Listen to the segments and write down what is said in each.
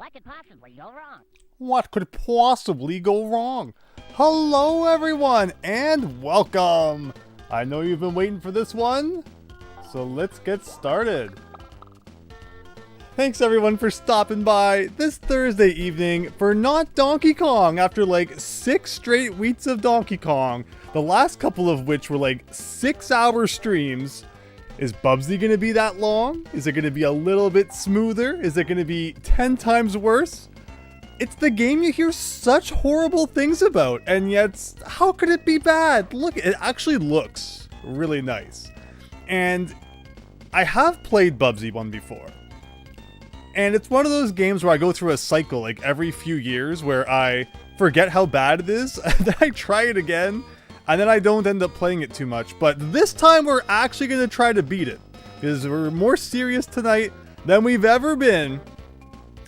What could possibly go wrong? What could possibly go wrong? Hello everyone and welcome! I know you've been waiting for this one, so let's get started. Thanks everyone for stopping by this Thursday evening for Not Donkey Kong after like 6 straight weeks of Donkey Kong, the last couple of which were like 6-hour streams. Is Bubsy gonna be that long? Is it gonna be a little bit smoother? Is it gonna be 10 times worse? It's the game you hear such horrible things about, and yet how could it be bad? Look, it actually looks really nice. And I have played Bubsy 1 before. And it's one of those games where I go through a cycle like every few years where I forget how bad it is, and then I try it again, and then I don't end up playing it too much. But this time we're actually going to try to beat it, because we're more serious tonight than we've ever been.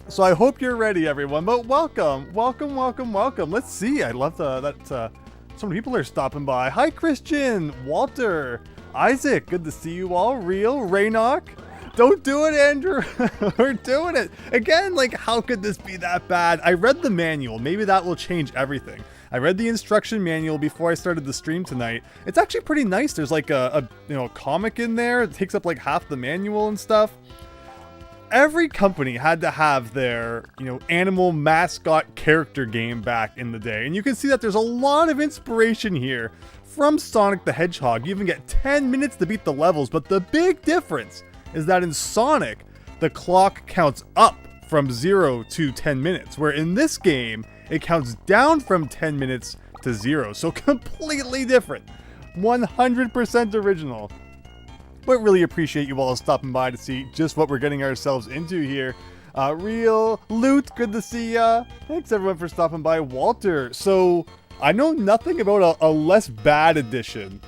So I hope you're ready, everyone. But welcome. Let's see. I love that so many people are stopping by. Hi, Christian, Walter, Isaac. Good to see you all. Real, Raynock. Don't do it, Andrew. We're doing it. Again, like, how could this be that bad? I read the manual. Maybe that will change everything. I read the instruction manual before I started the stream tonight. It's actually pretty nice. There's like a comic in there. It takes up like half the manual and stuff. Every company had to have their, animal mascot character game back in the day. And you can see that there's a lot of inspiration here from Sonic the Hedgehog. You even get 10 minutes to beat the levels, but the big difference is that in Sonic, the clock counts up from 0 to 10 minutes, where in this game, it counts down from 10 minutes to 0. So completely different. 100% original. But really appreciate you all stopping by to see just what we're getting ourselves into here. Real Loot, good to see ya. Thanks everyone for stopping by. Walter, so I know nothing about a less bad edition.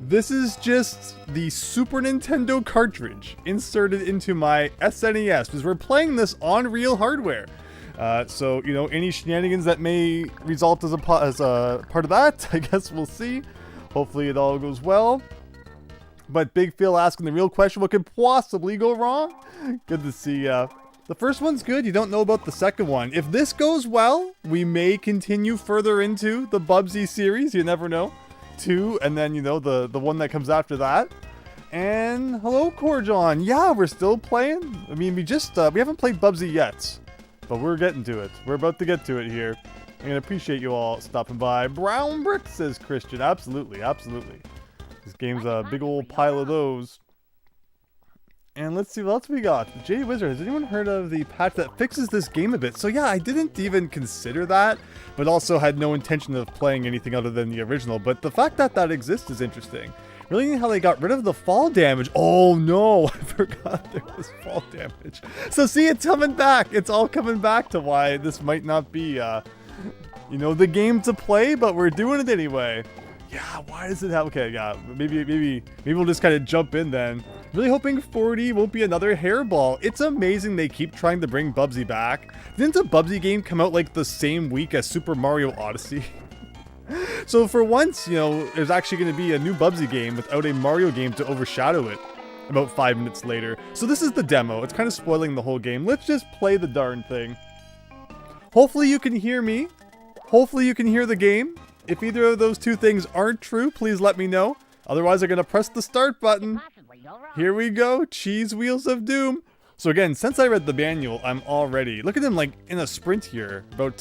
This is just the Super Nintendo cartridge inserted into my SNES, because we're playing this on real hardware. So, any shenanigans that may result as a part of that, I guess we'll see. Hopefully it all goes well. But Big Phil asking the real question, what could possibly go wrong? Good to see ya. The first one's good. You don't know about the second one. If this goes well, we may continue further into the Bubsy series. You never know. 2, and then, the one that comes after that. And hello, Corjon. Yeah, we're still playing. I mean, we haven't played Bubsy yet, but we're getting to it. We're about to get to it here. I'm going to appreciate you all stopping by. Brown Brick, says Christian. Absolutely. This game's a big old pile of those. And let's see what else we got. Jay Wizard, has anyone heard of the patch that fixes this game a bit? So yeah, I didn't even consider that, but also had no intention of playing anything other than the original. But the fact that that exists is interesting. Really neat how they got rid of the fall damage. Oh no, I forgot there was fall damage. So see, it's coming back. It's all coming back to why this might not be, the game to play, but we're doing it anyway. Yeah, why does it have... Okay, yeah, maybe we'll just kind of jump in then. Really hoping 40 won't be another hairball. It's amazing they keep trying to bring Bubsy back. Didn't a Bubsy game come out like the same week as Super Mario Odyssey? So for once, there's actually going to be a new Bubsy game without a Mario game to overshadow it about 5 minutes later. So this is the demo. It's kind of spoiling the whole game. Let's just play the darn thing. Hopefully you can hear me. Hopefully you can hear the game. If either of those two things aren't true, please let me know. Otherwise, I'm going to press the start button. Here we go. Cheese Wheels of Doom. So again, since I read the manual, I'm all ready. Look at him like in a sprint here, about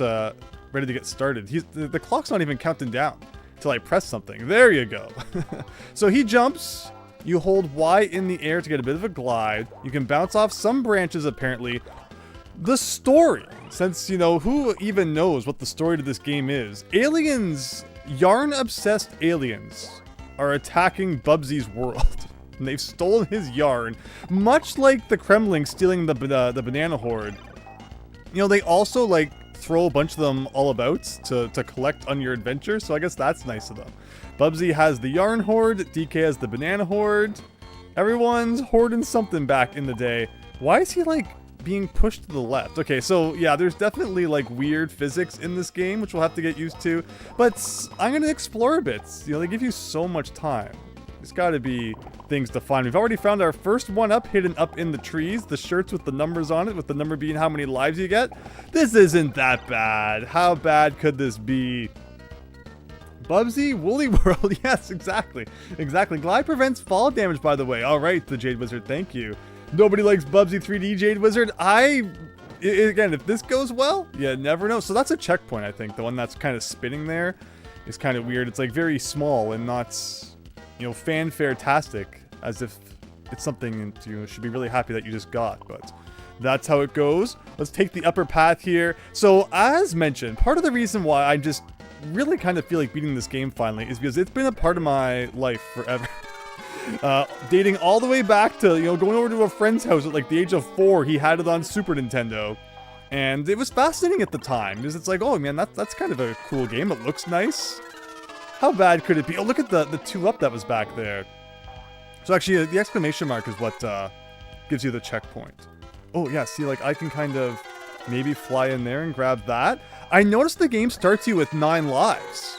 ready to get started. The clock's not even counting down until I press something. There you go. So he jumps. You hold Y in the air to get a bit of a glide. You can bounce off some branches, apparently. The story, since, who even knows what the story to this game is? Aliens, yarn-obsessed aliens, are attacking Bubsy's world. And they've stolen his yarn, much like the Kremlin stealing the banana horde. They also, throw a bunch of them all about to collect on your adventure, so I guess that's nice of them. Bubsy has the yarn horde, DK has the banana horde. Everyone's hoarding something back in the day. Why is he, being pushed to the left? Okay, so yeah, there's definitely weird physics in this game, which we'll have to get used to, but I'm gonna explore a bit. They give you so much time. It's gotta be things to find. We've already found our first one up, hidden up in the trees. The shirts with the numbers on it, with the number being how many lives you get. This isn't that bad. How bad could this be? Bubsy, Woolly World. Yes, exactly. Exactly. Glide prevents fall damage, by the way. All right, the Jade Wizard. Thank you. Nobody likes Bubsy 3D Jade Wizard. Again, if this goes well, you never know. So that's a checkpoint, I think. The one that's kind of spinning there is kind of weird. It's like very small and not, you know, fanfare-tastic, as if it's something you should be really happy that you just got. But that's how it goes. Let's take the upper path here. So as mentioned, part of the reason why I just really kind of feel like beating this game finally is because it's been a part of my life forever. Dating all the way back to, you know, going over to a friend's house at like the age of 4. He had it on Super Nintendo, and it was fascinating at the time because it's like, oh man, that's kind of a cool game. It looks nice. How bad could it be? Oh, look at the 2-up that was back there. So actually, the exclamation mark is what gives you the checkpoint. Oh yeah, see, like I can kind of maybe fly in there and grab that. I noticed the game starts you with 9 lives,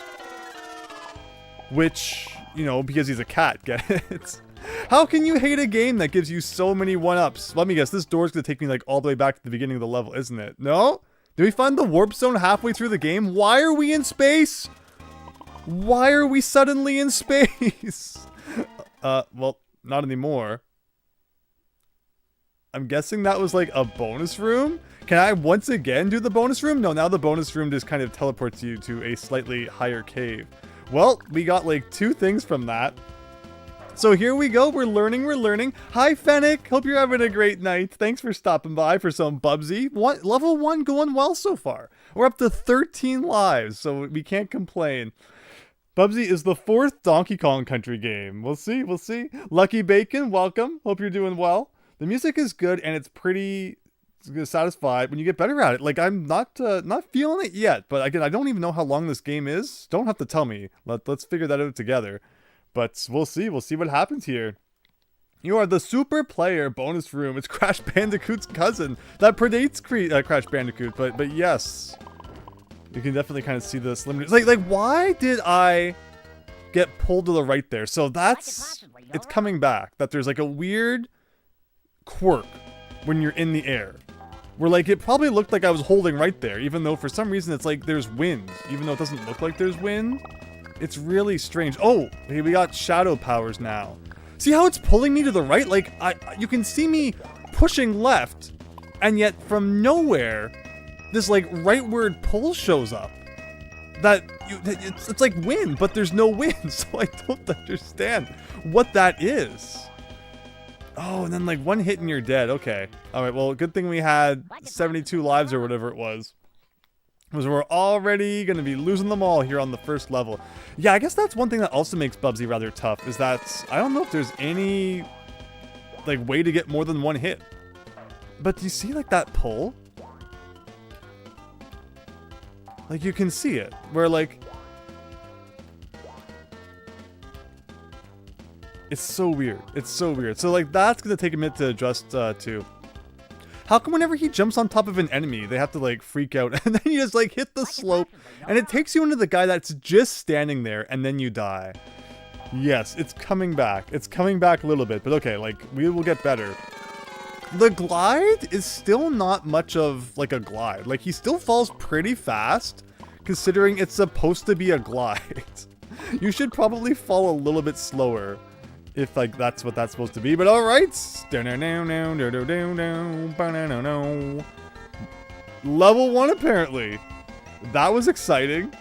which, you know, because he's a cat, get it? How can you hate a game that gives you so many 1-ups? Let me guess, this door's gonna take me like all the way back to the beginning of the level, isn't it? No? Did we find the warp zone halfway through the game? Why are we in space? Why are we suddenly in space? Well, not anymore. I'm guessing that was like a bonus room? Can I once again do the bonus room? No, now the bonus room just kind of teleports you to a slightly higher cave. Well, we got like 2 things from that. So here we go, we're learning. Hi Fennec, hope you're having a great night. Thanks for stopping by for some Bubsy. Level 1 going well so far. We're up to 13 lives, so we can't complain. Bubsy is the 4th Donkey Kong Country game. We'll see. Lucky Bacon, welcome. Hope you're doing well. The music is good and it's pretty satisfied when you get better at it. Like, I'm not feeling it yet, but again, I don't even know how long this game is. Don't have to tell me. Let's figure that out together. But we'll see what happens here. You are the super player bonus room. It's Crash Bandicoot's cousin. That predates Crash Bandicoot, but yes. You can definitely kind of see the slim. Like why did I get pulled to the right there? So it's coming back. That there's like a weird quirk when you're in the air. Where like it probably looked like I was holding right there, even though for some reason it's like there's wind. Even though it doesn't look like there's wind. It's really strange. Oh, hey, we got shadow powers now. See how it's pulling me to the right? Like, you can see me pushing left, and yet from nowhere, this like rightward pull shows up. It's like wind, but there's no wind, so I don't understand what that is. Oh, and then like one hit and you're dead. Okay. All right, well, good thing we had 72 lives or whatever it was. Because we're already going to be losing them all here on the first level. Yeah, I guess that's one thing that also makes Bubsy rather tough, is that I don't know if there's any like way to get more than one hit. But do you see like that pull? Like you can see it, where like... It's so weird. It's so weird. So like that's going to take a minute to adjust to. How come whenever he jumps on top of an enemy, they have to like freak out and then you just like hit the slope and it takes you into the guy that's just standing there and then you die. Yes, it's coming back. It's coming back a little bit, but okay, like we will get better. The glide is still not much of like a glide. Like he still falls pretty fast considering it's supposed to be a glide. You should probably fall a little bit slower. If like that's what that's supposed to be, but all right. Level 1 apparently. That was exciting.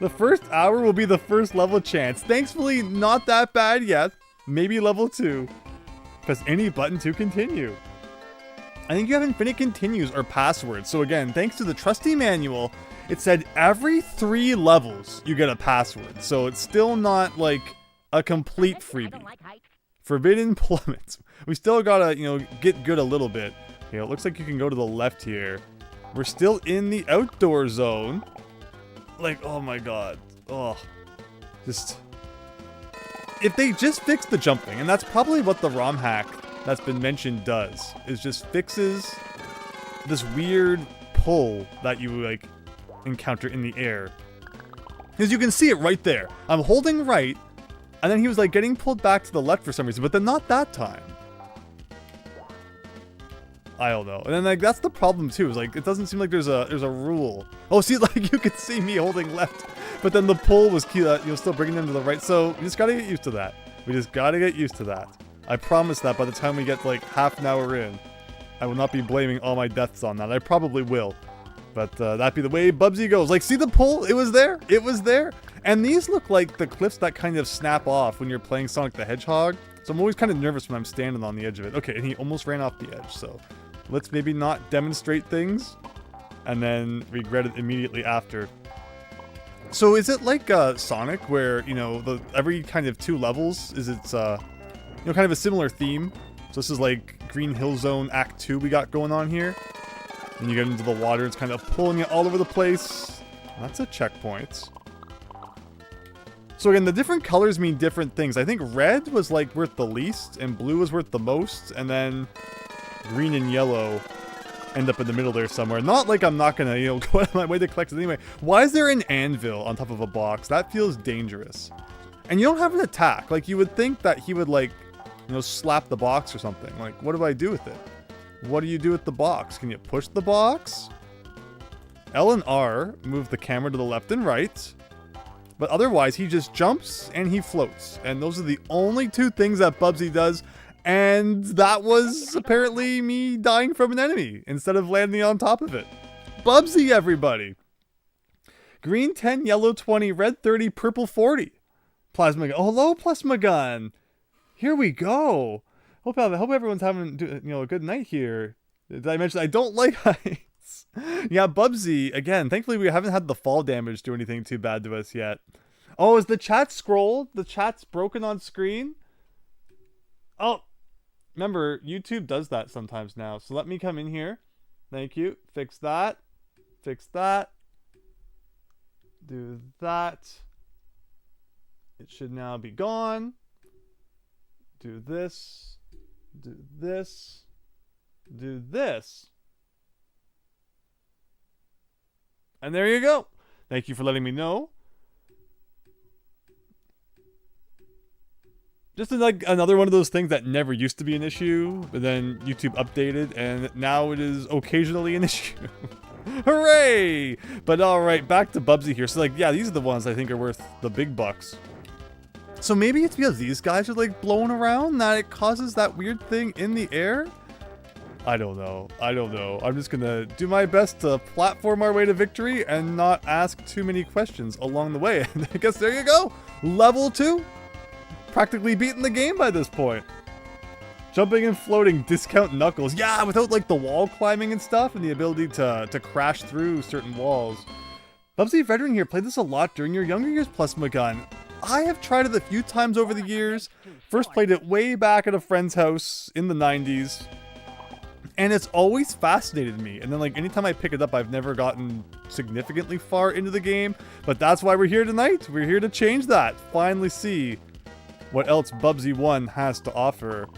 The first hour will be the first level chance. Thankfully, not that bad yet. Maybe level 2. Press any button to continue. I think you have infinite continues or passwords. So again, thanks to the trusty manual, it said every 3 levels you get a password. So it's still not like a complete freebie. Forbidden plummets. We still gotta, you know, get good a little bit. Okay, it looks like you can go to the left here. We're still in the outdoor zone. Like, oh my god. Oh. Just... If they just fix the jumping, and that's probably what the ROM hack that's been mentioned does, is just fixes this weird pull that you, like, encounter in the air. Because you can see it right there. I'm holding right, And then he was like getting pulled back to the left for some reason, but then not that time. I don't know. And then like that's the problem too. Is like it doesn't seem like there's a rule. Oh, see, like you could see me holding left, but then the pull was key. You're still bringing them to the right. So we just gotta get used to that. We just gotta get used to that. I promise that by the time we get like half an hour in, I will not be blaming all my deaths on that. I probably will, but that'd be the way Bubsy goes. Like, see the pull? It was there. It was there. And these look like the cliffs that kind of snap off when you're playing Sonic the Hedgehog. So I'm always kind of nervous when I'm standing on the edge of it. Okay, and he almost ran off the edge. So let's maybe not demonstrate things and then regret it immediately after. So is it like Sonic where, you know, every kind of 2 levels is its, you know, kind of a similar theme? So this is like Green Hill Zone Act 2 we got going on here. And you get into the water, it's kind of pulling it all over the place. That's a checkpoint. So again, the different colors mean different things. I think red was like worth the least, and blue was worth the most, and then green and yellow end up in the middle there somewhere. Not like I'm not gonna, you know, go out of my way to collect it anyway. Why is there an anvil on top of a box? That feels dangerous. And you don't have an attack. Like, you would think that he would, like, you know, slap the box or something. Like, what do I do with it? What do you do with the box? Can you push the box? L and R move the camera to the left and right. But otherwise, he just jumps and he floats. And those are the only 2 things that Bubsy does. And that was apparently me dying from an enemy instead of landing on top of it. Bubsy, everybody. Green 10, yellow 20, red 30, purple 40. Plasma gun. Oh, hello, Plasma gun. Here we go. Hope everyone's having, you know, a good night here. Did I mention I don't like heights? Yeah, Bubsy, again, thankfully we haven't had the fall damage do anything too bad to us yet. Oh, is the chat scrolled? The chat's broken on screen? Oh, remember, YouTube does that sometimes now. So let me come in here. Thank you. Fix that. Fix that. Do that. It should now be gone. Do this. Do this. Do this. And there you go. Thank you for letting me know. Just like another one of those things that never used to be an issue, but then YouTube updated, and now it is occasionally an issue. Hooray! But alright, back to Bubsy here. So like, yeah, these are the ones I think are worth the big bucks. So maybe it's because these guys are like blowing around that it causes that weird thing in the air? I don't know. I don't know. I'm just gonna do my best to platform our way to victory and not ask too many questions along the way. And I guess there you go. Level 2. Practically beating the game by this point. Jumping and floating, discount Knuckles. Yeah, without like the wall climbing and stuff and the ability to crash through certain walls. Bubsy Veteran here played this a lot during your younger years, Plasma Gun. I have tried it a few times over the years. First played it way back at a friend's house in the 90s. And it's always fascinated me. And then like anytime I pick it up, I've never gotten significantly far into the game. But that's why we're here tonight. We're here to change that. Finally see what else Bubsy 1 has to offer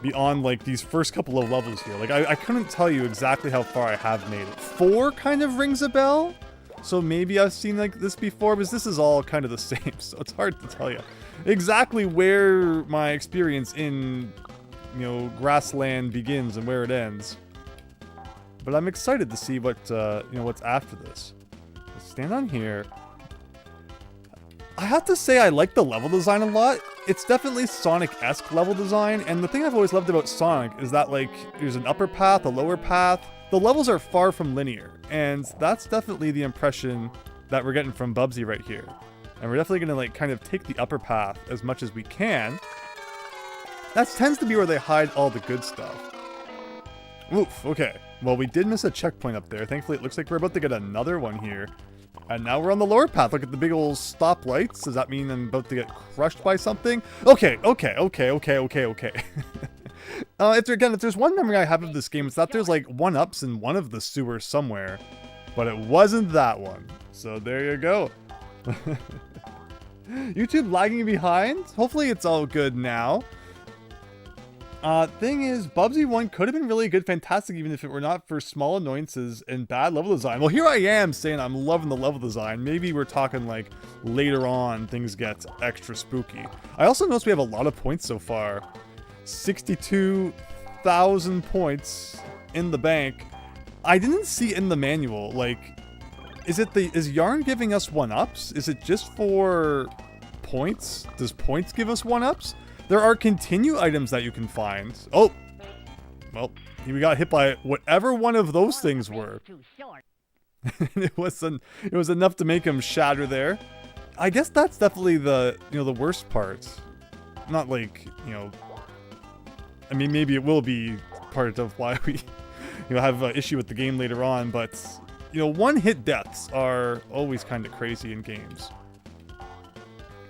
beyond like these first couple of levels here. Like I couldn't tell you exactly how far I have made it. 4 kind of rings a bell. So maybe I've seen like this before, because this is all kind of the same. So it's hard to tell you exactly where my experience in, you know, Grassland begins and where it ends. But I'm excited to see what, you know, what's after this. Let's stand on here. I have to say I like the level design a lot. It's definitely Sonic-esque level design, and the thing I've always loved about Sonic is that, like, there's an upper path, a lower path. The levels are far from linear, and that's definitely the impression that we're getting from Bubsy right here. And we're definitely gonna, like, kind of take the upper path as much as we can. That tends to be where they hide all the good stuff. Oof, okay. Well, we did miss a checkpoint up there. Thankfully, it looks like we're about to get another one here. And now we're on the lower path. Look at the big old stoplights. Does that mean I'm about to get crushed by something? Okay. If there's one memory I have of this game, it's that there's like 1-ups in one of the sewers somewhere. But it wasn't that one. So there you go. YouTube lagging behind. Hopefully it's all good now. Thing is, Bubsy 1 could have been really good, fantastic, even if it were not for small annoyances and bad level design. Well, here I am saying I'm loving the level design. Maybe we're talking like later on things get extra spooky. I also noticed we have a lot of points so far. 62,000 points in the bank. I didn't see in the manual, like, is Yarn giving us 1-ups? Is it just for points? Does points give us 1-ups? There are continue items that you can find. Oh! Well, we got hit by whatever one of those things were. it was enough to make him shatter there. I guess that's definitely the worst part. Not like, I mean, maybe it will be part of why we have an issue with the game later on, but one-hit deaths are always kind of crazy in games.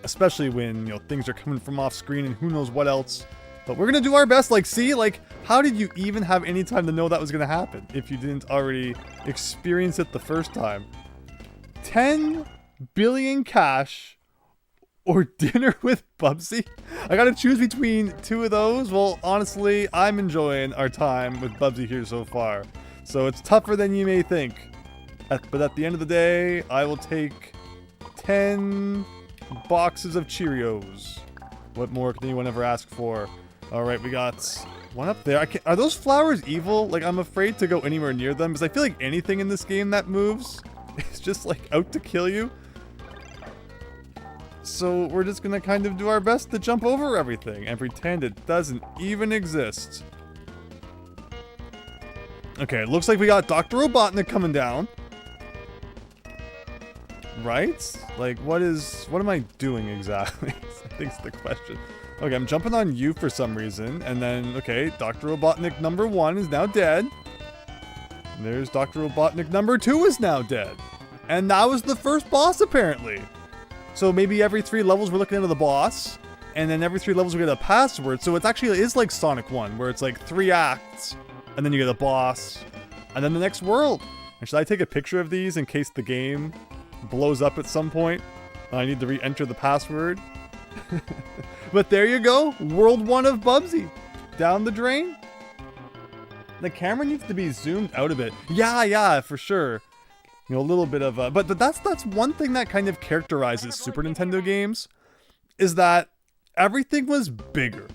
Especially when, things are coming from off screen and who knows what else. But we're gonna do our best. Like, see, like, how did you even have any time to know that was gonna happen if you didn't already experience it the first time? 10 billion cash or dinner with Bubsy? I gotta choose between two of those. Well, honestly, I'm enjoying our time with Bubsy here so far. So it's tougher than you may think. But at the end of the day, I will take 10 boxes of Cheerios. What more can anyone ever ask for? Alright, we got one up there. Are those flowers evil? Like, I'm afraid to go anywhere near them, because I feel like anything in this game that moves is just, like, out to kill you. So we're just gonna kind of do our best to jump over everything and pretend it doesn't even exist. Okay, it looks like we got Dr. Robotnik coming down. Right? Like, what am I doing exactly? I think it's the question. Okay, I'm jumping on you for some reason, and then, okay, Dr. Robotnik number 1 is now dead. And there's Dr. Robotnik number 2 is now dead. And that was the first boss, apparently. So maybe every 3 levels we're looking into the boss, and then every 3 levels we get a password. So it is like Sonic 1, where it's like 3 acts, and then you get a boss, and then the next world. And should I take a picture of these in case the game blows up at some point? I need to re-enter the password. But there you go, World 1 of Bubsy. Down the drain. The camera needs to be zoomed out a bit. Yeah, for sure. A little bit of a... But that's one thing that kind of characterizes Super Nintendo games, is that everything was bigger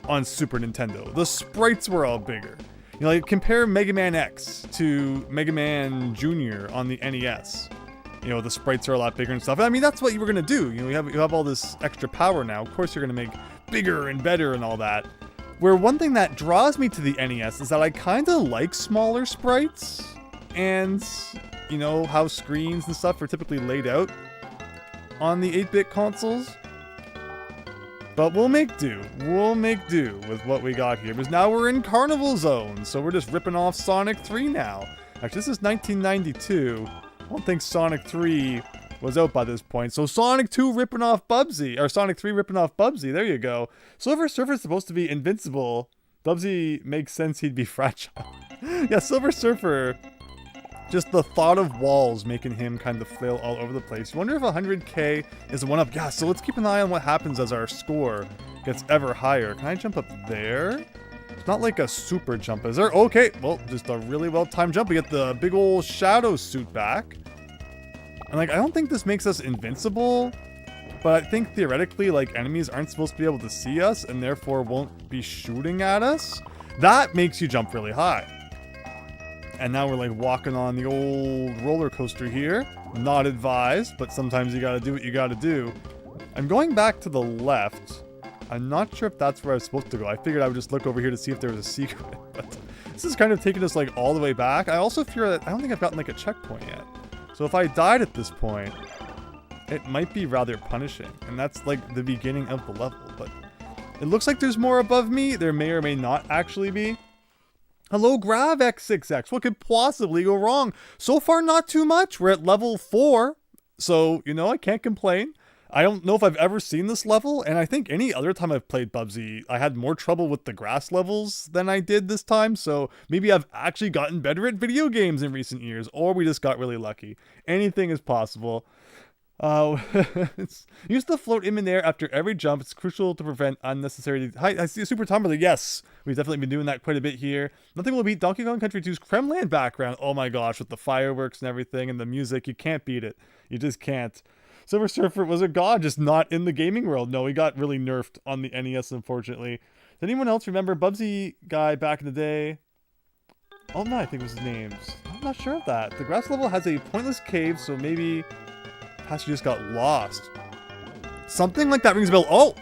on Super Nintendo. The sprites were all bigger. Like, compare Mega Man X to Mega Man Jr. on the NES. The sprites are a lot bigger and stuff. I mean, that's what you were gonna do. You have all this extra power now. Of course, you're gonna make bigger and better and all that. Where one thing that draws me to the NES is that I kind of like smaller sprites, and how screens and stuff are typically laid out on the 8-bit consoles. But we'll make do. We'll make do with what we got here. Because now we're in Carnival Zone, so we're just ripping off Sonic 3 now. Actually, this is 1992. I don't think Sonic 3 was out by this point. So Sonic 2 ripping off Bubsy, or Sonic 3 ripping off Bubsy. There you go. Silver Surfer's supposed to be invincible. Bubsy makes sense he'd be fragile. Yeah, Silver Surfer, just the thought of walls making him kind of flail all over the place. You wonder if 100k is a 1-up. Yeah, so let's keep an eye on what happens as our score gets ever higher. Can I jump up there? It's not like a super jump, is there? Okay, well, just a really well-timed jump. We get the big old shadow suit back. And, like, I don't think this makes us invincible, but I think theoretically, like, enemies aren't supposed to be able to see us and therefore won't be shooting at us. That makes you jump really high. And now we're, like, walking on the old roller coaster here. Not advised, but sometimes you gotta do what you gotta do. I'm going back to the left. I'm not sure if that's where I was supposed to go. I figured I would just look over here to see if there was a secret, but this is kind of taking us, like, all the way back. I also fear that I don't think I've gotten, like, a checkpoint yet. So if I died at this point, it might be rather punishing, and that's, like, the beginning of the level, but it looks like there's more above me. There may or may not actually be. Hello, GravX6X. What could possibly go wrong? So far, not too much. We're at level 4, so, I can't complain. I don't know if I've ever seen this level, and I think any other time I've played Bubsy, I had more trouble with the grass levels than I did this time, so maybe I've actually gotten better at video games in recent years, or we just got really lucky. Anything is possible. Use the float in midair after every jump. It's crucial to prevent unnecessary... Hi, I see a super tumbler. Yes, we've definitely been doing that quite a bit here. Nothing will beat Donkey Kong Country 2's Kremland background. Oh my gosh, with the fireworks and everything and the music. You can't beat it. You just can't. Silver Surfer was a god, just not in the gaming world. No, he got really nerfed on the NES, unfortunately. Does anyone else remember Bubsy guy back in the day? Oh no, I think it was his name. I'm not sure of that. The grass level has a pointless cave, so maybe... Pastor just got lost. Something like that rings a bell. Oh!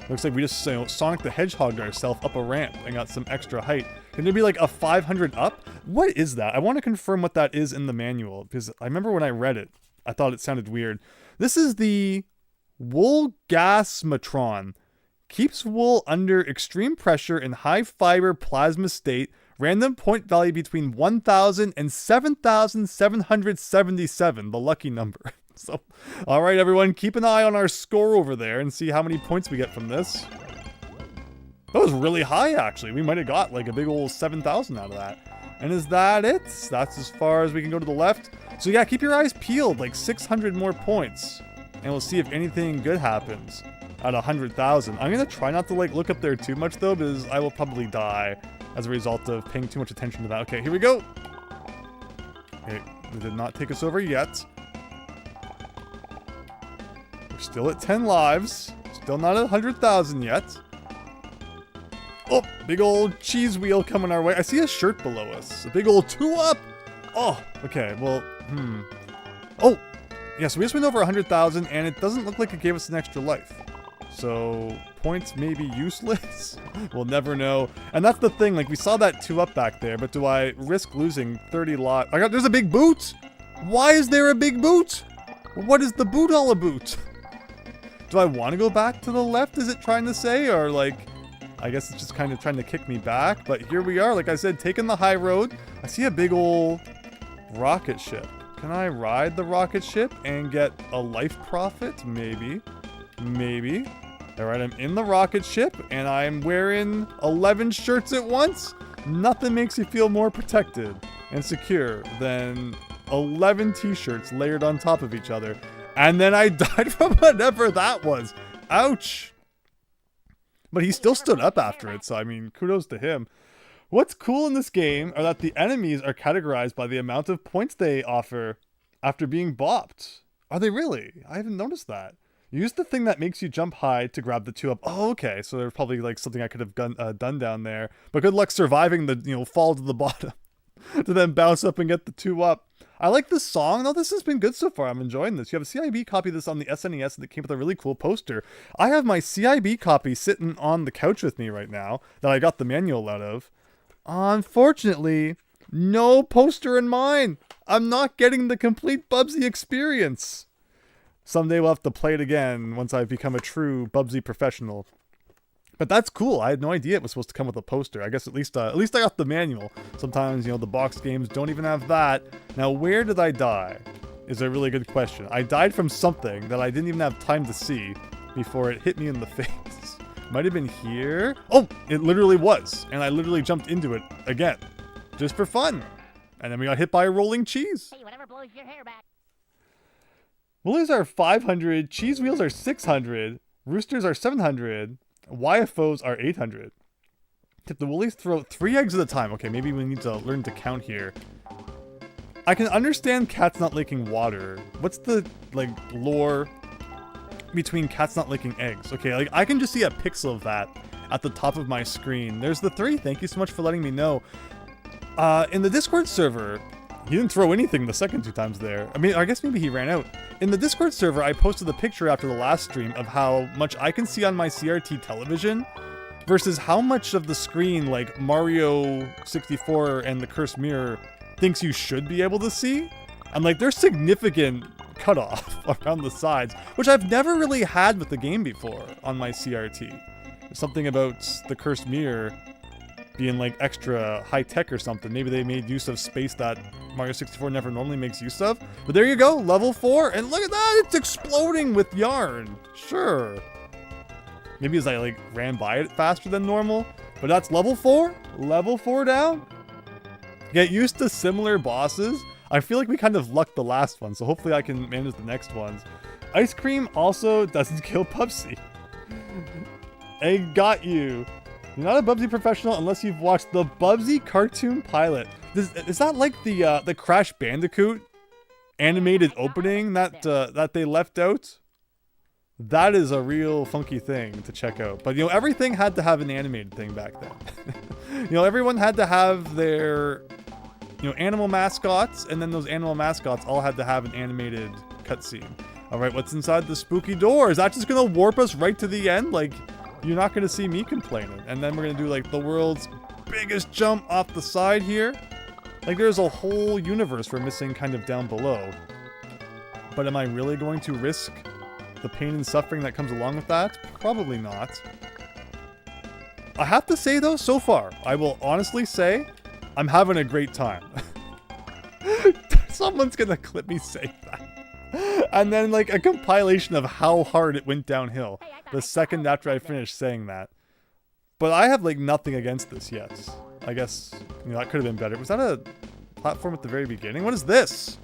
Looks like we just, you know, Sonic the Hedgehog ourselves up a ramp and got some extra height. Can there be like a 500 up? What is that? I want to confirm what that is in the manual, because I remember when I read it, I thought it sounded weird. This is the Woolgasmatron. Keeps wool under extreme pressure in high fiber plasma state. Random point value between 1,000 and 7,777, the lucky number. So, alright everyone, keep an eye on our score over there and see how many points we get from this. That was really high, actually. We might have got like a big old 7,000 out of that. And is that it? That's as far as we can go to the left. So yeah, keep your eyes peeled, like 600 more points. And we'll see if anything good happens at 100,000. I'm gonna try not to like look up there too much though, because I will probably die as a result of paying too much attention to that. Okay, here we go. Okay, it did not take us over yet. We're still at 10 lives. Still not at 100,000 yet. Oh, big old cheese wheel coming our way. I see a shirt below us. A big old 2-up. Oh, okay, well, Oh, yeah, so we just went over 100,000, and it doesn't look like it gave us an extra life. So, points may be useless. We'll never know. And that's the thing, like, we saw that 2-up back there, but do I risk losing 30 lot? There's a big boot! Why is there a big boot? What is the boot all about? Do I want to go back to the left, is it trying to say? Or, like, I guess it's just kind of trying to kick me back. But here we are, like I said, taking the high road. I see a big old rocket ship. Can I ride the rocket ship and get a life profit? Maybe. Maybe. Alright, I'm in the rocket ship, and I'm wearing 11 shirts at once. Nothing makes you feel more protected and secure than 11 t-shirts layered on top of each other. And then I died from whatever that was. Ouch. But he still stood up after it, so I mean, kudos to him. What's cool in this game are that the enemies are categorized by the amount of points they offer after being bopped. Are they really? I haven't noticed that. Use the thing that makes you jump high to grab the 2-up. Oh, okay. So there's probably like something I could have done down there. But good luck surviving the, fall to the bottom to then bounce up and get the 2-up. I like this song. No, this has been good so far. I'm enjoying this. You have a CIB copy of this on the SNES that came with a really cool poster. I have my CIB copy sitting on the couch with me right now that I got the manual out of. Unfortunately, no poster in mine. I'm not getting the complete Bubsy experience. Someday we'll have to play it again once I've become a true Bubsy professional. But that's cool. I had no idea it was supposed to come with a poster. I guess at least I got the manual. Sometimes, the box games don't even have that. Now, where did I die? Is a really good question. I died from something that I didn't even have time to see before it hit me in the face. Might have been here. Oh, it literally was. And I literally jumped into it again. Just for fun. And then we got hit by a rolling cheese. Hey, whatever blows your hair back. Woolies are 500, cheese wheels are 600, roosters are 700, YFOs are 800. If the woolies throw 3 eggs at a time, okay, maybe we need to learn to count here. I can understand cats not licking water. What's the, lore between cats not licking eggs? Okay, I can just see a pixel of that at the top of my screen. There's the 3, thank you so much for letting me know. In the Discord server, he didn't throw anything the second 2 times there. I mean, I guess maybe he ran out. In the Discord server, I posted the picture after the last stream of how much I can see on my CRT television versus how much of the screen, like Mario 64 and the Cursed Mirror, thinks you should be able to see. And there's significant cutoff around the sides, which I've never really had with the game before on my CRT. There's something about the Cursed Mirror being extra high-tech or something. Maybe they made use of space that Mario 64 never normally makes use of. But there you go, level 4, and look at that, it's exploding with yarn. Sure. Maybe as I ran by it faster than normal, but that's level 4 down. Get used to similar bosses. I feel like we kind of lucked the last one, so hopefully I can manage the next ones. Ice cream also doesn't kill Bubsy. I got you. You're not a Bubsy professional unless you've watched the Bubsy cartoon pilot. Is that like the Crash Bandicoot animated opening that they left out? That is a real funky thing to check out. But, you know, everything had to have an animated thing back then. You know, everyone had to have their, you know, animal mascots, and then those animal mascots all had to have an animated cutscene. All right, what's inside the spooky door? Is that just gonna warp us right to the end? Like, you're not gonna see me complaining. And then we're gonna do like the world's biggest jump off the side here. Like, there's a whole universe we're missing kind of down below. But am I really going to risk the pain and suffering that comes along with that? Probably not. I have to say though, so far, I will honestly say, I'm having a great time. Someone's gonna clip me saying that. And then like a compilation of how hard it went downhill the second after I finished saying that. But I have like nothing against this yet. I guess, you know, that could have been better. Was that a platform at the very beginning? What is this?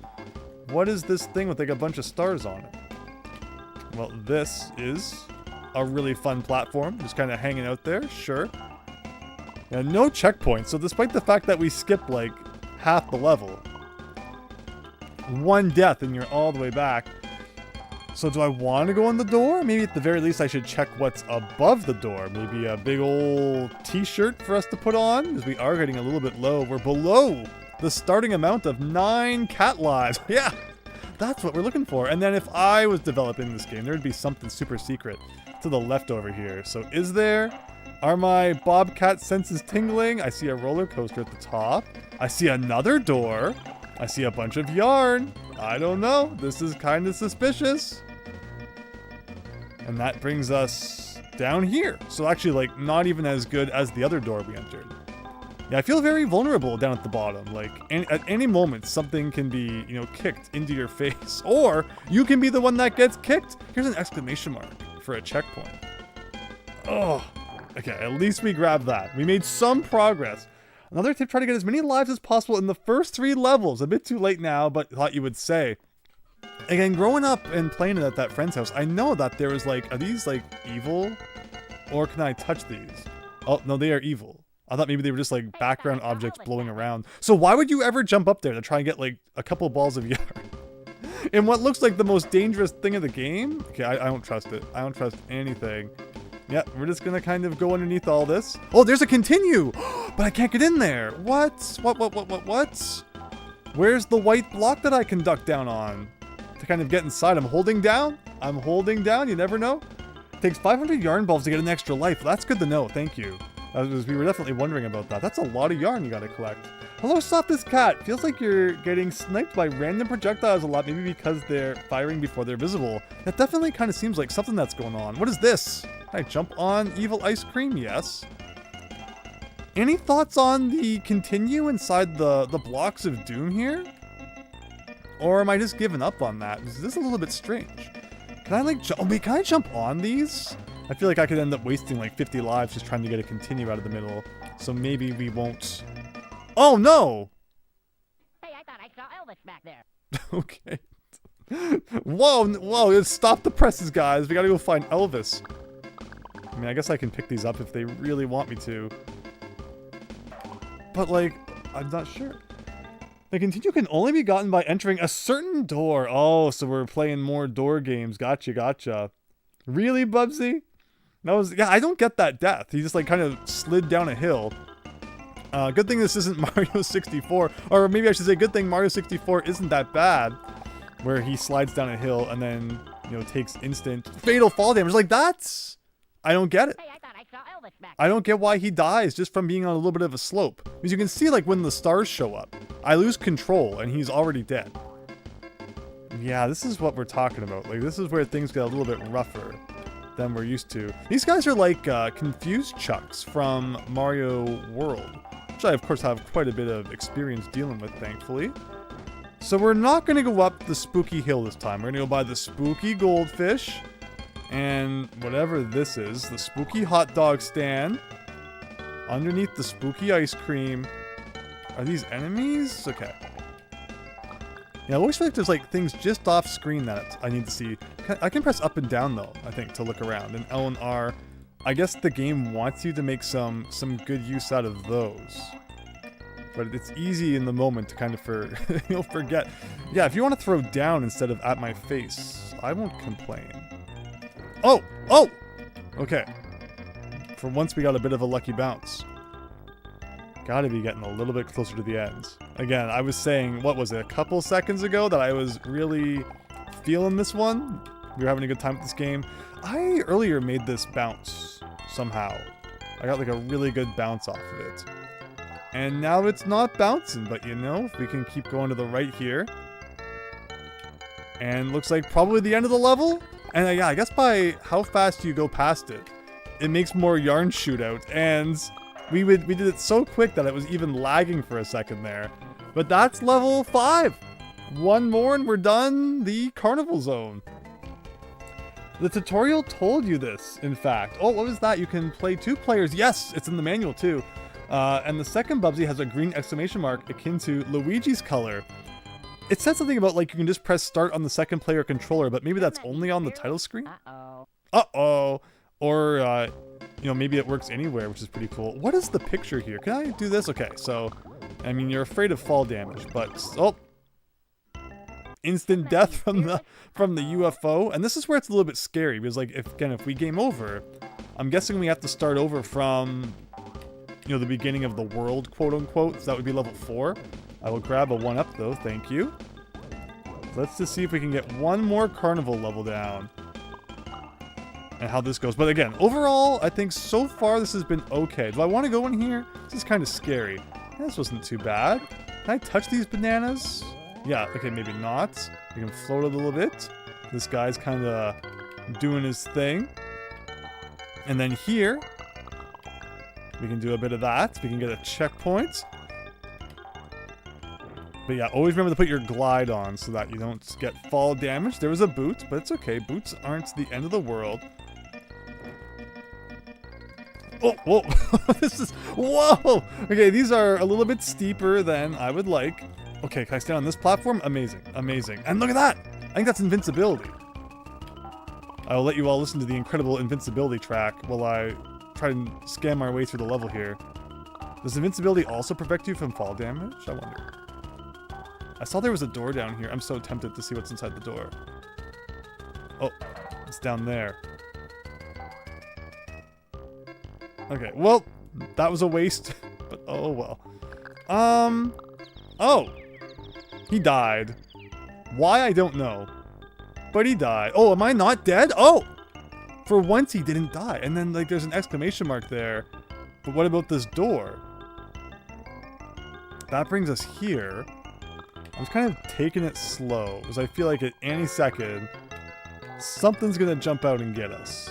What is this thing with like a bunch of stars on it? Well, this is a really fun platform. Just kind of hanging out there, sure. And no checkpoints, so despite the fact that we skipped like half the level, one death and you're all the way back. So do I want to go in the door? Maybe at the very least I should check what's above the door. Maybe a big old t-shirt for us to put on, because we are getting a little bit low. We're below the starting amount of 9 cat lives. Yeah, that's what we're looking for. And then if I was developing this game, there'd be something super secret to the left over here. So is there? Are my bobcat senses tingling? I see a roller coaster at the top. I see another door. I see a bunch of yarn. I don't know. This is kind of suspicious. And that brings us down here. So actually, like, not even as good as the other door we entered. Yeah, I feel very vulnerable down at the bottom. Like, at any moment, something can be, you know, kicked into your face. Or you can be the one that gets kicked. Here's an exclamation mark for a checkpoint. Oh, okay, at least we grabbed that. We made some progress. Another tip, try to get as many lives as possible in the first 3 levels. A bit too late now, but thought you would say. Again, growing up and playing it at that friend's house, I know that there was like, are these like evil? Or can I touch these? Oh, no, they are evil. I thought maybe they were just like background objects blowing around. So why would you ever jump up there to try and get like a couple balls of yarn? In what looks like the most dangerous thing of the game? Okay, I don't trust it. I don't trust anything. Yeah, we're just gonna kind of go underneath all this. Oh, there's a continue! But I can't get in there! What? What? Where's the white block that I can duck down on? To kind of get inside. I'm holding down? I'm holding down, you never know. It takes 500 yarn bulbs to get an extra life. That's good to know, thank you. We were definitely wondering about that. That's a lot of yarn you gotta collect. Hello, softest cat. Feels like you're getting sniped by random projectiles a lot, maybe because they're firing before they're visible. That definitely kind of seems like something that's going on. What is this? Can I jump on evil ice cream? Yes. Any thoughts on the continue inside the blocks of doom here? Or am I just giving up on that? This is a little bit strange. Can I like oh wait, can I jump on these? I feel like I could end up wasting like 50 lives just trying to get a continue out of the middle. So maybe we won't. Oh no! Hey, I thought I saw Elvis back there. Okay. Whoa, stop the presses, guys. We gotta go find Elvis. I mean, I guess I can pick these up if they really want me to. But like, I'm not sure. The continue can only be gotten by entering a certain door. Oh, so we're playing more door games. Gotcha. Really, Bubsy? That was, yeah, I don't get that death. He just like kind of slid down a hill. Good thing this isn't Mario 64. Or maybe I should say good thing Mario 64 isn't that bad. Where he slides down a hill and then, you know, takes instant fatal fall damage. Like, that's... I don't get it. Hey, I thought I saw Elvis back I don't get why he dies just from being on a little bit of a slope. Because you can see, like, when the stars show up, I lose control and he's already dead. Yeah, this is what we're talking about. Like, this is where things get a little bit rougher than we're used to. These guys are like confused chucks from Mario World, which I, of course, have quite a bit of experience dealing with, thankfully. So we're not going to go up the spooky hill this time. We're going to go by the spooky goldfish and whatever this is, the spooky hot dog stand. Underneath the spooky ice cream. Are these enemies? Okay. Yeah, I always feel like there's like things just off screen that I need to see. I can press up and down though, I think, to look around. And L and R, I guess the game wants you to make some good use out of those. But it's easy in the moment to kind of forget. Yeah, if you want to throw down instead of at my face, I won't complain. Oh! Oh! Okay. For once we got a bit of a lucky bounce. Gotta be getting a little bit closer to the ends. Again, I was saying, what was it, a couple seconds ago that I was really feeling this one? We were having a good time with this game. I earlier made this bounce somehow. I got like a really good bounce off of it. And now it's not bouncing, but you know, if we can keep going to the right here. And looks like probably the end of the level. And yeah, I guess by how fast you go past it, it makes more yarn shoot out. And we did it so quick that it was even lagging for a second there. But that's level 5. One more and we're done the carnival zone. The tutorial told you this, in fact. Oh, what was that? You can play 2 players. Yes, it's in the manual too. And the second Bubsy has a green exclamation mark akin to Luigi's color. It said something about like you can just press start on the second player controller, but maybe that's only on the title screen? Uh-oh. Uh-oh. Or, you know, maybe it works anywhere, which is pretty cool. What is the picture here? Can I do this? Okay, so, I mean, you're afraid of fall damage, but, oh. Instant death from the UFO. And this is where it's a little bit scary, because, like, if we game over, I'm guessing we have to start over from, you know, the beginning of the world, quote-unquote. So that would be level 4. I will grab a 1-up, though. Thank you. Let's just see if we can get one more carnival level down. And how this goes. But again, overall, I think so far this has been okay. Do I want to go in here? This is kind of scary. This wasn't too bad. Can I touch these bananas? Yeah, okay, maybe not. We can float a little bit. This guy's kind of doing his thing. And then here, we can do a bit of that. We can get a checkpoint. But yeah, always remember to put your glide on so that you don't get fall damage. There was a boot, but it's okay. Boots aren't the end of the world. Oh, whoa. This is... Whoa! Okay, these are a little bit steeper than I would like. Okay, can I stand on this platform? Amazing. Amazing. And look at that! I think that's invincibility. I will let you all listen to the incredible invincibility track while I try to scam our way through the level here. Does invincibility also protect you from fall damage? I wonder. I saw there was a door down here. I'm so tempted to see what's inside the door. Oh, it's down there. Okay, well, that was a waste, but oh well. Oh! He died. Why, I don't know. But he died. Oh, am I not dead? Oh! For once he didn't die. And then, like, there's an exclamation mark there. But what about this door? That brings us here. I'm just kind of taking it slow, because I feel like at any second, something's gonna jump out and get us.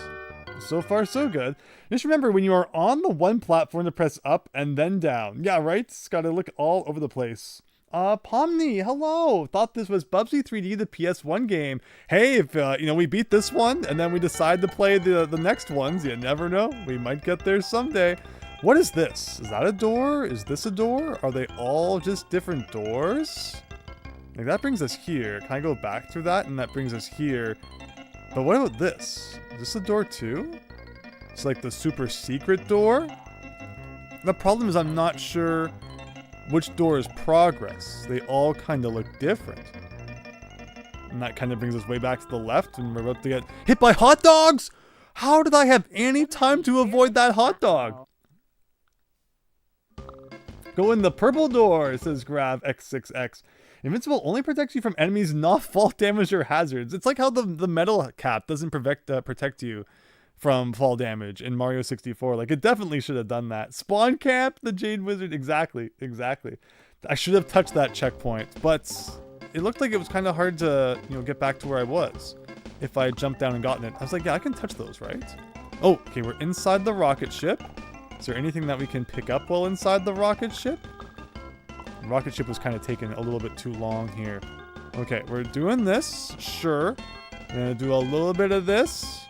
So far, so good. Just remember, when you are on the one platform to press up and then down. Yeah, right? It's gotta look all over the place. Pomni, hello! Thought this was Bubsy 3D, the PS1 game. Hey, if, you know, we beat this one, and then we decide to play the next ones, you never know. We might get there someday. What is this? Is that a door? Is this a door? Are they all just different doors? Like, that brings us here. Can I go back through that? And that brings us here. But what about this? Is this a door too? It's like the super secret door? The problem is I'm not sure which door is progress. They all kind of look different. And that kind of brings us way back to the left, and we're about to get hit by hot dogs! How did I have any time to avoid that hot dog? Go in the purple door, says Grav X6X. Invincible only protects you from enemies, not fall damage or hazards. It's like how the metal cap doesn't protect you from fall damage in Mario 64. Like, it definitely should have done that. Spawn camp, the Jade Wizard. Exactly, exactly. I should have touched that checkpoint, but it looked like it was kind of hard to, you know, get back to where I was if I had jumped down and gotten it. I was like, yeah, I can touch those, right? Oh, okay, we're inside the rocket ship. Is there anything that we can pick up while inside the rocket ship? The rocket ship was kind of taking a little bit too long here. Okay, we're doing this. Sure. Gonna do a little bit of this.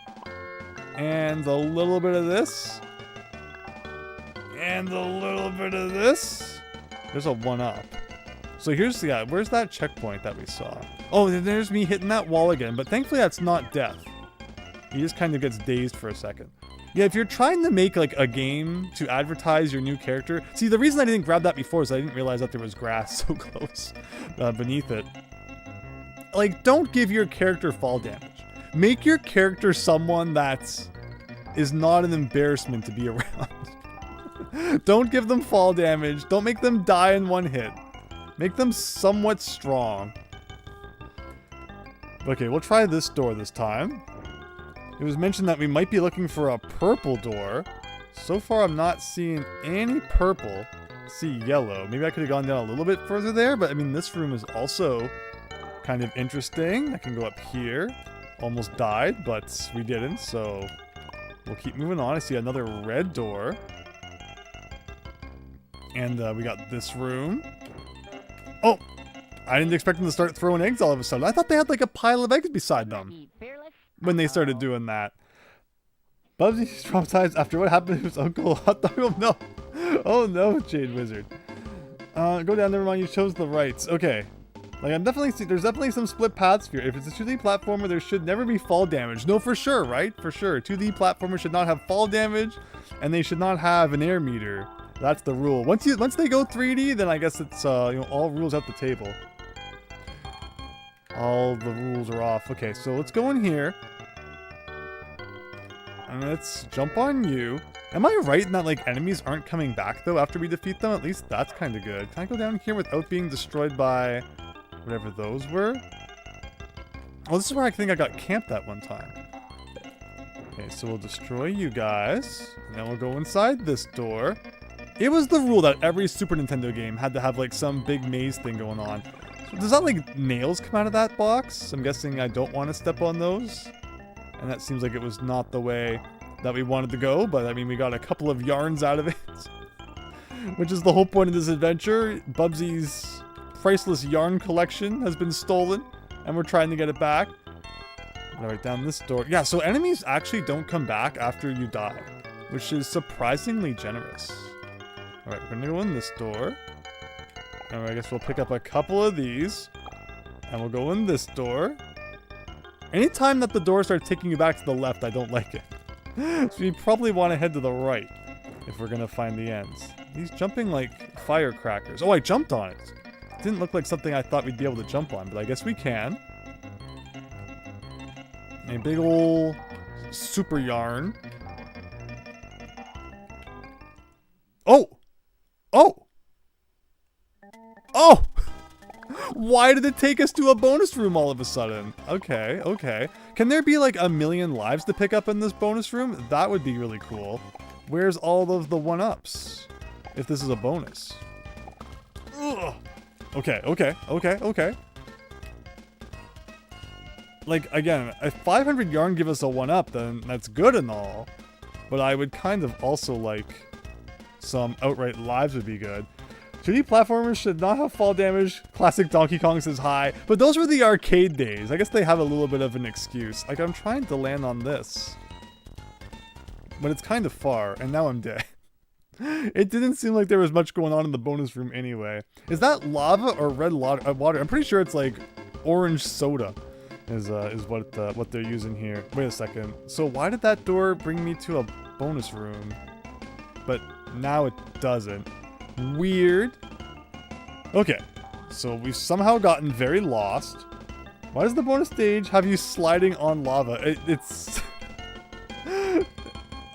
And a little bit of this. And a little bit of this. There's a 1-up. So here's, yeah, where's that checkpoint that we saw? Oh, then there's me hitting that wall again, but thankfully that's not death. He just kind of gets dazed for a second. Yeah, if you're trying to make like a game to advertise your new character... See, the reason I didn't grab that before is I didn't realize that there was grass so close beneath it. Like, don't give your character fall damage. Make your character someone that is not an embarrassment to be around. Don't give them fall damage. Don't make them die in one hit. Make them somewhat strong. Okay, we'll try this door this time. It was mentioned that we might be looking for a purple door. So far, I'm not seeing any purple. I see yellow. Maybe I could have gone down a little bit further there, but I mean, this room is also kind of interesting. I can go up here. Almost died, but we didn't, so we'll keep moving on. I see another red door. And we got this room. Oh! I didn't expect them to start throwing eggs all of a sudden. I thought they had like a pile of eggs beside them when they started doing that. Bubsy's traumatized after what happened to his uncle. Oh no. Oh no, Jade Wizard. Go down, never mind, you chose the rights. Okay. Like, there's definitely some split paths here. If it's a 2D platformer, there should never be fall damage. No, for sure, right? For sure. 2D platformers should not have fall damage, and they should not have an air meter. That's the rule. Once they go 3D, then I guess it's, all rules at the table. All the rules are off. Okay, so let's go in here. And let's jump on you. Am I right in that, like, enemies aren't coming back, though, after we defeat them? At least that's kind of good. Can I go down here without being destroyed by whatever those were? Oh, this is where I think I got camped that one time. Okay, so we'll destroy you guys. And then we'll go inside this door. It was the rule that every Super Nintendo game had to have, like, some big maze thing going on. So does that, like, nails come out of that box? I'm guessing I don't want to step on those. And that seems like it was not the way that we wanted to go, but I mean, we got a couple of yarns out of it. Which is the whole point of this adventure. Bubsy's priceless yarn collection has been stolen, and we're trying to get it back. Alright, down this door. Yeah, so enemies actually don't come back after you die, which is surprisingly generous. Alright, we're gonna go in this door. Alright, I guess we'll pick up a couple of these, and we'll go in this door. Anytime that the door starts taking you back to the left, I don't like it. So we probably want to head to the right if we're gonna find the ends. He's jumping like firecrackers. Oh, I jumped on it. It didn't look like something I thought we'd be able to jump on, but I guess we can. A big ol' super yarn. Oh! Oh! Oh! Why did it take us to a bonus room all of a sudden? Okay, okay. Can there be like 1,000,000 lives to pick up in this bonus room? That would be really cool. Where's all of the 1-ups? If this is a bonus. Ugh. Okay, okay, okay, okay. Like, again, if 500 yarn give us a 1-up, then that's good and all. But I would kind of also like some outright lives would be good. 2D platformers should not have fall damage. Classic Donkey Kong says hi. But those were the arcade days. I guess they have a little bit of an excuse. Like, I'm trying to land on this. But it's kind of far, and now I'm dead. It didn't seem like there was much going on in the bonus room anyway. Is that lava or red water? I'm pretty sure it's like orange soda is what they're using here. Wait a second. So why did that door bring me to a bonus room? But now it doesn't. Weird. Okay, so we've somehow gotten very lost. Why does the bonus stage have you sliding on lava? It's...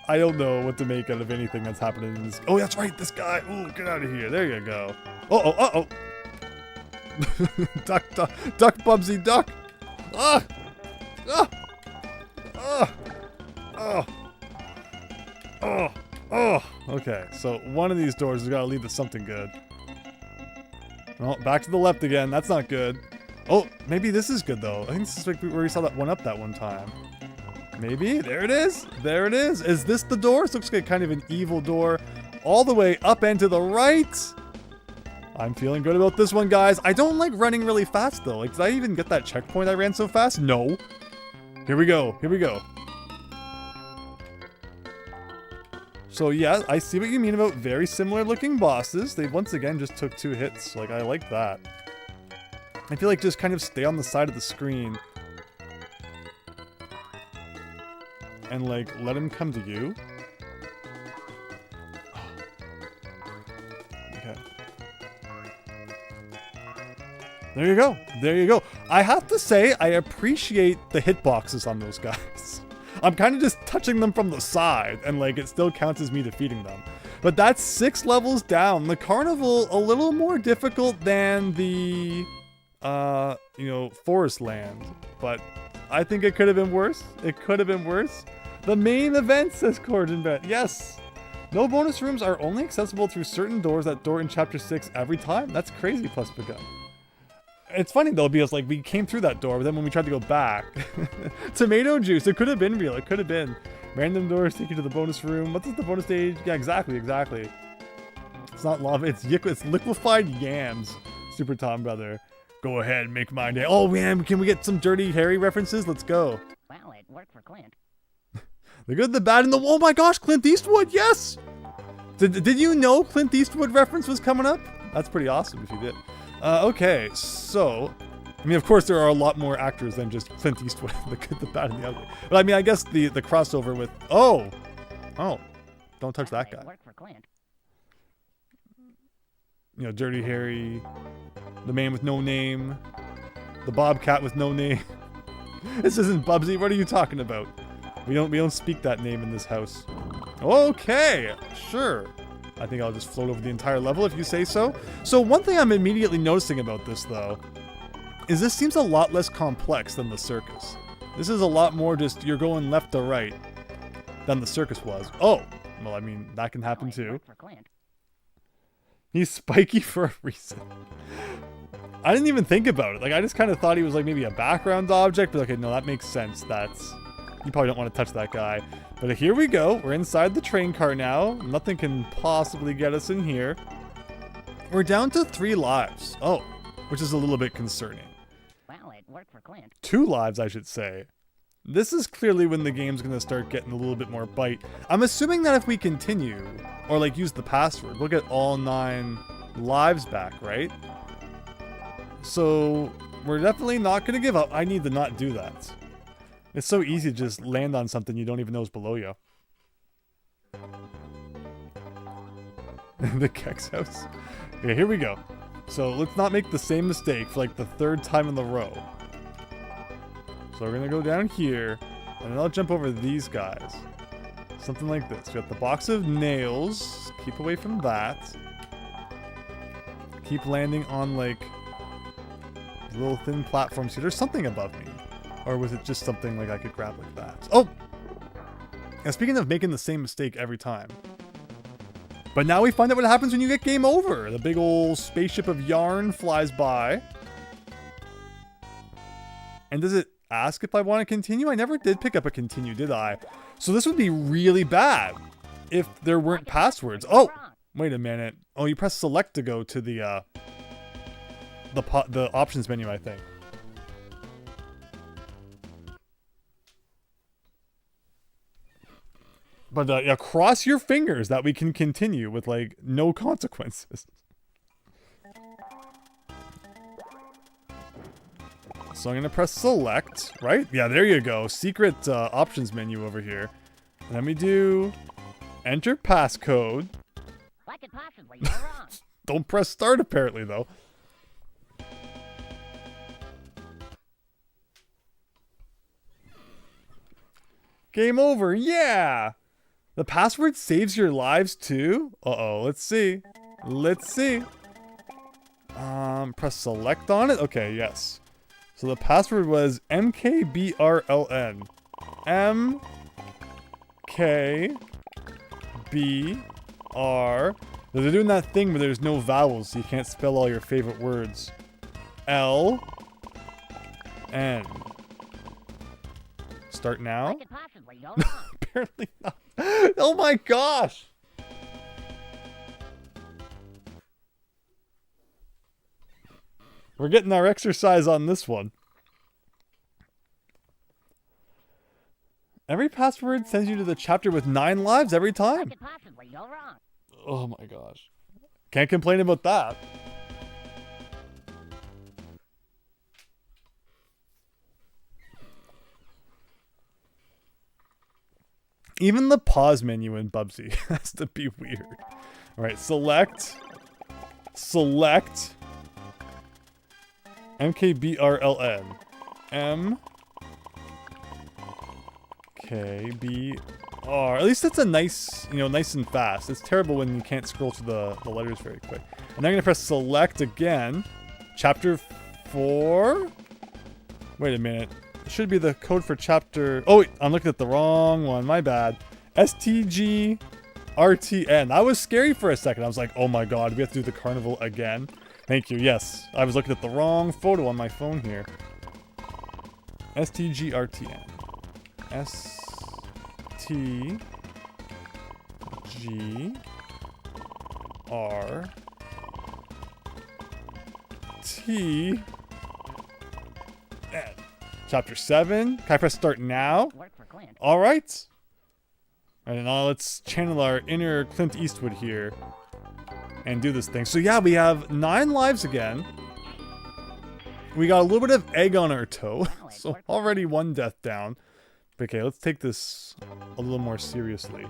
I don't know what to make out of anything that's happening in this... Oh, that's right, this guy. Ooh, get out of here. There you go. Uh-oh, uh-oh. Duck, duck, duck, Bubsy, duck. Ah! Ah! Ah! Oh! Oh! Oh, okay, so one of these doors has got to lead to something good. Oh, back to the left again. That's not good. Oh, maybe this is good, though. I think this is like where we saw that 1-up that one time. Maybe? There it is. There it is. Is this the door? This looks like kind of an evil door. All the way up and to the right. I'm feeling good about this one, guys. I don't like running really fast, though. Like, did I even get that checkpoint I ran so fast? No. Here we go. Here we go. So yeah, I see what you mean about very similar looking bosses. They once again just took 2 hits. Like, I like that. I feel like just kind of stay on the side of the screen. And like, let him come to you. Okay. There you go. There you go. I have to say, I appreciate the hitboxes on those guys. I'm kind of just touching them from the side, and like, it still counts as me defeating them. But that's 6 levels down. The carnival, a little more difficult than the, you know, forest land. But I think it could have been worse. It could have been worse. The main event, says Cordenbet. Yes. No bonus rooms are only accessible through certain doors that door in Chapter 6 every time. That's crazy, plus begun. It's funny though, because like, we came through that door, but then when we tried to go back, tomato juice, it could have been real, it could have been. Random doors take you to the bonus room. What is the bonus stage? Yeah, exactly. It's not lava, it's liquefied yams, Super Tom Brother. Go ahead, make my day. Oh man, can we get some Dirty Harry references? Let's go. Well, it worked for Clint. The good, the bad, and the... Oh my gosh, Clint Eastwood, yes! Did you know Clint Eastwood reference was coming up? That's pretty awesome if you did. Okay, so... I mean, of course, there are a lot more actors than just Clint Eastwood, the good, the bad, and the ugly. But I mean, I guess the crossover with... Oh! Don't touch that guy. It worked for Clint. You know, Dirty Harry, the man with no name, the Bobcat with no name. This isn't Bubsy, what are you talking about? We don't speak that name in this house. Okay, sure. I think I'll just float over the entire level if you say so. So one thing I'm immediately noticing about this though, is this seems a lot less complex than the circus. This is a lot more just you're going left to right than the circus was. Oh, well I mean that can happen too. He's spiky for a reason. I didn't even think about it. Like I just kind of thought he was like maybe a background object, but okay, no, that makes sense. That's... You probably don't want to touch that guy. But here we go. We're inside the train car now. Nothing can possibly get us in here. We're down to 3 lives. Oh, which is a little bit concerning. Well, it worked for Clint. 2 lives, I should say. This is clearly when the game's going to start getting a little bit more bite. I'm assuming that if we continue, or like use the password, we'll get all 9 lives back, right? So we're definitely not going to give up. I need to not do that. It's so easy to just land on something you don't even know is below you. The Kex house. Okay, here we go. So let's not make the same mistake for like the 3rd time in the row. So we're gonna go down here, and then I'll jump over these guys. Something like this. We got the box of nails. Keep away from that. Keep landing on like little thin platforms here. There's something above me. Or was it just something like I could grab like that? Oh! And speaking of making the same mistake every time. But now we find out what happens when you get game over. The big old spaceship of yarn flies by. And does it ask if I want to continue? I never did pick up a continue, did I? So this would be really bad if there weren't passwords. Oh! Wait a minute. Oh, you press select to go to the options menu, I think. But yeah, cross your fingers that we can continue with like no consequences. So I'm gonna press select, right? Yeah, there you go. Secret options menu over here. And then we do enter passcode. What could possibly go wrong? Don't press start apparently though. Game over, yeah! The password saves your lives too? Uh-oh, let's see. Let's see. Press select on it? Okay, yes. So the password was MKBRLN. MKBR. They're doing that thing where there's no vowels, so you can't spell all your favorite words. LN. Start now? What could possibly go wrong? Apparently not. Oh my gosh! We're getting our exercise on this one. Every password sends you to the chapter with 9 lives every What time. could possibly go wrong? Oh my gosh. Can't complain about that. Even the pause menu in Bubsy has to be weird. Alright, select. Select. MKBRLN. MKBR. At least it's a nice, nice and fast. It's terrible when you can't scroll through the letters very quick. And I'm going to press select again. Chapter 4? Wait a minute. It should be the code for chapter... Oh, wait, I'm looking at the wrong one. My bad. STGRTN. That was scary for a second. I was like, oh my god, we have to do the carnival again. Thank you. Yes, I was looking at the wrong photo on my phone here. STGRTN. STGRTN. Chapter 7. Can I press start now? Work for Clint. Alright. Alright, now let's channel our inner Clint Eastwood here. And do this thing. So yeah, we have 9 lives again. We got a little bit of egg on our toe. So already 1 death down. Okay, let's take this a little more seriously.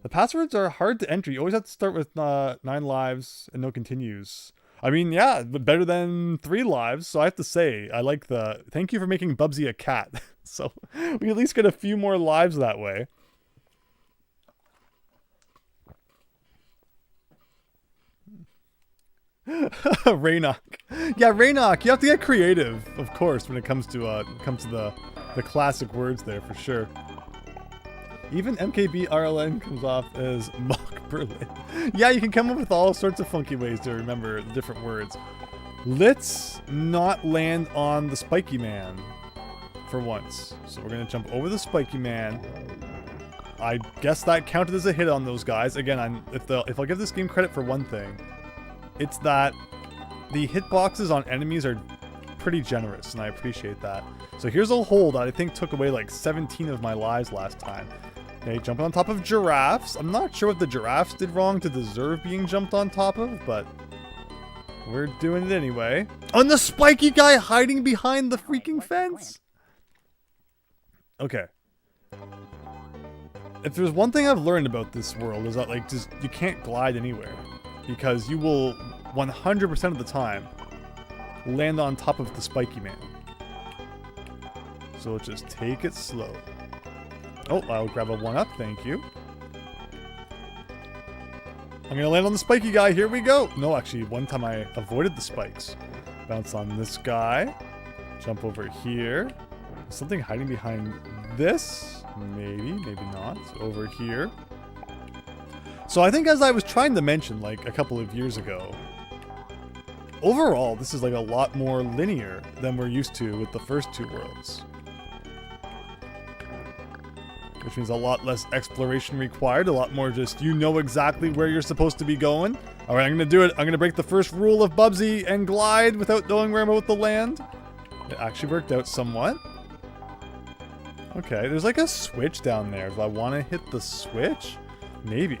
The passwords are hard to enter. You always have to start with 9 lives and no continues. I mean, yeah, but better than 3 lives. So I have to say, I like the... Thank you for making Bubsy a cat. So we at least get a few more lives that way. Raynock. Yeah, Raynock, you have to get creative, of course, when it comes to the classic words there, for sure. Even MKBRLN comes off as Mock Berlin. Yeah, you can come up with all sorts of funky ways to remember the different words. Let's not land on the spiky man for once. So we're gonna jump over the spiky man. I guess that counted as a hit on those guys. Again, if I'll give this game credit for one thing, it's that the hitboxes on enemies are pretty generous, and I appreciate that. So here's a hole that I think took away like 17 of my lives last time. Okay, jumping on top of giraffes. I'm not sure what the giraffes did wrong to deserve being jumped on top of, but we're doing it anyway. And the spiky guy hiding behind the freaking fence! Okay. If there's one thing I've learned about this world is that like you can't glide anywhere. Because you will 100% of the time land on top of the spiky man. So let's just take it slow. Oh, I'll grab a 1-up, thank you. I'm gonna land on the spiky guy, here we go! No, actually, one time I avoided the spikes. Bounce on this guy. Jump over here. Is something hiding behind this? Maybe, maybe not. Over here. So I think as I was trying to mention like a couple of years ago, overall this is like a lot more linear than we're used to with the first 2 worlds. Which means a lot less exploration required, a lot more just you know exactly where you're supposed to be going. Alright, I'm gonna do it. I'm gonna break the first rule of Bubsy and glide without knowing where I'm about to land. It actually worked out somewhat. Okay, there's like a switch down there. Do I want to hit the switch? Maybe.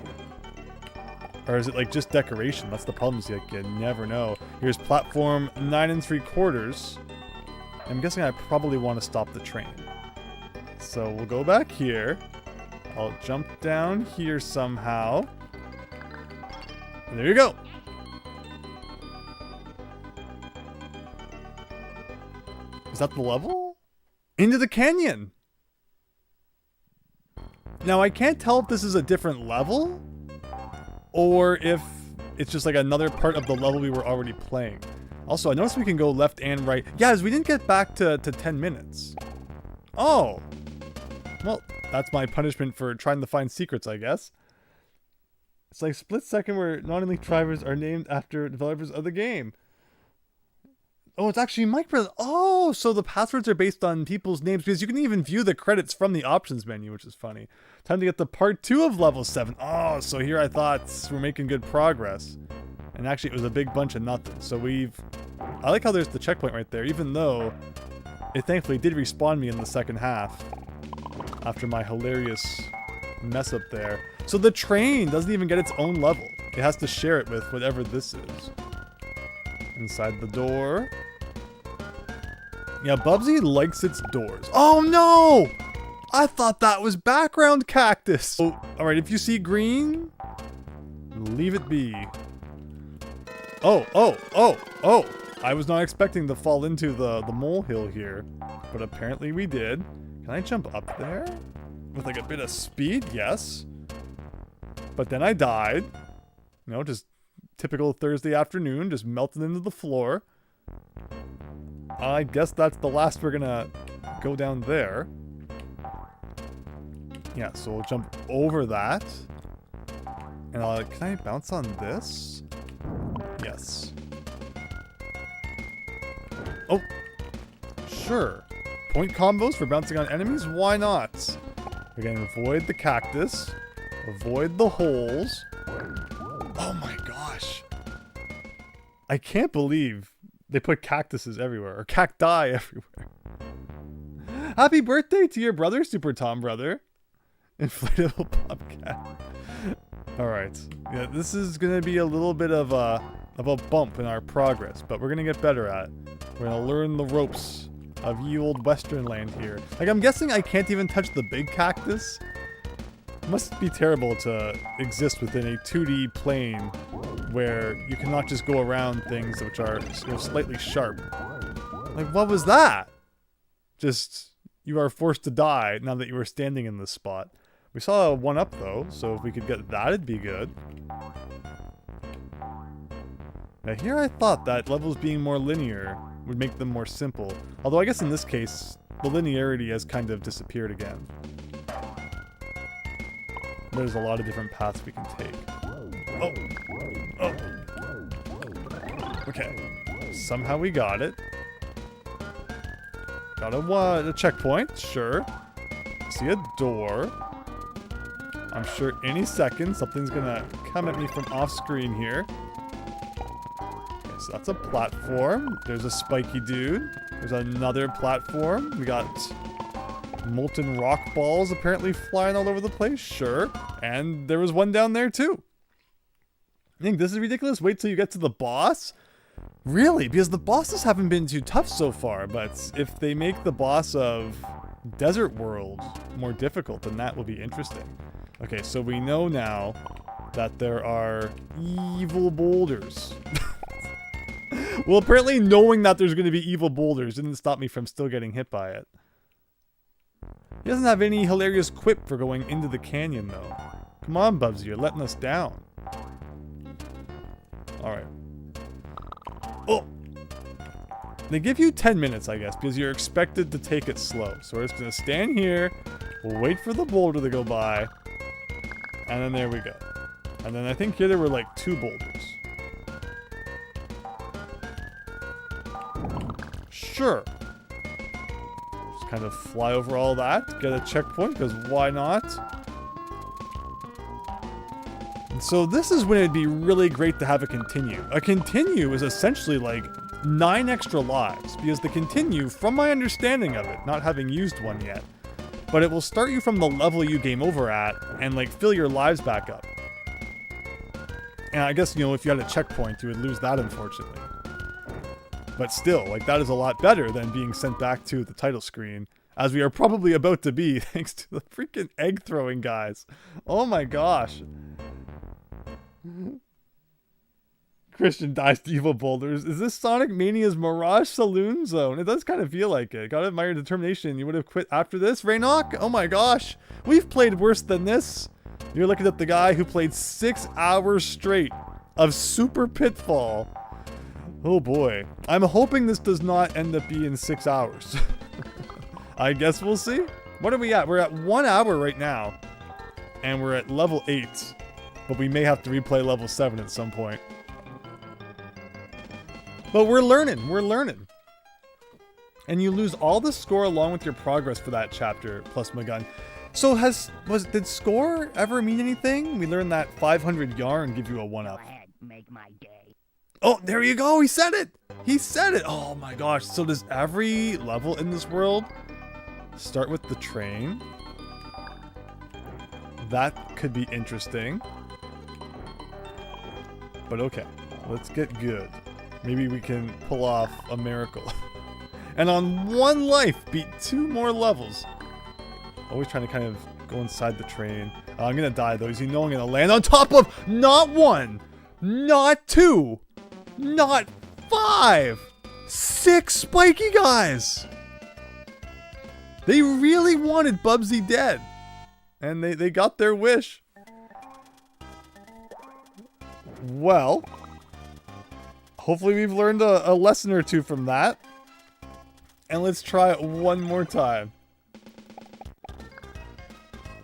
Or is it like just decoration? That's the problem, is like you never know. Here's platform 9 3/4. I'm guessing I probably want to stop the train. So we'll go back here. I'll jump down here somehow. And there you go. Is that the level? Into the canyon! Now I can't tell if this is a different level, or if it's just like another part of the level we were already playing. Also, I noticed we can go left and right. Yeah, as we didn't get back to 10 minutes. Oh. Well, that's my punishment for trying to find secrets, I guess. It's like split second where non-elite drivers are named after developers of the game. Oh, it's actually Mike Brothers. Oh, so the passwords are based on people's names, because you can even view the credits from the options menu, which is funny. Time to get to part 2 of level 7. Oh, so here I thought we're making good progress. And actually it was a big bunch of nothing. So I like how there's the checkpoint right there, even though it thankfully did respawn me in the second half. after my hilarious mess up there. So the train doesn't even get its own level. It has to share it with whatever this is. Inside the door. Yeah, Bubsy likes its doors. Oh no! I thought that was background cactus. Oh, alright, if you see green, leave it be. Oh. I was not expecting to fall into the molehill here, but apparently we did. Can I jump up there? With like a bit of speed? Yes. But then I died. You know, just typical Thursday afternoon, just melted into the floor. I guess that's the last we're gonna go down there. Yeah, so we'll jump over that. And can I bounce on this? Yes. Oh, sure. Point combos for bouncing on enemies? Why not? Again, avoid the cactus. Avoid the holes. Oh my gosh. I can't believe they put cactuses everywhere, or cacti everywhere. Happy birthday to your brother, Super Tom Brother. Inflatable Bobcat. Alright. Yeah, this is gonna be a little bit of a bump in our progress, but we're gonna get better at it. We're gonna learn the ropes of ye old western land here. Like, I'm guessing I can't even touch the big cactus. It must be terrible to exist within a 2D plane where you cannot just go around things which are, you know, slightly sharp. Like, what was that? Just, you are forced to die now that you are standing in this spot. We saw a 1-up though, so if we could get that, it'd be good. Now here I thought that levels being more linear would make them more simple. Although I guess in this case, the linearity has kind of disappeared again. There's a lot of different paths we can take. Oh. Okay. Somehow we got it. Got a checkpoint, sure. See a door. I'm sure any second something's gonna come at me from off screen here. Okay, so that's a platform. There's a spiky dude. There's another platform. We got molten rock balls apparently flying all over the place, sure. And there was one down there too. I think this is ridiculous. Wait till you get to the boss. Really? Because the bosses haven't been too tough so far, but if they make the boss of Desert World more difficult, then that will be interesting. Okay, so we know now that there are evil boulders. Well, apparently knowing that there's going to be evil boulders didn't stop me from still getting hit by it. He doesn't have any hilarious quip for going into the canyon, though. Come on, Bubsy, you're letting us down. Alright. Oh! They give you 10 minutes, I guess, because you're expected to take it slow. So we're just going to stand here, we'll wait for the boulder to go by, and then there we go. And then I think here there were like 2 boulders. Sure. Just kind of fly over all that, get a checkpoint, because why not? And so this is when it'd be really great to have a continue. A continue is essentially like 9 extra lives, because the continue, from my understanding of it, not having used one yet, but it will start you from the level you game over at and like fill your lives back up. And I guess, you know, if you had a checkpoint, you would lose that, unfortunately. But still, like, that is a lot better than being sent back to the title screen, as we are probably about to be, thanks to the freaking egg throwing guys. Oh my gosh. Christian dies to evil boulders. Is this Sonic Mania's Mirage Saloon Zone? It does kind of feel like it. Gotta admire your determination. You would have quit after this, Raynok? Oh my gosh. We've played worse than this. You're looking at the guy who played 6 hours straight of Super Pitfall. Oh boy. I'm hoping this does not end up being 6 hours. I guess we'll see. What are we at? We're at 1 hour right now. And we're at level 8. But we may have to replay level 7 at some point. But we're learning. We're learning. And you lose all the score along with your progress for that chapter, plus my gun. So did score ever mean anything? We learned that 500 yarn give you a 1-up. Go ahead, make my day. Oh, there you go. He said it. He said it. Oh my gosh. So does every level in this world start with the train? That could be interesting. But okay, let's get good. Maybe we can pull off a miracle. And on 1 life, beat 2 more levels. Always trying to kind of go inside the train. I'm gonna die though, because you know I'm gonna land on top of not 1, not 2, not 5, 6 spiky guys. They really wanted Bubsy dead. And they got their wish. Well, hopefully we've learned a lesson or 2 from that. And let's try it one more time.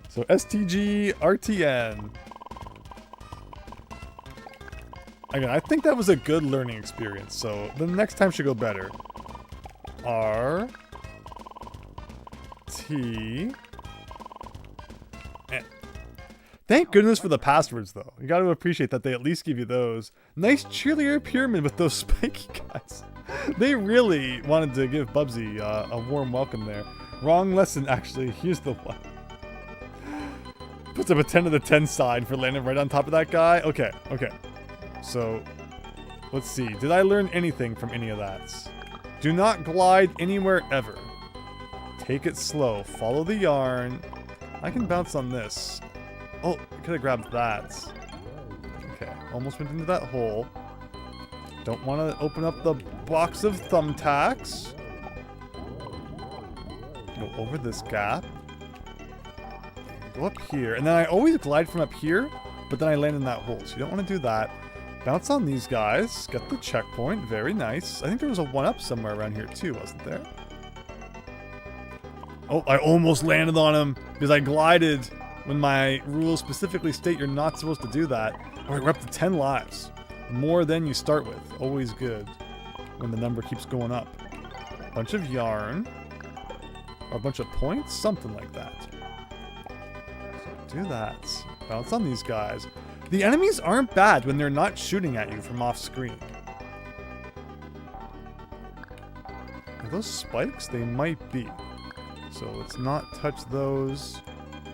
So STGRTN. Again, I think that was a good learning experience, so the next time should go better. R T N. Thank goodness for the passwords, though. You got to appreciate that they at least give you those. Nice cheerleader pyramid with those spiky guys. They really wanted to give Bubsy a warm welcome there. Wrong lesson, actually. Here's the one. Puts up a 10 to the 10 sign for landing right on top of that guy. Okay, okay. So, let's see. Did I learn anything from any of that? Do not glide anywhere ever. Take it slow. Follow the yarn. I can bounce on this. Oh, I could have grabbed that. Okay, almost went into that hole. Don't want to open up the box of thumbtacks. Go over this gap. Go up here. And then I always glide from up here, but then I land in that hole. So you don't want to do that. Bounce on these guys. Get the checkpoint. Very nice. I think there was a 1-up somewhere around here too, wasn't there? Oh, I almost landed on him because I glided when my rules specifically state you're not supposed to do that. Alright, we're up to 10 lives. More than you start with. Always good when the number keeps going up. Bunch of yarn. Or a bunch of points? Something like that. So do that. Bounce on these guys. The enemies aren't bad when they're not shooting at you from off screen. Are those spikes? They might be. So let's not touch those.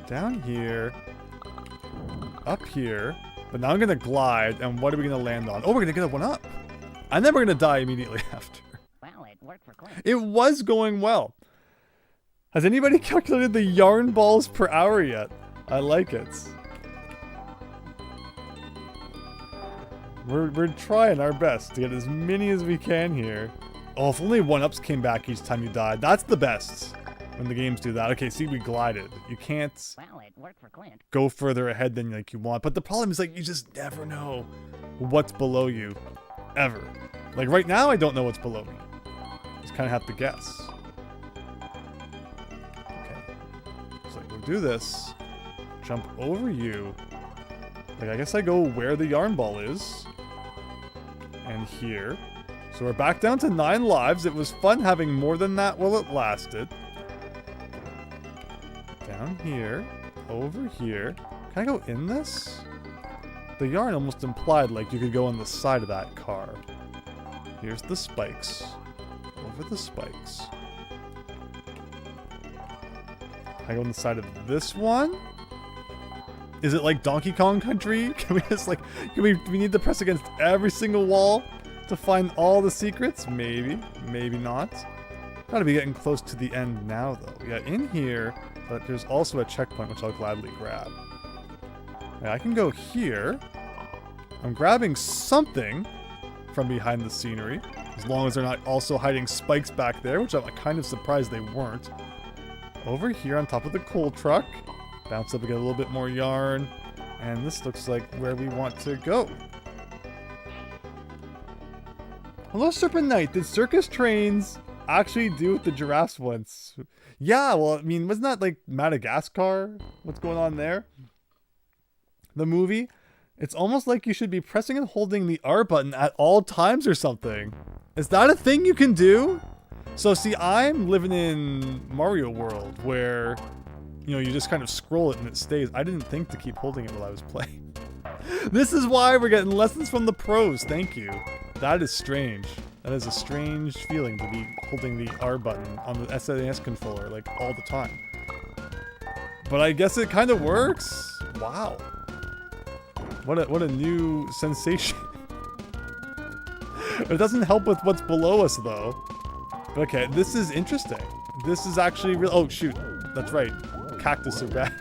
Down here. Up here. But now I'm going to glide, and what are we going to land on? Oh, we're going to get a 1-up. And then we're going to die immediately after. Well, it worked for Clint. It was going well. Has anybody calculated the yarn balls per hour yet? I like it. We're trying our best to get as many as we can here. Oh, if only 1-ups came back each time you died. That's the best when the games do that. Okay, see, we glided. You can't Well, it worked for Clint. go further ahead than like you want. But the problem is like you just never know what's below you. Ever. Like right now, I don't know what's below me. Just kind of have to guess. Okay. So we'll do this. Jump over you. Like I guess I go where the yarn ball is. And here. So we're back down to 9 lives. It was fun having more than that while it lasted. Down here. Over here. Can I go in this? The yarn almost implied like you could go on the side of that car. Here's the spikes. Over the spikes. Can I go on the side of this one? Is it like Donkey Kong Country? Can we just like, do we need to press against every single wall to find all the secrets? Maybe, maybe not. Gotta be getting close to the end now though. Yeah, in here, but there's also a checkpoint which I'll gladly grab. Yeah, I can go here. I'm grabbing something from behind the scenery, as long as they're not also hiding spikes back there, which I'm kind of surprised they weren't. Over here on top of the coal truck. Bounce up and get a little bit more yarn. And this looks like where we want to go. Hello, Serpent Knight. Did circus trains actually do what the giraffes once? Yeah, well, I mean, wasn't that like Madagascar? What's going on there? The movie? It's almost like you should be pressing and holding the R button at all times or something. Is that a thing you can do? So see, I'm living in Mario World where, you know, you just kind of scroll it and it stays. I didn't think to keep holding it while I was playing. This is why we're getting lessons from the pros. Thank you. That is strange. That is a strange feeling to be holding the R button on the SNES controller like all the time. But I guess it kind of works. Wow. What a new sensation. It doesn't help with what's below us, though. Okay, this is interesting. This is actually real. Oh, shoot. That's right. Cactus are bad.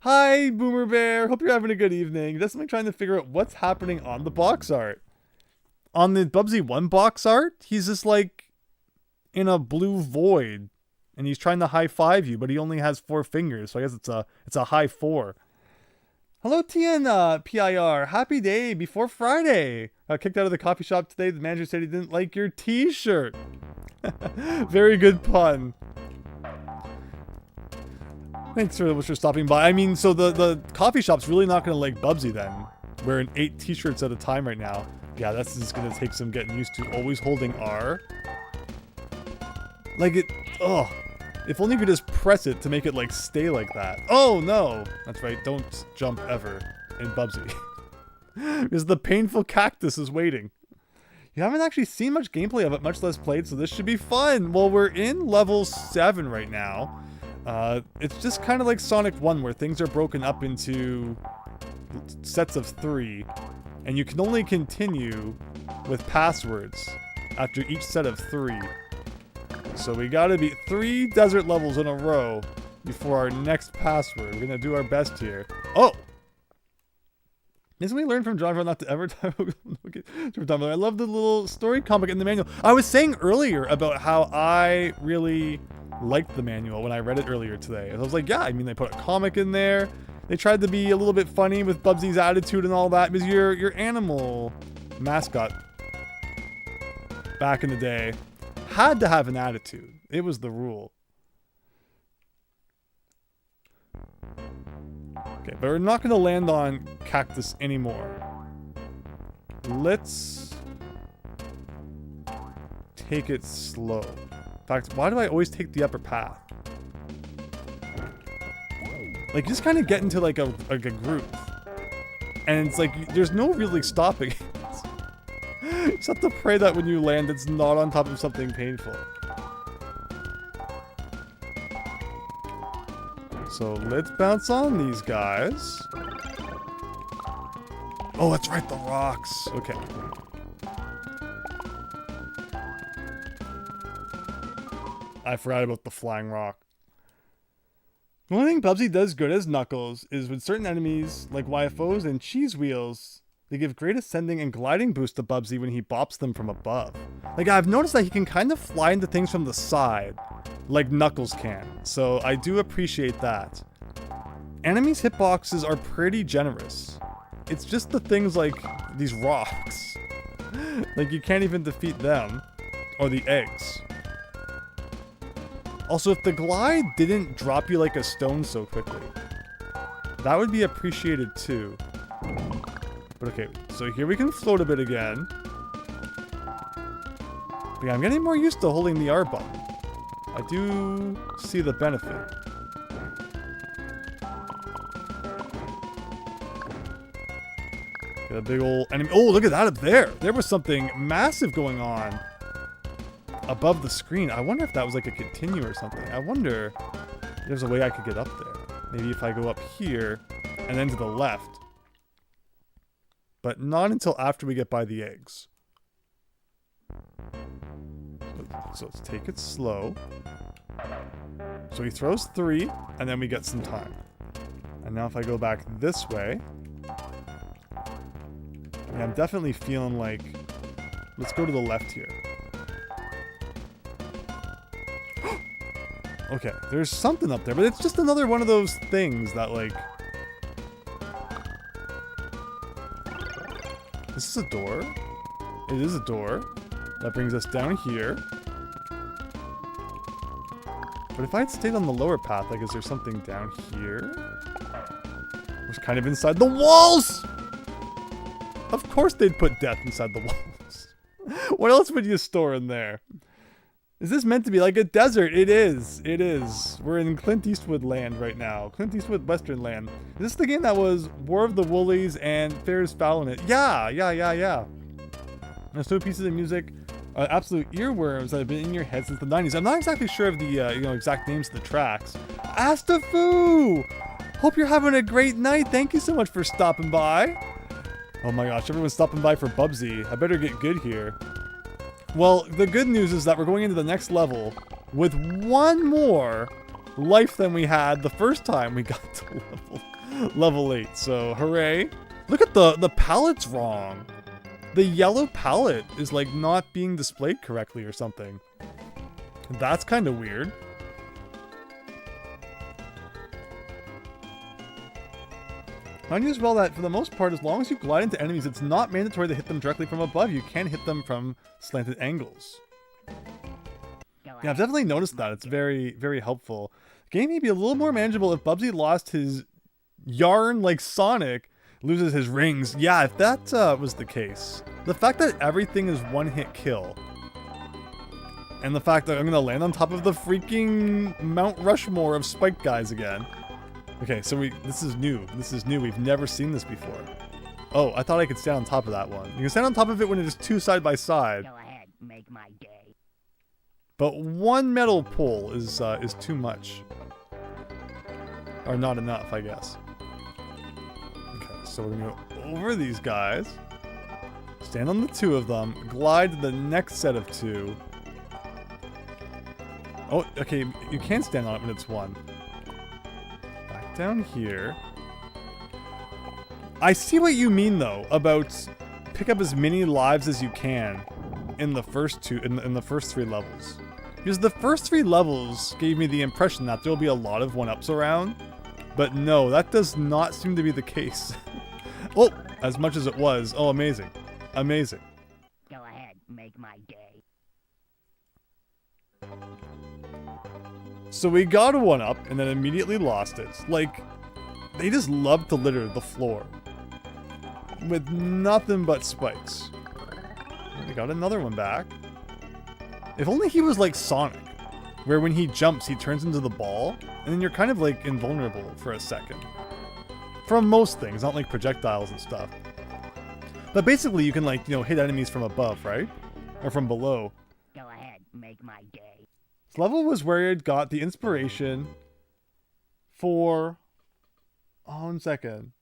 Hi, Boomer Bear. Hope you're having a good evening. Just trying to figure out what's happening on the box art. On the Bubsy 1 box art, he's just like in a blue void. And he's trying to high-five you, but he only has 4 fingers. So I guess it's a high 4. Hello, Tian PIR. Happy day before Friday. Kicked out of the coffee shop today. The manager said he didn't like your t-shirt. Very good pun. Thanks so much for stopping by. I mean, so the coffee shop's really not going to like Bubsy then. Wearing 8 t-shirts at a time right now. Yeah, that's just going to take some getting used to. Always holding R. Like it... Oh. If only you could just press it to make it, like, stay like that. Oh, no! That's right, don't jump ever in Bubsy. Because the painful cactus is waiting. You haven't actually seen much gameplay of it, much less played, so this should be fun. Well, we're in level 7 right now. It's just kind of like Sonic 1, where things are broken up into sets of 3. And you can only continue with passwords after each set of 3. So we gotta beat 3 desert levels in a row before our next password. We're gonna do our best here. Oh! Isn't we learn from John not to ever talk about I love the little story comic in the manual. I was saying earlier about how I really liked the manual when I read it earlier today. I was like, yeah, I mean, they put a comic in there. They tried to be a little bit funny with Bubsy's attitude and all that, because your animal mascot back in the day had to have an attitude. It was the rule. Okay, but we're not going to land on cactus anymore. Let's take it slow. In fact, why do I always take the upper path? Like, just kind of get into like a groove. And it's like, there's no really stopping it. You just have to pray that when you land, it's not on top of something painful. So let's bounce on these guys. Oh, that's right, the rocks. Okay. I forgot about the flying rock. The only thing Bubsy does good as Knuckles is with certain enemies, like YFOs and cheese wheels, they give great ascending and gliding boost to Bubsy when he bops them from above. Like, I've noticed that he can kind of fly into things from the side, like Knuckles can, so I do appreciate that. Enemies' hitboxes are pretty generous. It's just the things like these rocks. Like, you can't even defeat them, or the eggs. Also, if the glide didn't drop you like a stone so quickly, that would be appreciated too. But okay, so here we can float a bit again. But yeah, I'm getting more used to holding the R button. I do see the benefit. Got a big old enemy. Oh, look at that up there. There was something massive going on above the screen. I wonder if that was like a continue or something. I wonder if there's a way I could get up there. Maybe if I go up here and then to the left. But not until after we get by the eggs. So let's take it slow. So he throws 3, and then we get some time. And now if I go back this way, yeah, I'm definitely feeling like, let's go to the left here. Okay, there's something up there, but it's just another one of those things that, like... This is a door. It is a door. That brings us down here. But if I had stayed on the lower path, like, is there something down here? It was kind of inside the walls! Of course they'd put death inside the walls. What else would you store in there? Is this meant to be like a desert? It is. It is. We're in Clint Eastwood land right now. Clint Eastwood Western land. Is this the game that was War of the Woolies and Ferris Fowl in it? Yeah. There's 2 pieces of music. absolute earworms that have been in your head since the 90s. I'm not exactly sure of the exact names of the tracks. Astafu! Hope you're having a great night. Thank you so much for stopping by. Oh my gosh, everyone's stopping by for Bubsy. I better get good here. Well, the good news is that we're going into the next level with one more life than we had the first time we got to level 8. So, hooray. Look at the palette's wrong. The yellow palette is like not being displayed correctly or something. That's kind of weird. Mind you as well that for the most part, as long as you glide into enemies, it's not mandatory to hit them directly from above. You can hit them from slanted angles. Yeah, I've definitely noticed that. It's very, very helpful. The game may be a little more manageable if Bubsy lost his yarn like Sonic loses his rings. Yeah, if that was the case. The fact that everything is one-hit kill. And the fact that I'm going to land on top of the freaking Mount Rushmore of spike guys again. Okay, so this is new. This is new. We've never seen this before. Oh, I thought I could stand on top of that one. You can stand on top of it when it is two side by side. Go ahead, make my day. But one metal pole is too much. Or not enough, I guess. Okay, so we're gonna go over these guys. Stand on the two of them. Glide to the next set of two. Oh, okay, you can stand on it when it's one. Back down here. I see what you mean though about pick up as many lives as you can in the first in the first 3 levels. Because the first 3 levels gave me the impression that there'll be a lot of 1-ups around. But no, that does not seem to be the case. Oh, as much as it was. Oh, amazing. Amazing. Go ahead, make my day. So we got a 1-up and then immediately lost it. Like, they just love to litter the floor with nothing but spikes. We got another one back. If only he was like Sonic, where when he jumps, he turns into the ball, and then you're kind of like invulnerable for a second. From most things, not like projectiles and stuff. But basically, you can like, hit enemies from above, right? Or from below. Go ahead, make my day. This level was where I got the inspiration for... Oh, 1 second.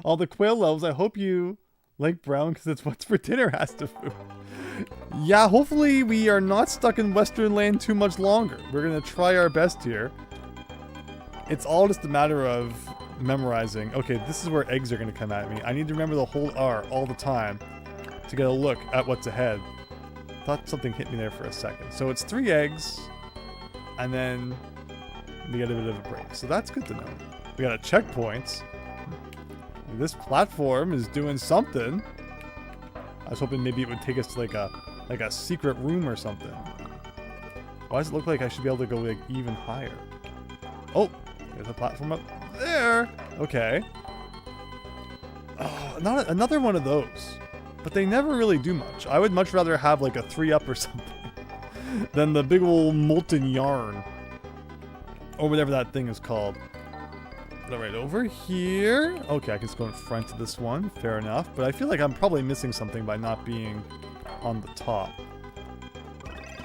All the quail levels. I hope you like brown because it's what's for dinner, Astafu. Yeah, hopefully we are not stuck in Western land too much longer. We're going to try our best here. It's all just a matter of memorizing. Okay, this is where eggs are going to come at me. I need to remember to hold R all the time to get a look at what's ahead. Thought something hit me there for a second. So it's 3 eggs, and then we get a bit of a break. So that's good to know. We got a checkpoint. This platform is doing something. I was hoping maybe it would take us to like a secret room or something. Why does it look like I should be able to go like even higher? Oh, there's a platform up there. Okay. Oh, another one of those. But they never really do much. I would much rather have like a 3-up or something than the big old molten yarn. Or whatever that thing is called. Right over here. Okay, I can just go in front of this one. Fair enough. But I feel like I'm probably missing something by not being on the top.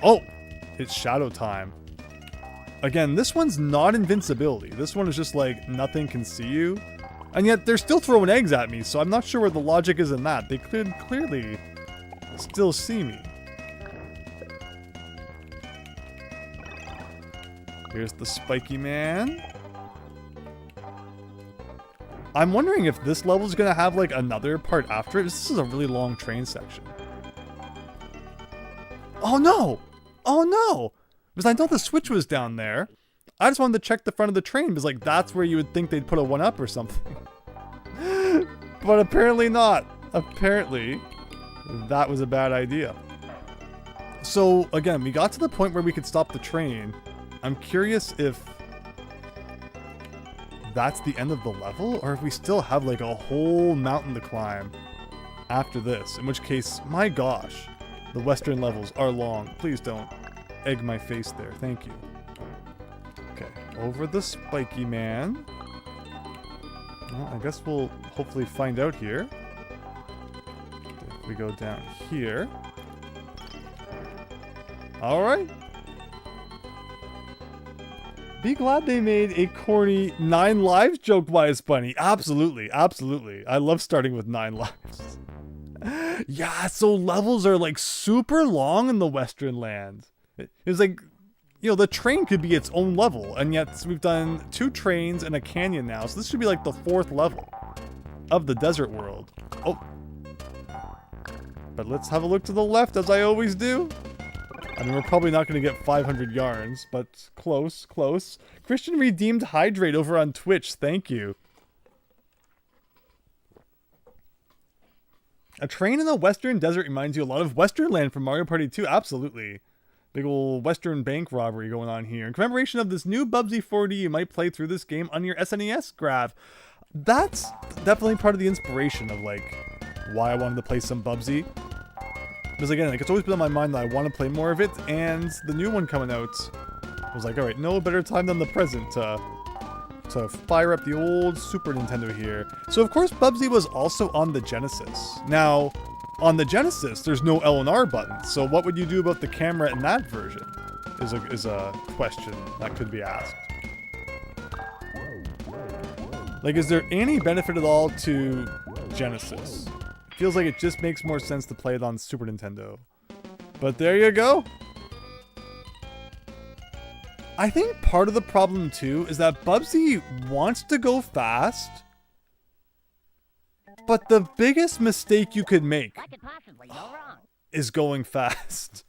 Oh! It's shadow time. Again, this one's not invincibility. This one is just like nothing can see you. And yet they're still throwing eggs at me, so I'm not sure where the logic is in that. They clearly still see me. Here's the spiky man. I'm wondering if this level is going to have like another part after it. This is a really long train section. Oh no! Oh no! Because I know the switch was down there. I just wanted to check the front of the train because like that's where you would think they'd put a 1-up or something. But apparently not. Apparently that was a bad idea. So again, we got to the point where we could stop the train. I'm curious if that's the end of the level, or if we still have like a whole mountain to climb after this, in which case, my gosh, the western levels are long. Please don't egg my face there. Thank you. Okay, over the spiky man. Well, I guess we'll hopefully find out here. If we go down here. Alright. Be glad they made a corny 9 lives joke by his bunny. Absolutely, absolutely. I love starting with 9 lives. Yeah, so levels are like super long in the Western land. It was like, you know, the train could be its own level, and yet we've done 2 trains and a canyon now, so this should be like the 4th level of the desert world. Oh. But let's have a look to the left, as I always do. I mean, we're probably not going to get 500 yarns, but close, close. Christian redeemed Hydrate over on Twitch. Thank you. A train in the Western Desert reminds you a lot of Western Land from Mario Party 2. Absolutely. Big ol' Western bank robbery going on here. In commemoration of this new Bubsy 4D, you might play through this game on your SNES graph. That's definitely part of the inspiration of, like, why I wanted to play some Bubsy. Because again, like, it's always been on my mind that I want to play more of it, and the new one coming out, I was like, alright, no better time than the present to fire up the old Super Nintendo here. So of course Bubsy was also on the Genesis. Now, on the Genesis, there's no L and R button, so what would you do about the camera in that version? Is a question that could be asked. Like, is there any benefit at all to Genesis? Feels like it just makes more sense to play it on Super Nintendo. But there you go. I think part of the problem too is that Bubsy wants to go fast, but the biggest mistake you could make What could possibly go wrong? is going fast.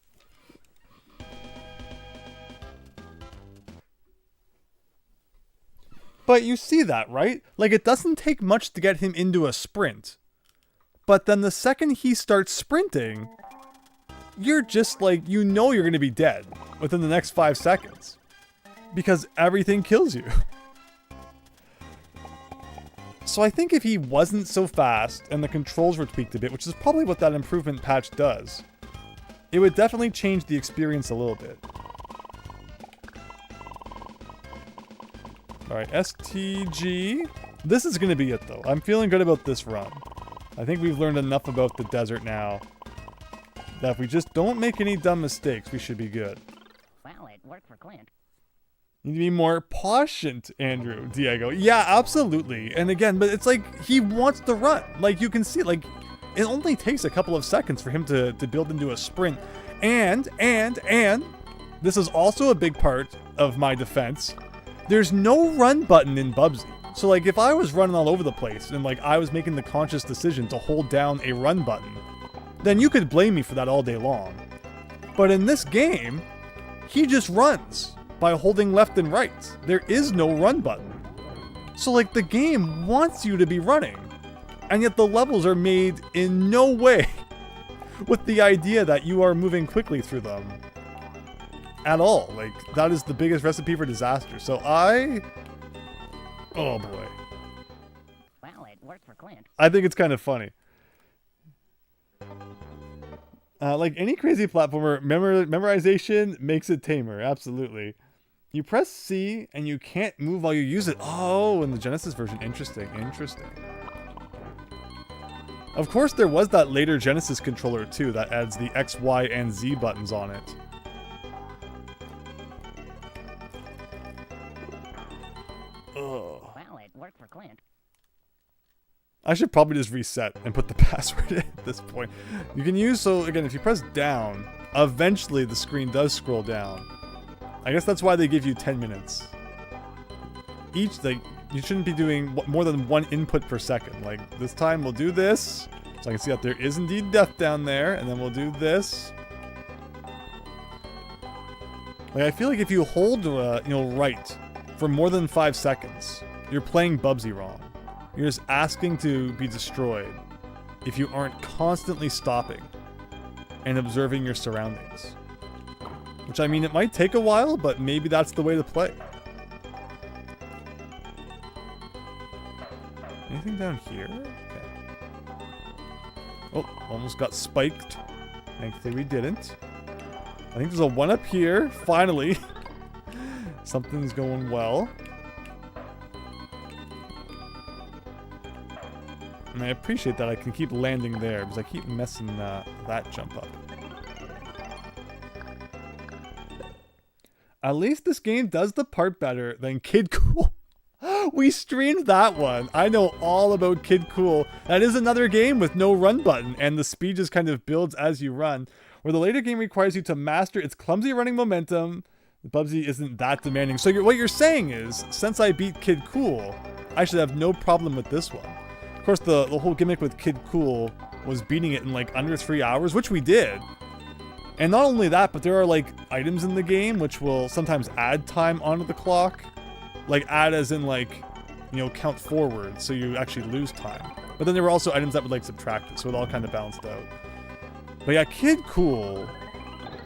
But you see that, right? Like, it doesn't take much to get him into a sprint. But then the second he starts sprinting, you're just like, you know you're going to be dead within the next 5 seconds. Because everything kills you. So I think if he wasn't so fast and the controls were tweaked a bit, which is probably what that improvement patch does, it would definitely change the experience a little bit. Alright, STG. This is going to be it though. I'm feeling good about this run. I think we've learned enough about the desert now that if we just don't make any dumb mistakes, we should be good. Well, it worked for Clint. You need to be more patient, Andrew, Diego. Yeah, absolutely. And again, but it's like, he wants to run. Like, you can see, like, it only takes a couple of seconds for him to build into a sprint. And, this is also a big part of my defense. There's no run button in Bubsy. So, like, if I was running all over the place and, like, I was making the conscious decision to hold down a run button, then you could blame me for that all day long. But in this game, he just runs by holding left and right. There is no run button. So, like, the game wants you to be running. And yet the levels are made in no way with the idea that you are moving quickly through them. At all. Like, that is the biggest recipe for disaster. So oh boy. Well, it worked for Clint. I think it's kind of funny. Like any crazy platformer, memorization makes it tamer. Absolutely. You press C and you can't move while you use it. Oh, in the Genesis version. Interesting. Interesting. Of course, there was that later Genesis controller too that adds the X, Y, and Z buttons on it. Ugh. Well, it worked for Clint. I should probably just reset and put the password in at this point. You can use, so again, if you press down, eventually the screen does scroll down. I guess that's why they give you 10 minutes. Each, like, you shouldn't be doing more than 1 input per second. Like, this time we'll do this, so I can see that there is indeed death down there, and then we'll do this. Like, I feel like if you hold, right for more than 5 seconds, you're playing Bubsy wrong. You're just asking to be destroyed if you aren't constantly stopping and observing your surroundings. Which, I mean, it might take a while, but maybe that's the way to play. Anything down here? Okay. Oh, almost got spiked. Thankfully we didn't. I think there's a one up here, finally. Something's going well. And I appreciate that I can keep landing there, because I keep messing that jump up. At least this game does the part better than Kid Cool. We streamed that one. I know all about Kid Cool. That is another game with no run button, and the speed just kind of builds as you run. Where the later game requires you to master its clumsy running momentum. Bubsy isn't that demanding. So what you're saying is, since I beat Kid Cool, I should have no problem with this one. Of course, the whole gimmick with Kid Cool was beating it in like under 3 hours, which we did. And not only that, but there are like items in the game which will sometimes add time onto the clock. Like add as in like, you know, count forward, so you actually lose time. But then there were also items that would like subtract it, so it all kind of balanced out. But yeah, Kid Cool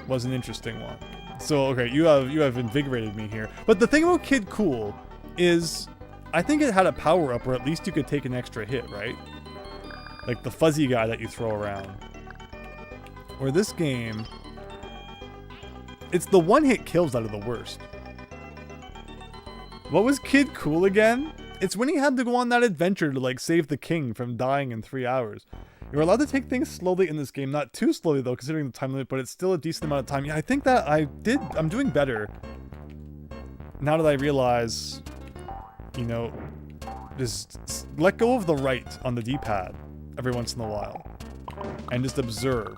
was an interesting one. So okay, you have invigorated me here. But the thing about Kid Cool is, I think it had a power up where at least you could take an extra hit, right? Like the fuzzy guy that you throw around. Where this game, it's the one-hit kills that are the worst. What was Kid Cool again? It's when he had to go on that adventure to like save the king from dying in 3 hours. You're allowed to take things slowly in this game. Not too slowly though, considering the time limit, but it's still a decent amount of time. Yeah, I think that I'm doing better. Now that I realize, you know, just let go of the right on the D-pad every once in a while. And just observe.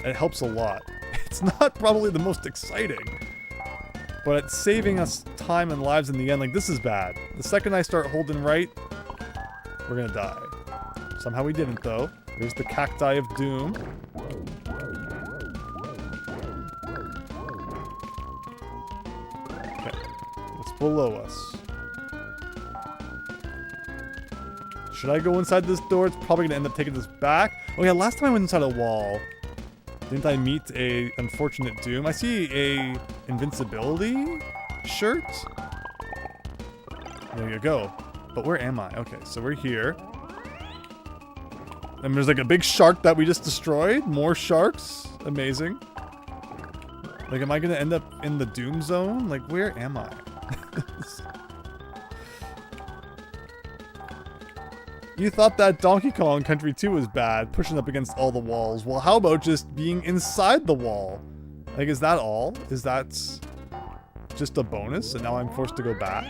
It helps a lot. It's not probably the most exciting, but it's saving us time and lives in the end. Like, this is bad. The second I start holding right, we're gonna die. Somehow we didn't, though. There's the cacti of doom. Okay. What's below us? Should I go inside this door? It's probably gonna end up taking us back. Oh yeah, last time I went inside a wall, didn't I meet a unfortunate doom? I see a invincibility shirt. There you go. But where am I? Okay, so we're here. And there's like a big shark that we just destroyed. More sharks. Amazing. Like, am I gonna end up in the doom zone? Like, where am I? You thought that Donkey Kong Country 2 was bad, pushing up against all the walls. Well, how about just being inside the wall? Like, is that all? Is that just a bonus, and now I'm forced to go back?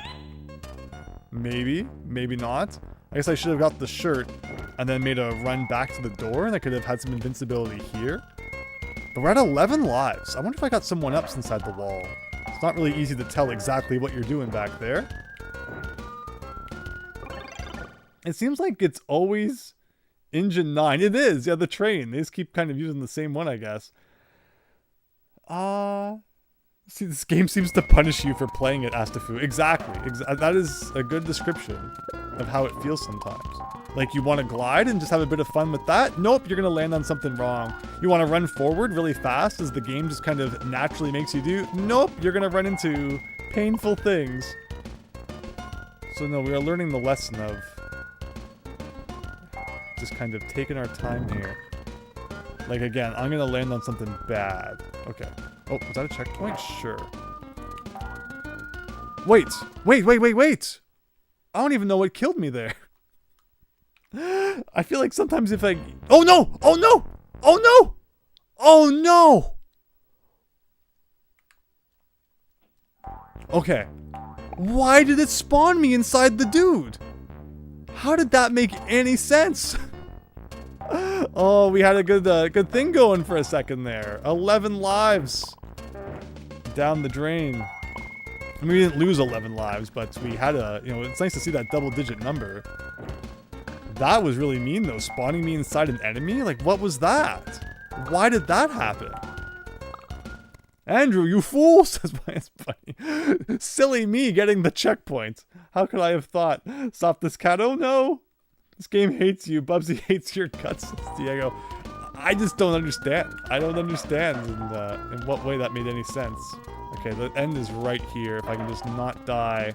Maybe, maybe not. I guess I should have got the shirt and then made a run back to the door, and I could have had some invincibility here. But we're at 11 lives. I wonder if I got someone else inside the wall. It's not really easy to tell exactly what you're doing back there. It seems like it's always Engine 9. It is, yeah, the train. They just keep kind of using the same one, I guess. See, this game seems to punish you for playing it, Astafu. Exactly. That is a good description of how it feels sometimes. Like, you want to glide and just have a bit of fun with that? Nope, you're going to land on something wrong. You want to run forward really fast as the game just kind of naturally makes you do? Nope, you're going to run into painful things. So no, we are learning the lesson of just kind of taking our time here. Like, again, I'm going to land on something bad. Okay. Oh, was that a checkpoint? Sure. Wait! I don't even know what killed me there. I feel like sometimes if I... Oh no! Oh no! Oh no! Oh no! Okay. Why did it spawn me inside the dude? How did that make any sense? Oh, we had a good thing going for a second there. 11 lives down the drain. I mean, we didn't lose 11 lives, but we had a, you know, it's nice to see that double-digit number. That was really mean, though. Spawning me inside an enemy? Like, what was that? Why did that happen? Andrew, you fool, says my buddy. Silly me getting the checkpoint. How could I have thought? Stop this cat. Oh, no. This game hates you. Bubsy hates your guts, says Diego. I just don't understand. I don't understand in what way that made any sense. Okay, the end is right here. If I can just not die,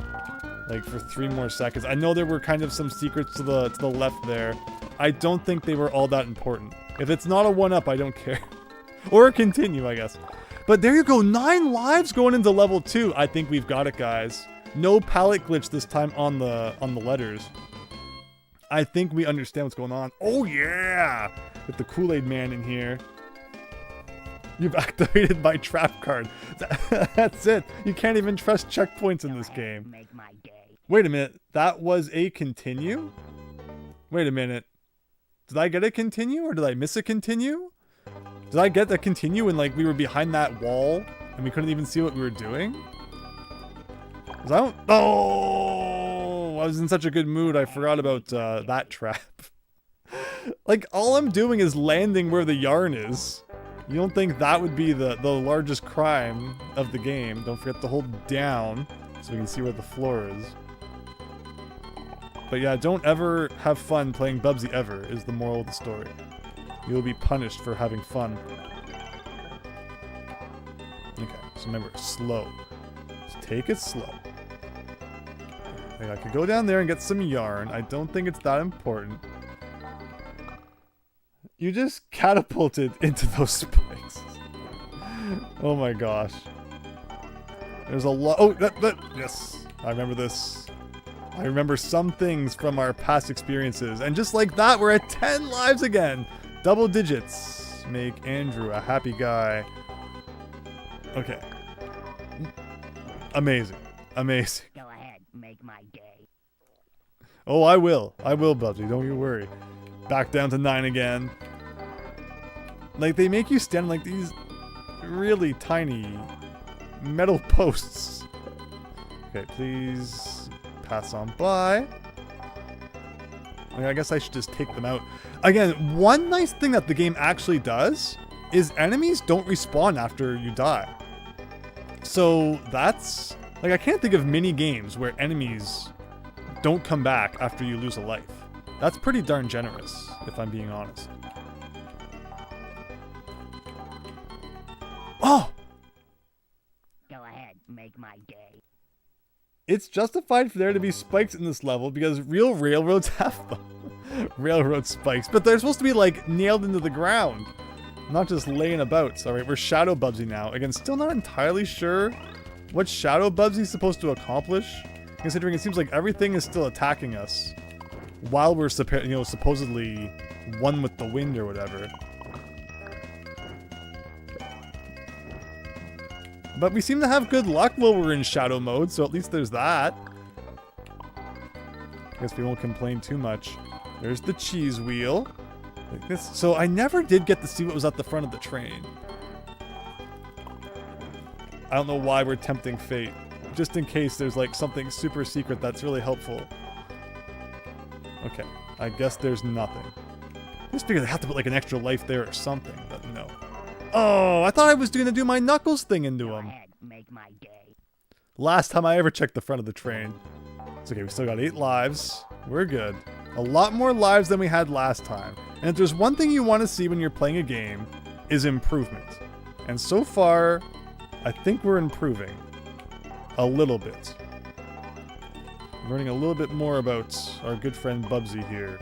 like, for 3 more seconds. I know there were kind of some secrets to the left there. I don't think they were all that important. If it's not a 1-up, I don't care. Or continue, I guess. But there you go. 9 lives going into level 2. I think we've got it, guys. No palette glitch this time on the letters. I think we understand what's going on. Oh, yeah! With the Kool-Aid Man in here. You've activated my trap card. That's it. You can't even trust checkpoints in this game. Make my day. Wait a minute. That was a continue? Wait a minute. Did I get a continue or did I miss a continue? Did I get the continue when like we were behind that wall and we couldn't even see what we were doing? 'Cause I don't... Oh! I was in such a good mood I forgot about that trap. Like, all I'm doing is landing where the yarn is. You don't think that would be the largest crime of the game. Don't forget to hold down so we can see where the floor is. But yeah, don't ever have fun playing Bubsy ever, is the moral of the story. You will be punished for having fun. Okay, so remember, slow. Just take it slow. Okay, I could go down there and get some yarn. I don't think it's that important. You just catapulted into those spikes. Oh my gosh. There's a lot. Oh, yes. I remember this. I remember some things from our past experiences. And just like that, we're at 10 lives again. Double digits. Make Andrew a happy guy. Okay. Amazing. Amazing. Go ahead, make my day. Oh, I will. I will, Bubsy. Don't you worry. Back down to 9 again. Like, they make you stand like these really tiny metal posts. Okay, please pass on by. I guess I should just take them out. Again, one nice thing that the game actually does is enemies don't respawn after you die. So that's... Like, I can't think of many games where enemies don't come back after you lose a life. That's pretty darn generous, if I'm being honest. Oh! Go ahead, make my day. It's justified for there to be spikes in this level because real railroads have them. Railroad spikes. But they're supposed to be, like, nailed into the ground. Not just laying about. Alright, we're Shadow Bubsy now. Again, still not entirely sure what Shadow Bubsy's supposed to accomplish. Considering it seems like everything is still attacking us. While we're, supposedly one with the wind or whatever. But we seem to have good luck while we're in shadow mode, so at least there's that. I guess we won't complain too much. There's the cheese wheel. Like this. So I never did get to see what was at the front of the train. I don't know why we're tempting fate. Just in case there's like something super secret that's really helpful. Okay, I guess there's nothing. I just figured I have to put like an extra life there or something, but no. Oh, I thought I was going to do my Knuckles thing into him. Go ahead, make my day. Last time I ever checked the front of the train. It's okay, we still got 8 lives. We're good. A lot more lives than we had last time. And if there's one thing you want to see when you're playing a game, is improvement. And so far, I think we're improving. A little bit. Learning a little bit more about our good friend Bubsy here.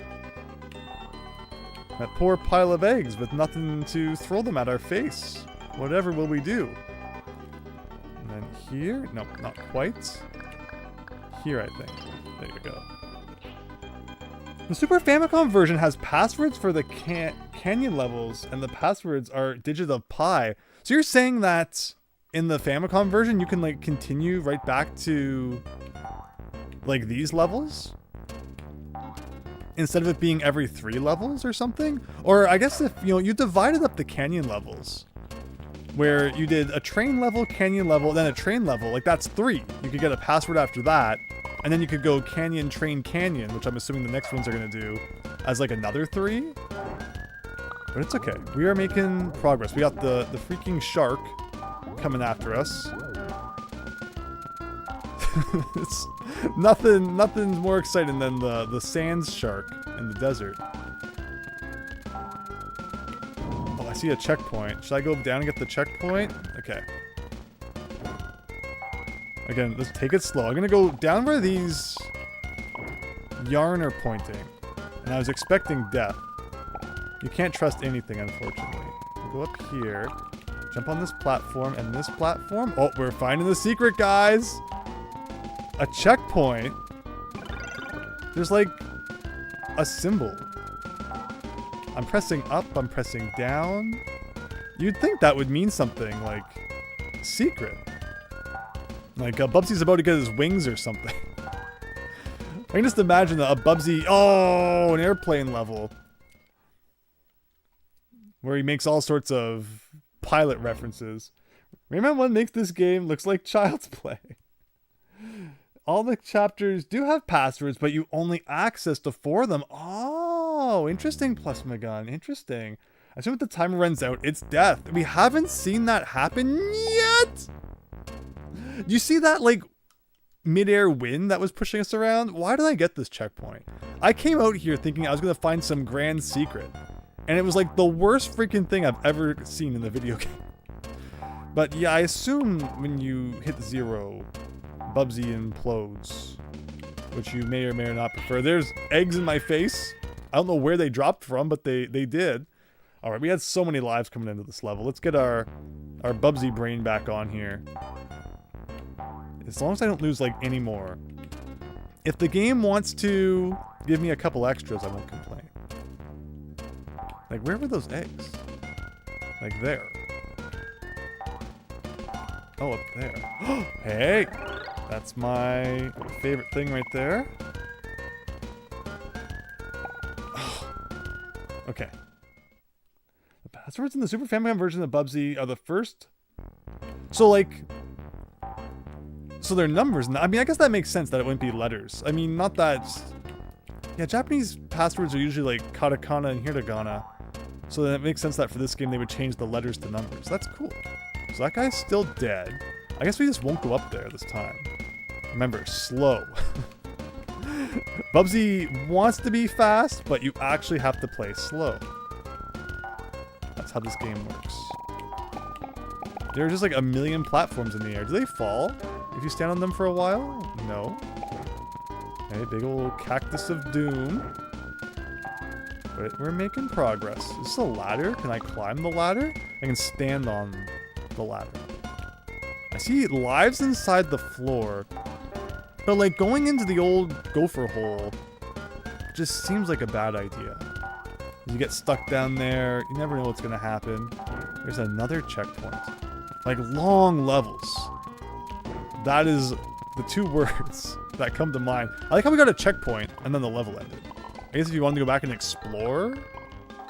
That poor pile of eggs with nothing to throw them at our face. Whatever will we do? And then here? Nope, not quite. Here, I think. There you go. The Super Famicom version has passwords for the canyon levels, and the passwords are digits of pi. So you're saying that in the Famicom version, you can like continue right back to like these levels? Instead of it being every 3 levels or something? Or I guess if, you divided up the canyon levels, where you did a train level, canyon level, then a train level, like that's 3. You could get a password after that, and then you could go canyon, train, canyon, which I'm assuming the next ones are going to do, as like another 3? But it's okay. We are making progress. We got the freaking shark coming after us. It's nothing's more exciting than the sands shark in the desert. Oh, I see a checkpoint. Should I go down and get the checkpoint? Okay. Again, let's take it slow. I'm gonna go down where these yarn are pointing. And I was expecting death. You can't trust anything, unfortunately. We'll go up here. Jump on this platform and this platform. Oh, we're finding the secret, guys! A checkpoint? There's like a symbol. I'm pressing up, I'm pressing down. You'd think that would mean something, like, secret. Like, Bubsy's about to get his wings or something. I can just imagine a Bubsy... Oh, an airplane level. Where he makes all sorts of pilot references. Rayman 1 makes this game looks like Child's Play. All the chapters do have passwords, but you only access to 4 of them. Oh, interesting, Plasmagun. Interesting. I assume if the timer runs out, it's death. We haven't seen that happen yet. You see that, like, mid-air wind that was pushing us around? Why did I get this checkpoint? I came out here thinking I was going to find some grand secret. And it was like the worst freaking thing I've ever seen in the video game. But yeah, I assume when you hit 0, Bubsy implodes. Which you may or may not prefer. There's eggs in my face. I don't know where they dropped from, but they did. Alright, we had so many lives coming into this level. Let's get our Bubsy brain back on here. As long as I don't lose, like, any more. If the game wants to give me a couple extras, I won't complain. Like, where were those eggs? Like, there. Oh, up there. Hey! That's my favorite thing right there. Okay. The passwords in the Super Famicom version of Bubsy are the first... So, like... So they're numbers. I mean, I guess that makes sense that it wouldn't be letters. I mean, not that... Yeah, Japanese passwords are usually like katakana and hiragana. So then it makes sense that for this game they would change the letters to numbers. That's cool. So that guy's still dead. I guess we just won't go up there this time. Remember, slow. Bubsy wants to be fast, but you actually have to play slow. That's how this game works. There are just like a million platforms in the air. Do they fall if you stand on them for a while? No. Okay, big old cactus of doom. But we're making progress. Is this a ladder? Can I climb the ladder? I can stand on the ladder. I see lives inside the floor. But like going into the old gopher hole just seems like a bad idea. You get stuck down there, you never know what's gonna happen. There's another checkpoint. Like long levels. That is the 2 words that come to mind. I like how we got a checkpoint and then the level ended. I guess if you wanted to go back and explore,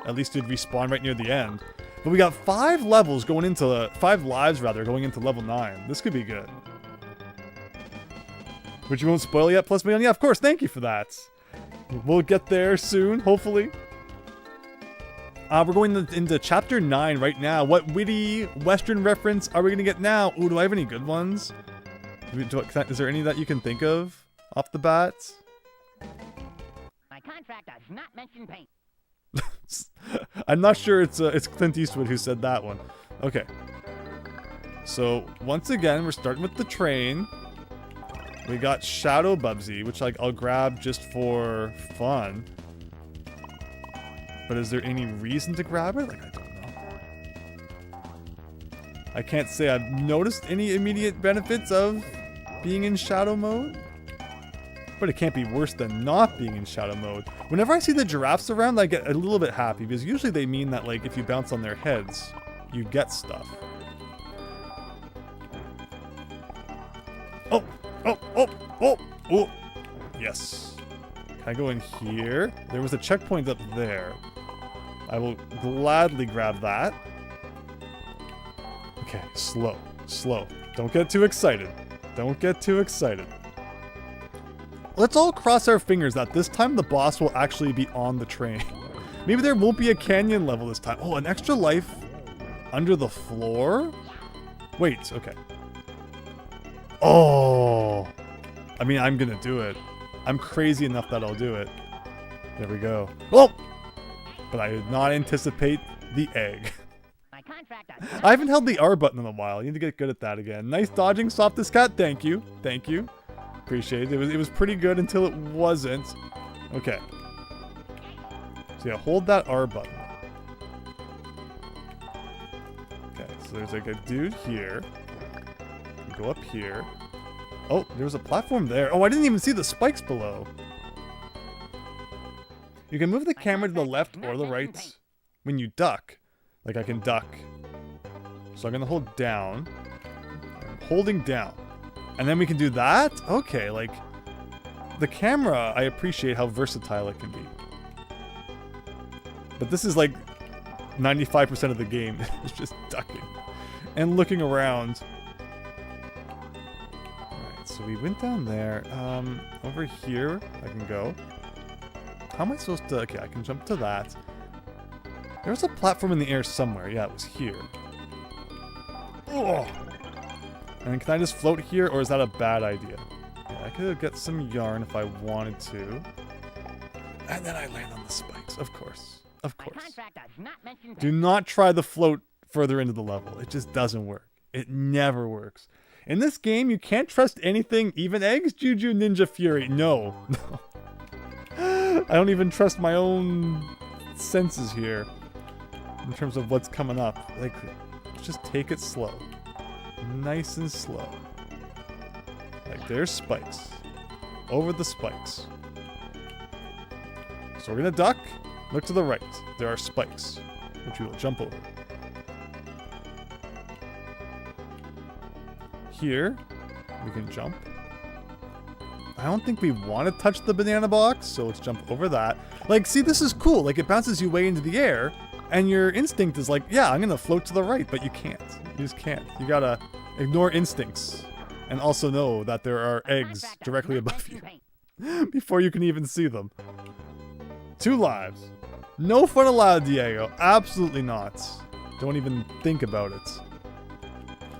at least you'd respawn right near the end. But we got 5 levels going into 5 lives rather going into level 9. This could be good. Which you won't spoil yet, plus million. Yeah, of course. Thank you for that. We'll get there soon, hopefully. We're going into chapter 9 right now. What witty Western reference are we going to get now? Ooh, do I have any good ones? Is there any that you can think of off the bat? My contract does not mention paint. I'm not sure it's Clint Eastwood who said that one. Okay. So, once again, we're starting with the train. We got Shadow Bubsy, which I'll grab just for fun. But is there any reason to grab it? Like, I don't know. I can't say I've noticed any immediate benefits of being in shadow mode. But it can't be worse than not being in shadow mode. Whenever I see the giraffes around, I get a little bit happy, because usually they mean that, like, if you bounce on their heads, you get stuff. Oh! Oh! Oh! Oh! Oh! Yes. Can I go in here? There was a checkpoint up there. I will gladly grab that. Okay, slow. Slow. Don't get too excited. Don't get too excited. Let's all cross our fingers that this time the boss will actually be on the train. Maybe there won't be a canyon level this time. Oh, an extra life under the floor? Wait, okay. Oh! I mean, I'm gonna do it. I'm crazy enough that I'll do it. There we go. Oh! But I did not anticipate the egg. My contract I haven't held the R button in a while. I need to get good at that again. Nice dodging, Softest Cat. Thank you. Thank you. Appreciate it. It was pretty good until it wasn't. Okay. So yeah, hold that R button. Okay, so there's like a dude here. Go up here. Oh, there's a platform there. Oh, I didn't even see the spikes below. You can move the camera to the left or the right when you duck. Like I can duck So I'm going to hold down. I'm holding down. And then we can do that? Okay, like, the camera, I appreciate how versatile it can be. But this is like 95% of the game. It's just ducking and looking around. Alright, so we went down there. Over here, I can go. How am I supposed to... Okay, I can jump to that. There's a platform in the air somewhere. Yeah, it was here. Oh! And can I just float here, or is that a bad idea? Yeah, I could get some yarn if I wanted to. And then I land on the spikes, of course. Of course. Do not try the float further into the level. It just doesn't work. It never works. In this game, you can't trust anything, even eggs, Juju, Ninja Fury. No. I don't even trust my own senses here in terms of what's coming up. Like, just take it slow. Nice and slow. Like, there's spikes. Over the spikes. So we're gonna duck. Look to the right. There are spikes, which we will jump over. Here, we can jump. I don't think we want to touch the banana box, so let's jump over that. Like, see, this is cool. Like, it bounces you way into the air, and your instinct is like, yeah, I'm gonna float to the right, but you can't. You just can't. You gotta ignore instincts, and also know that there are eggs directly above you before you can even see them. 2 lives. No fun allowed, Diego. Absolutely not. Don't even think about it.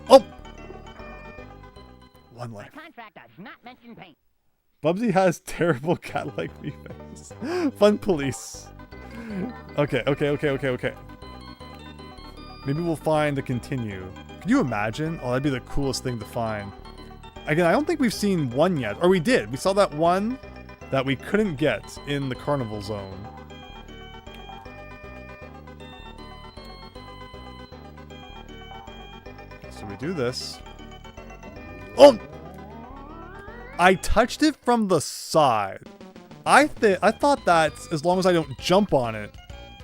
Oh! 1 life. Bubsy has terrible cat-like reflexes. Fun police. Okay. Maybe we'll find the continue. Could you imagine? Oh, that'd be the coolest thing to find. Again, I don't think we've seen one yet. Or we did. We saw that one that we couldn't get in the carnival zone. So we do this. Oh! I touched it from the side. I thought that as long as I don't jump on it,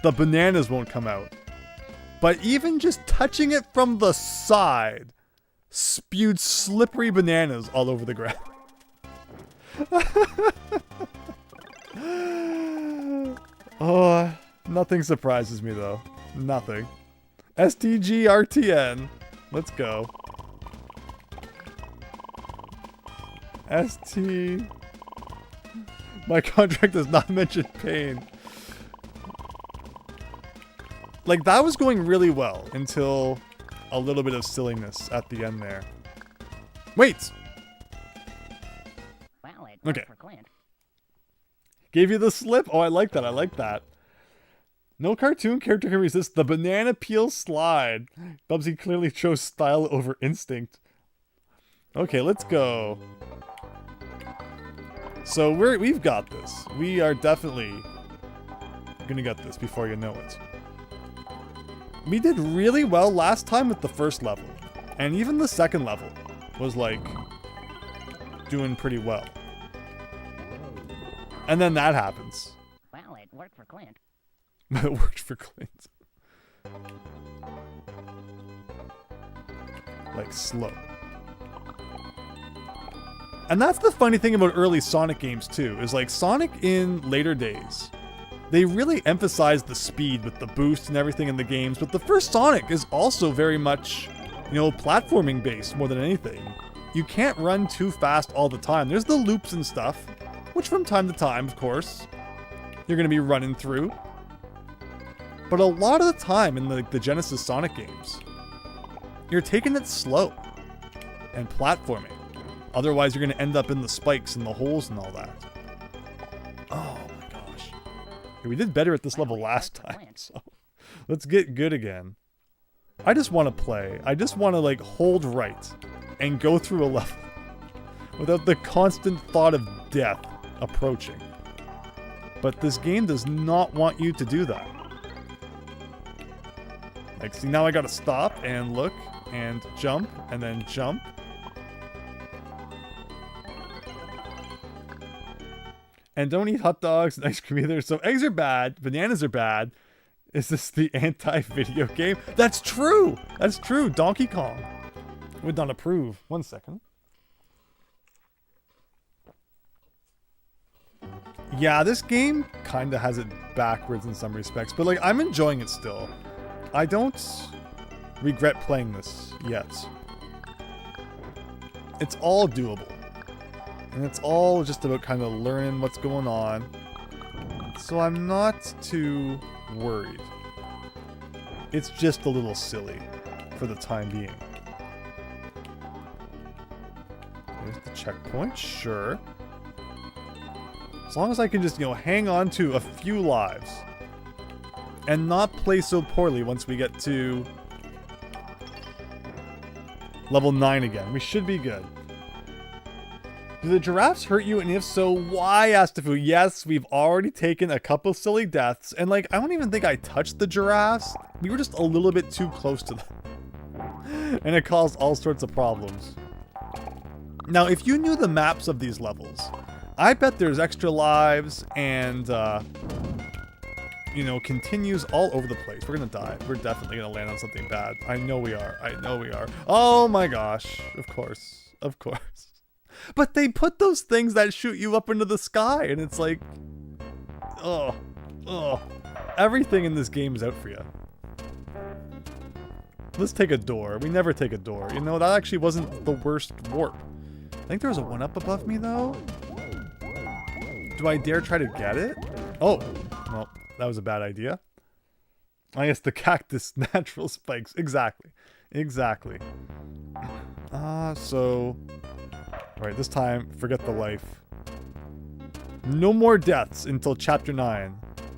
the bananas won't come out. But even just touching it from the side spewed slippery bananas all over the ground. Oh, nothing surprises me though. Nothing. STGRTN. Let's go. ST. My contract does not mention pain. Like, that was going really well until a little bit of silliness at the end there. Wait! Okay. Gave you the slip? Oh, I like that. I like that. No cartoon character can resist the banana peel slide. Bubsy clearly chose style over instinct. Okay, let's go. So we've got this. We are definitely gonna get this before you know it. We did really well last time with the first level. And even the second level was like doing pretty well. And then that happens. Well, it worked for Clint. It worked for Clint. Like slow. And that's the funny thing about early Sonic games too, is like Sonic in later days, they really emphasized the speed with the boost and everything in the games, but the first Sonic is also very much, you know, platforming based more than anything. You can't run too fast all the time. There's the loops and stuff, which from time to time, of course, you're going to be running through. But a lot of the time in the Genesis Sonic games, you're taking it slow and platforming. Otherwise, you're going to end up in the spikes and the holes and all that. Oh my gosh. We did better at this level last time, so let's get good again. I just want to play. I just want to like hold right and go through a level without the constant thought of death approaching. But this game does not want you to do that. Like, see, now I gotta stop and look and jump and then jump. And don't eat hot dogs and ice cream either. So eggs are bad, bananas are bad. Is this the anti-video game? That's true! That's true! Donkey Kong would not approve. 1 second. Yeah, this game kind of has it backwards in some respects, but like, I'm enjoying it still. I don't regret playing this yet. It's all doable. And it's all just about kind of learning what's going on. So I'm not too worried. It's just a little silly for the time being. There's the checkpoint, sure. As long as I can just, you know, hang on to a few lives. And not play so poorly once we get to level 9 again. We should be good. Do the giraffes hurt you? And if so, why? Asked Fu. Yes, we've already taken a couple silly deaths. And like, I don't even think I touched the giraffes. We were just a little bit too close to them. And it caused all sorts of problems. Now, if you knew the maps of these levels, I bet there's extra lives and, you know, continues all over the place. We're gonna die. We're definitely gonna land on something bad. I know we are. I know we are. Oh my gosh. Of course. Of course. But they put those things that shoot you up into the sky, and it's like, oh, everything in this game is out for you. Let's take a door. We never take a door. You know, that actually wasn't the worst warp. I think there was a 1-up above me, though. Do I dare try to get it? Oh, well, that was a bad idea. I guess the cactus natural spikes. Exactly. Exactly. So... Alright, this time, forget the life. No more deaths until Chapter 9.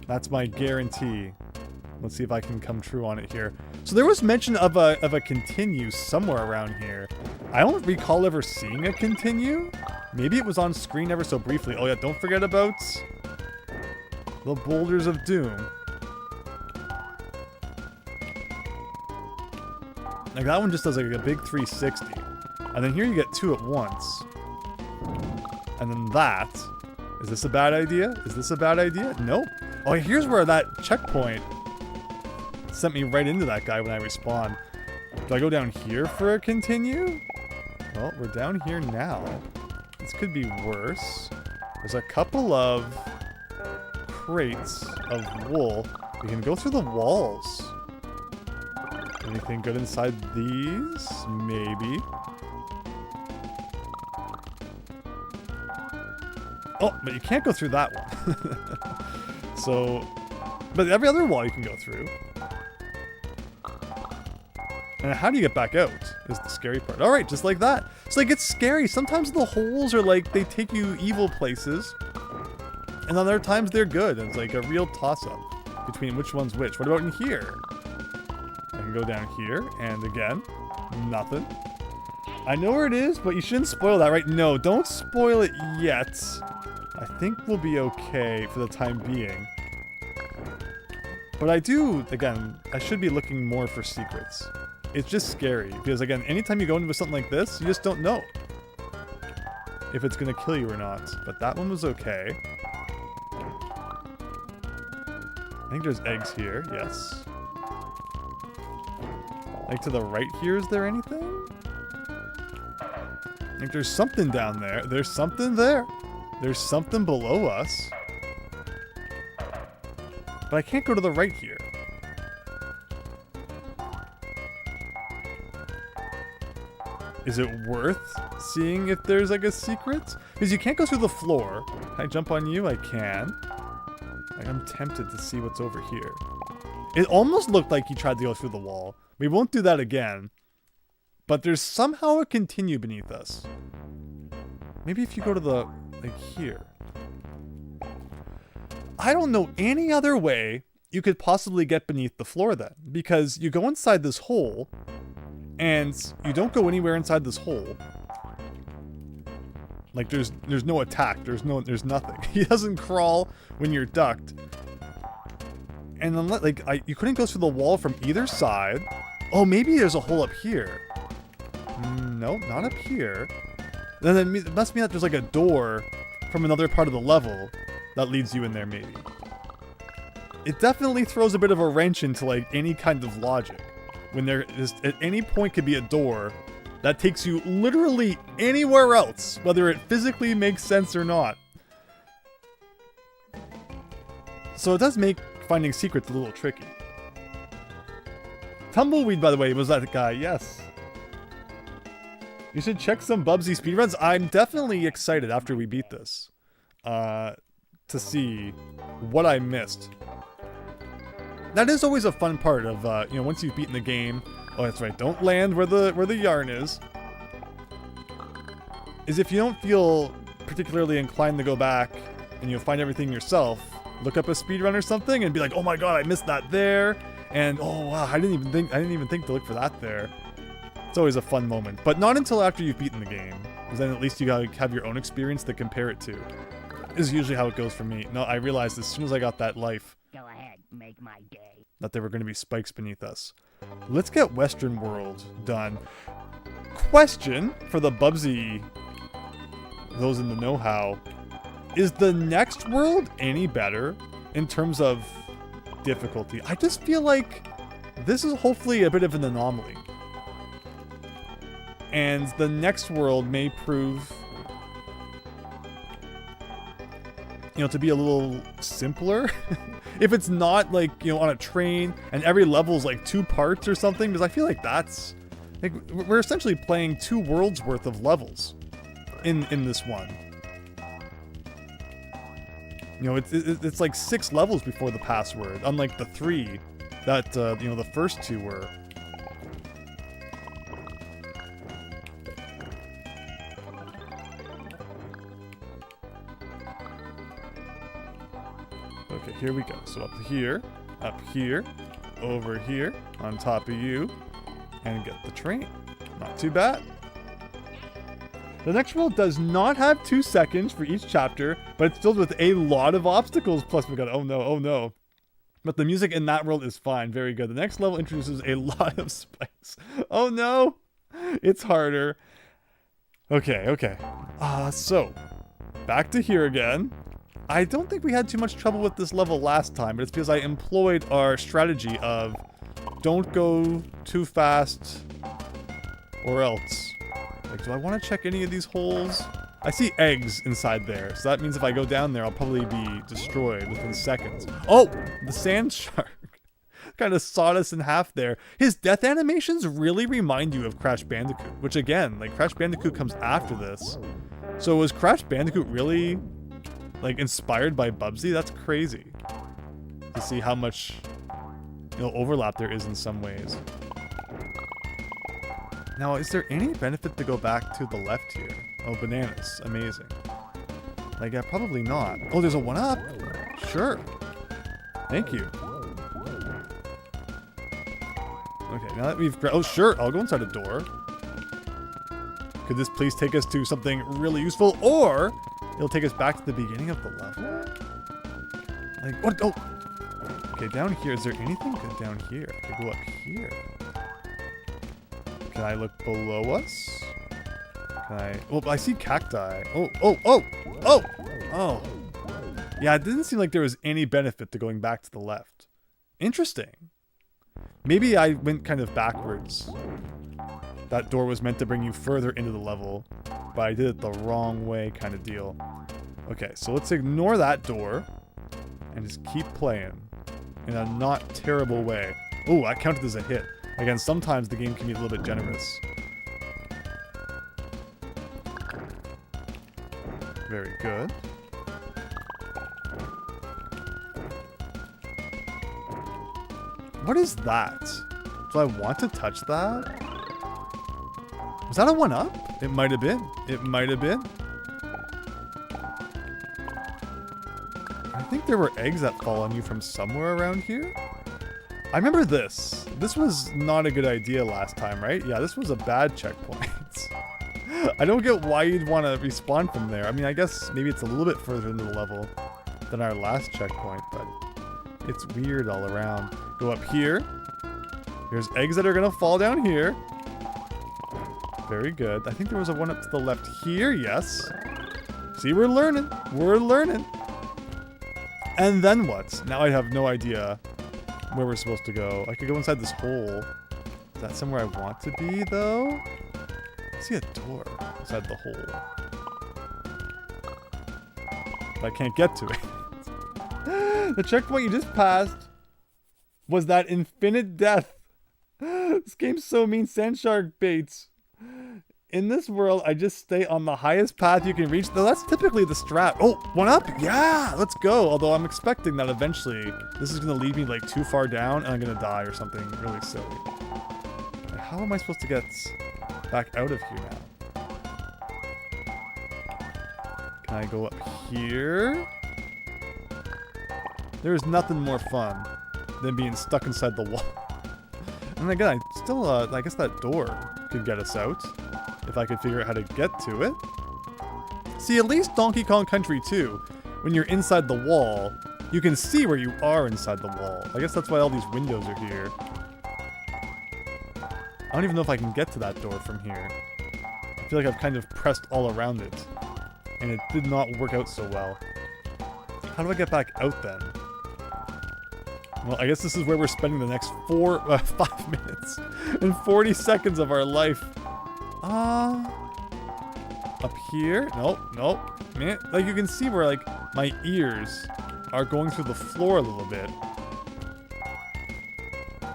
That's my guarantee. Let's see if I can come true on it here. So there was mention of a continue somewhere around here. I don't recall ever seeing a continue. Maybe it was on screen ever so briefly. Oh yeah, don't forget about the Boulders of Doom. Like that one just does like a big 360. And then here you get 2 at once. And then that. Is this a bad idea? Is this a bad idea? Nope. Oh, here's where that checkpoint sent me right into that guy when I respawned. Do I go down here for a continue? Well, we're down here now. This could be worse. There's a couple of crates of wool. We can go through the walls. Anything good inside these? Maybe. Oh, but you can't go through that one. So, but every other wall you can go through. And how do you get back out is the scary part. Alright, just like that. It's like, it's scary. Sometimes the holes are like, they take you evil places. And other times they're good. And it's like a real toss-up between which one's which. What about in here? I can go down here, and again, nothing. I know where it is, but you shouldn't spoil that, right? No, don't spoil it yet. I think we'll be okay for the time being. But I do, again, I should be looking more for secrets. It's just scary, because again, anytime you go into something like this, you just don't know if it's gonna kill you or not. But that one was okay. I think there's eggs here, yes. Like to the right here, is there anything? I think there's something down there. There's something there. There's something below us. But I can't go to the right here. Is it worth seeing if there's like a secret? Because you can't go through the floor. Can I jump on you? I can. Like, I'm tempted to see what's over here. It almost looked like he tried to go through the wall. We won't do that again. But there's somehow a continue beneath us. Maybe if you go to the... like here. I don't know any other way you could possibly get beneath the floor then. Because you go inside this hole, and you don't go anywhere inside this hole. Like there's no attack, there's nothing. He doesn't crawl when you're ducked. And then like you couldn't go through the wall from either side. Oh, maybe there's a hole up here. No, not up here. Then it must mean that there's like a door from another part of the level that leads you in there, maybe. it definitely throws a bit of a wrench into like any kind of logic. When there is at any point could be a door that takes you literally anywhere else, whether it physically makes sense or not. So it does make finding secrets a little tricky. Tumbleweed, by the way, was that guy? Yes. You should check some Bubsy speedruns. I'm definitely excited after we beat this to see what I missed. That is always a fun part of, you know, once you've beaten the game. Oh, that's right. Don't land where the yarn is. Is if you don't feel particularly inclined to go back and you'll find everything yourself, look up a speedrun or something and be like, oh my god, I missed that there. And oh wow, I didn't even think to look for that there. It's always a fun moment, but not until after you've beaten the game, because then at least you gotta have your own experience to compare it to. This is usually how it goes for me. No, I realized as soon as I got that life, Go ahead, make my day. that there were going to be spikes beneath us. Let's get Western World done. Question for the Bubsy, those in the know-how, is the next world any better in terms of difficulty? I just feel like this is hopefully a bit of an anomaly. And the next world may prove, you know, to be a little simpler. If it's not like, you know, on a train and every level is like 2 parts or something, because I feel like that's like we're essentially playing 2 worlds worth of levels in this one. You know, it's like 6 levels before the password, unlike the 3 that you know, the first 2 were. Okay, here we go. So up here, over here, on top of you, and get the train. Not too bad. The next world does not have 2 seconds for each chapter, but it's filled with a lot of obstacles. Plus we got, oh no. But the music in that world is fine, very good. The next level introduces a lot of spikes. Oh no, it's harder. Okay. So, back to here again. I don't think we had too much trouble with this level last time, but it's because I employed our strategy of don't go too fast or else. Like, do I want to check any of these holes? I see eggs inside there, so that means if I go down there, I'll probably be destroyed within seconds. Oh, the sand shark kind of sawed us in half there. His death animations really remind you of Crash Bandicoot, which again, like Crash Bandicoot comes after this. So was Crash Bandicoot really like inspired by Bubsy? That's crazy to see how much, you know, overlap there is in some ways. Now, is there any benefit to go back to the left here? Oh, bananas. Amazing. Like, yeah, probably not. Oh, there's a 1-up? Sure. Thank you. Okay, now that we've... Oh, sure. I'll go inside a door. Could this please take us to something really useful? Or it'll take us back to the beginning of the level? Like, what? Oh! Okay, down here. Is there anything good down here? I could go up here. Can I look below us? Can I... Well, I see cacti. Oh! Yeah, it didn't seem like there was any benefit to going back to the left. Interesting. Maybe I went kind of backwards. That door was meant to bring you further into the level, but I did it the wrong way kind of deal. Okay, so let's ignore that door and just keep playing in a not terrible way. Oh, that counted as a hit. Again, sometimes the game can be a little bit generous. Very good. What is that? Do I want to touch that? Was that a 1-up? It might have been. It might have been. I think there were eggs that fall on you from somewhere around here. I remember this. This was not a good idea last time, right? Yeah, this was a bad checkpoint. I don't get why you'd want to respawn from there. I mean, I guess maybe it's a little bit further into the level than our last checkpoint, but it's weird all around. Go up here. There's eggs that are going to fall down here. Very good. I think there was a 1-up to the left here. Yes. See, we're learning. We're learning. And then what? Now I have no idea where we're supposed to go. I could go inside this hole. Is that somewhere I want to be, though? I see a door inside the hole. But I can't get to it. The checkpoint you just passed was that infinite death. This game's so mean. Sandshark baits. In this world, I just stay on the highest path you can reach. Though that's typically the strat. Oh, one up? Yeah, let's go. Although I'm expecting that eventually this is going to lead me like too far down and I'm going to die or something really silly. How am I supposed to get back out of here now? Can I go up here? There's nothing more fun than being stuck inside the wall. And again, I still, I guess that door could get us out. If I could figure out how to get to it. See, at least Donkey Kong Country 2, when you're inside the wall, you can see where you are inside the wall. I guess that's why all these windows are here. I don't even know if I can get to that door from here. I feel like I've kind of pressed all around it, and it did not work out so well. How do I get back out then? Well, I guess this is where we're spending the next 5 minutes and 40 seconds of our life. Up here? Nope, nope. Man, like you can see where like my ears are going through the floor a little bit.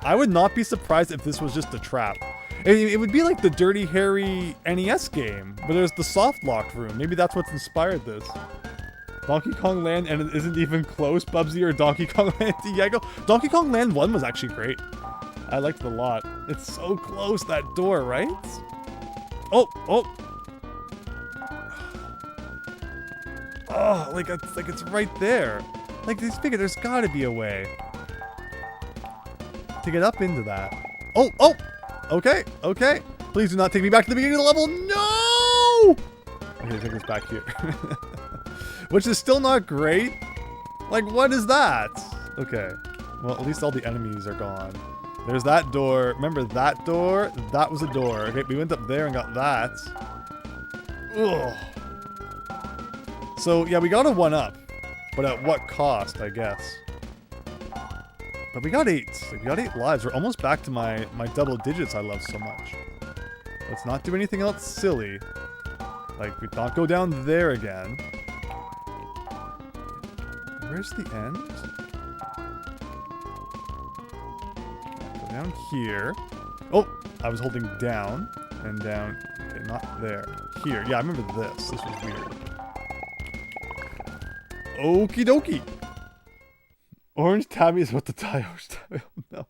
I would not be surprised if this was just a trap. It would be like the Dirty Harry NES game, where there's the soft lock room. Maybe that's what's inspired this. Donkey Kong Land and it isn't even close, Bubsy, or Donkey Kong Land Diego. Donkey Kong Land 1 was actually great. I liked it a lot. It's so close, that door, right? Oh, oh. Oh, like it's right there. Like, just figure there's gotta be a way to get up into that. Oh, oh. Okay, okay. Please do not take me back to the beginning of the level. No! Okay, take us back here. Which is still not great. Like, what is that? Okay. Well, at least all the enemies are gone. There's that door. Remember that door? That was a door. Okay, we went up there and got that. Ugh. So, yeah, we got a 1-up. But at what cost, I guess? But we got 8. Like, we got 8 lives. We're almost back to my double digits I love so much. Let's not do anything else silly. Like, we not go down there again. Where's the end? Go down here. Oh, I was holding down and down. Okay, not there. Here. Yeah, I remember this. This was weird. Okie dokie. Orange Tabby is what the tie. Orange Tabby. Oh,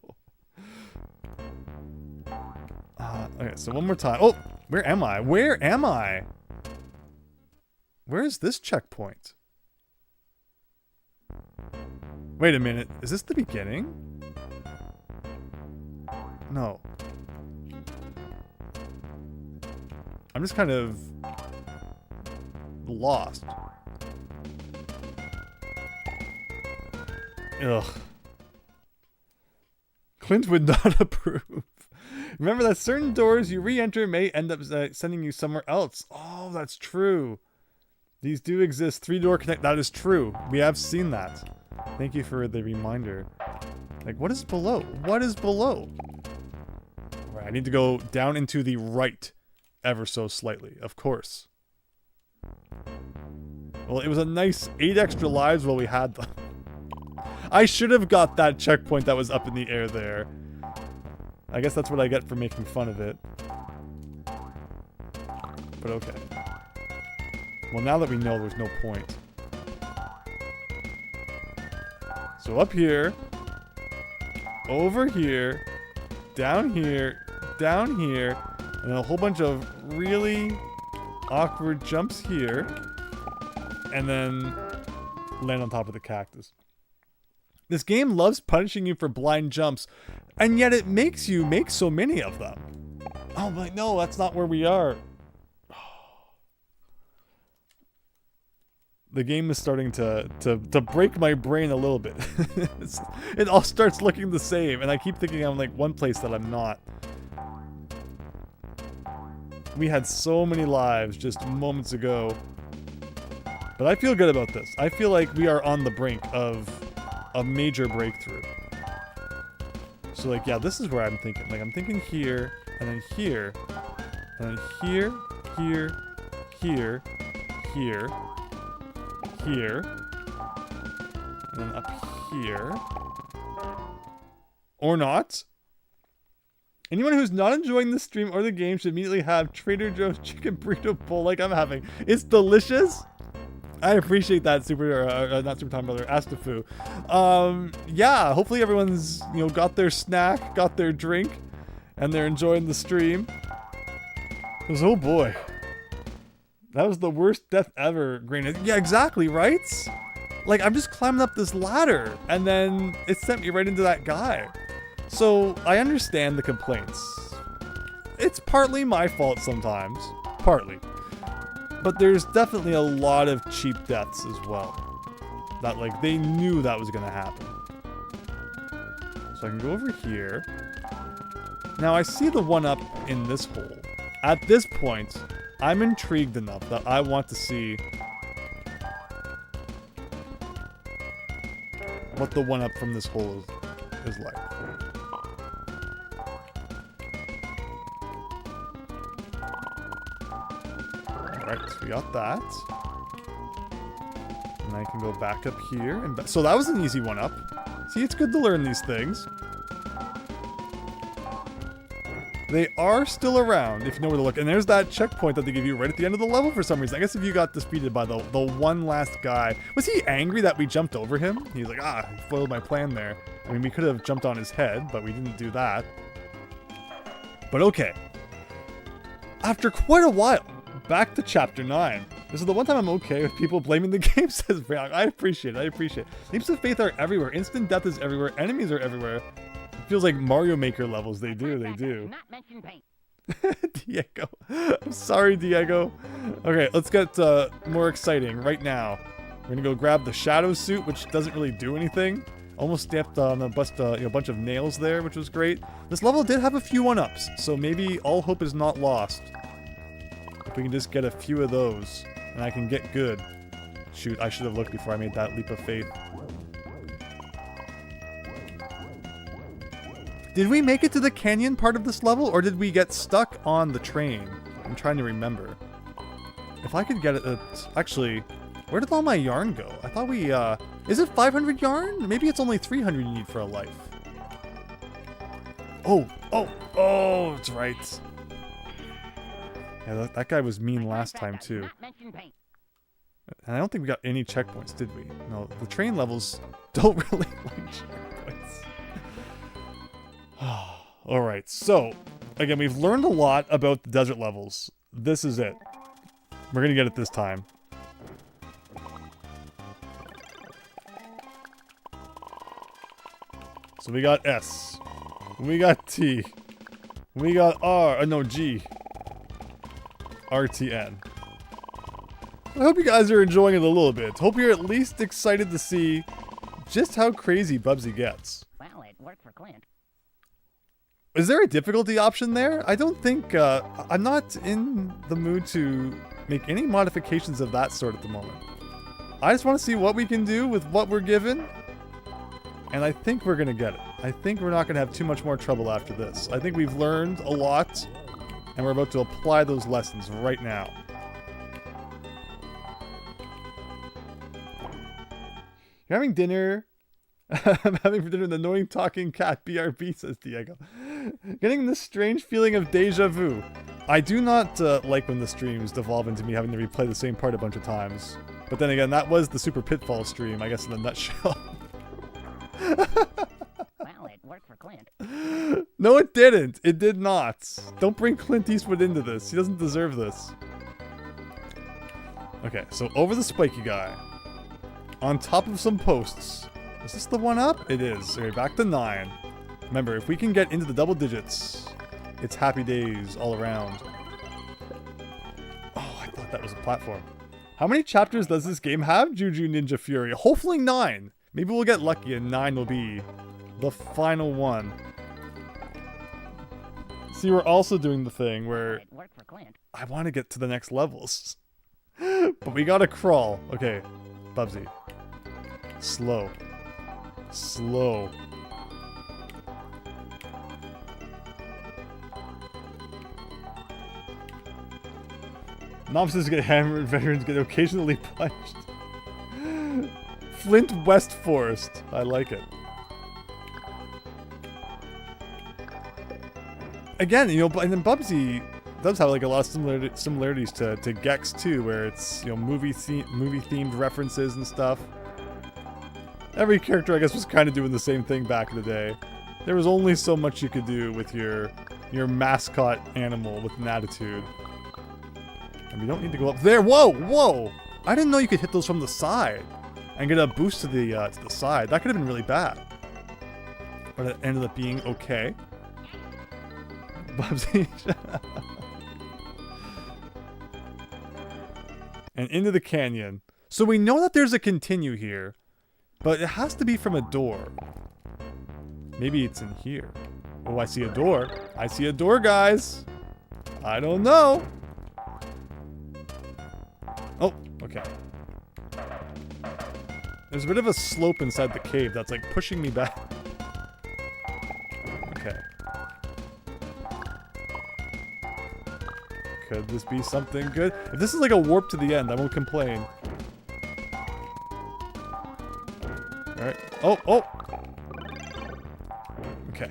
no. Okay, so one more time. Oh, where am I? Where am I? Where is this checkpoint? Wait a minute. Is this the beginning? No. I'm just kind of lost. Ugh. Clint would not approve. Remember that certain doors you re-enter may end up sending you somewhere else. Oh, that's true. These do exist. 3-door connect. That is true. We have seen that. Thank you for the reminder. Like, what is below? What is below? Alright, I need to go down into the right ever so slightly, of course. Well, it was a nice 8 extra lives while we had them. I should have got that checkpoint that was up in the air there. I guess that's what I get for making fun of it. But okay. Well, now that we know, there's no point. So up here, over here, down here, and a whole bunch of really awkward jumps here, and then land on top of the cactus. This game loves punishing you for blind jumps, and yet it makes you make so many of them. Oh, but no, that's not where we are. The game is starting to break my brain a little bit. It all starts looking the same, and I keep thinking I'm like one place that I'm not. We had so many lives just moments ago. But I feel good about this. I feel like we are on the brink of a major breakthrough. So like, yeah, this is where I'm thinking. Like, I'm thinking here, and then here, and then here, here, here, here, here, and then up here. Or not. Anyone who's not enjoying the stream or the game should immediately have Trader Joe's chicken burrito bowl like I'm having. It's delicious. I appreciate that, not Super Time Brother, Astafu. Yeah, hopefully everyone's, got their snack, got their drink, and they're enjoying the stream. Because, oh boy. That was the worst death ever, Green. Yeah, exactly, right? Like, I'm just climbing up this ladder, and then it sent me right into that guy. So, I understand the complaints. It's partly my fault sometimes. Partly. But there's definitely a lot of cheap deaths as well. That, like, they knew that was gonna happen. So I can go over here. Now, I see the one-up in this hole. At this point, I'm intrigued enough that I want to see what the one-up from this hole is like. Alright, so we got that. And I can go back up here. And so that was an easy one up. See, it's good to learn these things. They are still around, if you know where to look. And there's that checkpoint that they give you right at the end of the level for some reason. I guess if you got defeated by the one last guy. Was he angry that we jumped over him? He was like, he foiled my plan there. I mean, we could have jumped on his head, but we didn't do that. But okay. After quite a while, back to Chapter 9. This is the one time I'm okay with people blaming the game, says Brown. I appreciate it. Leaps of faith are everywhere. Instant death is everywhere. Enemies are everywhere. It feels like Mario Maker levels. They do. Diego. I'm sorry, Diego. Okay, let's get more exciting right now. We're gonna go grab the Shadow Suit, which doesn't really do anything. Almost stepped on a bunch of nails there, which was great. This level did have a few one-ups, so maybe all hope is not lost. If we can just get a few of those, and I can get good. Shoot, I should have looked before I made that leap of faith. Did we make it to the canyon part of this level, or did we get stuck on the train? I'm trying to remember. If I could get it... actually, where did all my yarn go? I thought we... is it 500 yarn? Maybe it's only 300 you need for a life. Oh, that's right. Yeah, that guy was mean last time, too. And I don't think we got any checkpoints, did we? No, the train levels don't really like checkpoints. Alright, so, again, we've learned a lot about the desert levels. This is it. We're gonna get it this time. So we got S. We got T. We got G. RTN. I hope you guys are enjoying it a little bit. Hope you're at least excited to see just how crazy Bubsy gets. Well, it worked for Clint. Is there a difficulty option there? I don't think, I'm not in the mood to make any modifications of that sort at the moment. I just want to see what we can do with what we're given. And I think we're going to get it. I think we're not going to have too much more trouble after this. I think we've learned a lot. And we're about to apply those lessons right now. You're having dinner? I'm having for dinner an annoying talking cat, BRB, says Diego. Getting this strange feeling of deja vu. I do not like when the streams devolve into me having to replay the same part a bunch of times. But then again, that was the Super Pitfall stream, I guess, in a nutshell. Well, it worked for Clint. No, it didn't. It did not. Don't bring Clint Eastwood into this. He doesn't deserve this. Okay, so over the spiky guy. On top of some posts. Is this the one up? It is. Okay, back to 9. Remember, if we can get into the double digits, it's happy days all around. Oh, I thought that was a platform. How many chapters does this game have, Juju Ninja Fury? Hopefully 9. Maybe we'll get lucky and 9 will be the final one. See, we're also doing the thing where I want to get to the next levels. But we gotta crawl. Okay, Bubsy. Slow. Slow. Novices get hammered, veterans get occasionally punched. Flint West Forest. I like it. Again, you know, and then Bubsy does have like a lot of similarities to Gex too, where it's, you know, movie themed references and stuff. Every character, I guess, was kind of doing the same thing back in the day. There was only so much you could do with your mascot animal with an attitude. And we don't need to go up there. Whoa, whoa! I didn't know you could hit those from the side and get a boost to the side. That could have been really bad, but it ended up being okay. Bubsy. And into the canyon. So we know that there's a continue here, but it has to be from a door. Maybe it's in here. Oh, I see a door. I see a door, guys. I don't know. Oh, okay. There's a bit of a slope inside the cave that's like pushing me back. Okay. Could this be something good? If this is like a warp to the end, I won't complain. Alright. Oh, oh! Okay.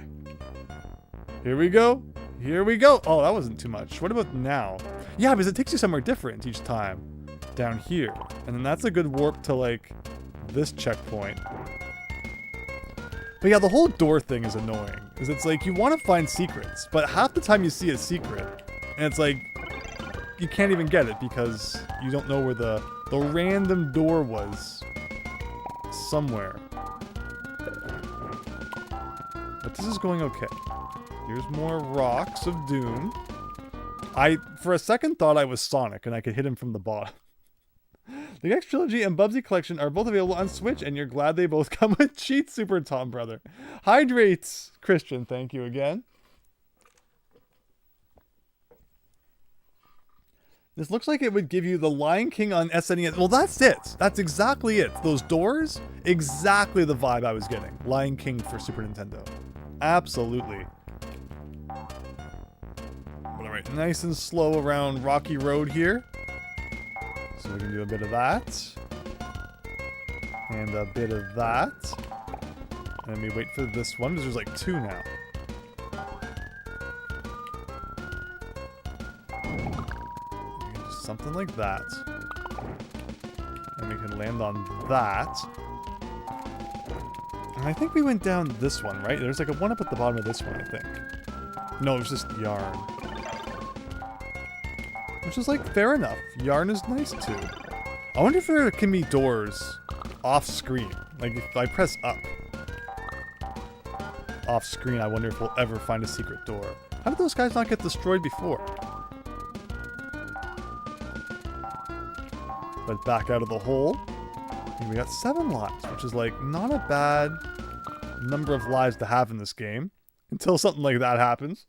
Here we go. Here we go. Oh, that wasn't too much. What about now? Yeah, because it takes you somewhere different each time. Down here. And then that's a good warp to, like, this checkpoint. But yeah, the whole door thing is annoying. Because it's like, you want to find secrets, but half the time you see a secret, and it's like, you can't even get it because you don't know where the random door was. Somewhere. But this is going okay. Here's more rocks of doom. I, for a second, thought I was Sonic and I could hit him from the bottom. The X Trilogy and Bubsy Collection are both available on Switch, and you're glad they both come with cheats, Super Tom Brother. Hydrates, Christian, thank you again. This looks like it would give you the Lion King on SNES. Well, that's it. That's exactly it. Those doors, exactly the vibe I was getting. Lion King for Super Nintendo. Absolutely. All right, nice and slow around Rocky Road here. So we can do a bit of that. And a bit of that. And we wait for this one, because there's like two now. Something like that. And we can land on that. And I think we went down this one, right? There's like a one up at the bottom of this one, I think. No, it was just yarn. Which is like fair enough. Yarn is nice too. I wonder if there can be doors off screen. Like if I press up off screen, I wonder if we'll ever find a secret door. How did those guys not get destroyed before? But back out of the hole. And we got 7 lives, which is like not a bad number of lives to have in this game. Until something like that happens.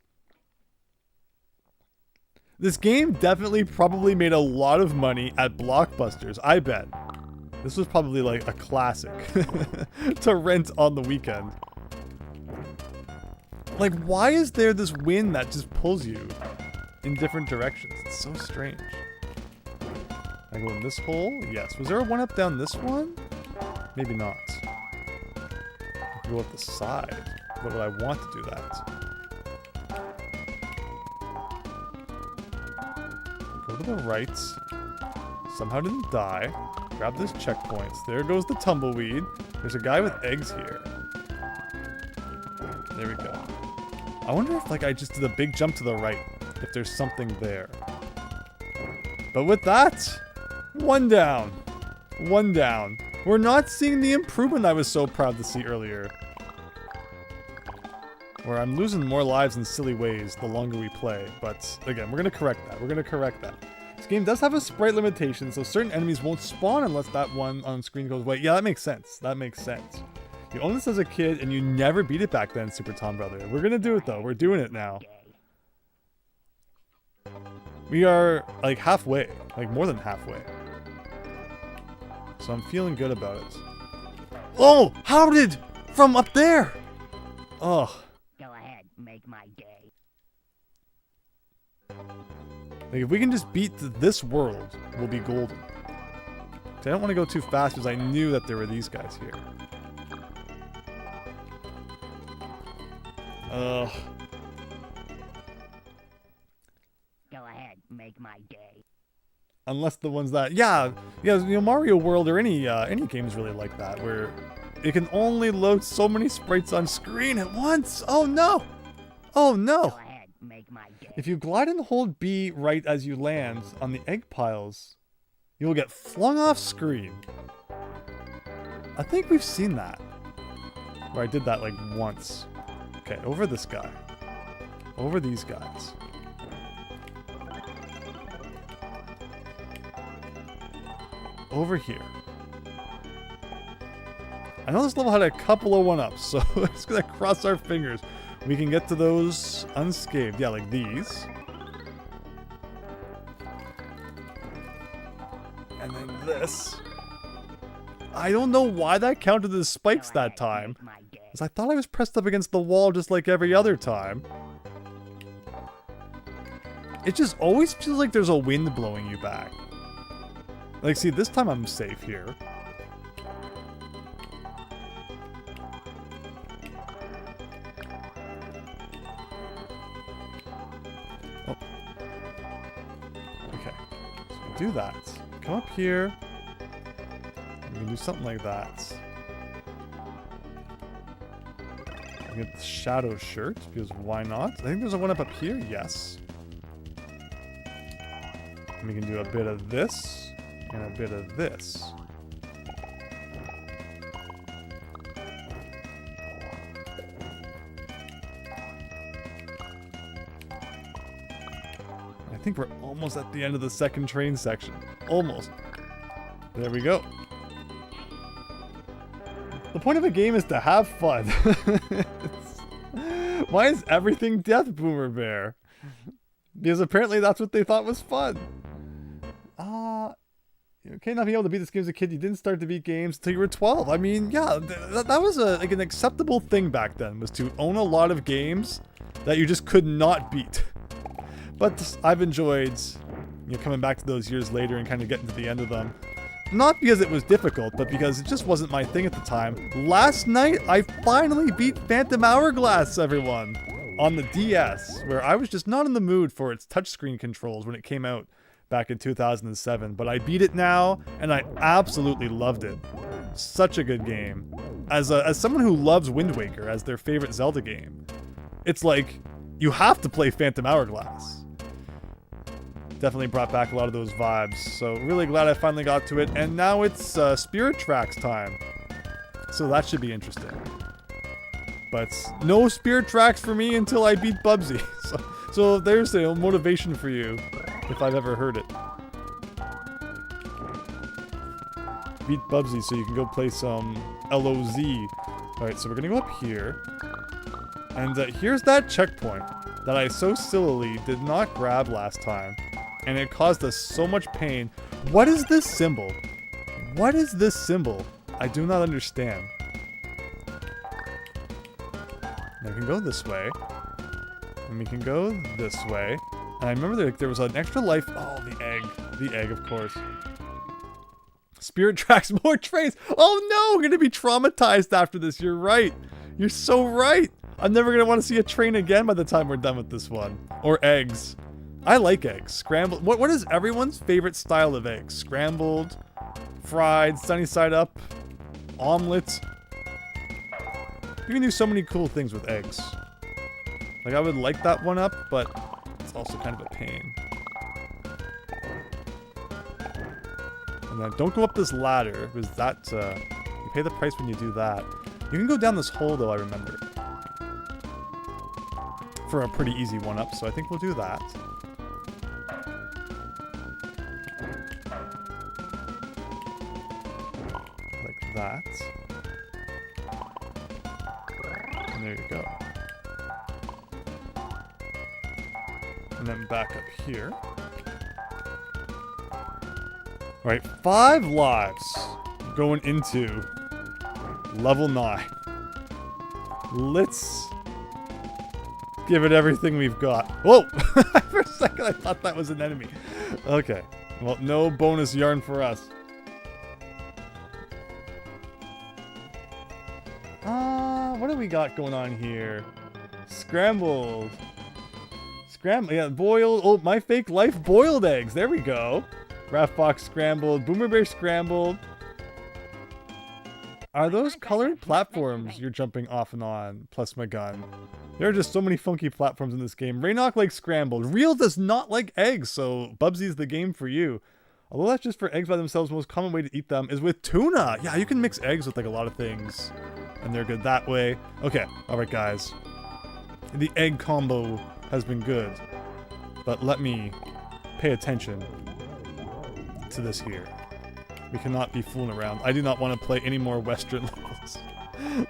This game definitely probably made a lot of money at Blockbusters, I bet. This was probably like a classic to rent on the weekend. Like, why is there this wind that just pulls you in different directions? It's so strange. I go in this hole? Yes. Was there a one up down this one? Maybe not. I can go up the side. But would I want to do that? Go to the right. Somehow didn't die. Grab this checkpoint. There goes the tumbleweed. There's a guy with eggs here. There we go. I wonder if like I just did a big jump to the right. If there's something there. But with that, one down. One down. We're not seeing the improvement I was so proud to see earlier. Where I'm losing more lives in silly ways the longer we play. But again, we're going to correct that. We're going to correct that. This game does have a sprite limitation, so certain enemies won't spawn unless that one on screen goes away. Yeah, that makes sense. That makes sense. You owned this as a kid and you never beat it back then, Super Tom Brother. We're going to do it though. We're doing it now. We are like halfway. Like more than halfway. So I'm feeling good about it. Oh! How did... From up there! Oh. Go ahead, make my day. Like, if we can just beat this world, we'll be golden. I don't want to go too fast because I knew that there were these guys here. Ugh. Go ahead, make my day. Unless the ones that, yeah, you know, Mario World or any games really like that, where it can only load so many sprites on screen at once. Oh no! Oh no! Go ahead, make my day. If you glide and hold B right as you land on the egg piles, you will get flung off screen. I think we've seen that. Where I did that like once. Okay, over this guy. Over these guys. Over here. I know this level had a couple of one-ups, so we're just gonna cross our fingers. We can get to those unscathed. Yeah, like these. And then this. I don't know why that counted as spikes that time. Because I thought I was pressed up against the wall just like every other time. It just always feels like there's a wind blowing you back. Like, see, this time I'm safe here. Oh. Okay. So we do that. Come up here. We can do something like that. Get the shadow shirt, because why not? I think there's a one up here, yes. And we can do a bit of this, and a bit of this. I think we're almost at the end of the second train section. Almost. There we go. The point of a game is to have fun. Why is everything Death Boomer Bear? Because apparently that's what they thought was fun. Okay, not being able to beat this game as a kid, you didn't start to beat games until you were 12. I mean, yeah, that was like an acceptable thing back then, was to own a lot of games that you just could not beat. But I've enjoyed, you know, coming back to those years later and kind of getting to the end of them. Not because it was difficult, but because it just wasn't my thing at the time. Last night, I finally beat Phantom Hourglass, everyone, on the DS, where I was just not in the mood for its touchscreen controls when it came out back in 2007. But I beat it now, and I absolutely loved it. Such a good game. As someone who loves Wind Waker as their favorite Zelda game, it's like, you have to play Phantom Hourglass. Definitely brought back a lot of those vibes. So really glad I finally got to it. And now it's Spirit Tracks time. So that should be interesting. But no Spirit Tracks for me until I beat Bubsy. So there's a motivation for you, if I've ever heard it. Beat Bubsy so you can go play some LOZ. Alright, so we're gonna go up here. And here's that checkpoint that I so sillily did not grab last time. And it caused us so much pain. What is this symbol? What is this symbol? I do not understand. Now we can go this way. And we can go this way. And I remember there was an extra life. Oh, the egg. The egg, of course. Spirit Tracks, more trains. Oh no, we're going to be traumatized after this. You're right. You're so right. I'm never going to want to see a train again by the time we're done with this one. Or eggs. I like eggs. Scrambled. What is everyone's favorite style of eggs? Scrambled, fried, sunny side up, omelet. You can do so many cool things with eggs. Like, I would like that one up, but it's also kind of a pain. And then don't go up this ladder, because that, you pay the price when you do that. You can go down this hole, though, I remember. For a pretty easy one-up, so I think we'll do that. Like that. And there you go. And then back up here. Alright, 5 lives. going into level 9. Let's give it everything we've got. Whoa! For a second I thought that was an enemy. Okay. Well, no bonus yarn for us. What do we got going on here? Scrambled. Yeah, boiled. Oh, my fake life boiled eggs. There we go. Raftbox scrambled. Boomer Bear scrambled. Are those colored platforms you're jumping off and on, plus my gun? There are just so many funky platforms in this game. Rainock likes scrambled. Real does not like eggs, so Bubsy's the game for you. Although that's just for eggs by themselves, the most common way to eat them is with tuna. Yeah, you can mix eggs with like a lot of things, and they're good that way. Okay, alright guys. The egg combo has been good, but let me pay attention to this here. We cannot be fooling around. I do not want to play any more Western levels.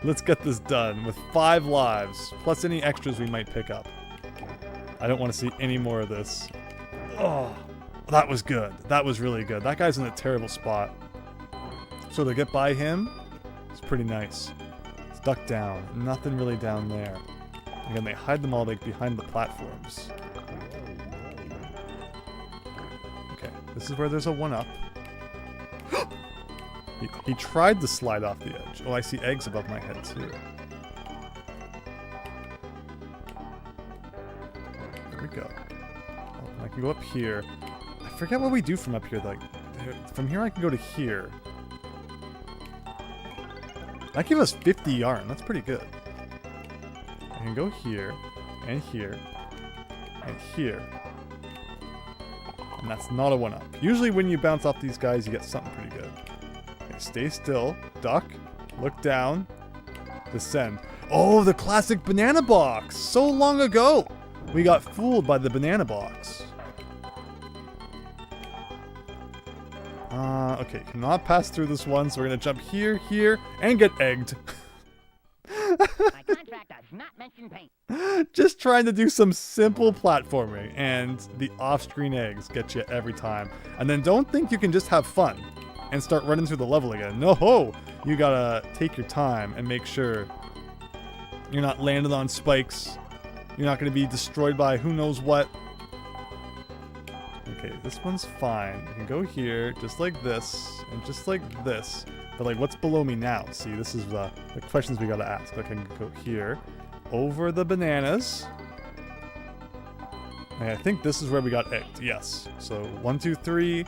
Let's get this done with 5 lives, plus any extras we might pick up. I don't want to see any more of this. Oh, that was good. That was really good. That guy's in a terrible spot. So to get by him, it's pretty nice. It's ducked down. Nothing really down there. Again, they hide them all like behind the platforms. Okay, this is where there's a 1-up. He tried to slide off the edge. Oh, I see eggs above my head, too. There we go. Oh, I can go up here. I forget what we do from up here. Like, from here I can go to here. That gave us 50 yarn. That's pretty good. I can go here, and here, and here. And that's not a 1-up. Usually when you bounce off these guys, you get something pretty good. Okay, stay still, duck, look down, descend. Oh, the classic banana box! So long ago! We got fooled by the banana box. Okay, cannot pass through this one, so we're gonna jump here, here, and get egged. My contract does not mention paint. Just trying to do some simple platforming, and the off-screen eggs get you every time. And then don't think you can just have fun and start running through the level again. No, you gotta take your time and make sure you're not landed on spikes. You're not gonna be destroyed by who knows what. Okay, this one's fine. You can go here, just like this, and just like this. But like, what's below me now? See, this is the questions we gotta ask. I can go here, over the bananas. And I think this is where we got egged. Yes. So 1, 2, 3.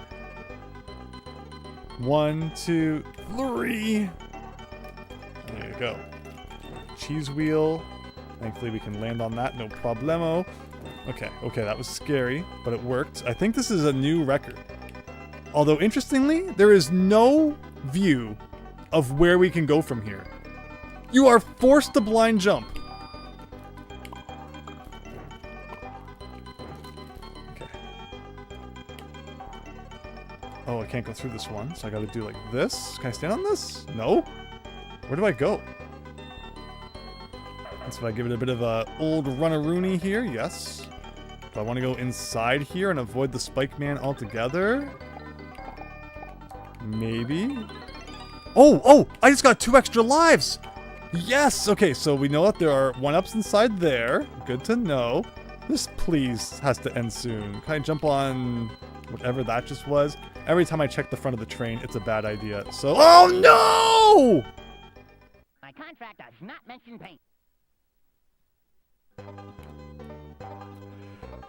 1, 2, 3. There you go. Cheese wheel. Thankfully we can land on that, no problemo. Okay, that was scary, but it worked. I think this is a new record. Although, interestingly, there is no view of where we can go from here. You are forced to blind jump. Okay. Oh, I can't go through this one, so I gotta do like this. Can I stand on this? No? Where do I go? So I give it a bit of a old run-a-rooney here, yes. Do I want to go inside here and avoid the Spike Man altogether? Maybe. Oh! I just got 2 extra lives! Yes! Okay, so we know that there are 1-ups inside there. Good to know. This, please, has to end soon. Can I jump on whatever that just was? Every time I check the front of the train, it's a bad idea. So, oh no! My contract does not mention paint.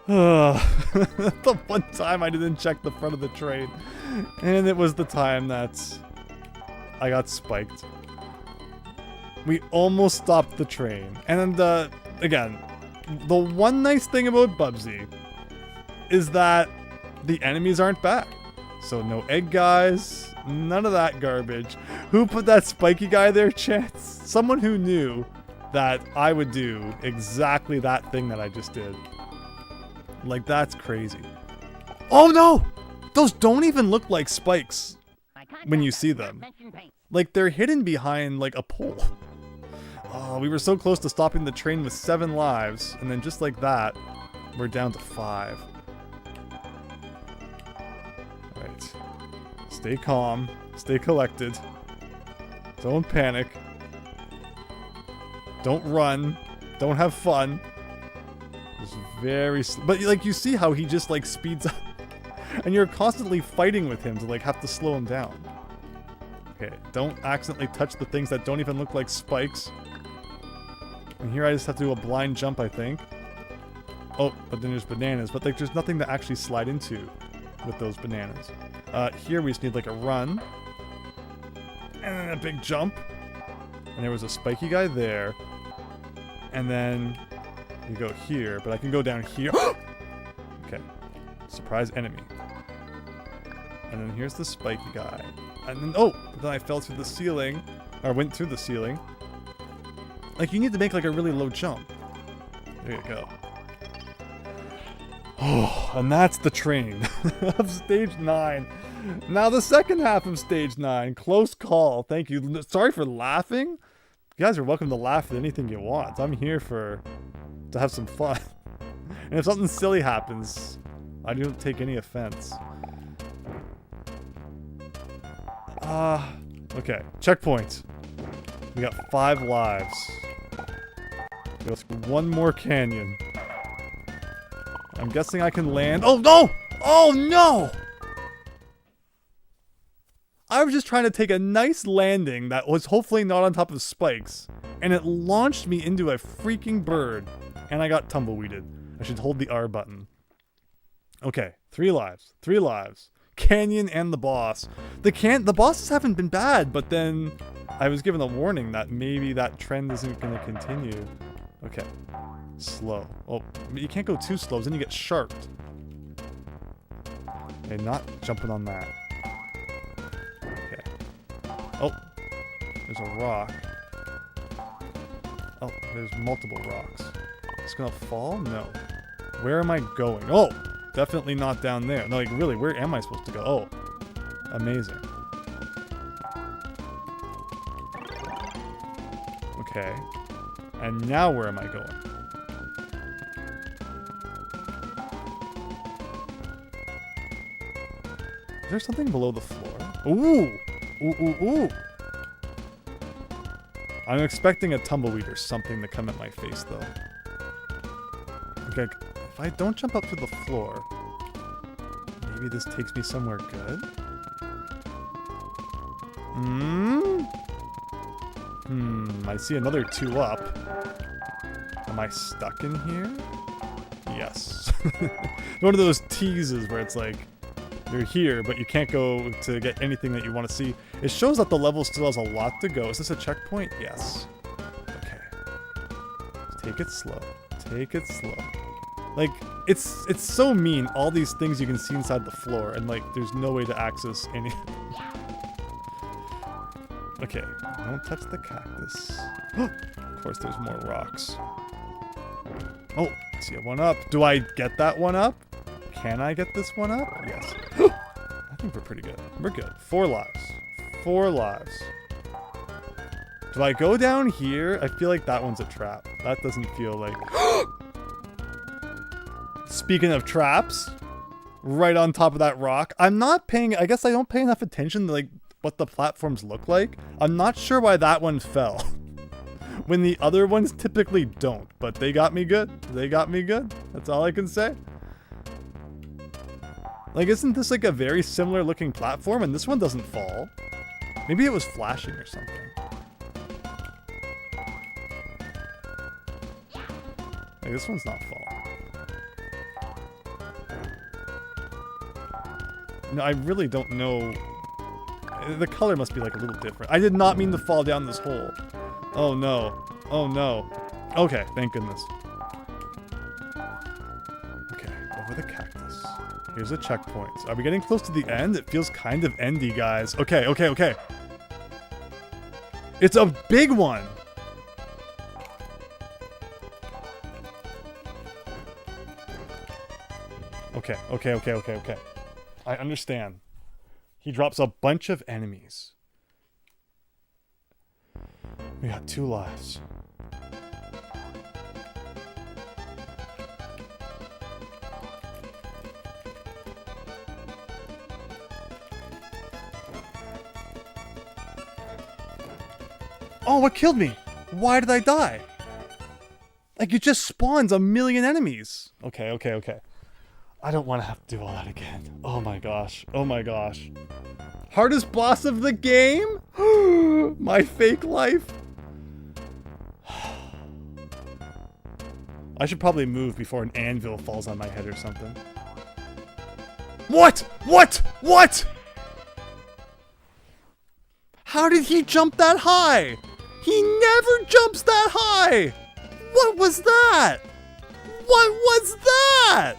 The one time I didn't check the front of the train, and it was the time that I got spiked. We almost stopped the train, and again, the one nice thing about Bubsy is that the enemies aren't back. So no egg guys, none of that garbage. Who put that spiky guy there, Chance? Someone who knew that I would do exactly that thing that I just did. Like, that's crazy. Oh no! Those don't even look like spikes when you see them. Like, they're hidden behind, like, a pole. Oh, we were so close to stopping the train with 7 lives, and then just like that, we're down to 5. Alright. Stay calm. Stay collected. Don't panic. Don't run. Don't have fun. Just very but like you see how he just like speeds up. And you're constantly fighting with him to like have to slow him down. Okay, don't accidentally touch the things that don't even look like spikes. And here I just have to do a blind jump, I think. Oh, but then there's bananas. But like there's nothing to actually slide into with those bananas. Here we just need like a run. And then a big jump. And there was a spiky guy there. And then you go here, but I can go down here. Okay. Surprise enemy. And then here's the spiky guy. And then, oh! But then I fell through the ceiling. Or went through the ceiling. Like, you need to make, like, a really low jump. There you go. Oh, and that's the train of Stage 9. Now the second half of Stage 9. Close call. Thank you. Sorry for laughing. You guys are welcome to laugh at anything you want. I'm here to have some fun. And if something silly happens, I don't take any offense. Okay. Checkpoint. We got 5 lives. Go through one more canyon. I'm guessing I can land. Oh, no! Oh, no! I was just trying to take a nice landing that was hopefully not on top of spikes. And it launched me into a freaking bird. And I got tumbleweeded. I should hold the R button. Okay, 3 lives. 3 lives. Canyon and the boss. The bosses haven't been bad, but then I was given a warning that maybe that trend isn't going to continue. Okay. Slow. Oh, you can't go too slow, then you get sharped. Okay, not jumping on that. Okay. Oh, there's a rock. Oh, there's multiple rocks. It's gonna fall? No. Where am I going? Oh, definitely not down there. No, like really, where am I supposed to go? Oh, amazing. Okay. And now where am I going? Is there something below the floor? Ooh! Ooh, ooh, ooh! I'm expecting a tumbleweed or something to come at my face, though. Okay, if I don't jump up to the floor, maybe this takes me somewhere good? I see another 2 up. Am I stuck in here? Yes. One of those teases where it's like, you're here, but you can't go to get anything that you want to see. It shows that the level still has a lot to go. Is this a checkpoint? Yes. Okay. Take it slow. Take it slow. Like, it's so mean, all these things you can see inside the floor, and like, there's no way to access any... Okay, don't touch the cactus. Of course, there's more rocks. Oh, I see a 1 up. Do I get that 1 up? Can I get this 1 up? Yes. I think we're pretty good. We're good. 4 lives. 4 lives. Do I go down here? I feel like that one's a trap. That doesn't feel like... Speaking of traps, right on top of that rock. I'm not paying... I guess I don't pay enough attention to like what the platforms look like. I'm not sure why that one fell. When the other ones typically don't. But they got me good. They got me good. That's all I can say. Like, isn't this like a very similar looking platform? And this one doesn't fall. Maybe it was flashing or something. Like, this one's not falling. No, I really don't know. The color must be like a little different. I did not mean to fall down this hole. Oh no. Oh no. Okay, thank goodness. Okay, over the cactus. Here's a checkpoint. Are we getting close to the end? It feels kind of endy, guys. Okay, okay, okay. It's a big one! Okay, okay, okay, okay, okay. I understand. He drops a bunch of enemies. We got 2 lives. Oh, what killed me? Why did I die? Like, it just spawns a million enemies. Okay. I don't want to have to do all that again. Oh my gosh. Oh my gosh. Hardest boss of the game? My fake life. I should probably move before an anvil falls on my head or something. What? What? How did he jump that high? He never jumps that high! What was that? What was that?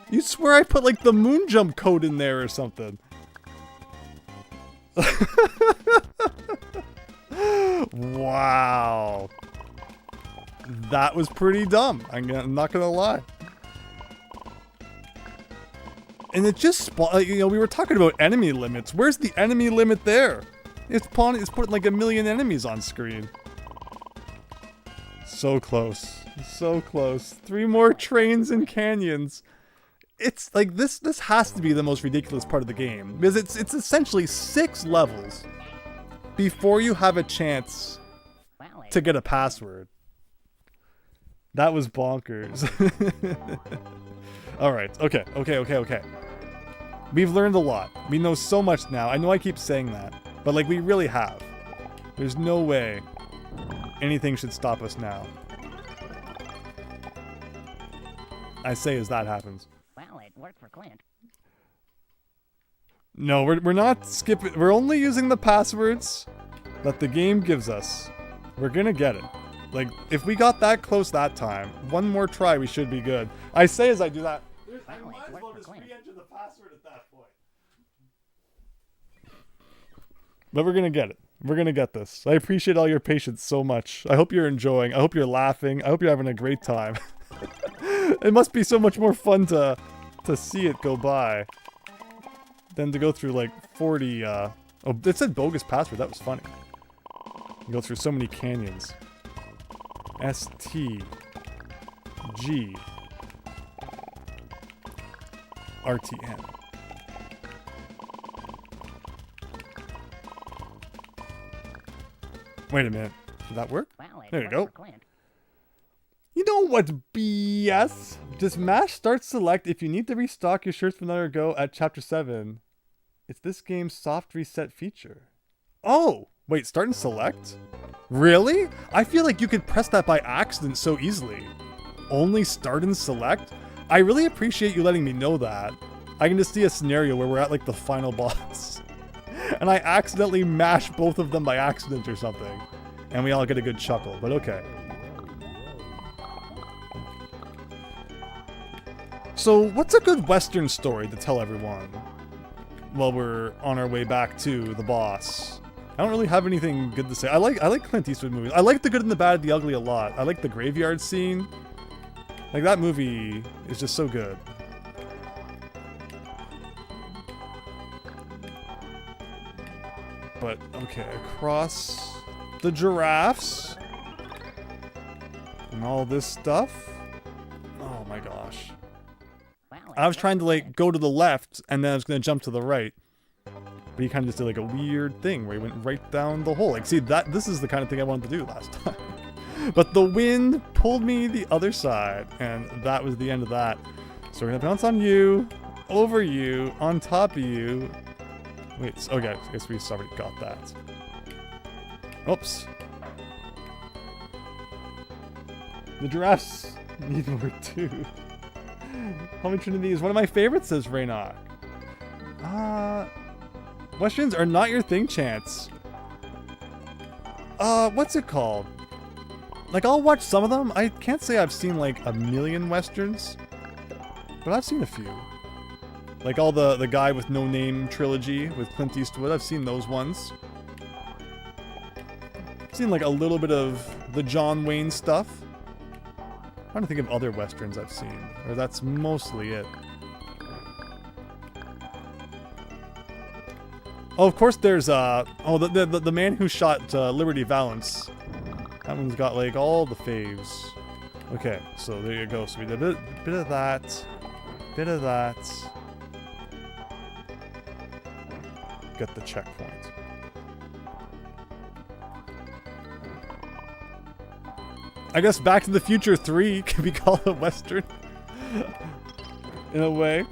You swear I put like the moon jump code in there or something. Wow. That was pretty dumb. I'm not gonna lie. And it just spawned, you know, we were talking about enemy limits. Where's the enemy limit there? It's putting like a million enemies on screen. So close. So close. 3 more trains and canyons. It's like this has to be the most ridiculous part of the game. Because it's essentially 6 levels before you have a chance to get a password. That was bonkers. Alright, okay. We've learned a lot. We know so much now. I know I keep saying that, but like we really have. There's no way anything should stop us now. I say as that happens. Well, it worked for Clint. No, we're not skipping. We're only using the passwords that the game gives us. We're gonna get it. Like, if we got that close that time, one more try, we should be good. I say as I do that. I might as well just re-enter the password at that point. But we're gonna get it. We're gonna get this. I appreciate all your patience so much. I hope you're enjoying. I hope you're laughing. I hope you're having a great time. It must be so much more fun to see it go by than to go through like 40 oh, it said bogus password. That was funny. You go through so many canyons. STG RTN. Wait a minute. Did that work? Well, it There you worked go. for Clint. You know what's BS? Just mash start select if you need to restock your shirts for another go at chapter 7. It's this game's soft reset feature. Oh! Wait, start and select? Really? I feel like you could press that by accident so easily. Only start and select? I really appreciate you letting me know that. I can just see a scenario where we're at like the final boss. And I accidentally mash both of them by accident or something. And we all get a good chuckle, but okay. So what's a good Western story to tell everyone while we're on our way back to the boss? I don't really have anything good to say. I like Clint Eastwood movies. I like The Good and the Bad and the Ugly a lot. I like the graveyard scene. Like, that movie is just so good. But, okay, across the giraffes and all this stuff. Oh my gosh. Well, I was trying to, like, go to the left, and then I was going to jump to the right. But he kind of just did, like, a weird thing where he went right down the hole. Like, see, this is the kind of thing I wanted to do last time. But the wind pulled me the other side, and that was the end of that. So we're going to bounce on you, over you, on top of you. Wait, okay, I guess we already got that. Oops. The giraffes need more too. Homie Trinity is one of my favorites, says Raynock. Westerns are not your thing, Chance. What's it called? Like, I'll watch some of them. I can't say I've seen, like, a million Westerns. But I've seen a few. Like, all the Guy with No Name trilogy with Clint Eastwood. I've seen those ones. I've seen, like, a little bit of the John Wayne stuff. I'm trying to think of other Westerns I've seen. Or that's mostly it. Oh, of course there's, the man who shot Liberty Valance. That one's got, like, all the faves. Okay, so there you go. So we did a bit of that. Bit of that. Get the checkpoint. I guess Back to the Future 3 can be called a Western. In a way.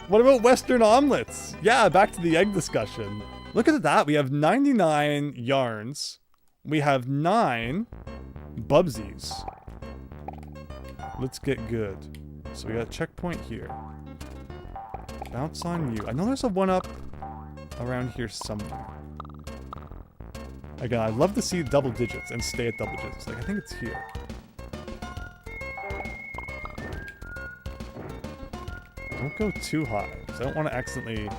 What about Western omelets? Yeah, back to the egg discussion. Look at that. We have 99 yarns. We have 9 Bubsies. Let's get good. So we got a checkpoint here. Bounce on you. I know there's a 1-up around here somewhere. Again, I'd love to see double digits and stay at double digits. Like, I think it's here. Don't go too high, because I don't want to accidentally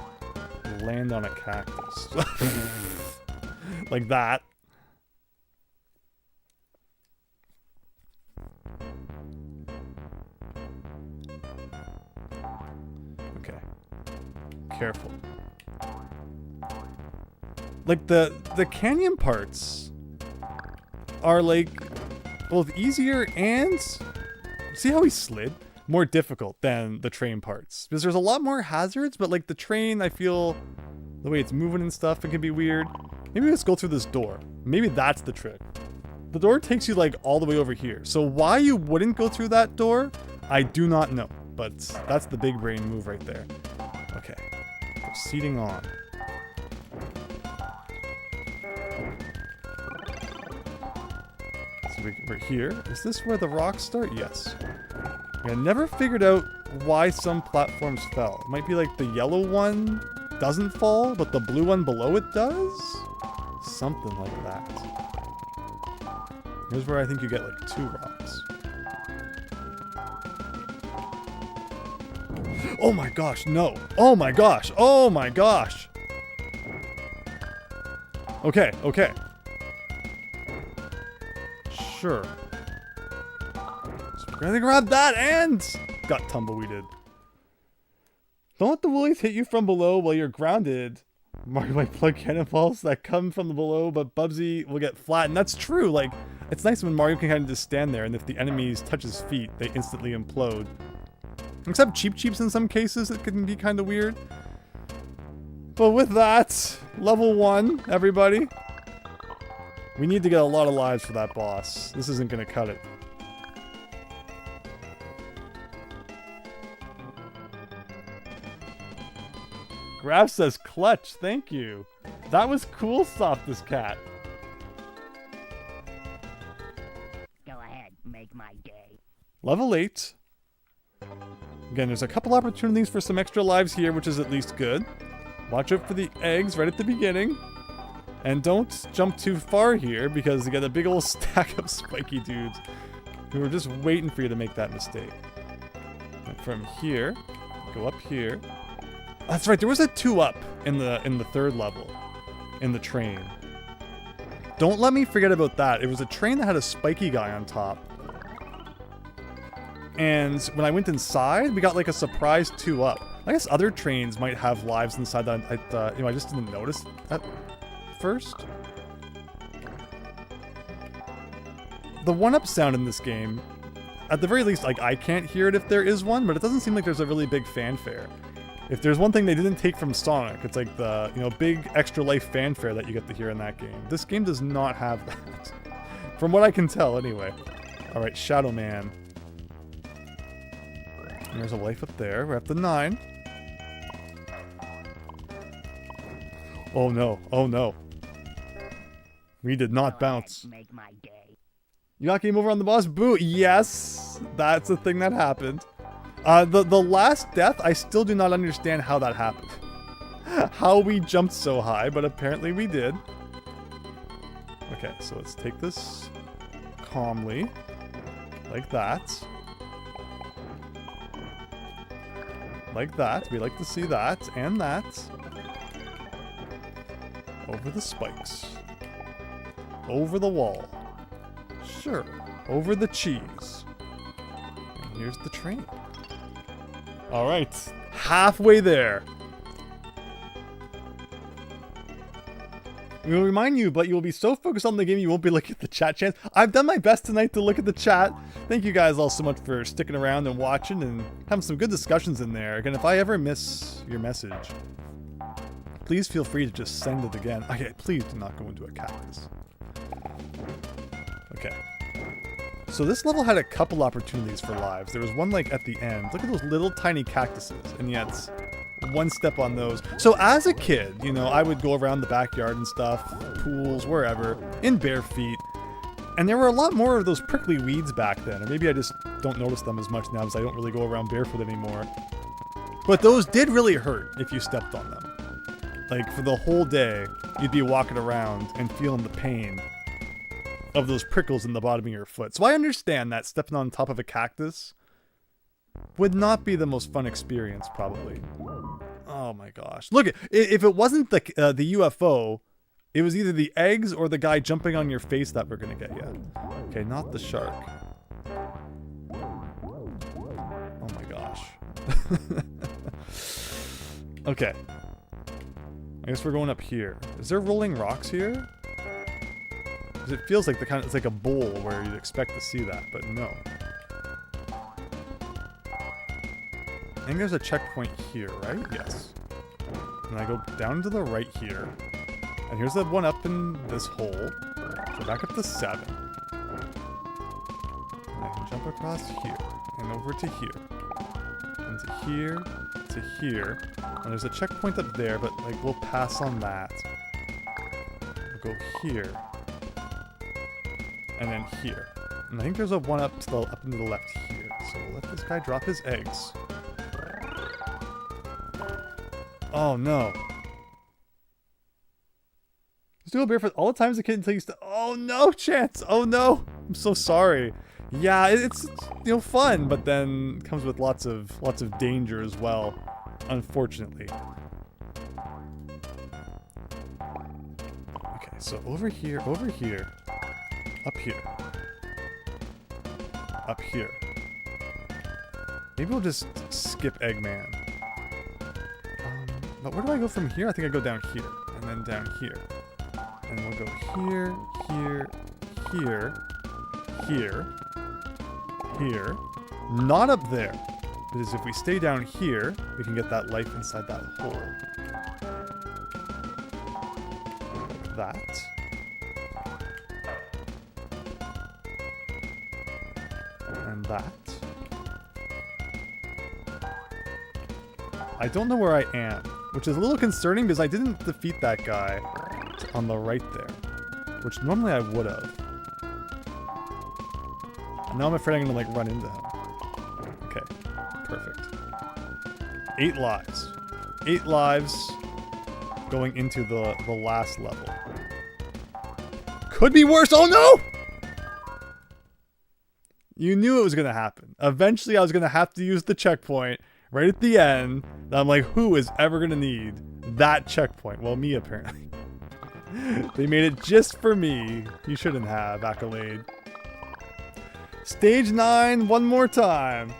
land on a cactus. Like that. Okay. Careful. Like, the canyon parts are, like, both easier and... See how he slid? More difficult than the train parts. Because there's a lot more hazards, but, like, the train, I feel... The way it's moving and stuff, it can be weird. Maybe let's go through this door. Maybe that's the trick. The door takes you, like, all the way over here. So why you wouldn't go through that door, I do not know. But that's the big brain move right there. Okay. Proceeding on. We're here. Is this where the rocks start? Yes. I never figured out why some platforms fell. It might be like the yellow one doesn't fall, but the blue one below it does? Something like that. Here's where I think you get like 2 rocks. Oh my gosh, no. Oh my gosh. Oh my gosh. Okay, okay. Sure. So we're gonna grab that and got tumbleweeded. Don't let the woolies hit you from below while you're grounded. Mario might plug cannonballs that come from the below, but Bubsy will get flattened. That's true. Like, it's nice when Mario can kind of just stand there, and if the enemies touch his feet, they instantly implode. Except Cheep Cheeps in some cases, it can be kind of weird. But with that, level 1, everybody. We need to get a lot of lives for that boss. This isn't going to cut it. Graf says clutch, thank you. That was cool, Softest Cat. Go ahead, make my day. Level 8. Again, there's a couple opportunities for some extra lives here, which is at least good. Watch out for the eggs right at the beginning. And don't jump too far here, because you get a big old stack of spiky dudes who are just waiting for you to make that mistake. And from here, go up here. That's right, there was a 2-up in the 3rd level in the train. Don't let me forget about that. It was a train that had a spiky guy on top. And when I went inside, we got like a surprise 2-up. I guess other trains might have lives inside that I just didn't notice at first. The 1-up sound in this game, at the very least, like, I can't hear it if there is one, but it doesn't seem like there's a really big fanfare. If there's one thing they didn't take from Sonic, it's like the, big extra life fanfare that you get to hear in that game. This game does not have that. From what I can tell, anyway. Alright, Shadow Man. There's a life up there. We're up to 9. Oh no. Oh no. We did not bounce. Make my day. You got game over on the boss? Boo! Yes! That's a thing that happened. The last death, I still do not understand how that happened. How we jumped so high, but apparently we did. Okay, so let's take this calmly. Like that. Like that. We like to see that, and that. Over the spikes. Over the wall. Sure. Over the cheese. And here's the train. Alright. Halfway there. We will remind you, but you will be so focused on the game you won't be looking at the chat chance. I've done my best tonight to look at the chat. Thank you guys all so much for sticking around and watching and having some good discussions in there. Again, if I ever miss your message, please feel free to just send it again. Okay, please do not go into a cactus. Okay. So this level had a couple opportunities for lives. There was one like at the end. Look at those little tiny cactuses, and yet one step on those. So as a kid, you know, I would go around the backyard and stuff, pools, wherever, in bare feet. And there were a lot more of those prickly weeds back then. Or maybe I just don't notice them as much now because I don't really go around barefoot anymore. But those did really hurt if you stepped on them. Like for the whole day, you'd be walking around and feeling the pain of those prickles in the bottom of your foot. So I understand that stepping on top of a cactus would not be the most fun experience, probably. Oh my gosh. Look, if it wasn't the UFO, it was either the eggs or the guy jumping on your face that were going to get you. Okay, not the shark. Oh my gosh. Okay. I guess we're going up here. Is there rolling rocks here? Because it feels like it's like a bowl where you'd expect to see that, but no. I think there's a checkpoint here, right? Yes. And I go down to the right here. And here's the one up in this hole. Go back up to 7. And I can jump across here. And over to here. And to here. To here. And there's a checkpoint up there, but like we'll pass on that. We'll go here. And then here. And I think there's a one up into the left here. So we'll let this guy drop his eggs. Oh no. Just do a barefoot all the times a kid until you oh no, Chance! Oh no! I'm so sorry. Yeah, it's you know fun, but then it comes with lots of danger as well, unfortunately. Okay, so over here, up here, up here. Maybe we'll just skip Eggman. But where do I go from here? I think I go down here, and then down here. And we'll go here, here, here, here, here. Not up there. Because if we stay down here, we can get that life inside that hole. Like that. And that. I don't know where I am, which is a little concerning because I didn't defeat that guy on the right there, which normally I would have. Now I'm afraid I'm gonna like run into him. Okay, perfect. 8 lives. 8 lives going into the last level. Could be worse. Oh no! You knew it was gonna happen. Eventually I was gonna have to use the checkpoint right at the end. I'm like, who is ever gonna need that checkpoint? Well, me apparently. They made it just for me. You shouldn't have, Accolade. Stage 9, one more time.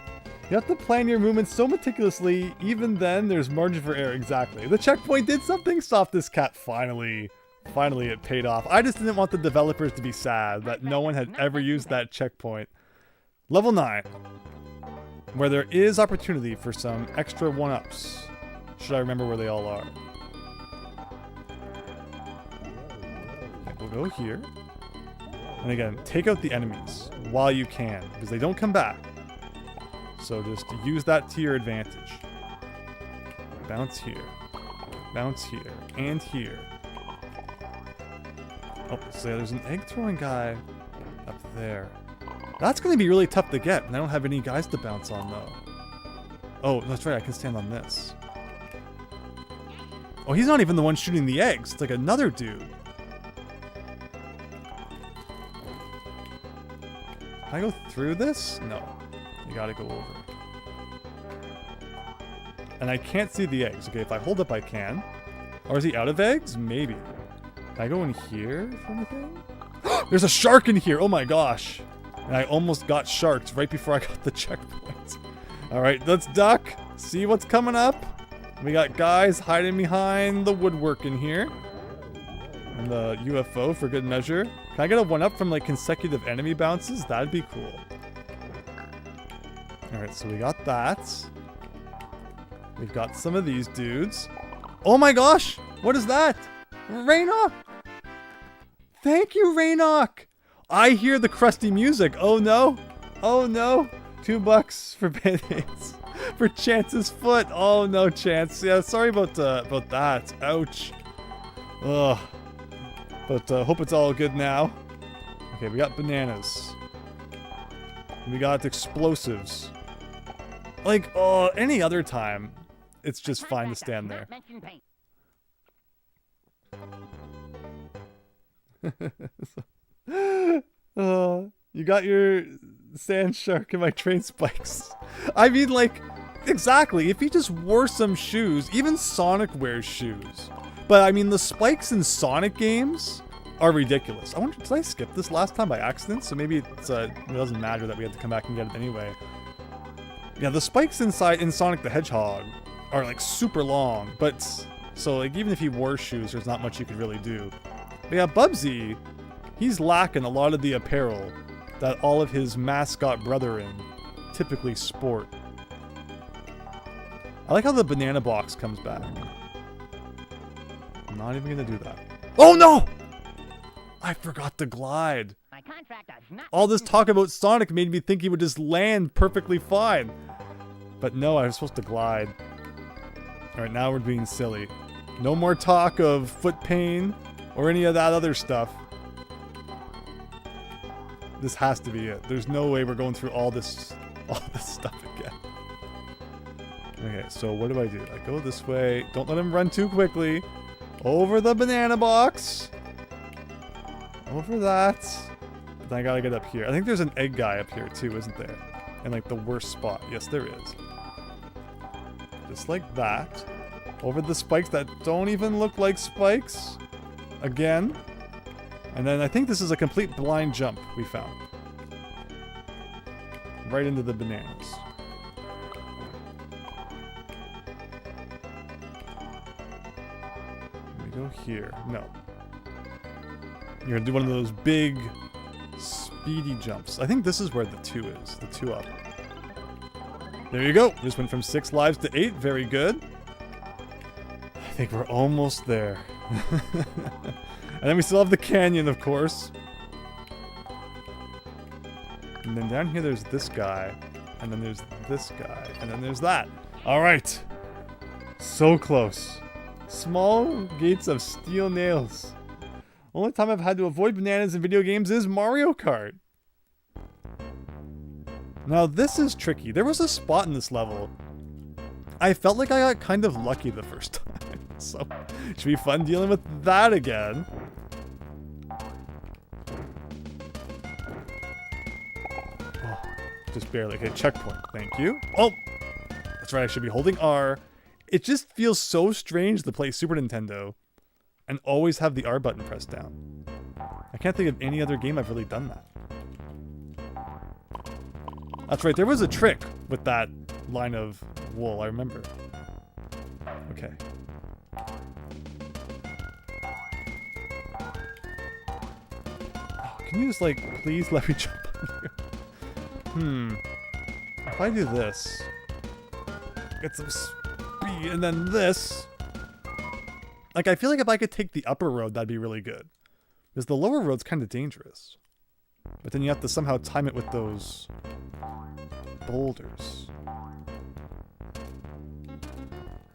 You have to plan your movements so meticulously, even then there's margin for error. Exactly. The checkpoint did something. Stop this cat. Finally it paid off. I just didn't want the developers to be sad that no one had ever used that checkpoint. Level 9. Where there is opportunity for some extra 1-ups. Should I remember where they all are? Okay, we'll go here. And again, take out the enemies while you can, because they don't come back. So just use that to your advantage. Bounce here, and here. Oh, so there's an egg throwing guy up there. That's going to be really tough to get, and I don't have any guys to bounce on, though. Oh, that's right, I can stand on this. Oh, he's not even the one shooting the eggs. It's like another dude. Can I go through this? No. You gotta go over. And I can't see the eggs. Okay, if I hold up, I can. Or is he out of eggs? Maybe. Can I go in here for anything? There's a shark in here! Oh my gosh! And I almost got sharked right before I got the checkpoint. Alright, let's duck. See what's coming up. We got guys hiding behind the woodwork in here. And the UFO for good measure. Can I get a 1-up from like consecutive enemy bounces? That'd be cool. Alright, so we got that. We've got some of these dudes. Oh my gosh! What is that? Rainoc! Thank you, Rainoc! I hear the crusty music. Oh no! Oh no! $2 for band-aids. For Chance's foot. Oh no, Chance. Yeah, sorry about that. Ouch. Ugh. But hope it's all good now. Okay, we got bananas. We got explosives. Like, any other time, it's just fine to stand there. You got your sand shark and my train spikes. I mean, like, exactly. If he just wore some shoes, even Sonic wears shoes. But I mean, the spikes in Sonic games are ridiculous. I wonder, did I skip this last time by accident? So maybe it's, it doesn't matter that we had to come back and get it anyway. Yeah, the spikes in Sonic the Hedgehog are like super long, but so like even if he wore shoes, there's not much you could really do. But yeah, Bubsy, he's lacking a lot of the apparel that all of his mascot brethren typically sport. I like how the banana box comes back. I'm not even gonna do that. Oh no! I forgot to glide. My contract does not All this talk about Sonic made me think he would just land perfectly fine. But no, I was supposed to glide. Alright, now we're being silly. No more talk of foot pain or any of that other stuff. This has to be it. There's no way we're going through all this stuff again. Okay, so what do? I go this way. Don't let him run too quickly. Over the banana box. Over that. But then I gotta get up here. I think there's an egg guy up here too, isn't there? In like the worst spot. Yes, there is. Just like that. Over the spikes that don't even look like spikes. Again. And then I think this is a complete blind jump we found. Right into the bananas. We go here. No. You're gonna do one of those big, speedy jumps. I think this is where the 2 is. The 2 up. There you go. Just went from 6 lives to 8. Very good. I think we're almost there. And then we still have the canyon, of course. And then down here there's this guy. And then there's this guy. And then there's that. Alright. So close. Small gates of steel nails. Only time I've had to avoid bananas in video games is Mario Kart. Now this is tricky. There was a spot in this level. I felt like I got kind of lucky the first time. So it should be fun dealing with that again. Oh, just barely. Okay, checkpoint. Thank you. Oh, that's right. I should be holding R. It just feels so strange to play Super Nintendo and always have the R button pressed down. I can't think of any other game I've really done that. That's right. There was a trick with that line of wool. I remember. Okay. Can you just, like, please let me jump on here? If I do this, get some speed, and then this, like, I feel like if I could take the upper road, that'd be really good. Because the lower road's kind of dangerous. But then you have to somehow time it with those boulders.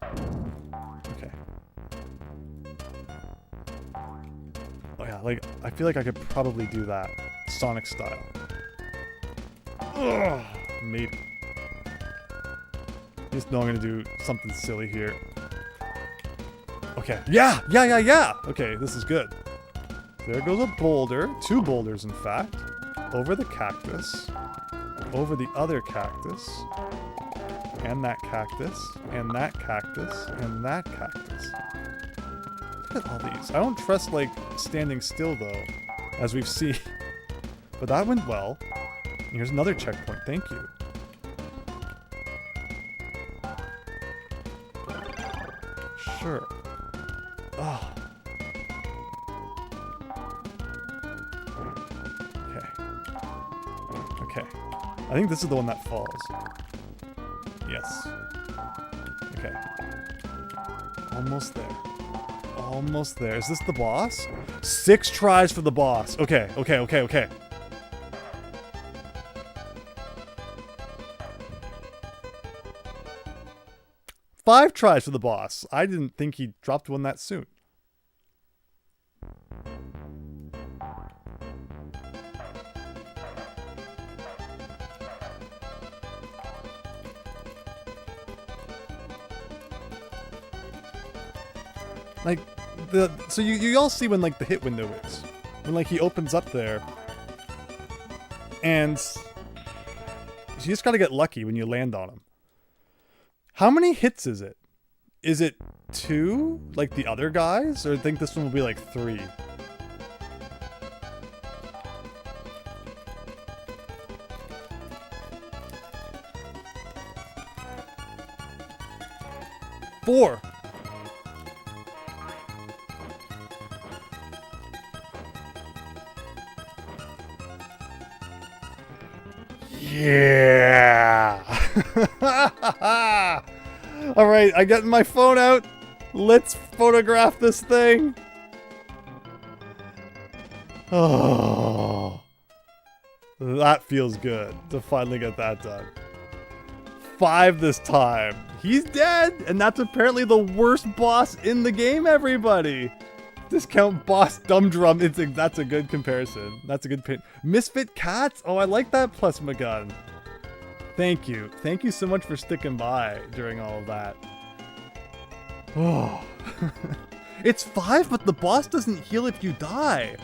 Okay. Oh yeah, like, I feel like I could probably do that. Sonic style. Ugh, maybe. Just know I'm gonna do something silly here. Okay. Yeah! Okay, this is good. There goes a boulder. 2 boulders, in fact. Over the cactus. Over the other cactus. And that cactus. And that cactus. And that cactus. Look at all these. I don't trust, like, standing still, though, as we've seen. But that went well. Here's another checkpoint. Thank you. Sure. Oh. I think this is the one that falls. Yes. Okay. Almost there. Almost there. Is this the boss? 6 tries for the boss. Okay, okay, okay, okay. Five tries for the boss. I didn't think he dropped one that soon. Like, so you all see when, like, the hit window is. When, like, he opens up there. And you just gotta get lucky when you land on him. How many hits is it? Is it 2, like the other guys? Or I think this one will be like 3. Four. Yeah. All right, I got my phone out. Let's photograph this thing. Oh, that feels good to finally get that done. 5 this time. He's dead, and that's apparently the worst boss in the game, everybody. Discount boss dumb drum. That's a good comparison. That's a good pin. Misfit cats. Oh, I like that plasma gun. Thank you. Thank you so much for sticking by during all of that. Oh. It's 5, but the boss doesn't heal if you die.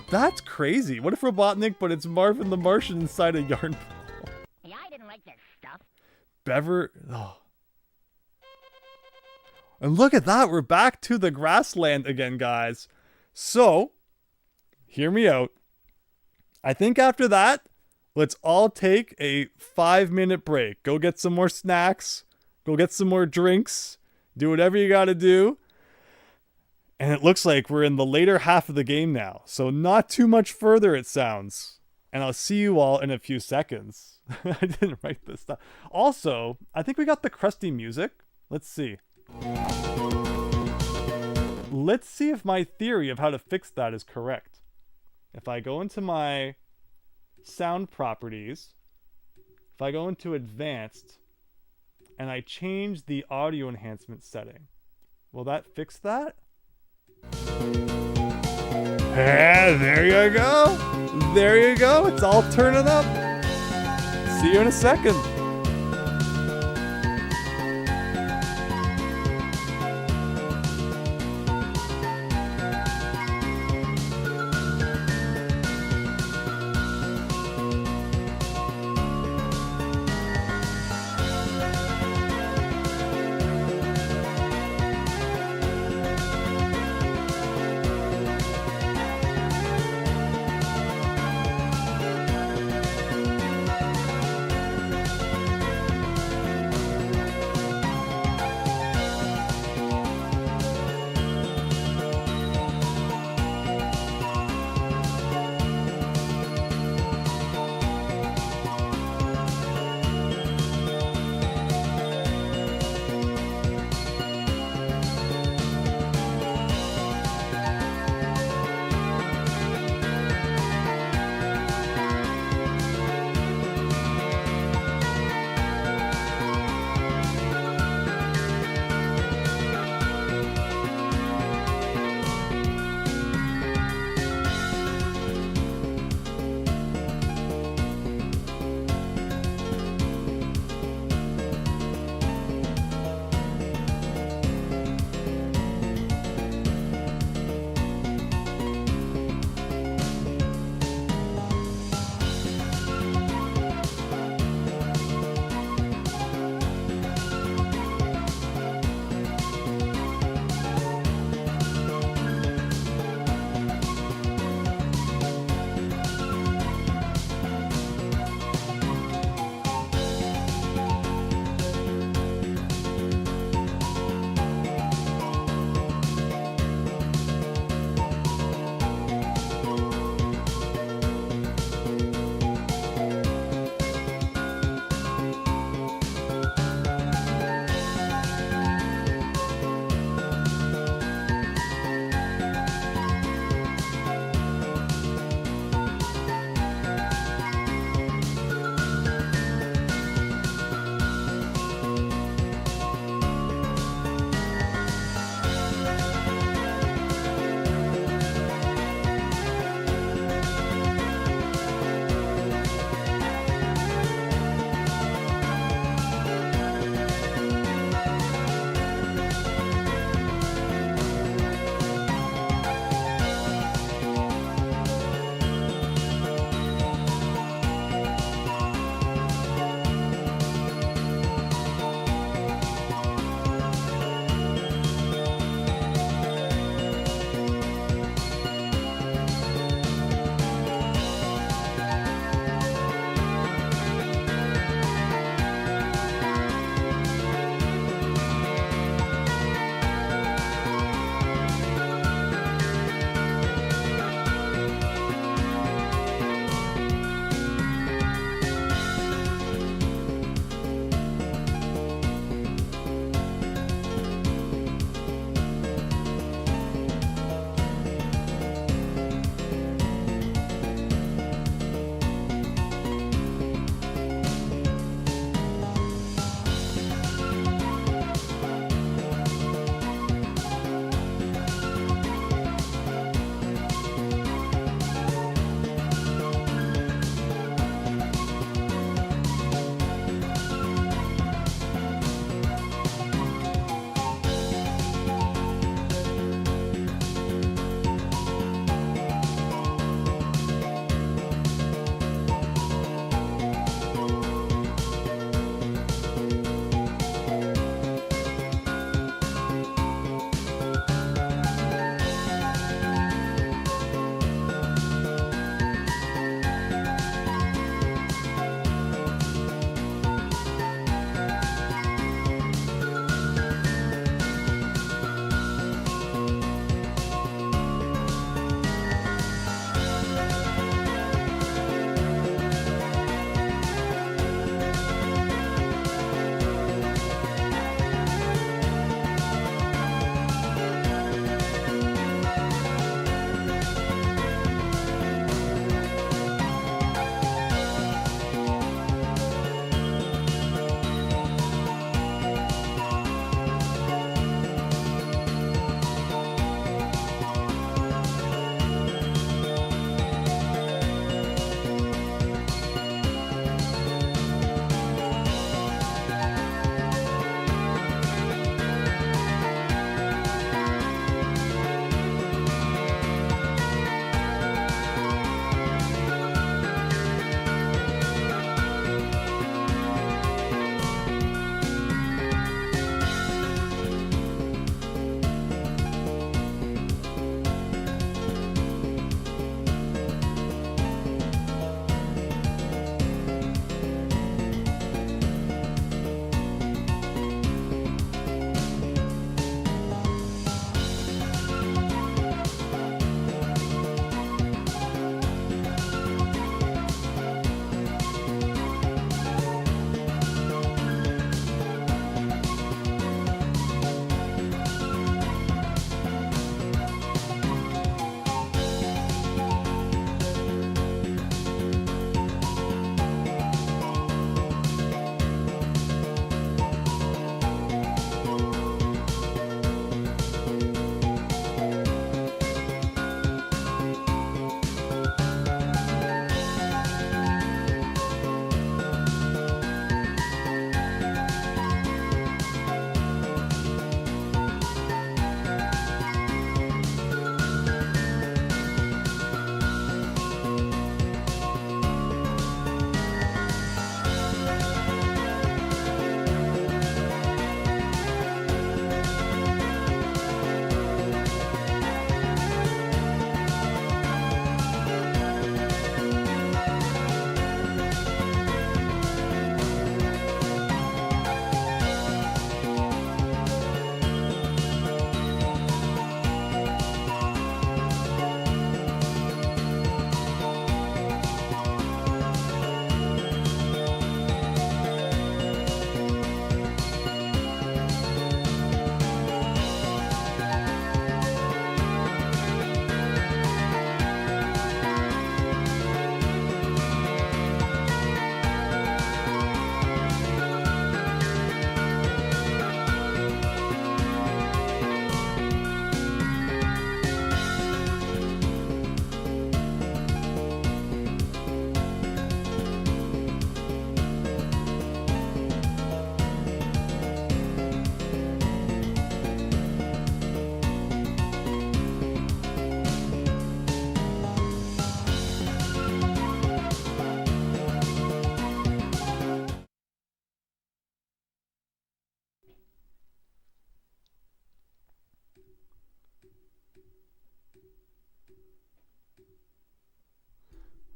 That's crazy. What if Robotnik, but it's Marvin the Martian inside a yarn ball? Yeah, I didn't like this stuff. Bever. Oh. And look at that. We're back to the grassland again, guys. So, hear me out. I think after that, let's all take a 5-minute break. Go get some more snacks. Go get some more drinks. Do whatever you gotta do. And it looks like we're in the later half of the game now. So not too much further, it sounds. And I'll see you all in a few seconds. I didn't write this stuff. Also, I think we got the crusty music. Let's see. Let's see if my theory of how to fix that is correct. If I go into my sound properties, if I go into advanced, and I change the audio enhancement setting, will that fix that? Yeah, there you go. There you go. It's all turning up. See you in a second.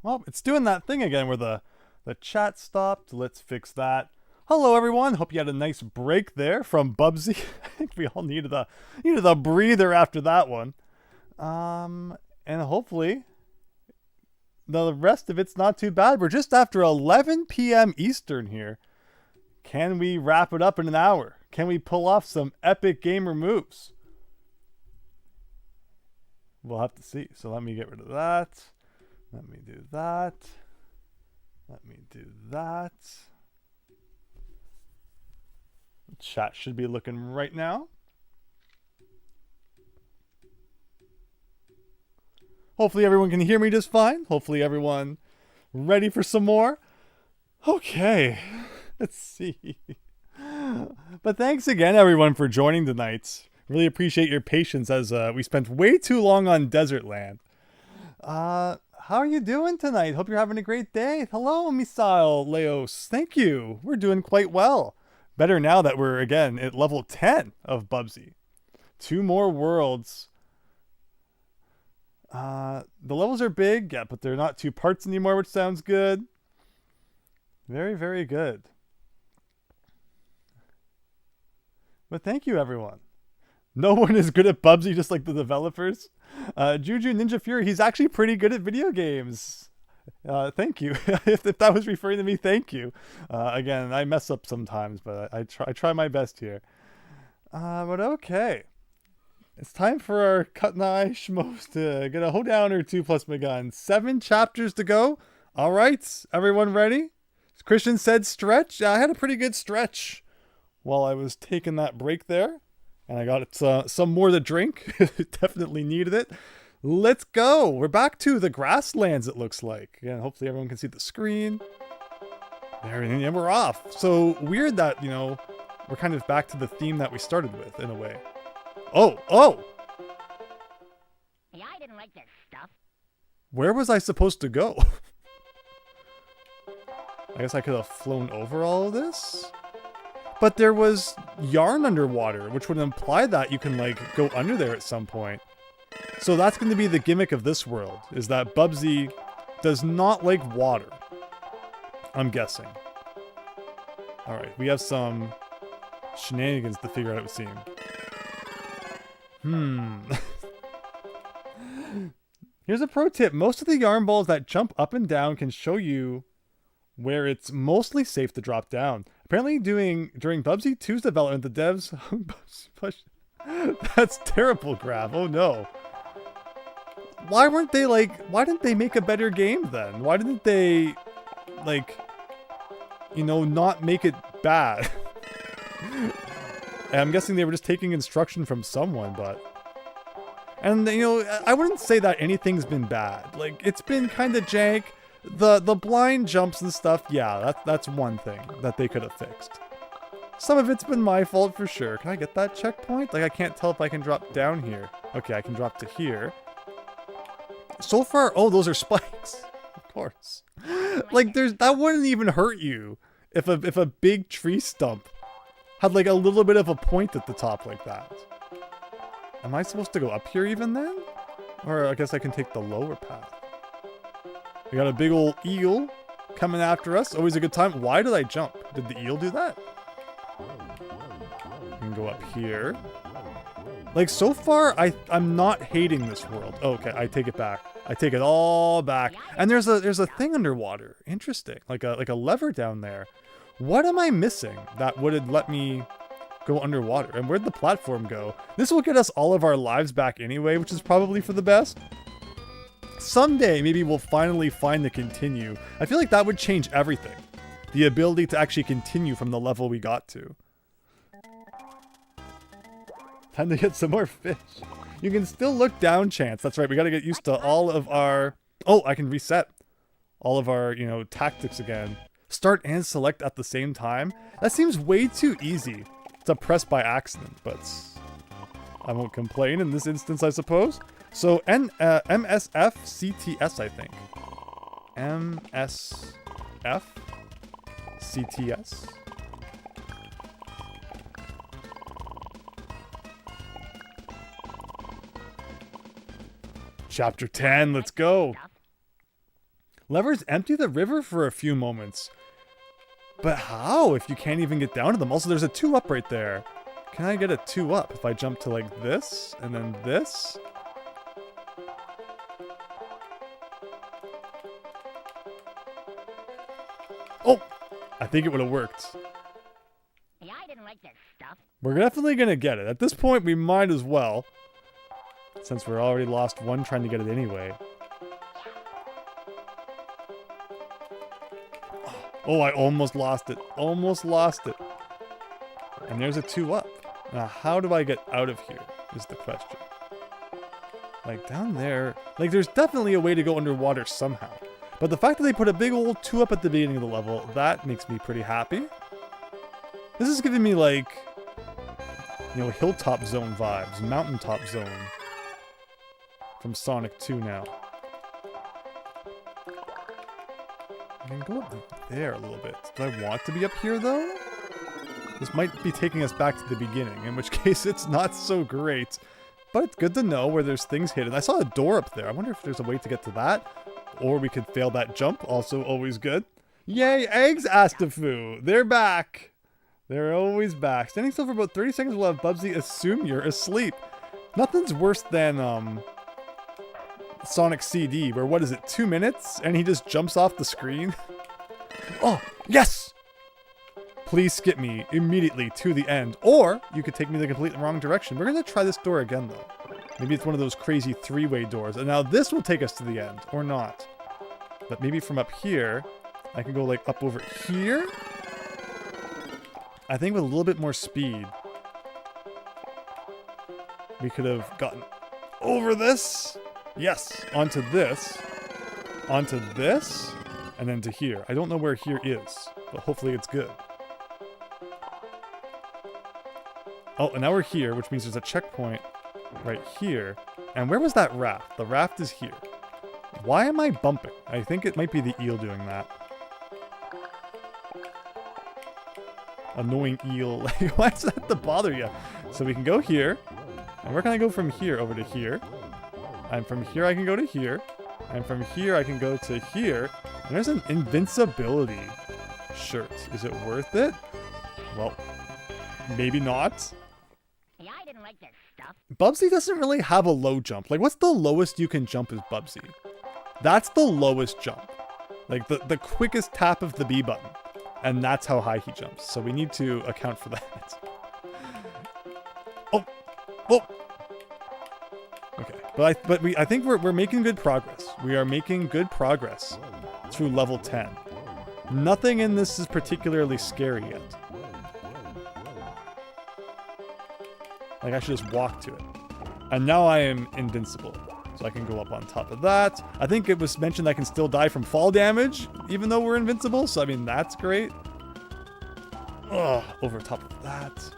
Well, it's doing that thing again where the chat stopped. Let's fix that. Hello, everyone. Hope you had a nice break there from Bubsy. I think we all needed a breather after that one. And hopefully the rest of it's not too bad. We're just after 11 p.m. Eastern here. Can we wrap it up in an hour? Can we pull off some epic gamer moves? We'll have to see. So let me get rid of that. Let me do that. Let me do that. Chat should be looking right now. Hopefully everyone can hear me just fine. Hopefully everyone ready for some more. Okay, let's see. But thanks again everyone for joining tonight. Really appreciate your patience as we spent way too long on Desert Land. How are you doing tonight? Hope you're having a great day. Hello, Misael Leos. Thank you. We're doing quite well. Better now that we're, again, at level 10 of Bubsy. 2 more worlds. The levels are big, yeah, but they're not 2 parts anymore, which sounds good. Very, very good. But thank you, everyone. No one is good at Bubsy, just like the developers. Juju Ninja Fury, he's actually pretty good at video games. Thank you. if that was referring to me, thank you. Again, I mess up sometimes, but I try my best here. But okay. It's time for our cut and eye schmoes to get a hoedown or 2 plus my gun. 7 chapters to go. All right, everyone ready? Christian said stretch. I had a pretty good stretch while I was taking that break there. And I got some more to drink. Definitely needed it. Let's go. We're back to the grasslands, it looks like. Again, hopefully everyone can see the screen. There, and we're off. So weird that, you know, we're kind of back to the theme that we started with, in a way. Oh! Hey, I didn't like this stuff. Where was I supposed to go? I guess I could have flown over all of this? But there was yarn underwater, which would imply that you can, like, go under there at some point. So that's going to be the gimmick of this world, is that Bubsy does not like water. I'm guessing. Alright, we have some shenanigans to figure out, it would seem. Here's a pro tip. Most of the yarn balls that jump up and down can show you where it's mostly safe to drop down. Apparently during Bubsy 2's development, the devs... That's terrible, Grav. Oh no. Why didn't they make a better game then? Why didn't they, like, you know, not make it bad? And I'm guessing they were just taking instruction from someone, but... And, you know, I wouldn't say that anything's been bad. Like, it's been kind of jank. The blind jumps and stuff, yeah, that's one thing that they could have fixed. Some of it's been my fault for sure. Can I get that checkpoint? Like, I can't tell if I can drop down here. Okay, I can drop to here. So far, oh, those are spikes. Of course. Like, that wouldn't even hurt you if a big tree stump had like a little bit of a point at the top like that. Am I supposed to go up here even then? Or I guess I can take the lower path. We got a big old eel coming after us. Always a good time. Why did I jump? Did the eel do that? We can go up here. Like, so far, I'm not hating this world. Oh, okay, I take it back. I take it all back. And there's a thing underwater. Interesting. Like a lever down there. What am I missing that would have let me go underwater? And where'd the platform go? This will get us all of our lives back anyway, which is probably for the best. Someday, maybe we'll finally find the continue. I feel like that would change everything. The ability to actually continue from the level we got to. Time to get some more fish. You can still look down, Chance. That's right, we gotta get used to all of our... Oh, I can reset all of our, you know, tactics again. Start and select at the same time. That seems way too easy to press by accident, but I won't complain in this instance, I suppose. So, MSF CTS, I think. MSF CTS. Chapter 10, let's go. Levers empty the river for a few moments. But how if you can't even get down to them? Also, there's a 2-up right there. Can I get a 2-up if I jump to like this and then this? Oh! I think it would have worked. Yeah, I didn't like this stuff. We're definitely going to get it. At this point, we might as well. Since we're already lost one trying to get it anyway. Oh, I almost lost it. Almost lost it. And there's a 2-up. Now, how do I get out of here is the question. Like, down there... Like, there's definitely a way to go underwater somehow. But the fact that they put a big old 2-up at the beginning of the level, that makes me pretty happy. This is giving me, like... You know, hilltop zone vibes. Mountaintop zone. From Sonic 2 now. I can go up there a little bit. Do I want to be up here, though? This might be taking us back to the beginning, in which case it's not so great. But it's good to know where there's things hidden. I saw a door up there. I wonder if there's a way to get to that. Or we could fail that jump. Also always good. Yay, eggs, Astafu! They're back! They're always back. Standing still for about 30 seconds will have Bubsy assume you're asleep. Nothing's worse than, Sonic CD, where what is it, 2 minutes? And he just jumps off the screen? Oh, yes! Please skip me immediately to the end. Or, you could take me the complete wrong direction. We're going to try this door again, though. Maybe it's one of those crazy 3-way doors. And now this will take us to the end. Or not. But maybe from up here, I can go, like, up over here? I think with a little bit more speed, we could have gotten over this. Yes, onto this, and then to here. I don't know where here is, but hopefully it's good. Oh, and now we're here, which means there's a checkpoint right here. And where was that raft? The raft is here. Why am I bumping? I think it might be the eel doing that. Annoying eel. Like, why does that have to bother you? So we can go here. And where can I go from here over to here? And from here I can go to here. And from here I can go to here. And there's an invincibility shirt. Is it worth it? Well, maybe not. Yeah, I didn't like this stuff. Bubsy doesn't really have a low jump. Like, what's the lowest you can jump as Bubsy? That's the lowest jump. Like, the quickest tap of the B button. And that's how high he jumps. So we need to account for that. Oh! Oh! Okay, I think we're making good progress. We are making good progress through level 10. Nothing in this is particularly scary yet. Like, I should just walk to it. And now I am invincible. So I can go up on top of that. I think it was mentioned I can still die from fall damage, even though we're invincible. So, I mean, that's great. Ugh, over top of that.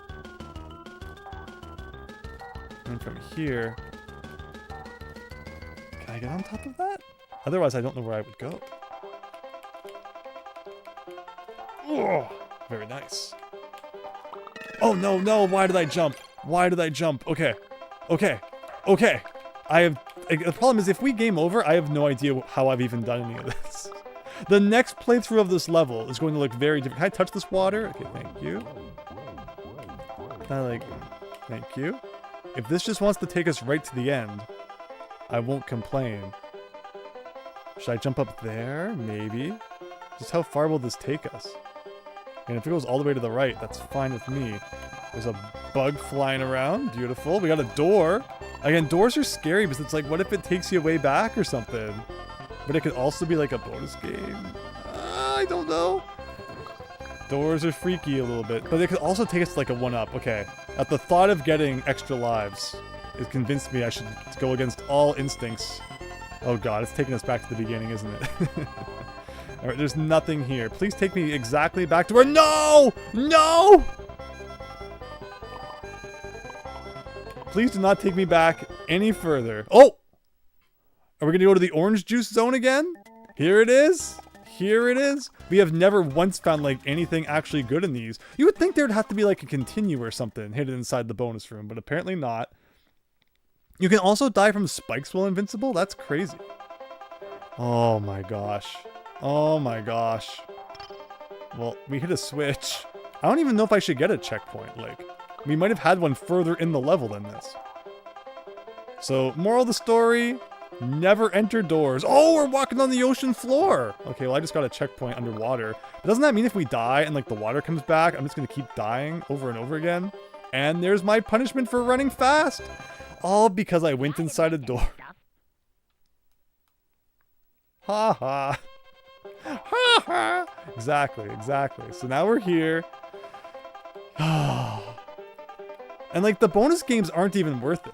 And from here... Can I get on top of that? Otherwise, I don't know where I would go. Oh, very nice. Oh, no, no. Why did I jump? Why did I jump? Okay. Okay. Okay. The problem is, if we game over, I have no idea how I've even done any of this. The next playthrough of this level is going to look very different. Can I touch this water? Okay, thank you. Thank you. If this just wants to take us right to the end, I won't complain. Should I jump up there? Maybe. Just how far will this take us? And if it goes all the way to the right, that's fine with me. There's a bug flying around. Beautiful. We got a door. Again, doors are scary because it's like, what if it takes you way back or something? But it could also be like a bonus game. I don't know. Doors are freaky a little bit. But it could also take us to like a 1-up. Okay. At the thought of getting extra lives, it convinced me I should go against all instincts. Oh god, it's taking us back to the beginning, isn't it? Alright, there's nothing here. Please take me exactly back to where— No! No! Please do not take me back any further. Oh! Are we going to go to the orange juice zone again? Here it is. Here it is. We have never once found, like, anything actually good in these. You would think there would have to be, like, a continue or something hidden inside the bonus room, but apparently not. You can also die from spikes while invincible? That's crazy. Oh my gosh. Oh my gosh. Well, we hit a switch. I don't even know if I should get a checkpoint. Like, we might have had one further in the level than this. So, moral of the story, never enter doors. Oh, we're walking on the ocean floor. Okay, well, I just got a checkpoint underwater. But doesn't that mean if we die and, like, the water comes back, I'm just going to keep dying over and over again? And there's my punishment for running fast. All because I went inside a door. Ha ha. Ha ha. Exactly, exactly. So now we're here. And, like, the bonus games aren't even worth it.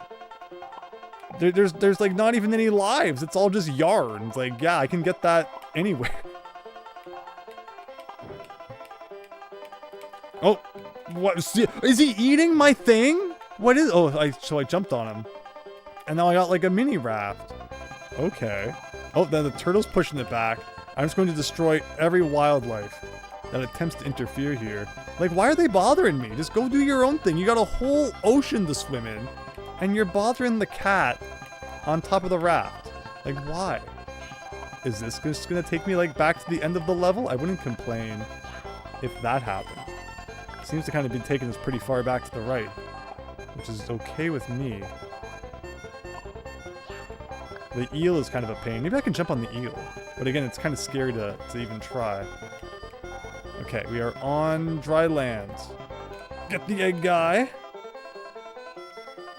There's like not even any lives. It's all just yarn. It's like, yeah, I can get that anywhere. Oh, what? Is he eating my thing? What is? Oh, so I jumped on him, and now I got like a mini raft. Okay. Oh, then the turtle's pushing it back. I'm just going to destroy every wildlife that attempts to interfere here. Like, why are they bothering me? Just go do your own thing. You got a whole ocean to swim in. And you're bothering the cat on top of the raft. Like, why? Is this just gonna take me, like, back to the end of the level? I wouldn't complain if that happened. It seems to kind of be taking us pretty far back to the right, which is okay with me. The eel is kind of a pain. Maybe I can jump on the eel. But again, it's kind of scary to even try. Okay, we are on dry land. Get the egg guy.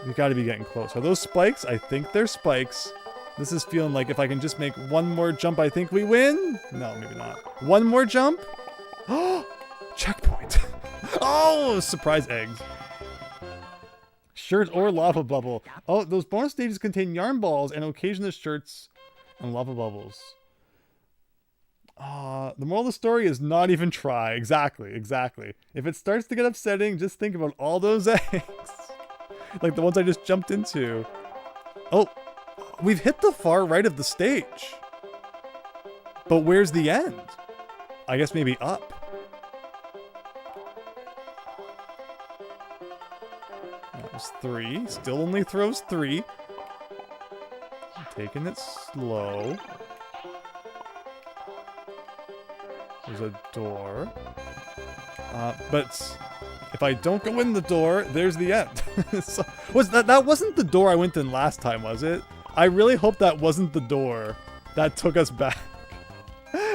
We gotta be getting close. Are those spikes? I think they're spikes. This is feeling like if I can just make one more jump, I think we win. No, maybe not. One more jump? Oh, checkpoint. Oh, surprise eggs. Shirt or lava bubble. Oh, those bonus stages contain yarn balls and occasional shirts and lava bubbles. The moral of the story is not even try. Exactly, exactly. If it starts to get upsetting, just think about all those eggs. Like the ones I just jumped into. Oh, we've hit the far right of the stage. But where's the end? I guess maybe up. That was 3. Still only throws 3. Taking it slow. There's a door. But if I don't go in the door, there's the end. So, that wasn't the door I went in last time, was it? I really hope that wasn't the door that took us back.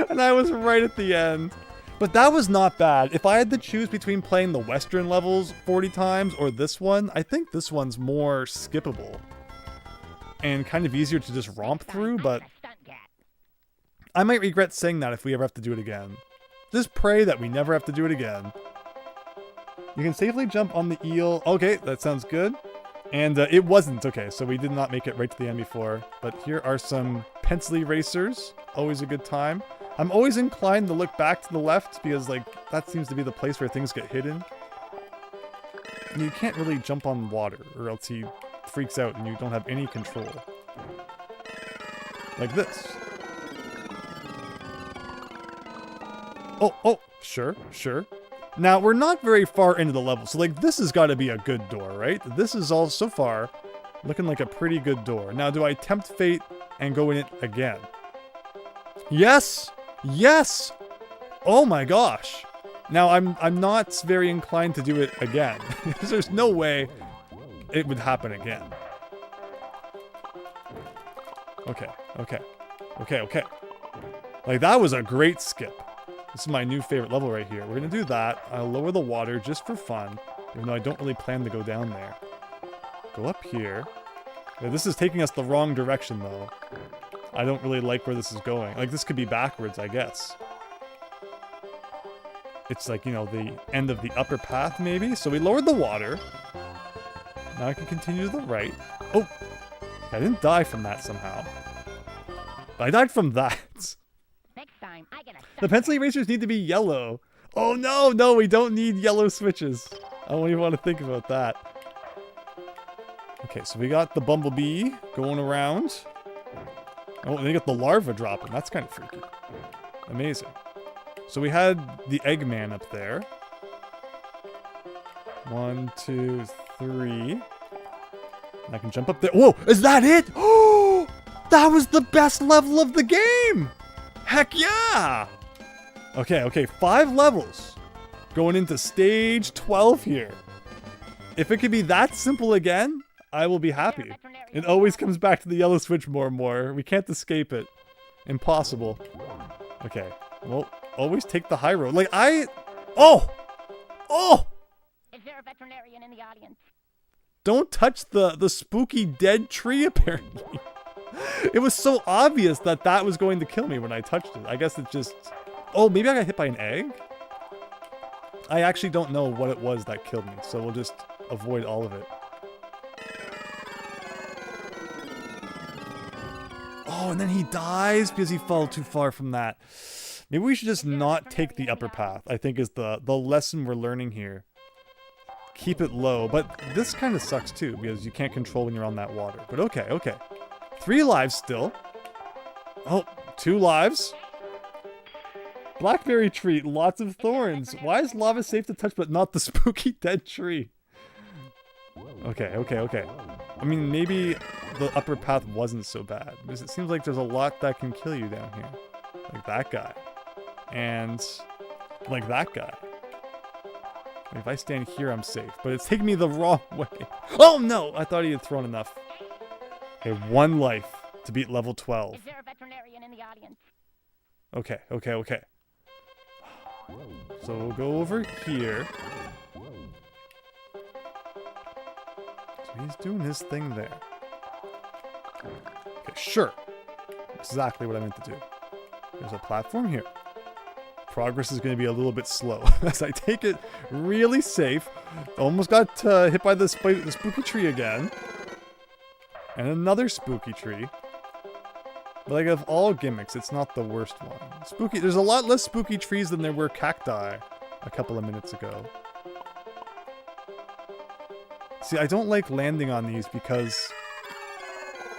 And I was right at the end. But that was not bad. If I had to choose between playing the Western levels 40 times or this one, I think this one's more skippable. And kind of easier to just romp through, but I might regret saying that if we ever have to do it again. Just pray that we never have to do it again. You can safely jump on the eel. Okay, that sounds good. And it wasn't. Okay, so we did not make it right to the end before. But here are some pencil erasers. Always a good time. I'm always inclined to look back to the left because, like, that seems to be the place where things get hidden. And you can't really jump on water or else he freaks out and you don't have any control. Like this. Oh, sure. Now, we're not very far into the level, so, like, this has got to be a good door, right? This is all, so far, looking like a pretty good door. Now, do I tempt fate and go in it again? Yes! Yes! Oh my gosh! Now, I'm not very inclined to do it again. There's no way it would happen again. Okay. Like, that was a great skip. This is my new favorite level right here. We're gonna do that. I'll lower the water just for fun, even though I don't really plan to go down there. Go up here. Yeah, this is taking us the wrong direction, though. I don't really like where this is going. Like, this could be backwards, I guess. It's like, you know, the end of the upper path, maybe? So we lowered the water. Now I can continue to the right. Oh! I didn't die from that somehow. But I died from that. Next time, I get a The pencil erasers need to be yellow. Oh no, we don't need yellow switches. I don't even want to think about that. Okay, so we got the bumblebee going around. Oh, and they got the larva dropping. That's kind of freaky. Amazing. So we had the Eggman up there. 1, 2, 3. And I can jump up there. Whoa, is that it? Oh! That was the best level of the game! Heck yeah! Okay, 5 levels. Going into stage 12 here. If it could be that simple again, I will be happy. It always comes back to the yellow switch more and more. We can't escape it. Impossible. Okay, well, always take the high road. Like, Oh! Is there a veterinarian in the audience? Don't touch the spooky dead tree, apparently. It was so obvious that that was going to kill me when I touched it. I guess it just... Oh, maybe I got hit by an egg? I actually don't know what it was that killed me, so we'll just avoid all of it. Oh, and then he dies because he fell too far from that. Maybe we should just not take the upper path, I think is the lesson we're learning here. Keep it low, but this kind of sucks too, because you can't control when you're on that water. But okay. 3 lives still. Oh, 2 lives. Blackberry tree, lots of thorns. Why is lava safe to touch but not the spooky dead tree? Okay. I mean, maybe the upper path wasn't so bad, because it seems like there's a lot that can kill you down here. Like that guy. And like that guy. If I stand here, I'm safe, but it's taking me the wrong way. Oh no! I thought he had thrown enough. Okay, 1 life to beat level 12. Is there a veterinarian in the audience? Okay. So we'll go over here. So he's doing his thing there. Okay, sure. Exactly what I meant to do. There's a platform here. Progress is going to be a little bit slow as I take it really safe. Almost got hit by the spooky tree again. And another spooky tree. But like, of all gimmicks, it's not the worst one. There's a lot less spooky trees than there were cacti a couple of minutes ago. See, I don't like landing on these because...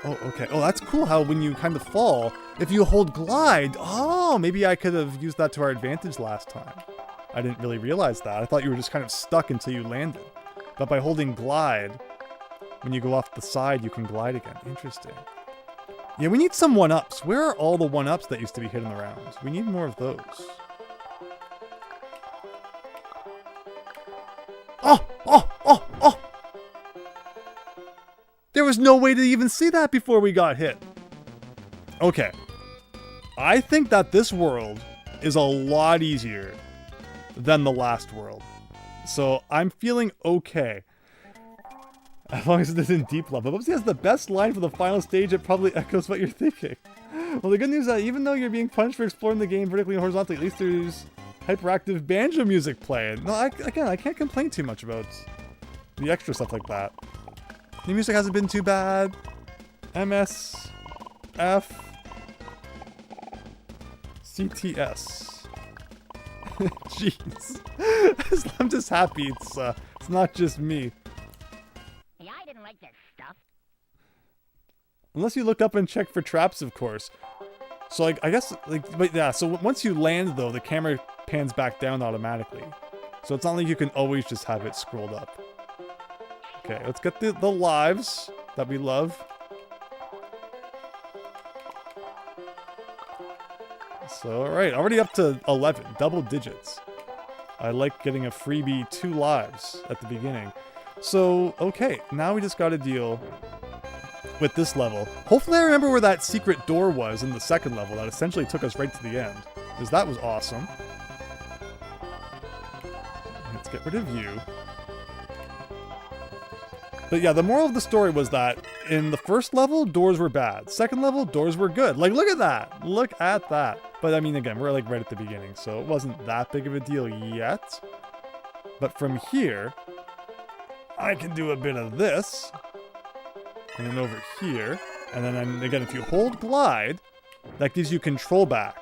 Oh, okay. Oh, that's cool how when you kind of fall, if you hold glide... Oh, maybe I could have used that to our advantage last time. I didn't really realize that. I thought you were just kind of stuck until you landed. But by holding glide, when you go off the side, you can glide again. Interesting. Yeah, we need some 1-ups. Where are all the 1-ups that used to be hidden around? We need more of those. Oh! There was no way to even see that before we got hit. Okay. I think that this world is a lot easier than the last world. So I'm feeling okay. As long as it isn't deep level. Bubsy has the best line for the final stage. It probably echoes what you're thinking. Well, the good news is that even though you're being punished for exploring the game vertically and horizontally, at least there's hyperactive banjo music playing. No, I can't complain too much about the extra stuff like that. The music hasn't been too bad. MS, F, CTS. Jeez. I'm just happy it's not just me. Yeah, I didn't like this stuff. Unless you look up and check for traps, of course. So, like, I guess, like, but yeah, so once you land, though, the camera pans back down automatically. So it's not like you can always just have it scrolled up. Okay, let's get the lives that we love. So, alright, already up to 11, double digits. I like getting a freebie 2 lives at the beginning. So, okay, now we just gotta deal with this level. Hopefully I remember where that secret door was in the second level that essentially took us right to the end. Because that was awesome. Let's get rid of you. But yeah, the moral of the story was that in the first level, doors were bad. Second level, doors were good. Like, look at that. Look at that. But I mean, again, we're like right at the beginning, so it wasn't that big of a deal yet. But from here, I can do a bit of this. And then over here. And then again, if you hold glide, that gives you control back.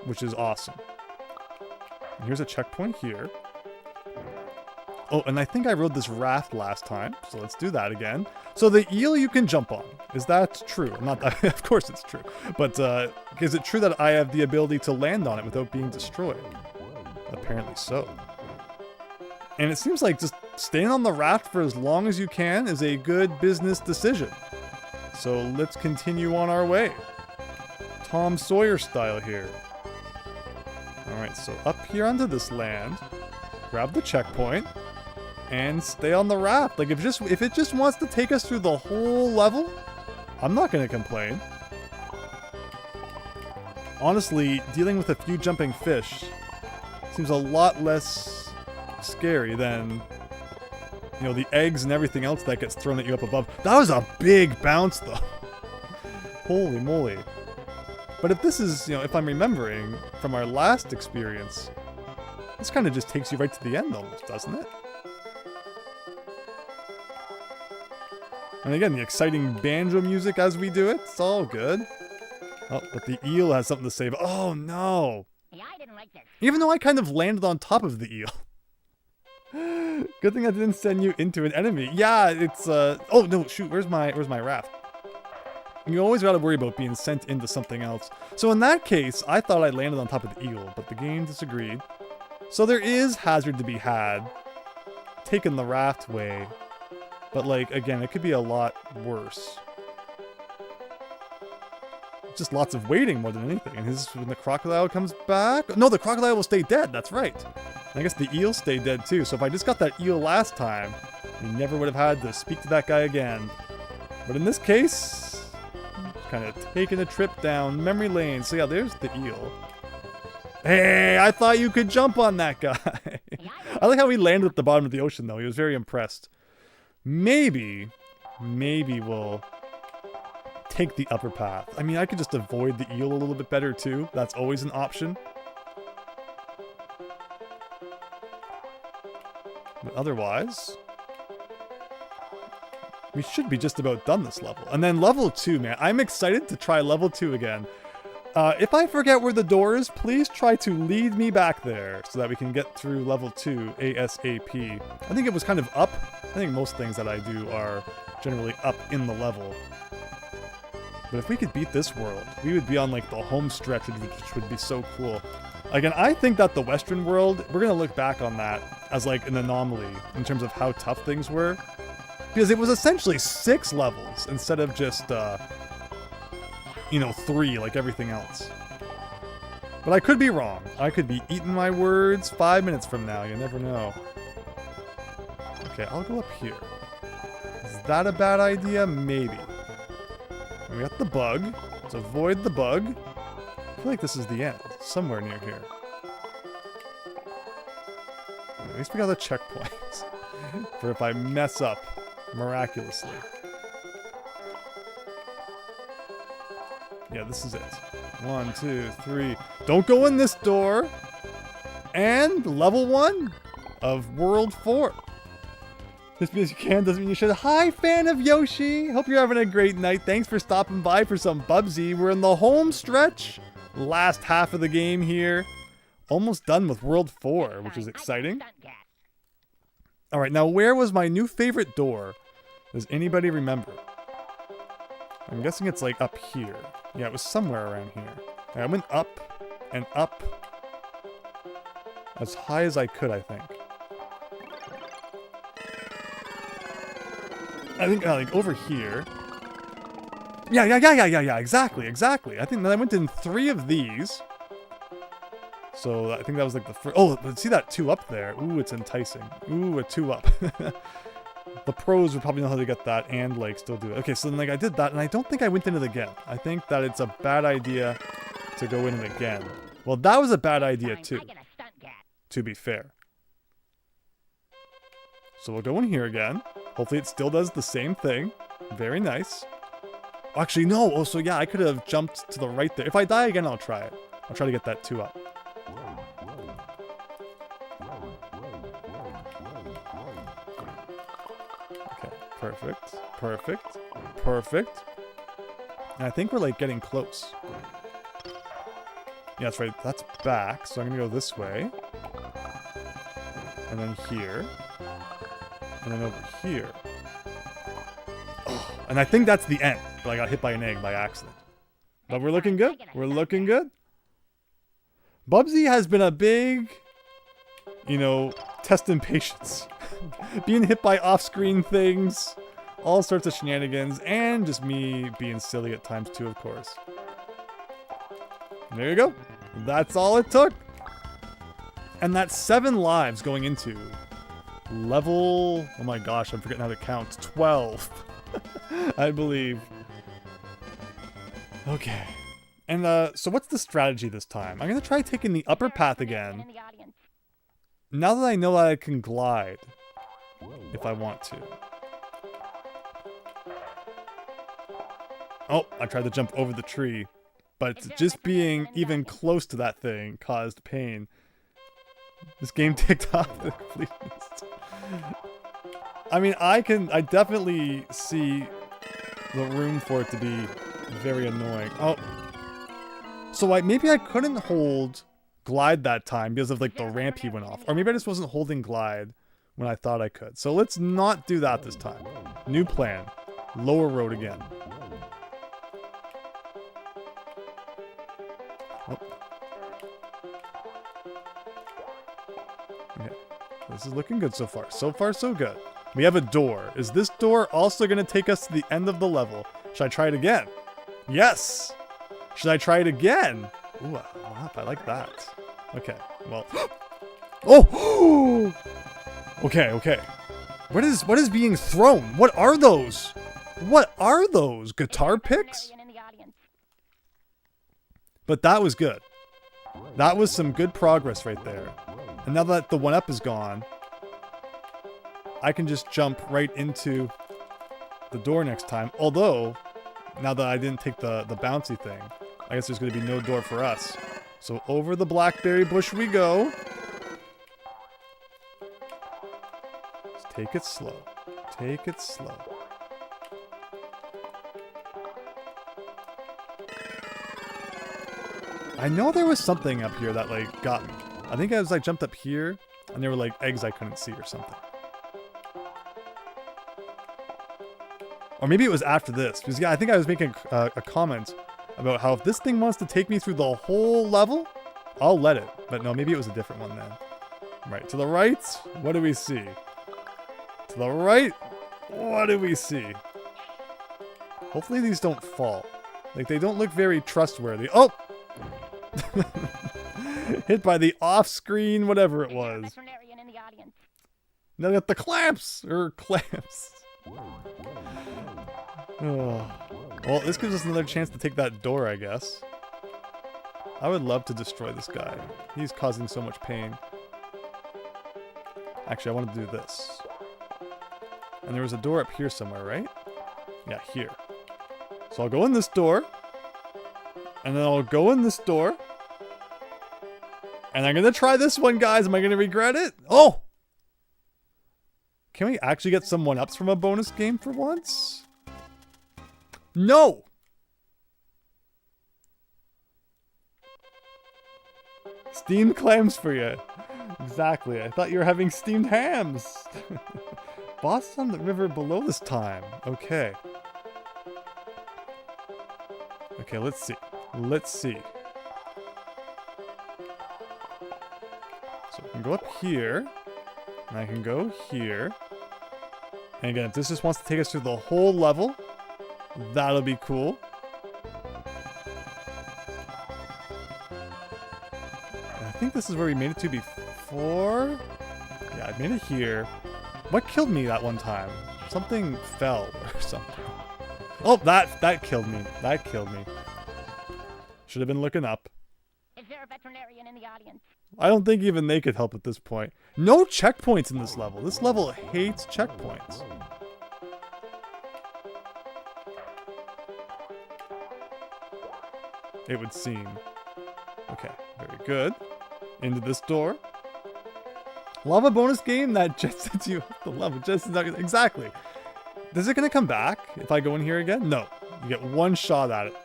Which is awesome. And here's a checkpoint here. Oh, and I think I rode this raft last time, so let's do that again. So the eel you can jump on. Is that true? Not that, of course it's true. But is it true that I have the ability to land on it without being destroyed? Apparently so. And it seems like just staying on the raft for as long as you can is a good business decision. So let's continue on our way. Tom Sawyer style here. Alright, so up here onto this land, grab the checkpoint, and stay on the raft. Like, if it just wants to take us through the whole level, I'm not gonna complain. Honestly, dealing with a few jumping fish seems a lot less scary than, you know, the eggs and everything else that gets thrown at you up above. That was a big bounce, though. Holy moly. But if this is, you know, if I'm remembering from our last experience, this kind of just takes you right to the end almost, doesn't it? And again, the exciting banjo music as we do it, it's all good. Oh, but the eel has something to say about— oh no! Yeah, I didn't like this. Even though I kind of landed on top of the eel. Good thing I didn't send you into an enemy. Yeah, it's oh no, shoot, where's my raft? You always gotta worry about being sent into something else. So in that case, I thought I landed on top of the eel, but the game disagreed. So there is hazard to be had, taking the raft way. But like, again, it could be a lot worse. Just lots of waiting more than anything. And when the crocodile comes back— no, the crocodile will stay dead, that's right. And I guess the eel stayed dead too. So if I just got that eel last time, we never would have had to speak to that guy again. But in this case, kind of taking a trip down memory lane. So yeah, there's the eel. Hey, I thought you could jump on that guy. I like how he landed at the bottom of the ocean though. He was very impressed. Maybe we'll take the upper path. I mean, I could just avoid the eel a little bit better too. That's always an option. But otherwise, we should be just about done this level. And then level 2, man. I'm excited to try level 2 again. If I forget where the door is, please try to lead me back there so that we can get through level 2 ASAP. I think it was kind of up. I think most things that I do are generally up in the level. But if we could beat this world, we would be on like the home stretch, which would be so cool. Again, I think that the Western world, we're going to look back on that as like an anomaly in terms of how tough things were. Because it was essentially 6 levels instead of just, you know, 3 like everything else. But I could be wrong. I could be eating my words 5 minutes from now. You never know. Okay, I'll go up here. Is that a bad idea? Maybe. We got the bug. Let's avoid the bug. I feel like this is the end. Somewhere near here. At least we got a checkpoint. For if I mess up miraculously. Yeah, this is it. 1, 2, 3. Don't go in this door. And level 1 of World 4. Just because you can doesn't mean you should. Hi, fan of Yoshi. Hope you're having a great night. Thanks for stopping by for some Bubsy. We're in the home stretch. Last half of the game here. Almost done with World 4, which is exciting. Alright, now where was my new favorite door? Does anybody remember? I'm guessing it's like up here. Yeah, it was somewhere around here. I went up and up. As high as I could, I think. I think like over here. Yeah, exactly. I think that I went in 3 of these. So I think that was like the first. Oh, see that 2 up there? Ooh, it's enticing. Ooh, a 2 up. The pros would probably know how to get that and like still do it. Okay, so then like I did that and I don't think I went in it again. I think that it's a bad idea to go in it again. Well, that was a bad idea too, to be fair. So we'll go in here again. Hopefully it still does the same thing. Very nice. Actually, no. Oh, so yeah, I could have jumped to the right there. If I die again, I'll try it. I'll try to get that 2 up. Okay, perfect. And I think we're like getting close. Yeah, that's right. That's back. So I'm gonna go this way. And then here. And then over here. Oh, and I think that's the end. But I got hit by an egg by accident. But we're looking good. We're looking good. Bubsy has been a big, you know, test in patience. Being hit by off-screen things. all sorts of shenanigans, and just me being silly at times too, of course. There you go. That's all it took. And that's 7 lives going into level... Oh my gosh, I'm forgetting how to count. 12. I believe. Okay. And so what's the strategy this time? I'm going to try taking the upper path again. Now that I know that I can glide. If I want to. Oh, I tried to jump over the tree. But just being even close to that thing caused pain. This game ticked off the completionist. I mean, I definitely see the room for it to be very annoying. Oh. So maybe I couldn't hold glide that time because of like the ramp he went off. Or maybe I just wasn't holding glide when I thought I could. So let's not do that this time. New plan. Lower road again. Oh. Okay. This is looking good so far. So far, so good. We have a door. Is this door also going to take us to the end of the level? Should I try it again? Yes! Should I try it again? Ooh, wow, I like that. Okay, well... Oh! Okay, okay. What is being thrown? What are those? What are those? Guitar picks? But that was good. That was some good progress right there. And now that the 1-up is gone, I can just jump right into the door next time. Although, now that I didn't take the bouncy thing, I guess there's going to be no door for us. So over the blackberry bush we go. Just take it slow. Take it slow. I know there was something up here that like got me. I think I was like jumped up here and there were like eggs I couldn't see or something. Or maybe it was after this. Because yeah, I think I was making a comment about how if this thing wants to take me through the whole level, I'll let it. But no, maybe it was a different one then. Right, to the right, what do we see? To the right, what do we see? Hopefully these don't fall. Like, they don't look very trustworthy. Oh! Hit by the off-screen whatever it was. Now they got the clamps! Or clamps. Oh. Well, this gives us another chance to take that door, I guess. I would love to destroy this guy. He's causing so much pain. Actually, I want to do this. And there was a door up here somewhere, right? Yeah, here. So I'll go in this door. And then I'll go in this door. And I'm going to try this one, guys. Am I going to regret it? Oh! Can we actually get some 1-ups from a bonus game for once? No! Steamed clams for you. Exactly. I thought you were having steamed hams. Boss on the river below this time. Okay. Okay, let's see. Let's see. So I can go up here. And I can go here. And again, if this just wants to take us through the whole level, that'll be cool. And I think this is where we made it to before. Yeah, I made it here. What killed me that one time? Something fell or something. Oh, that killed me. That killed me. Should have been looking up. Is there a veterinarian in the audience? I don't think even they could help at this point. No checkpoints in this level. This level hates checkpoints. It would seem. Okay, very good. Into this door. Lava bonus game that just sets you up the level. Exactly. Is it going to come back if I go in here again? No. You get one shot at it.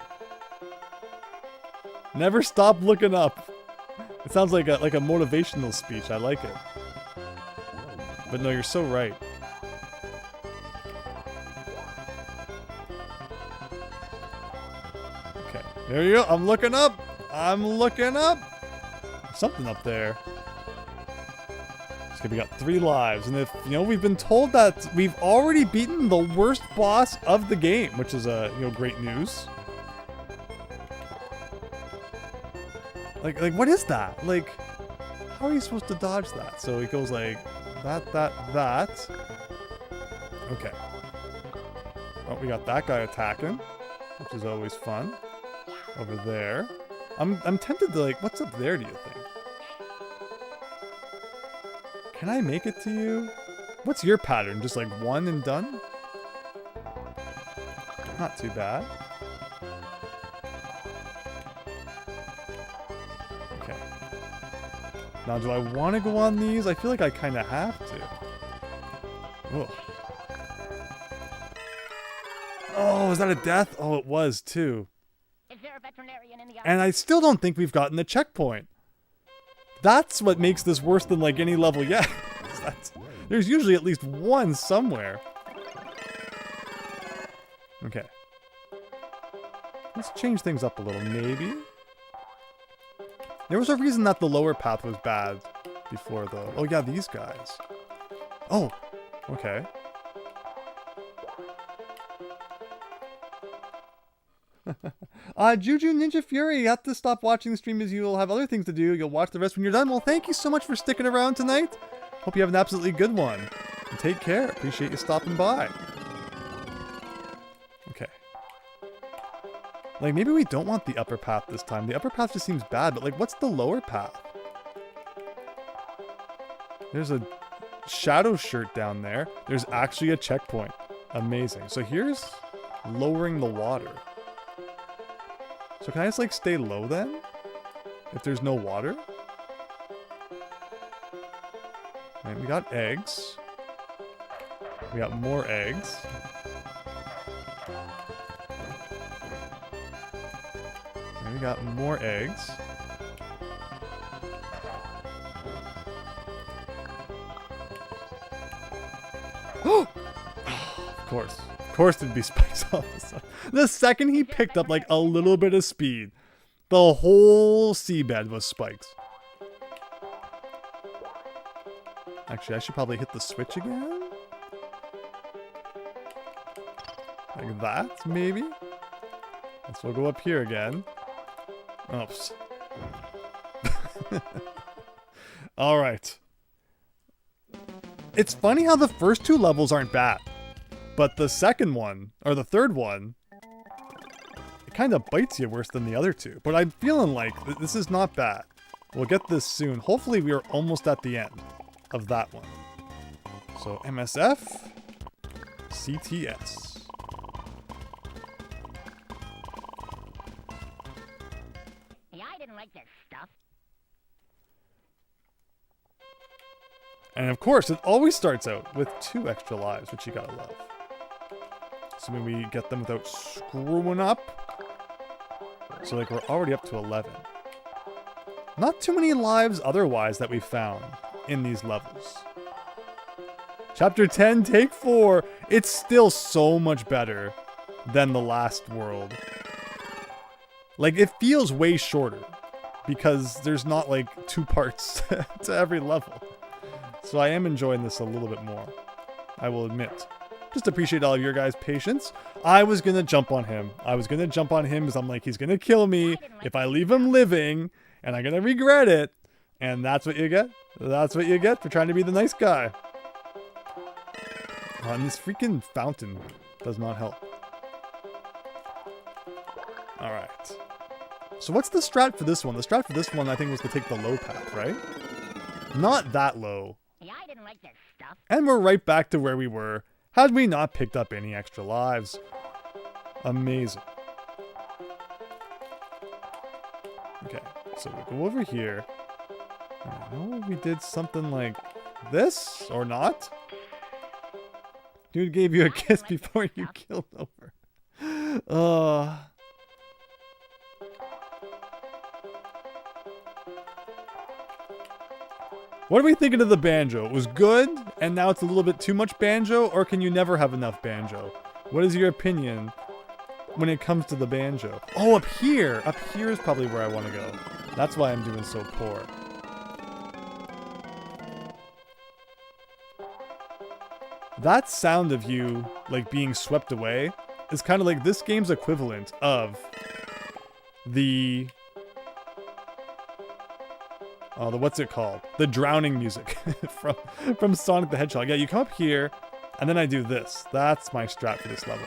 Never stop looking up. It sounds like a motivational speech. I like it. But no, you're so right. Okay, there you go. I'm looking up. I'm looking up. There's something up there. Okay, we got 3 lives. And if, you know, we've been told that we've already beaten the worst boss of the game, which is, you know, great news. Like, what is that? Like, how are you supposed to dodge that? So it goes like that. Okay. Oh, we got that guy attacking, which is always fun. Over there. I'm tempted to, like, what's up there, do you think? Can I make it to you? What's your pattern? Just like one and done? Not too bad. Okay. Now, do I want to go on these? I feel like I kind of have to. Ugh. Oh, is that a death? Oh, it was too. Is there a veterinarian in the And I still don't think we've gotten the checkpoint. That's what makes this worse than like any level yet. There's usually at least one somewhere. Okay. Let's change things up a little, maybe. There was a reason that the lower path was bad before, though. Oh, yeah, these guys. Oh, okay. Juju Ninja Fury, you have to stop watching the stream as you'll have other things to do. You'll watch the rest when you're done. Well, thank you so much for sticking around tonight. Hope you have an absolutely good one. And take care. Appreciate you stopping by. Okay. Like, maybe we don't want the upper path this time. The upper path just seems bad, but like, what's the lower path? There's a shadow shirt down there. There's actually a checkpoint. Amazing. So here's lowering the water. So can I just like stay low then? If there's no water? Alright, we got eggs. We got more eggs. And we got more eggs. Oh! Of course. Of course it'd be spikes all of a sudden. The second he picked up like a little bit of speed, the whole seabed was spikes. Actually, I should probably hit the switch again. Like that, maybe? Let's we'll go up here again. Oops. Alright. It's funny how the first 2 levels aren't bad. But the second one, or the third one, it kind of bites you worse than the other 2. But I'm feeling like this is not bad. We'll get this soon. Hopefully we are almost at the end of that one. So MSF, CTS. Yeah, I didn't like this stuff. And of course, it always starts out with 2 extra lives, which you gotta love. Assuming we get them without screwing up. So like we're already up to 11. Not too many lives otherwise that we found in these levels. Chapter 10, take 4. It's still so much better than the last world. Like, it feels way shorter because there's not like 2 parts to every level. So I am enjoying this a little bit more, I will admit. Just appreciate all of your guys' patience. I was gonna jump on him. Because I'm like, he's gonna kill me if I leave him living, and I'm gonna regret it. And that's what you get. That's what you get for trying to be the nice guy. Oh, and this freaking fountain does not help. Alright. So what's the strat for this one? The strat for this one, I think, was to take the low path, right? Not that low. Yeah, I didn't like this stuff. And we're right back to where we were, had we not picked up any extra lives. Amazing. Okay, so we go over here. I know we did something like this, or not. Dude gave you a kiss before you killed over. What are we thinking of the banjo? It was good, and now it's a little bit too much banjo, or can you never have enough banjo? What is your opinion when it comes to the banjo? Oh, up here! Up here is probably where I want to go. That's why I'm doing so poor. that sound of you, like, being swept away is kind of like this game's equivalent of the... Oh, what's it called? The drowning music from Sonic the Hedgehog. Yeah, you come up here, and then I do this. That's my strat for this level.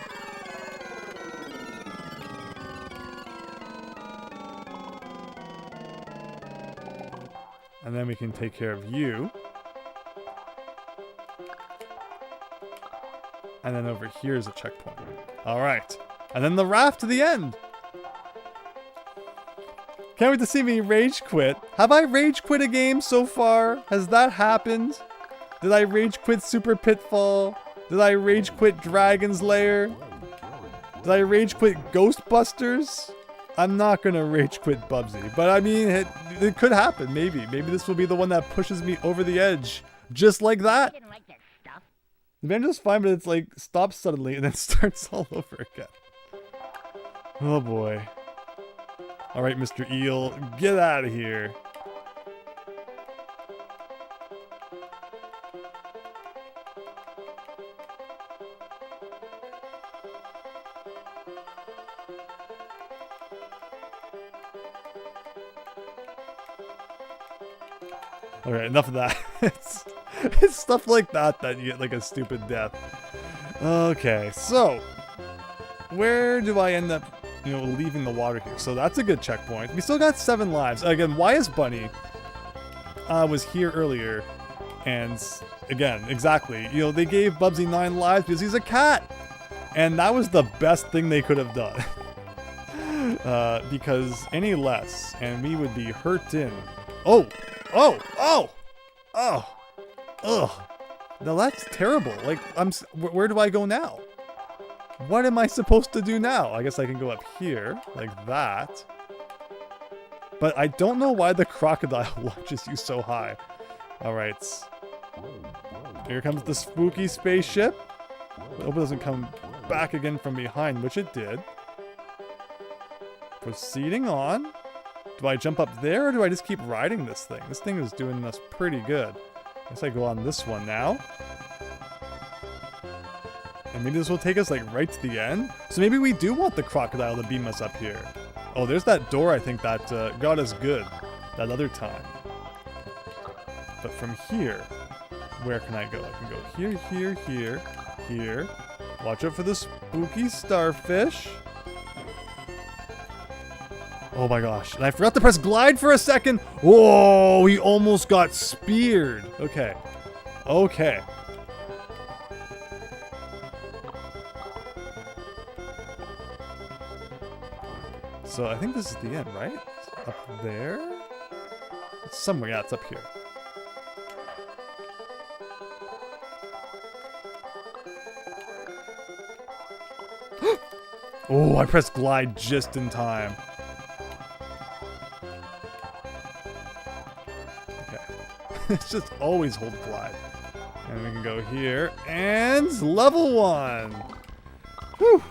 And then we can take care of you. And then over here is a checkpoint. Alright. And then the raft to the end. Can't wait to see me rage quit. Have I rage quit a game so far? Has that happened? Did I rage quit Super Pitfall? Did I rage quit Dragon's Lair? Did I rage quit Ghostbusters? I'm not gonna rage quit Bubsy, but I mean, it could happen, maybe. Maybe this will be the one that pushes me over the edge. Just like that. Didn't like this stuff. The banjo's fine, but it's like, stops suddenly and then starts all over again. Oh boy. Alright, Mr. Eel, get out of here. Alright, enough of that. It's stuff like that that you get like a stupid death. Okay, so where do I end up, you know, leaving the water here? So that's a good checkpoint. We still got 7 lives. Again, Wyas Bunny was here earlier, and again, exactly. You know, they gave Bubsy 9 lives because he's a cat, and that was the best thing they could have done. Because any less, and we would be hurt in. Oh. Ugh. Now that's terrible. Like, where do I go now? What am I supposed to do now? I guess I can go up here, like that. But I don't know why the crocodile launches you so high. Alright. Here comes the spooky spaceship. I hope it doesn't come back again from behind, which it did. Proceeding on. Do I jump up there, or do I just keep riding this thing? This thing is doing us pretty good. I guess I go on this one now. And maybe this will take us, like, right to the end? So maybe we do want the crocodile to beam us up here. Oh, there's that door, I think, that got us good that other time. But from here, where can I go? I can go here. Watch out for the spooky starfish. Oh my gosh. And I forgot to press glide for a second. Whoa, we almost got speared. Okay. So I think this is the end, right? It's up there? It's somewhere. Yeah, it's up here. Oh, I pressed glide just in time. It's just always hold glide. And we can go here, and level 1! Whew!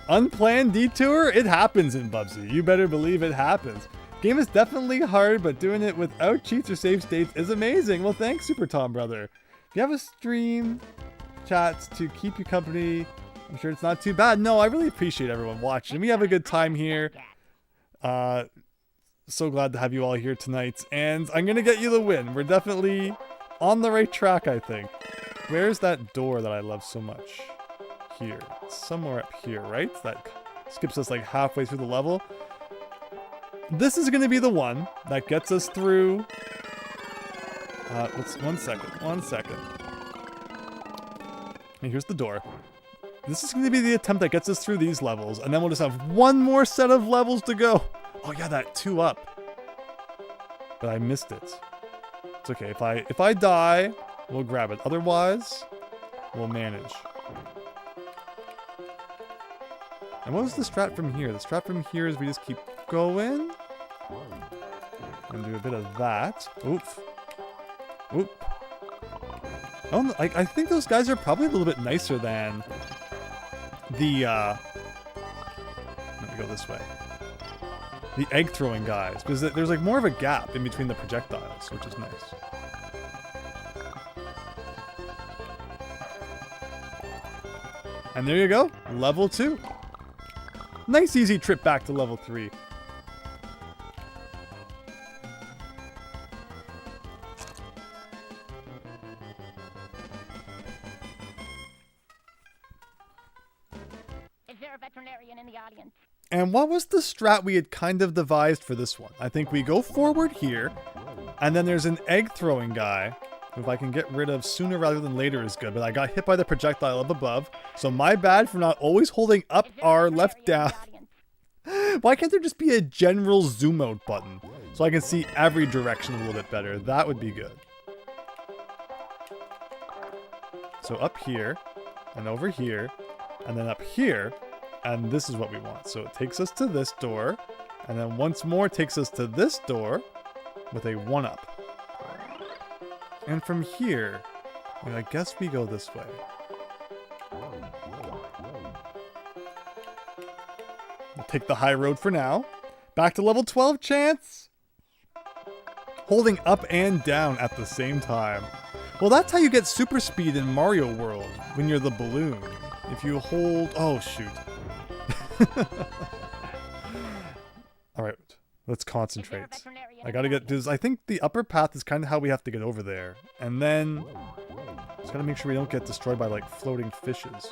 Unplanned detour? It happens in Bubsy. You better believe it happens. Game is definitely hard, but doing it without cheats or save states is amazing. Well, thanks, Super Tom Brother. If you have a stream, chats to keep you company, I'm sure it's not too bad. No, I really appreciate everyone watching. We have a good time here. So glad to have you all here tonight, and I'm gonna get you the win. We're definitely on the right track, I think. Where's that door that I love so much? Here. Somewhere up here, right? That skips us like halfway through the level. This is gonna be the one that gets us through... one second. And here's the door. This is gonna be the attempt that gets us through these levels, and then we'll just have one more set of levels to go. Oh yeah, that 2 up. But I missed it. It's okay. If I die, we'll grab it. Otherwise, we'll manage. And what was the strat from here? The strat from here is we just keep going. And do a bit of that. Oof. Oop. Oh, I think those guys are probably a little bit nicer than the, let me go this way. The egg throwing guys, because there's like more of a gap in between the projectiles, which is nice. And there you go, level 2. Nice easy trip back to level 3. Is there a veterinarian in the audience? And what was the strat we had kind of devised for this one? I think we go forward here, and then there's an egg throwing guy, who if I can get rid of sooner rather than later is good, but I got hit by the projectile up above, so my bad for not always holding up R left down. Why can't there just be a general zoom out button, so I can see every direction a little bit better? That would be good. So up here, and over here, and then up here, and this is what we want. So it takes us to this door, and then once more takes us to this door with a 1-up. And from here, I guess we go this way. We'll take the high road for now. Back to level 12, chance! Holding up and down at the same time. Well, that's how you get super speed in Mario World, when you're the balloon. If you hold... Oh, shoot. Alright, let's concentrate. I gotta get this. I think the upper path is kind of how we have to get over there. And then... just gotta make sure we don't get destroyed by, like, floating fishes.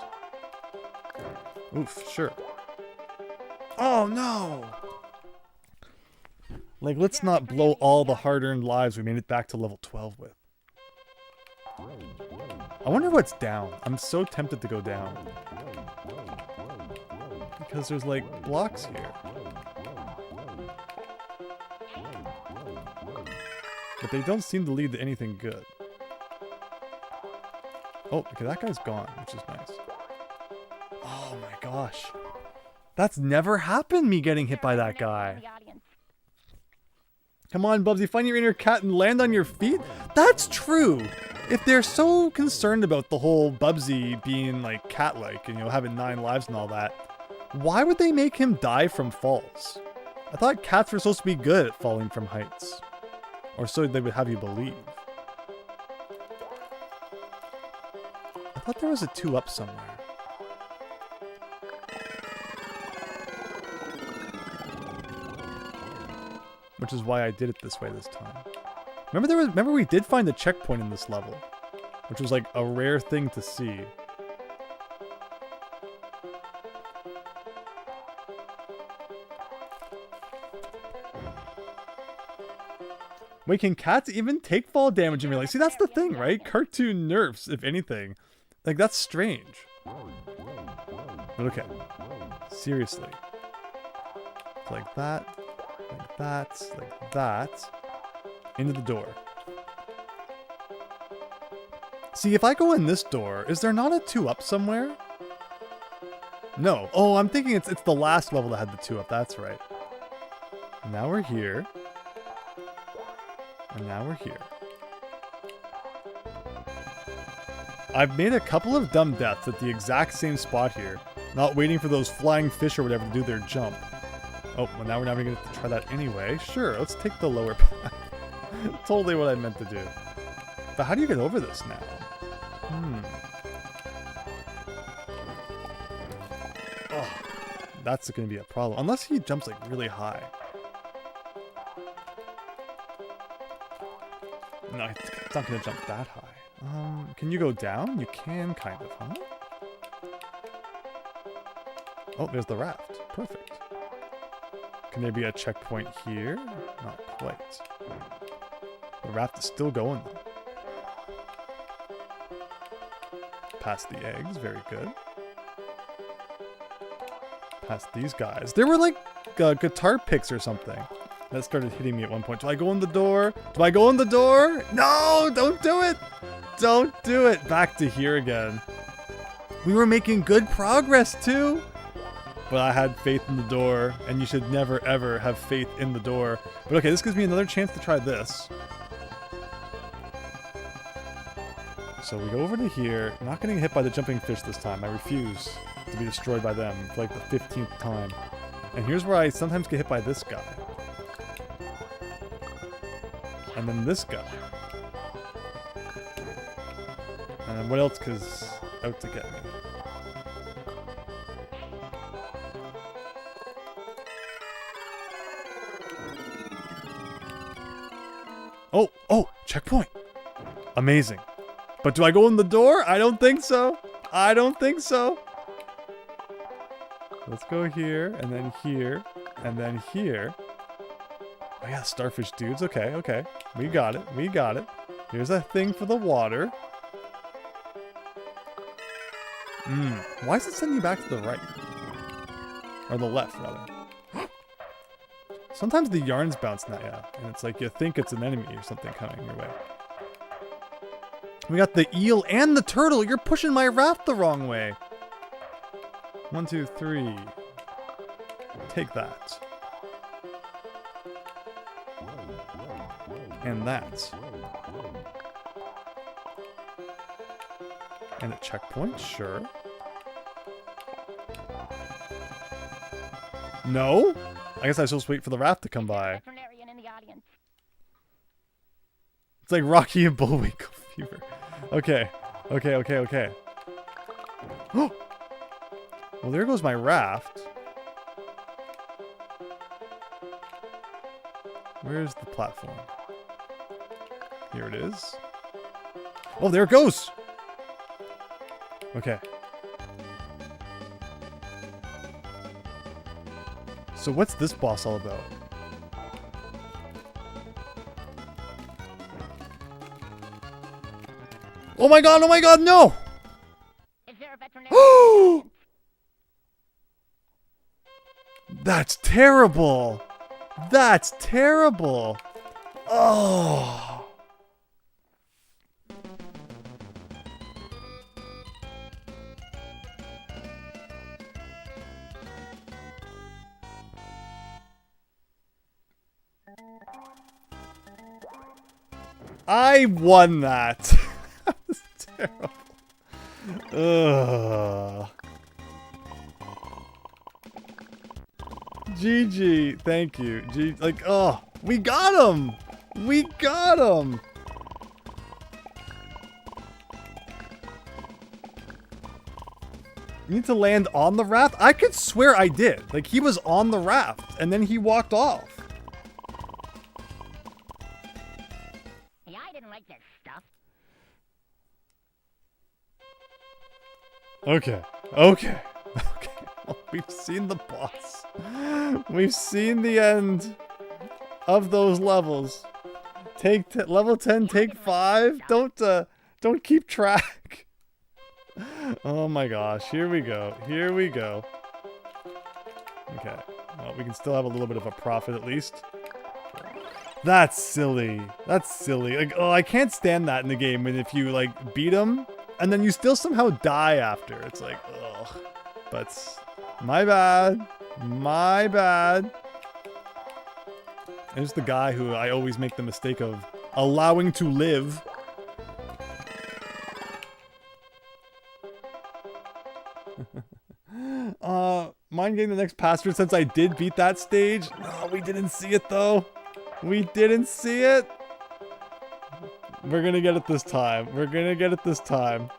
Oof, sure. Oh, no! Like, let's not blow all the hard-earned lives we made it back to level 12 with. I wonder what's down. I'm so tempted to go down. Because there's, like, blocks here. But they don't seem to lead to anything good. Oh, okay, that guy's gone, which is nice. Oh my gosh. That's never happened, me getting hit by that guy. Come on, Bubsy, find your inner cat and land on your feet? That's true! If they're so concerned about the whole Bubsy being, like, cat-like, and, you know, having 9 lives and all that, why would they make him die from falls? I thought cats were supposed to be good at falling from heights. Or so they would have you believe. I thought there was a 2-up somewhere. Which is why I did it this way this time. Remember we did find a checkpoint in this level, which was like a rare thing to see. Wait, can cats even take fall damage in real life? See, that's the thing, right? Cartoon nerfs, if anything. Like, that's strange. But okay. Seriously. Like that. Like that. Like that. Into the door. See, if I go in this door, is there not a 2-up somewhere? No. Oh, I'm thinking it's the last level that had the 2-up. That's right. Now we're here. And now we're here. I've made a couple of dumb deaths at the exact same spot here. Not waiting for those flying fish or whatever to do their jump. Oh, well now we're never going to try that anyway. Sure, let's take the lower path. Totally what I meant to do. But how do you get over this now? Oh, that's going to be a problem. Unless he jumps like really high. No, it's not going to jump that high. Can you go down? You can, kind of, huh? Oh, there's the raft. Perfect. Can there be a checkpoint here? Not quite. The raft is still going, though. Past the eggs. Very good. Past these guys. There were, like, guitar picks or something. That started hitting me at one point. Do I go in the door? Do I go in the door? No! Don't do it! Don't do it! Back to here again. We were making good progress, too! But I had faith in the door, and you should never, ever have faith in the door. But okay, this gives me another chance to try this. So we go over to here. I'm not getting hit by the jumping fish this time. I refuse to be destroyed by them for like the 15th time. And here's where I sometimes get hit by this guy. And then this guy. And what else is out to get me? Oh, checkpoint. Amazing. But do I go in the door? I don't think so. I don't think so. Let's go here, and then here, and then here. Oh yeah, starfish dudes. Okay, okay. We got it. We got it. Here's a thing for the water. Why does it send you back to the right? Or the left, rather. Sometimes the yarns bounce now, yeah. And it's like you think it's an enemy or something coming your way. We got the eel and the turtle. You're pushing my raft the wrong way. 1, 2, 3. Take that. And that. And a checkpoint, sure. No? I guess I was supposed to wait for the raft to come by. Veterinarian in the audience. It's like Rocky and Bullwinkle fever. Okay. Okay, okay, okay. Well, there goes my raft. Where's the platform? Here it is. Oh, there it goes! Okay. So what's this boss all about? Oh my god, no! Is there a veterinarian? That's terrible! That's terrible! Oh! I won that! That was terrible. Ugh. GG, thank you. Like, oh, we got him! We got him! You need to land on the raft? I could swear I did. Like, he was on the raft, and then he walked off. Yeah, I didn't like this stuff. Okay, okay, okay. Well, we've seen the boss. We've seen the end of those levels. Take level 10, take 5. Don't keep track. Oh my gosh, here we go. Here we go. Okay. Well, we can still have a little bit of a profit at least. That's silly. That's silly. Like, oh, I can't stand that in the game when if you like beat him and then you still somehow die after. It's like, ugh. But my bad. My bad. There's the guy who I always make the mistake of allowing to live. Mind getting the next password since I did beat that stage? No, we didn't see it though. We didn't see it. We're gonna get it this time. We're gonna get it this time.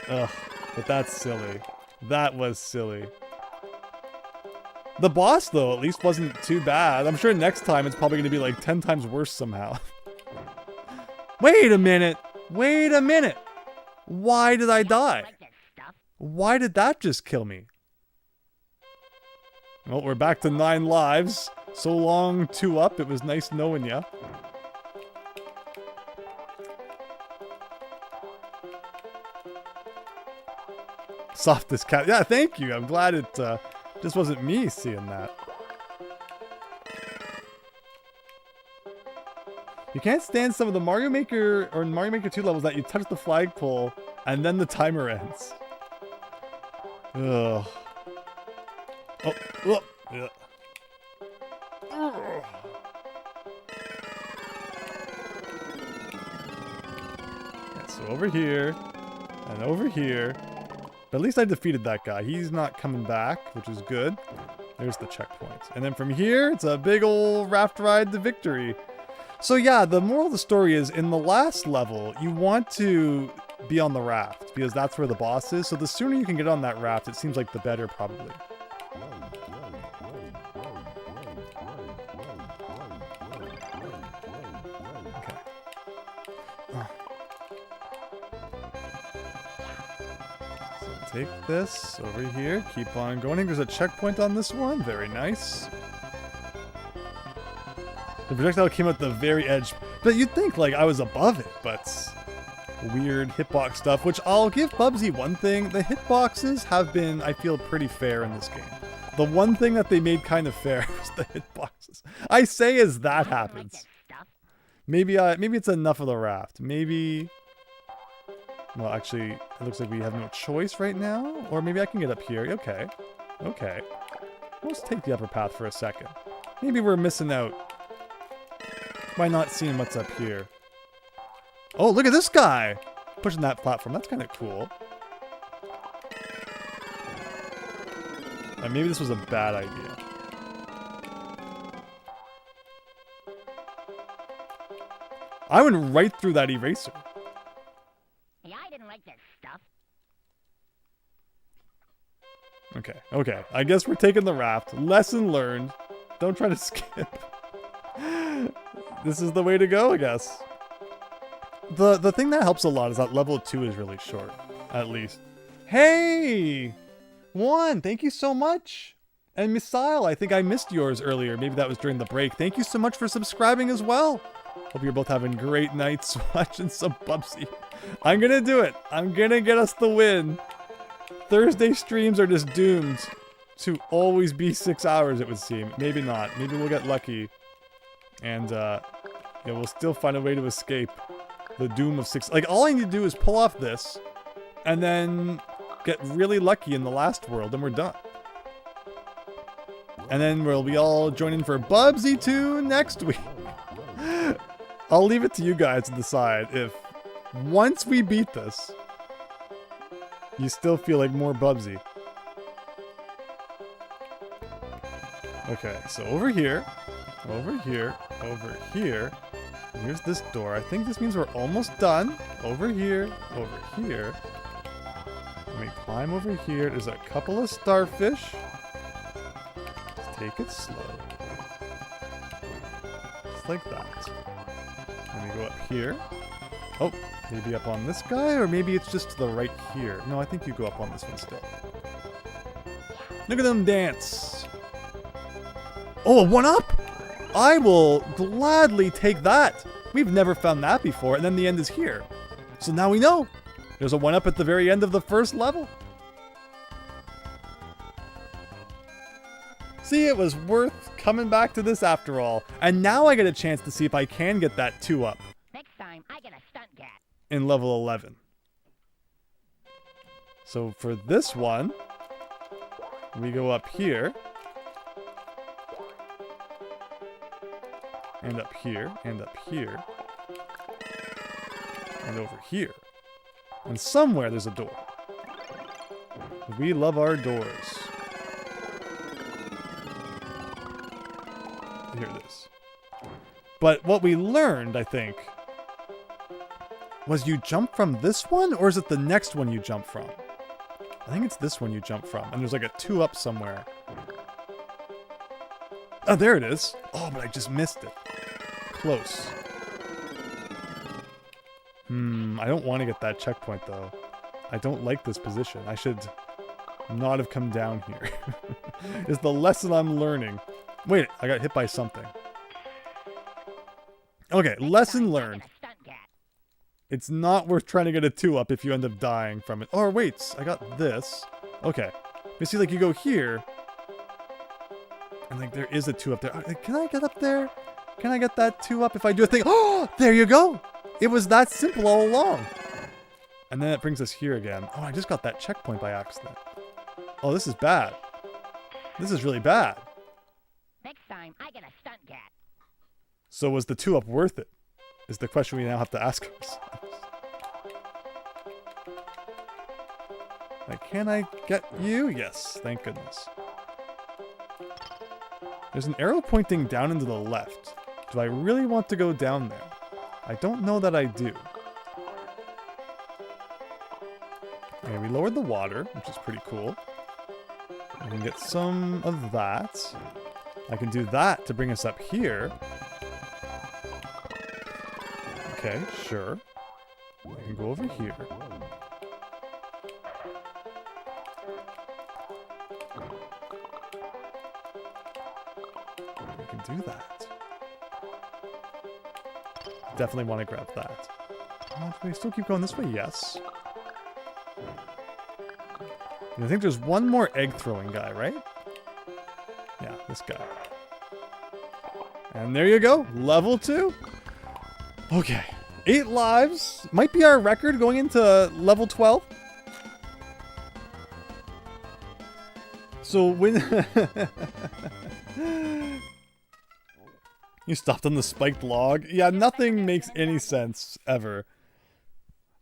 Ugh, but that's silly. That was silly. The boss though at least wasn't too bad. I'm sure next time it's probably gonna be like 10 times worse somehow. Wait a minute. Wait a minute. Why did I die? Why did that just kill me? Well, we're back to 9 lives. So long, 2 up. It was nice knowing ya. Softest cat. Yeah, thank you. I'm glad it just wasn't me seeing that. You can't stand some of the Mario Maker or Mario Maker 2 levels that you touch the flagpole and then the timer ends. Ugh. Oh, look. Yeah. So over here, and over here. But at least I defeated that guy. He's not coming back, which is good. There's the checkpoint. And then from here, it's a big old raft ride to victory. So yeah, the moral of the story is, in the last level, you want to be on the raft, because that's where the boss is. So the sooner you can get on that raft, it seems like the better, probably. Okay. take this over here. Keep on going. I think there's a checkpoint on this one. Very nice. The projectile came at the very edge. But you'd think, like, I was above it, but weird hitbox stuff, which I'll give Bubsy one thing. The hitboxes have been, I feel, pretty fair in this game. The one thing that they made kind of fair is the hitboxes. I say as that happens. Maybe it's enough of the raft. Maybe... Well, actually, it looks like we have no choice right now. Or maybe I can get up here. Okay. Okay. Let's take the upper path for a second. Maybe we're missing out by not seeing what's up here. Oh, look at this guy! Pushing that platform. That's kind of cool. Maybe this was a bad idea. I went right through that eraser. Yeah, I didn't like this stuff. Okay, okay. I guess we're taking the raft. Lesson learned. Don't try to skip. This is the way to go, I guess. The thing that helps a lot is that level 2 is really short, at least. Hey! Juan, thank you so much. And Missile, I think I missed yours earlier. Maybe that was during the break. Thank you so much for subscribing as well. Hope you're both having great nights watching some Bubsy. I'm gonna do it. I'm gonna get us the win. Thursday streams are just doomed to always be 6 hours, it would seem. Maybe not. Maybe we'll get lucky. And, yeah, we'll still find a way to escape the doom of 6. Like, all I need to do is pull off this, and then get really lucky in the last world, and we're done. And then we'll be all joining for Bubsy 2 next week. I'll leave it to you guys to decide if, once we beat this, you still feel like more Bubsy. Okay, so over here, over here, over here. Here's this door. I think this means we're almost done. Over here, over here. Let me climb over here. There's a couple of starfish. Just take it slow. Just like that. Let me go up here. Oh, maybe up on this guy, or maybe it's just to the right here. No, I think you go up on this one still. Look at them dance. Oh, a 1-up! I will gladly take that. We've never found that before, and then the end is here. So now we know. There's a 1-up at the very end of the first level. See, it was worth coming back to this after all. And now I get a chance to see if I can get that 2-up. Next time, I get a stunt cat. In level 11. So for this one, we go up here. And up here, and up here. And over here. And somewhere there's a door. We love our doors. Here it is. But what we learned, I think, was you jump from this one, or is it the next one you jump from? I think it's this one you jump from, and there's like a 2-up somewhere. Oh, there it is. Oh, but I just missed it. Close. I don't want to get that checkpoint, though. I don't like this position. I should not have come down here. Is the lesson I'm learning. Wait, I got hit by something. Okay, lesson learned. It's not worth trying to get a 2-up if you end up dying from it. Oh, wait, I got this. Okay. You see, like, you go here. And, like, there is a 2-up there. Can I get up there? Can I get that 2-up if I do a thing? Oh, there you go. It was that simple all along. And then it brings us here again. Oh, I just got that checkpoint by accident. Oh, this is bad. This is really bad. Next time, I get a stunt cat. So was the 2-up worth it? Is the question we now have to ask ourselves. Like, can I get you? Yes, thank goodness. There's an arrow pointing down into the left. Do I really want to go down there? I don't know that I do. Okay, we lowered the water, which is pretty cool. I can get some of that. I can do that to bring us up here. Okay, sure. I can go over here. can do that. Definitely want to grab that. Do we still keep going this way? Yes. And I think there's one more egg throwing guy, right? Yeah, this guy. And there you go. Level 2. Okay. 8 lives. Might be our record going into level 12. So when... You stopped on the spiked log? Yeah, nothing makes any sense, ever.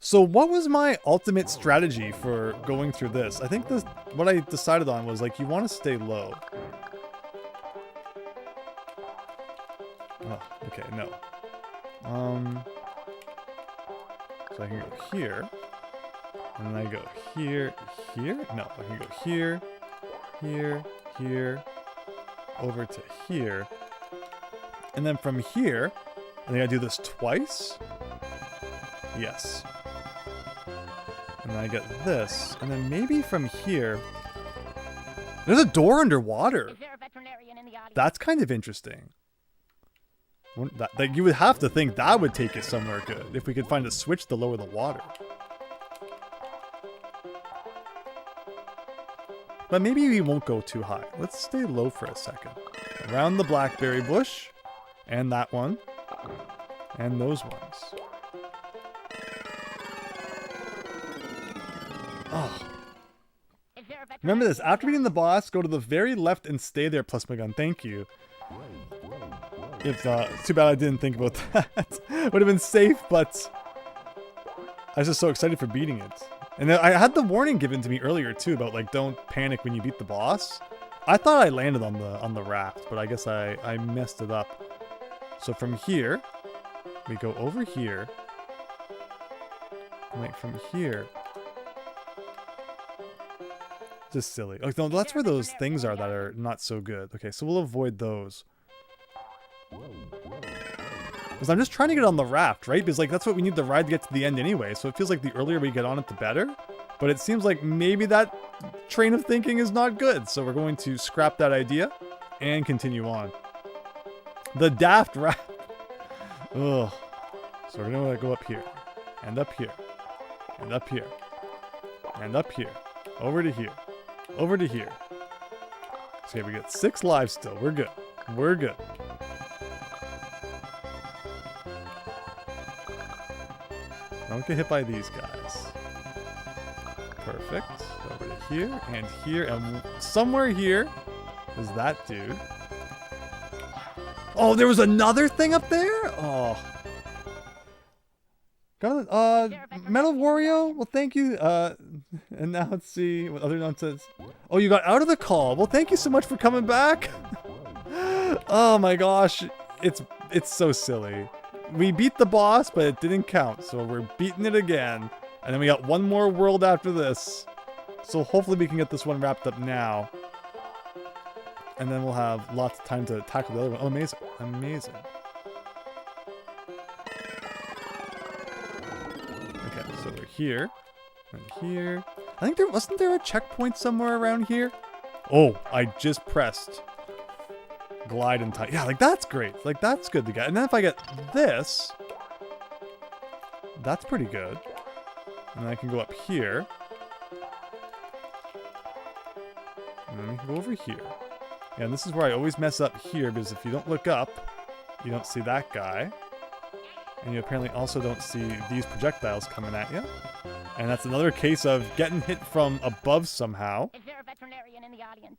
So what was my ultimate strategy for going through this? I think this, what I decided on was, like, you want to stay low. Oh, okay, no. So I can go here. And then I go here, here? No, I can go here, here, here, over to here. And then from here, I think I do this twice. Yes. And then I get this. And then maybe from here... There's a door underwater! Is there a veterinarian in the audience? That's kind of interesting. Like, you would have to think that would take it somewhere good, if we could find a switch to lower the water. But maybe we won't go too high. Let's stay low for a second. Around the blackberry bush. And that one. And those ones. Oh. Remember this. After beating the boss, go to the very left and stay there, plus my gun. Thank you. It's too bad I didn't think about that. Would have been safe, but I was just so excited for beating it. And I had the warning given to me earlier too about, like, don't panic when you beat the boss. I thought I landed on the raft, but I guess I messed it up. So from here, we go over here. And, like, from here. Just silly. Oh, no, that's where those things are that are not so good. Okay, so we'll avoid those. Because I'm just trying to get on the raft, right? Because, like, that's what we need the ride to get to the end anyway. So it feels like the earlier we get on it, the better. But it seems like maybe that train of thinking is not good. So we're going to scrap that idea and continue on. The daft raft. Ugh. So we're going to go up here. And up here. And up here. And up here. Over to here. Over to here. So we got 6 lives still. We're good. We're good. Don't get hit by these guys. Perfect. Over to here, and somewhere here is that dude. Oh, there was another thing up there? Oh. Got it. Metal Wario? Well, thank you. And now let's see what other nonsense. Oh, you got out of the call. Well, thank you so much for coming back. Oh my gosh. It's so silly. We beat the boss, but it didn't count, so we're beating it again. And then we got one more world after this. So hopefully we can get this one wrapped up now. And then we'll have lots of time to tackle the other one. Oh, amazing. Amazing. Okay, so we're here. And here. I think wasn't there a checkpoint somewhere around here? Oh, I just pressed glide and tie. Yeah, like that's great. Like that's good to get. And then if I get this, that's pretty good. And then I can go up here. And then we can go over here. Yeah, and this is where I always mess up here, because if you don't look up, you don't see that guy. And you apparently also don't see these projectiles coming at you. And that's another case of getting hit from above somehow. Is there a veterinarian in the audience?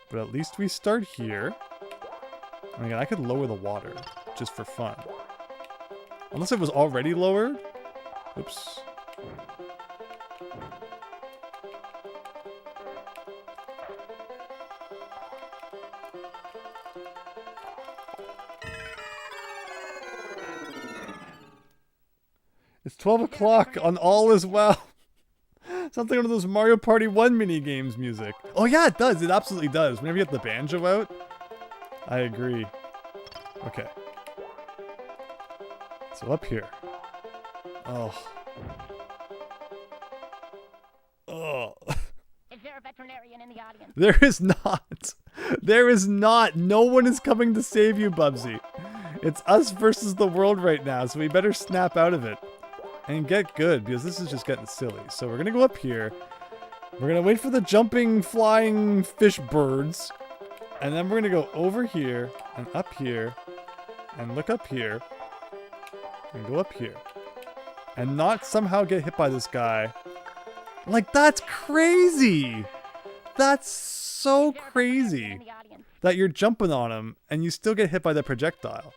But at least we start here. And again, I could lower the water, just for fun. Unless it was already lowered. Oops. It's 12 o'clock on All Is Well. Sounds like one of those Mario Party 1 mini-games music. Oh yeah, it does. It absolutely does. Whenever you get the banjo out. I agree. Okay. So up here. Oh. Oh. a veterinarian in the audience? There is not. There is not. No one is coming to save you, Bubsy. It's us versus the world right now, so we better snap out of it and get good, because this is just getting silly. So we're gonna go up here. We're gonna wait for the jumping, flying fish birds, and then we're gonna go over here and up here and look up here and go up here and not somehow get hit by this guy. Like, that's crazy. That's so crazy that you're jumping on him and you still get hit by the projectile.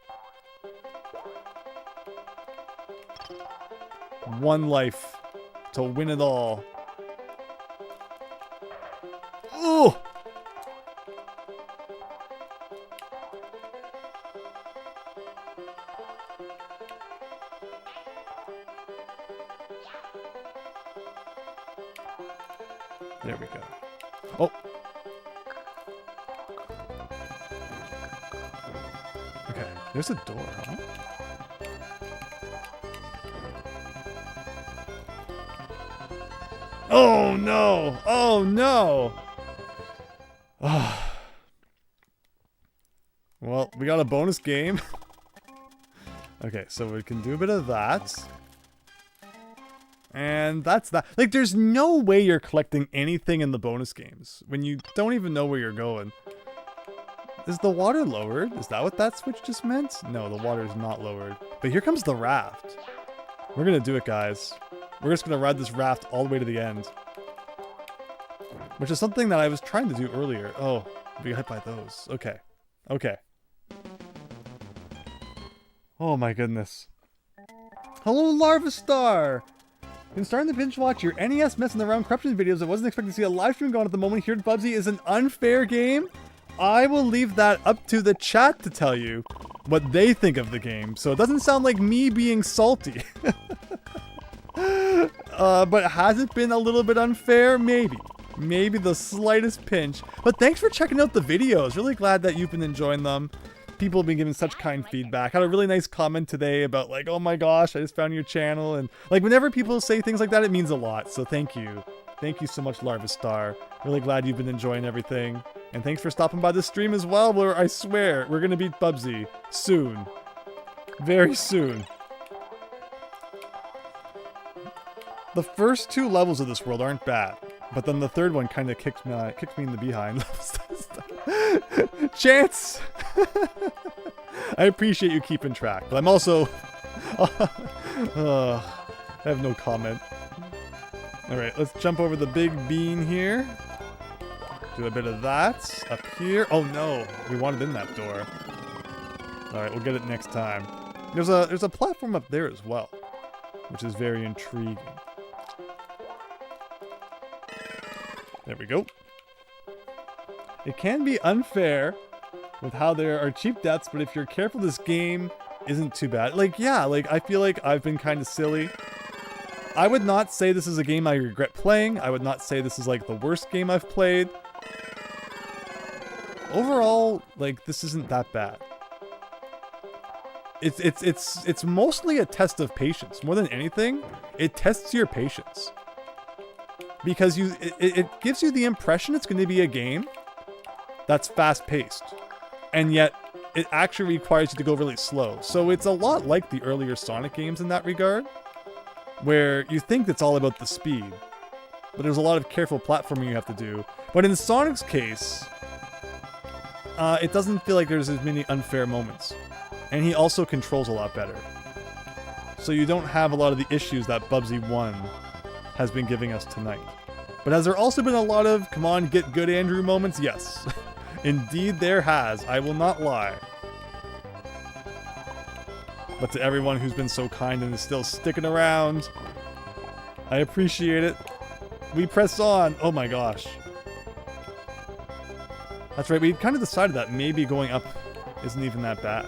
One life to win it all. Oh! There we go. Oh! Okay, there's a door, huh? Oh no! Oh no! Well, we got a bonus game. Okay, so we can do a bit of that. And that's that. Like, there's no way you're collecting anything in the bonus games when you don't even know where you're going. Is the water lowered? Is that what that switch just meant? No, the water is not lowered. But here comes the raft. We're gonna do it, guys. We're just gonna ride this raft all the way to the end. Which is something that I was trying to do earlier. Oh, we got hit by those. Okay. Okay. Oh my goodness. Hello, Larva Star! Been starting to binge watch your NES messing around corruption videos. I wasn't expecting to see a live stream going at the moment. Here at Bubsy is an unfair game. I will leave that up to the chat to tell you what they think of the game. So it doesn't sound like me being salty. But has it been a little bit unfair? Maybe. Maybe the slightest pinch. But thanks for checking out the videos. Really glad that you've been enjoying them. People have been giving such kind feedback. I had a really nice comment today about like, oh my gosh, I just found your channel. And like whenever people say things like that, it means a lot. So thank you. Thank you so much, Larva Star. Really glad you've been enjoying everything. And thanks for stopping by the stream as well, where I swear we're going to beat Bubsy soon. Very soon. The first two levels of this world aren't bad. But then the third one kind of kicks me in the behind. Chance! I appreciate you keeping track, but I'm also... I have no comment. Alright, let's jump over the big bean here. Do a bit of that. Up here. Oh no, we wanted in that door. Alright, we'll get it next time. There's a platform up there as well, which is very intriguing. There we go. It can be unfair with how there are cheap deaths, but if you're careful, this game isn't too bad. Like, yeah, like, I feel like I've been kind of silly. I would not say this is a game I regret playing. I would not say this is, like, the worst game I've played. Overall, like, this isn't that bad. It's mostly a test of patience. More than anything, it tests your patience. Because it gives you the impression it's going to be a game that's fast-paced. And yet, it actually requires you to go really slow. So it's a lot like the earlier Sonic games in that regard, where you think it's all about the speed. But there's a lot of careful platforming you have to do. But in Sonic's case, it doesn't feel like there's as many unfair moments. And he also controls a lot better. So you don't have a lot of the issues that Bubsy 1 has been giving us tonight. But has there also been a lot of, come on, get good Andrew moments? Yes. Indeed there has. I will not lie. But to everyone who's been so kind and is still sticking around, I appreciate it. We press on. Oh my gosh. That's right, we kind of decided that maybe going up isn't even that bad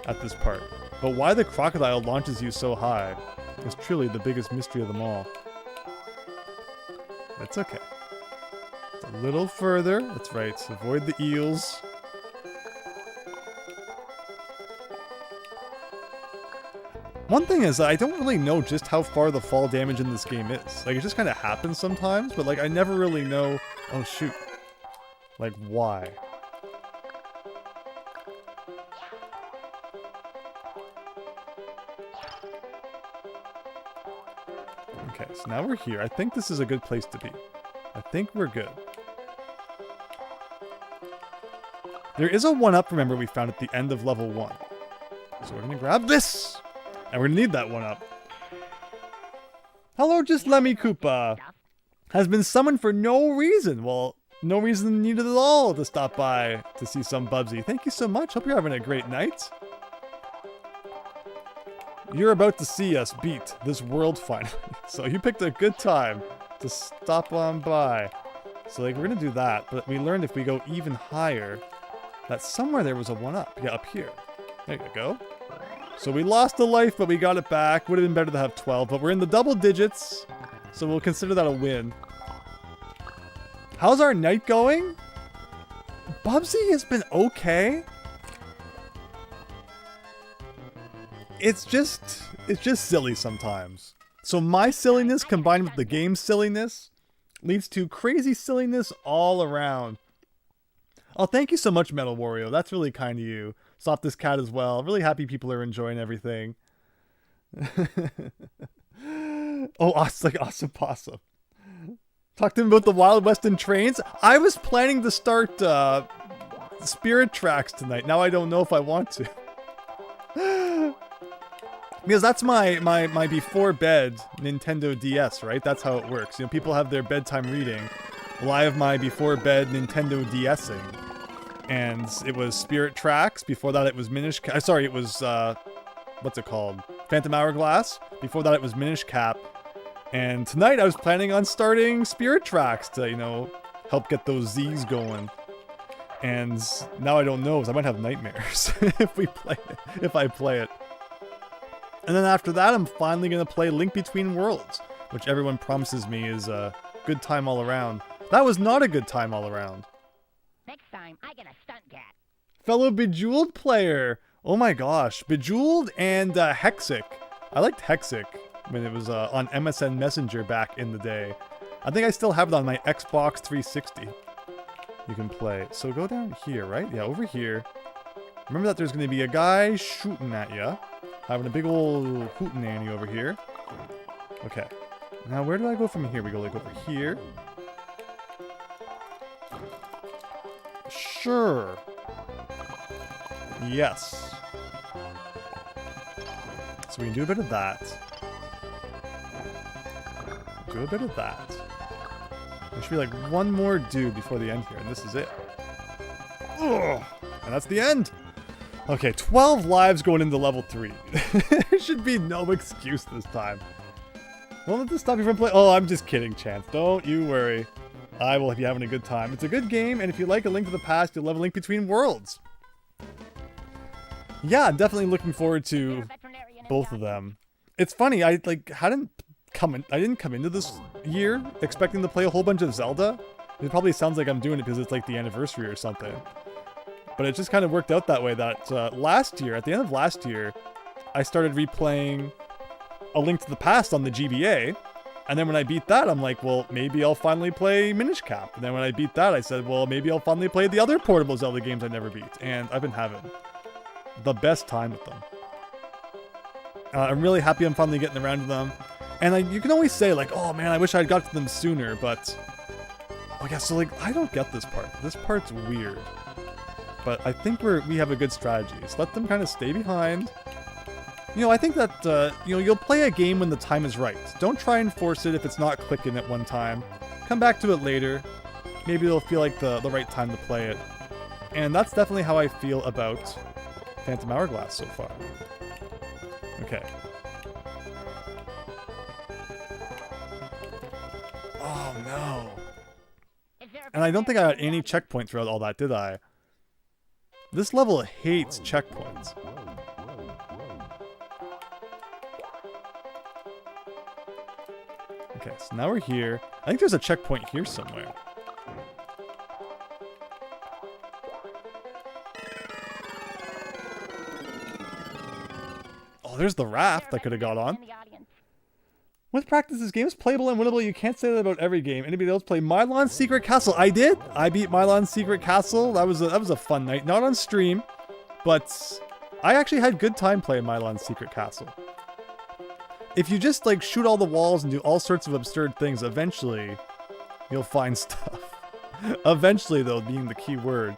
at this part. But why the crocodile launches you so high is truly the biggest mystery of them all. That's okay. It's a little further. That's right. Avoid the eels. One thing is, I don't really know just how far the fall damage in this game is. Like, it just kind of happens sometimes, but like, I never really know Oh, shoot. Like, why? Okay, so now we're here. I think this is a good place to be. I think we're good. There is a 1-up, remember, we found at the end of level 1. So we're gonna grab this! And we're gonna need that 1-up. Hello, Just Lemmy Koopa! Has been summoned for no reason. Well, no reason needed at all to stop by to see some Bubsy. Thank you so much. Hope you're having a great night. You're about to see us beat this world finally. So you picked a good time to stop on by. So like we're gonna do that, but we learned if we go even higher, that somewhere there was a 1-up. Yeah, up here. There you go. So we lost a life, but we got it back. Would have been better to have 12, but we're in the double digits. So we'll consider that a win. How's our night going? Bubsy has been okay. It's just silly sometimes. So my silliness combined with the game's silliness leads to crazy silliness all around. Oh, thank you so much, Metal Wario. That's really kind of you. Softest Cat as well. Really happy people are enjoying everything. Oh, it's like Awesome Possum. Talk to him about the Wild Western trains. I was planning to start Spirit Tracks tonight. Now I don't know if I want to. Because that's my before bed Nintendo DS, right? That's how it works. You know, people have their bedtime reading. Well, I have my before bed Nintendo DSing. And it was Spirit Tracks. Before that it was Minish Cap. Sorry, it was, what's it called? Phantom Hourglass. Before that it was Minish Cap. And tonight I was planning on starting Spirit Tracks to, you know, help get those Z's going. And now I don't know, because I might have nightmares if I play it. And then after that, I'm finally going to play Link Between Worlds, which everyone promises me is a good time all around. That was not a good time all around. Next time, I get a stunt cat. Fellow Bejeweled player. Oh my gosh. Bejeweled and Hexic. I liked Hexic when it was on MSN Messenger back in the day. I think I still have it on my Xbox 360. You can play. So go down here, right? Yeah, over here. Remember that there's going to be a guy shooting at you. Having a big old hootenanny over here. Okay. Now where do I go from here? We go like over here. Sure. Yes. So we can do a bit of that. Do a bit of that. There should be like one more dude before the end here, and this is it. Ugh. And that's the end! Okay, 12 lives going into level 3. There should be no excuse this time. Don't let this stop you from playing. Oh, I'm just kidding, Chance. Don't you worry. I will be having a good time. It's a good game, and if you like A Link to the Past, you'll love A Link Between Worlds. Yeah, I'm definitely looking forward to both of them. It's funny, I didn't come into this year expecting to play a whole bunch of Zelda. It probably sounds like I'm doing it because it's like the anniversary or something. But it just kind of worked out that way that last year, at the end of last year, I started replaying A Link to the Past on the GBA. And then when I beat that, I'm like, well, maybe I'll finally play Minish Cap. And then when I beat that, I said, well, maybe I'll finally play the other portable Zelda games I never beat. And I've been having the best time with them. I'm really happy I'm finally getting around to them. And you can always say, like, oh man, I wish I'd got to them sooner, but... Oh yeah, so like, I don't get this part. This part's weird. But I think we have a good strategy. So let them kind of stay behind. You know, I think that, you know, you'll play a game when the time is right. Don't try and force it if it's not clicking at one time. Come back to it later. Maybe it'll feel like the right time to play it. And that's definitely how I feel about Phantom Hourglass so far. Okay. Oh no. And I don't think I got any checkpoint throughout all that, did I? This level hates checkpoints. Okay, so now we're here. I think there's a checkpoint here somewhere. Oh, there's the raft I could have got on. With practice, this game is playable and winnable. You can't say that about every game. Anybody else play Mylon's Secret Castle? I did. I beat Mylon's Secret Castle. That was a fun night. Not on stream, but I actually had good time playing Mylon's Secret Castle. If you just like shoot all the walls and do all sorts of absurd things, eventually you'll find stuff. Eventually, though, being the key word.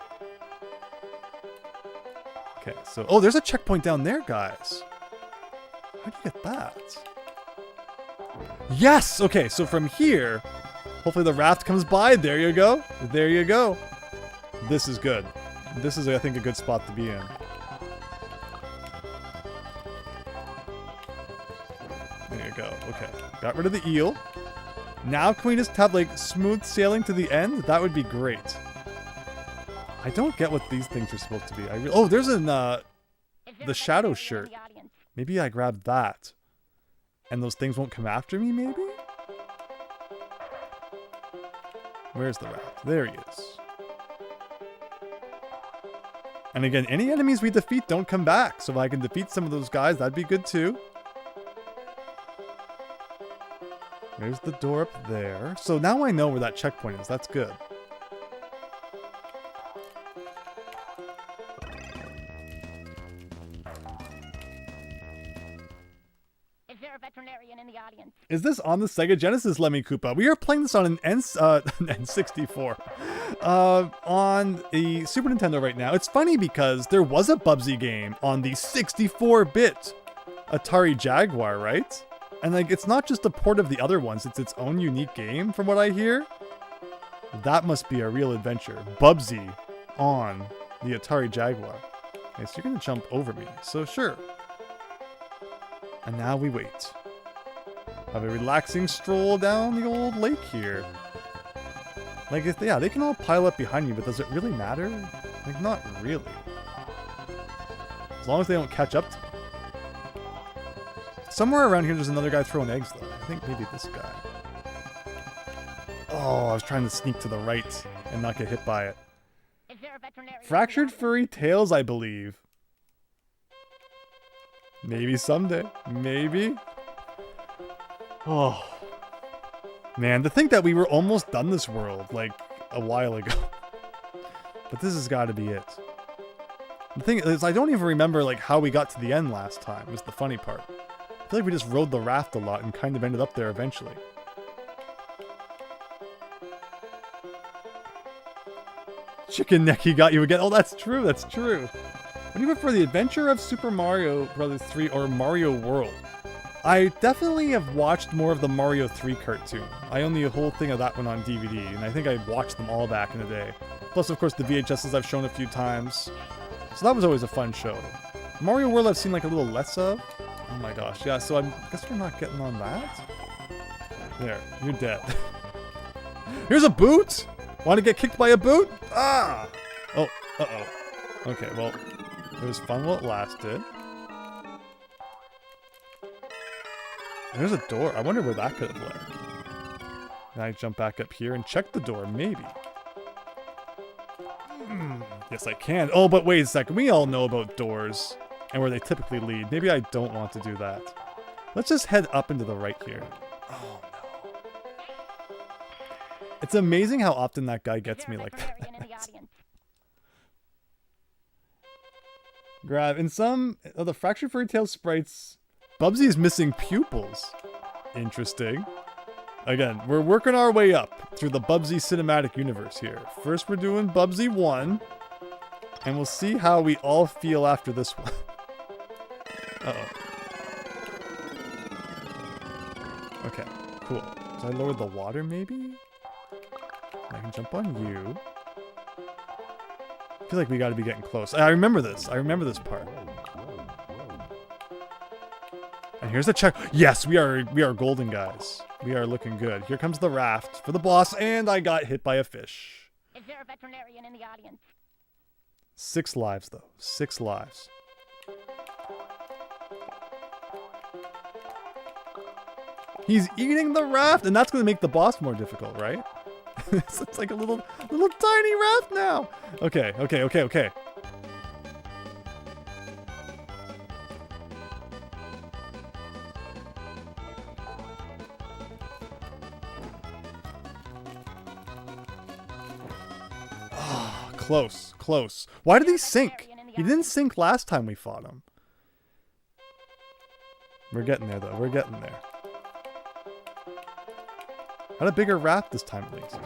Okay, so oh, there's a checkpoint down there, guys. How'd you get that? Yes! Okay, so from here, hopefully the raft comes by. There you go. There you go. This is good. This is, I think, a good spot to be in. There you go. Okay. Got rid of the eel. Now can we just have, like, smooth sailing to the end? That would be great. I don't get what these things are supposed to be. Oh, there's an, the shadow shirt. Maybe I grab that. And those things won't come after me, maybe? Where's the raft? There he is. And again, any enemies we defeat don't come back. So if I can defeat some of those guys, that'd be good too. There's the door up there. So now I know where that checkpoint is. That's good. In the audience. Is this on the Sega Genesis, Lemmy Koopa? We are playing this on an N64. On the Super Nintendo right now. It's funny because there was a Bubsy game on the 64-bit Atari Jaguar, right? And like, it's not just a port of the other ones, it's its own unique game from what I hear. That must be a real adventure. Bubsy on the Atari Jaguar. Okay, so you're gonna jump over me, so sure. And now we wait. Have a relaxing stroll down the old lake here. Like, yeah, they can all pile up behind me, but does it really matter? Like, not really. As long as they don't catch up to me. Somewhere around here there's another guy throwing eggs, though. I think maybe this guy. Oh, I was trying to sneak to the right and not get hit by it. Fractured furry tails, I believe. Maybe someday. Maybe. Oh. Man, to think that we were almost done this world, like, a while ago. But this has got to be it. The thing is, I don't even remember, like, how we got to the end last time, was the funny part. I feel like we just rode the raft a lot and kind of ended up there eventually. Chicken neck, he got you again. Oh, that's true, that's true. What do you prefer, the Adventure of Super Mario Bros. 3 or Mario World? I definitely have watched more of the Mario 3 cartoon. I own the whole thing of that one on DVD, and I think I watched them all back in the day. Plus, of course, the VHSs I've shown a few times. So that was always a fun show. Mario World I've seen like a little less of. Oh my gosh, yeah, so I guess we're not getting on that. There, you're dead. Here's a boot! Want to get kicked by a boot? Ah! Oh, uh-oh. Okay, well, it was fun while it lasted. There's a door. I wonder where that could have led. Can I jump back up here and check the door? Maybe. Yes, I can. Oh, but wait a second. We all know about doors and where they typically lead. Maybe I don't want to do that. Let's just head up and to the right here. Oh, no. It's amazing how often that guy gets me like that. Grab. In some of the Fractured Furry Tail sprites, Bubsy is missing pupils. Interesting. Again, we're working our way up through the Bubsy cinematic universe here. First we're doing Bubsy 1, and we'll see how we all feel after this one. Uh-oh. Okay, cool. So I lowered the water, maybe? I can jump on you. I feel like we gotta be getting close. I remember this. I remember this part. And here's the check. Yes, we are golden, guys. We are looking good. Here comes the raft for the boss, and I got hit by a fish. Is there a veterinarian in the audience? 6 lives, though. 6 lives. He's eating the raft, and that's going to make the boss more difficult, right? It's like a little tiny raft now. Okay, okay, okay, okay. Close, close. Why did he sink? He didn't sink last time we fought him. We're getting there, though. We're getting there. Had a bigger raft this time, at least.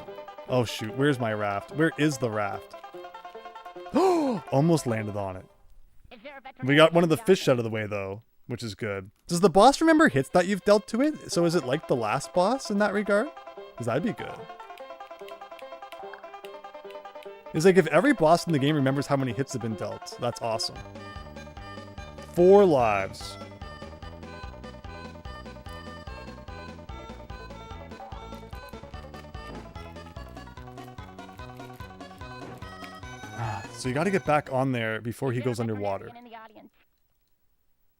Oh, shoot. Where's my raft? Where is the raft? Oh, almost landed on it. We got one of the fish out of the way, though, which is good. Does the boss remember hits that you've dealt to it? So is it like the last boss in that regard? Because that'd be good. It's like if every boss in the game remembers how many hits have been dealt. That's awesome. 4 lives. So you gotta get back on there before he goes underwater.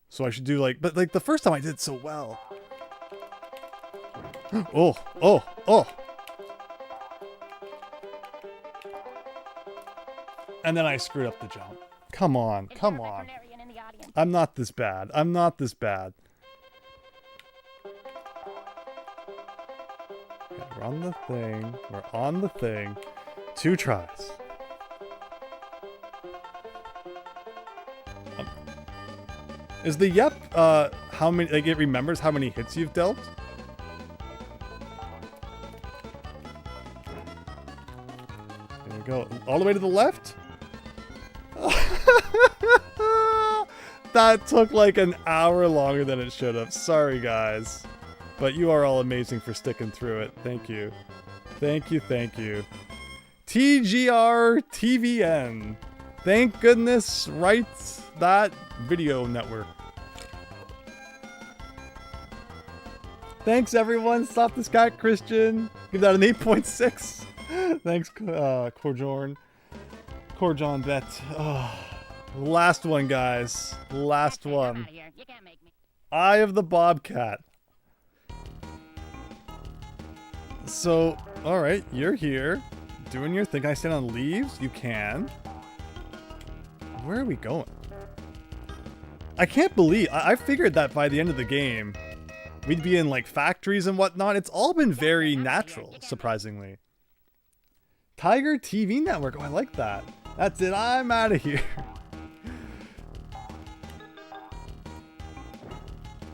So I should do like, but like the first time I did so well. Oh, oh, oh. And then I screwed up the jump. Come on, come on. I'm not this bad. I'm not this bad. Okay, we're on the thing. We're on the thing. 2 tries. Is the yep, how many, like it remembers how many hits you've dealt? There we go. All the way to the left? That took like an hour longer than it should have. Sorry, guys. But you are all amazing for sticking through it. Thank you. Thank you, thank you. TGR-TVN. Thank goodness, right? That video network. Thanks, everyone. Stop the Scott Christian. Give that an 8.6. Thanks, Corjorn. Corjon Bet. Oh, last one, guys. Last one. Eye of the Bobcat. So, alright, you're here. Doing your thing. Can I stand on leaves? You can. Where are we going? I can't believe... I figured that by the end of the game, we'd be in, like, factories and whatnot. It's all been very natural, surprisingly. Tiger TV Network. Oh, I like that. That's it. I'm out of here.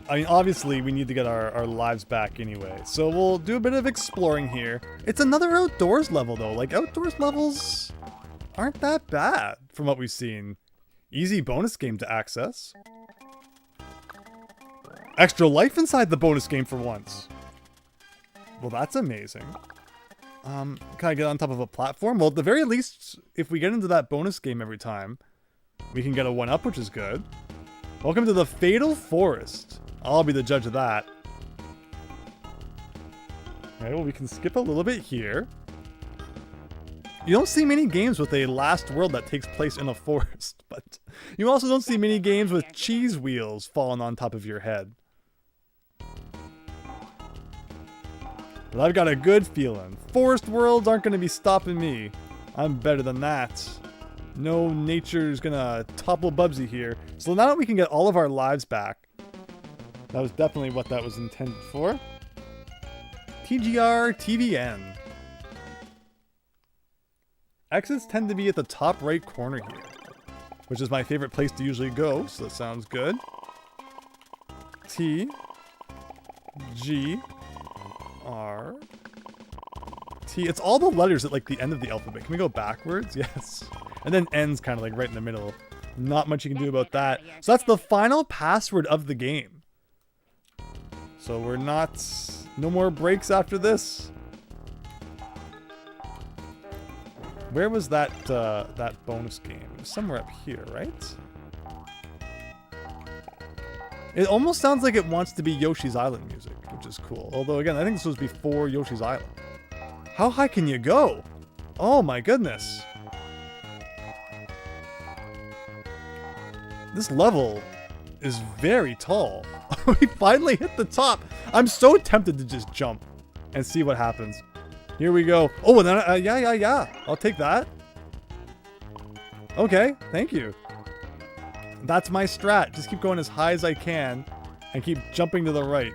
I mean, obviously, we need to get our lives back anyway. So we'll do a bit of exploring here. It's another outdoors level, though. Like, outdoors levels aren't that bad from what we've seen. Easy bonus game to access. Extra life inside the bonus game for once. Well, that's amazing. Can I get on top of a platform? Well, at the very least, if we get into that bonus game every time, we can get a 1-up, which is good. Welcome to the Fatal Forest. I'll be the judge of that. Okay, well, we can skip a little bit here. You don't see many games with a last world that takes place in a forest, but you also don't see many games with cheese wheels falling on top of your head. But I've got a good feeling. Forest worlds aren't going to be stopping me. I'm better than that. No nature's going to topple Bubsy here. So now that we can get all of our lives back, that was definitely what that was intended for. TGR-TVN. Exits tend to be at the top right corner here, which is my favorite place to usually go, so that sounds good. T, G, R, T. It's all the letters at like the end of the alphabet. Can we go backwards? Yes. And then N's kind of like right in the middle. Not much you can do about that. So that's the final password of the game. So we're not... No more breaks after this. Where was that that bonus game? It was somewhere up here, right? It almost sounds like it wants to be Yoshi's Island music, which is cool. Although, again, I think this was before Yoshi's Island. How high can you go? Oh my goodness. This level is very tall. We finally hit the top. I'm so tempted to just jump and see what happens. Here we go. Oh, and then, yeah. I'll take that. Okay, thank you. That's my strat. Just keep going as high as I can and keep jumping to the right.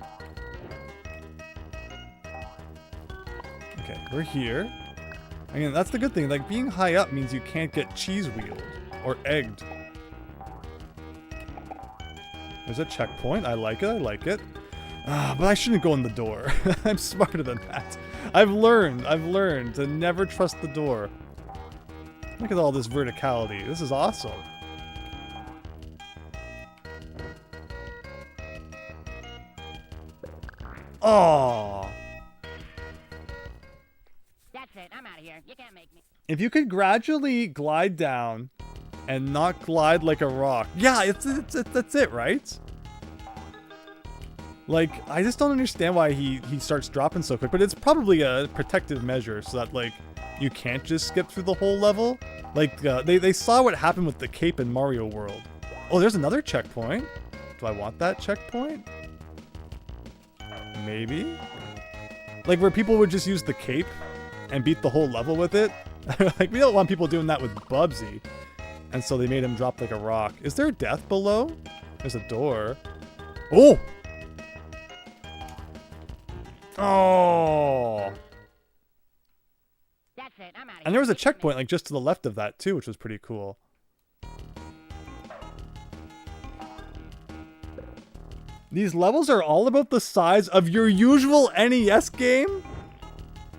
Okay, we're here. I mean, that's the good thing. Like, being high up means you can't get cheese wheeled or egged. There's a checkpoint. I like it. I like it. But I shouldn't go in the door. I'm smarter than that. I've learned to never trust the door. Look at all this verticality. This is awesome. Oh. That's it. I'm out of here. You can't make me. If you could gradually glide down and not glide like a rock. Yeah, that's it, right? Like, I just don't understand why he starts dropping so quick, but it's probably a protective measure so that, like, you can't just skip through the whole level. Like, they saw what happened with the cape in Mario World. Oh, there's another checkpoint. Do I want that checkpoint? Maybe? Like, where people would just use the cape and beat the whole level with it. Like, we don't want people doing that with Bubsy. And so they made him drop like a rock. Is there death below? There's a door. Oh! Oh! That's it. I'm out of here. And there was a checkpoint like just to the left of that too, which was pretty cool. These levels are all about the size of your usual NES game?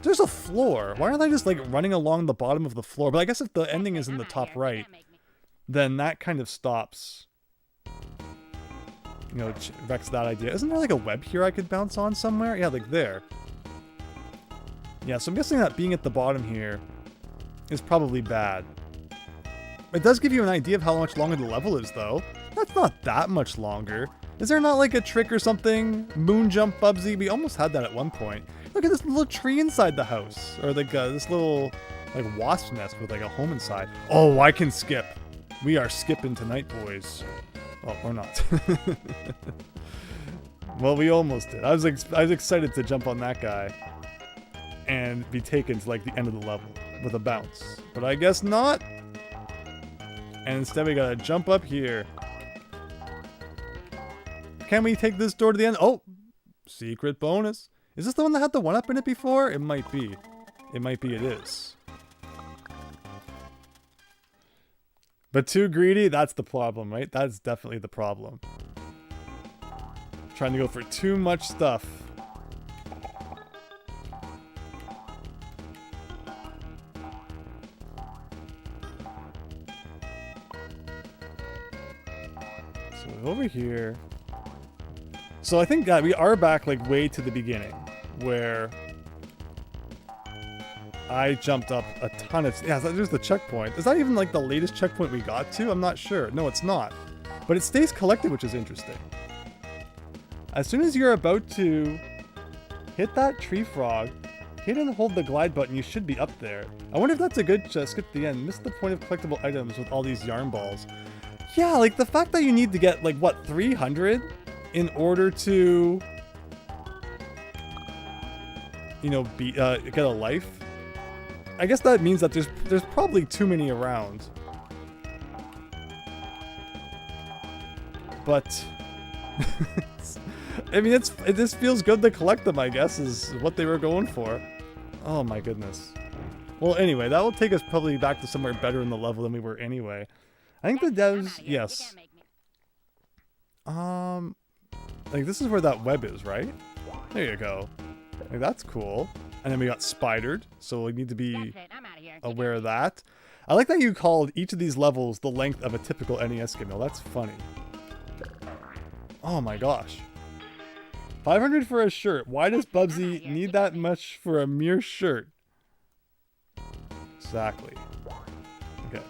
There's a floor. Why aren't they just like running along the bottom of the floor? But I guess if the ending is in the top right, then that kind of stops. You know, wrecks that idea. Isn't there like a web here I could bounce on somewhere? Yeah, like there. Yeah, so I'm guessing that being at the bottom here is probably bad. It does give you an idea of how much longer the level is, though. That's not that much longer. Is there not like a trick or something? Moon jump Bubsy? We almost had that at one point. Look at this little tree inside the house. Or like this little like wasp nest with like a home inside. Oh, I can skip. We are skipping tonight, boys. Oh, or not. Well, we almost did. I was excited to jump on that guy and be taken to like the end of the level with a bounce. But I guess not. And instead we gotta jump up here. Can we take this door to the end? Oh! Secret bonus. Is this the one that had the 1-up in it before? It might be. It might be it is. But too greedy? That's the problem, right? That's definitely the problem. Trying to go for too much stuff. So over here. So I think that we are back like way to the beginning where I jumped up a ton of... Yeah, there's the checkpoint. Is that even like the latest checkpoint we got to? I'm not sure. No, it's not. But it stays collected, which is interesting. As soon as you're about to hit that tree frog, hit and hold the glide button, you should be up there. I wonder if that's a good skip to the end. Missed the point of collectible items with all these yarn balls. Yeah, like the fact that you need to get like, what, 300 in order to, you know, get a life? I guess that means that there's probably too many around. But I mean, it just feels good to collect them, I guess, is what they were going for. Oh my goodness. Well, anyway, that will take us probably back to somewhere better in the level than we were anyway. I think the devs, yes. Like this is where that web is, right? There you go. Like that's cool. And then we got spidered, so we need to be aware of that. I like that you called each of these levels the length of a typical NES game. Now that's funny. Oh my gosh. 500 for a shirt. Why does Bubsy need that much for a mere shirt? Exactly. Okay.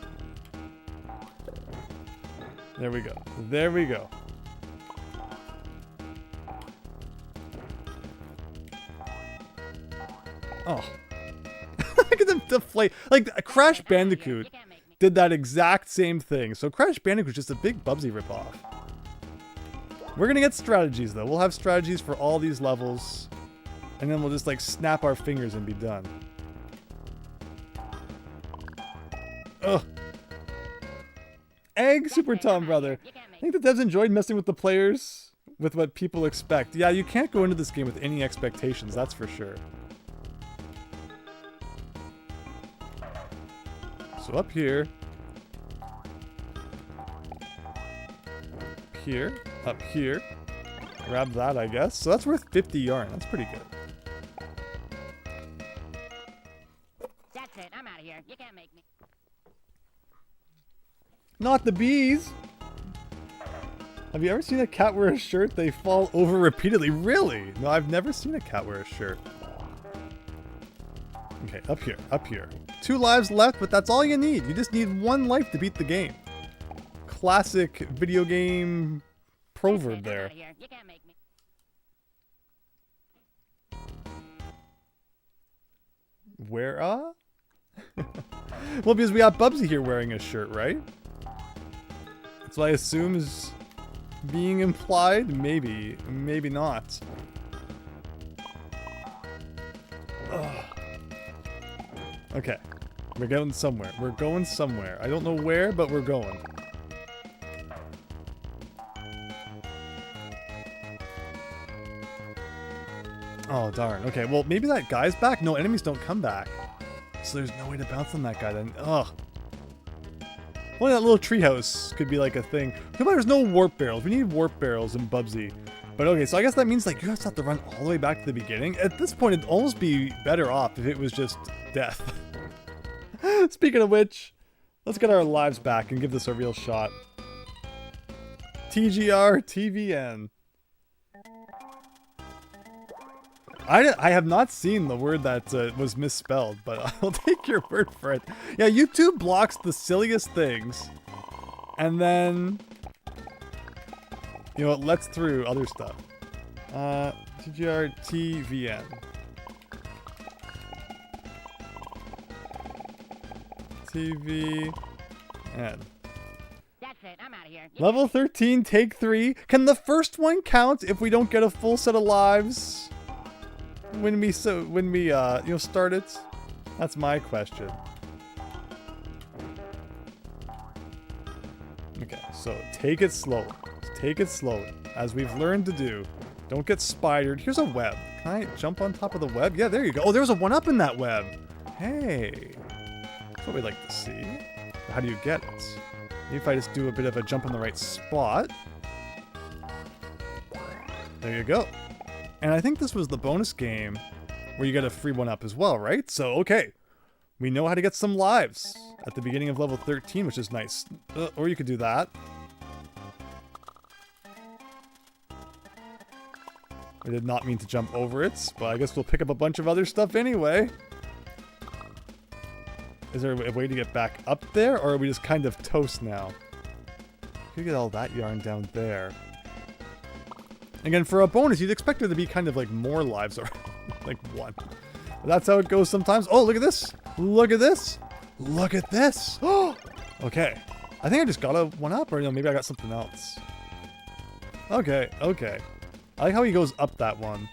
There we go. There we go. Oh. Look at them deflate. Like, Crash Bandicoot did that exact same thing. So Crash Bandicoot's just a big Bubsy ripoff. We're gonna get strategies, though. We'll have strategies for all these levels. And then we'll just, like, snap our fingers and be done. Ugh. Egg, Super Tom Brother. I think the devs enjoyed messing with the players with what people expect. Yeah, you can't go into this game with any expectations, that's for sure. So up here. Here. Up here. Grab that, I guess. So that's worth 50 yarn. That's pretty good. That's it. I'm out of here. You can't make me. Not the bees! Have you ever seen a cat wear a shirt? They fall over repeatedly. Really? No, I've never seen a cat wear a shirt. Okay, up here, up here. 2 lives left, but that's all you need. You just need 1 life to beat the game. Classic video game proverb there. I'm out of here. You can't make me. Where, Well, because we got Bubsy here wearing a shirt, right? That's what I assume is being implied. Maybe. Maybe not. Ugh. Okay. We're going somewhere. We're going somewhere. I don't know where, but we're going. Oh, darn. Okay, well, maybe that guy's back? No, enemies don't come back. So there's no way to bounce on that guy then. Ugh. Only that little treehouse could be like a thing. Too bad there's no warp barrels. We need warp barrels in Bubsy. But okay, so I guess that means like you guys have to run all the way back to the beginning. At this point, it'd almost be better off if it was just death. Speaking of which, let's get our lives back and give this a real shot. TGR TVN. I have not seen the word that was misspelled, but I'll take your word for it. Yeah, YouTube blocks the silliest things, and then, you know, it lets through other stuff. TGRTVN. TVN. That's it. I'm out of here. Level 13, take 3. Can the first one count if we don't get a full set of lives? When we you know, start it? That's my question. Okay, so take it slowly. Take it slowly, as we've learned to do. Don't get spidered. Here's a web. Can I jump on top of the web? Yeah, there you go. Oh, there was a 1-up in that web. Hey, that's what we like to see. How do you get it? Maybe if I just do a bit of a jump in the right spot. There you go. And I think this was the bonus game where you get a free 1-up as well, right? So, okay. We know how to get some lives at the beginning of level 13, which is nice. Or you could do that. I did not mean to jump over it, but I guess we'll pick up a bunch of other stuff anyway. Is there a way to get back up there, or are we just kind of toast now? You get all that yarn down there. Again, for a bonus, you'd expect there to be kind of like more lives, or like 1. But that's how it goes sometimes. Oh, look at this! Look at this! Look at this! Oh, okay. I think I just got a 1-up, or no, maybe I got something else. Okay, okay. I like how he goes up that one.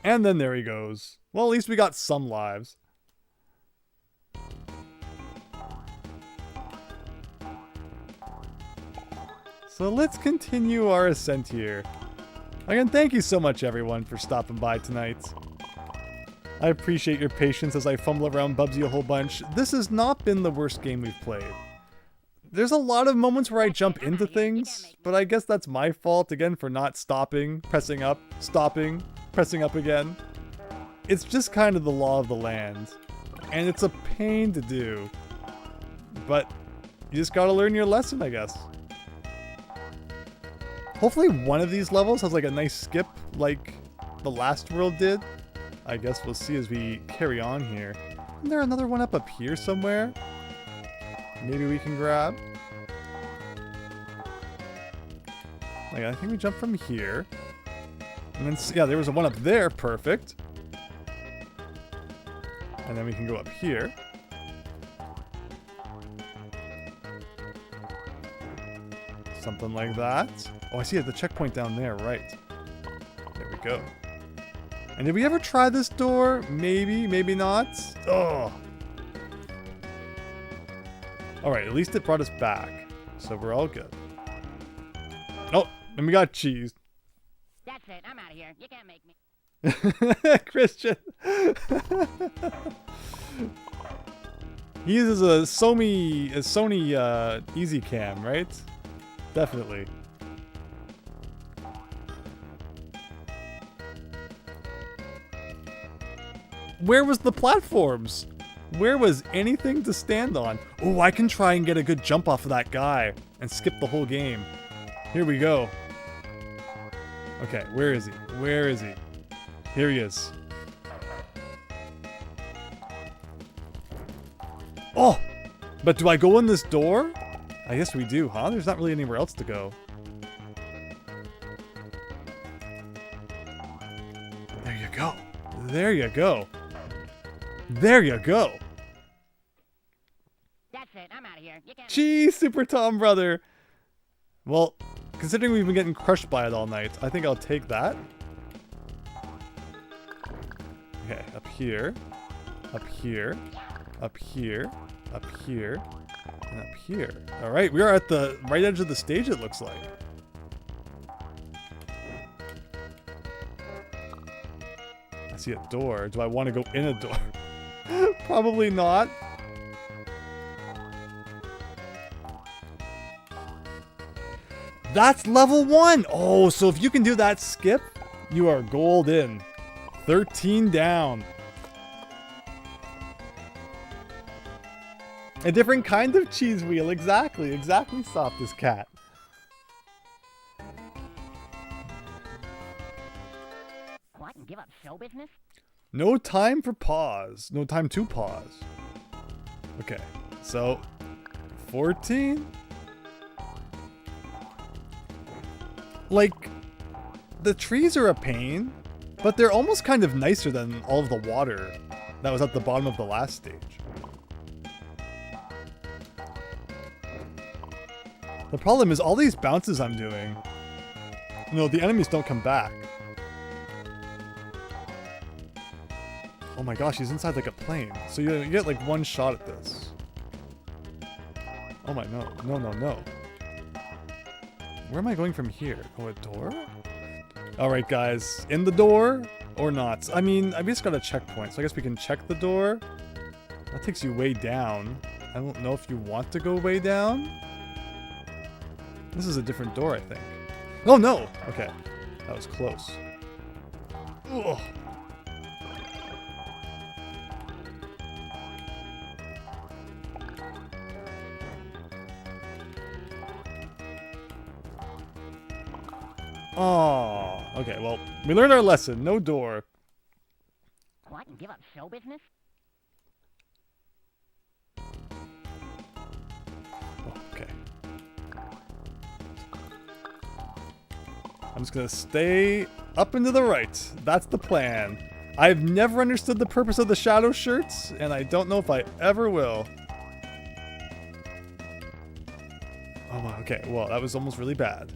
And then there he goes. Well, at least we got some lives. So let's continue our ascent here. Again, thank you so much, everyone, for stopping by tonight. I appreciate your patience as I fumble around Bubsy a whole bunch. This has not been the worst game we've played. There's a lot of moments where I jump into things, but I guess that's my fault, again, for not stopping, pressing up, stopping, pressing up again. It's just kind of the law of the land, and it's a pain to do. But you just gotta learn your lesson, I guess. Hopefully one of these levels has like a nice skip like the last world did. I guess we'll see as we carry on here. Isn't there another 1-up up here somewhere? Maybe we can grab? Like, I think we jump from here. And then, yeah, there was a 1-up there. Perfect. And then we can go up here. Something like that. Oh, I see the checkpoint down there, right. There we go. And did we ever try this door? Maybe, maybe not. Oh. Alright, at least it brought us back. So we're all good. Oh, and we got cheese. That's it. I'm out of here. You can't make me. Christian. He uses a Sony Easy Cam, right? Definitely. Where was the platforms? Where was anything to stand on? Oh, I can try and get a good jump off of that guy and skip the whole game. Here we go. Okay, where is he? Where is he? Here he is. Oh! But do I go in this door? I guess we do, huh? There's not really anywhere else to go. There you go. There you go. There you go. That's it. I'm out of here. You can't. Gee, Super Tom brother. Well, considering we've been getting crushed by it all night, I think I'll take that. Okay, up here. Up here. Up here. Up here. And up here. Alright, we are at the right edge of the stage, it looks like. I see a door. Do I want to go in a door? Probably not. That's level 1! Oh, so if you can do that skip, you are golden. 13 down. A different kind of cheese wheel, exactly. Exactly, Softest Cat. What? And give up show business? No time for pause. No time to pause. Okay, so 14. Like, the trees are a pain, but they're almost kind of nicer than all of the water that was at the bottom of the last stage. The problem is all these bounces I'm doing, no, the enemies don't come back. Oh my gosh, he's inside like a plane. So you get like one shot at this. Oh my, no, no, no, no. Where am I going from here? Oh, a door? Alright guys, in the door or not? I mean, I just got a checkpoint, so I guess we can check the door. That takes you way down. I don't know if you want to go way down. This is a different door, I think. Oh no! Okay, that was close. Ugh. Oh, okay, well, we learned our lesson. No door. What? And give up show business? Oh, okay. I'm just gonna stay up and to the right. That's the plan. I've never understood the purpose of the shadow shirts, and I don't know if I ever will. Oh, okay, well, that was almost really bad.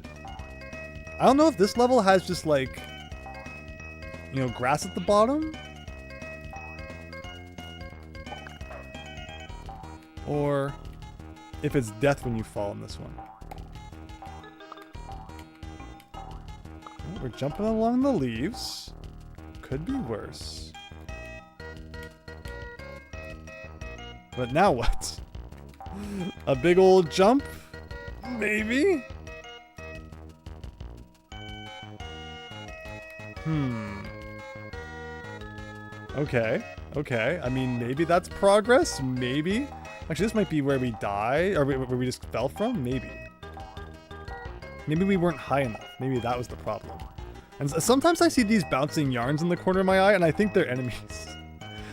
I don't know if this level has just like, you know, grass at the bottom. Or if it's death when you fall in this one. Oh, we're jumping along the leaves. Could be worse. But now what? A big old jump? Maybe? Okay, okay. I mean, maybe that's progress. Maybe. Actually, this might be where we die, or where we just fell from. Maybe. Maybe we weren't high enough. Maybe that was the problem. And sometimes I see these bouncing yarns in the corner of my eye, and I think they're enemies.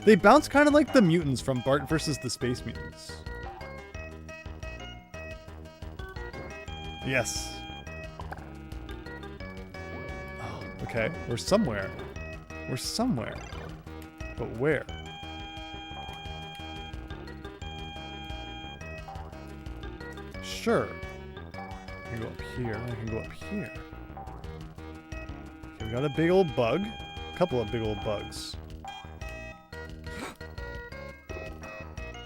They bounce kind of like the mutants from Bart versus the Space Mutants. Yes. Oh, okay, we're somewhere. We're somewhere. But where? Sure. I can go up here, I can go up here. Okay, we got a big old bug. A couple of big old bugs.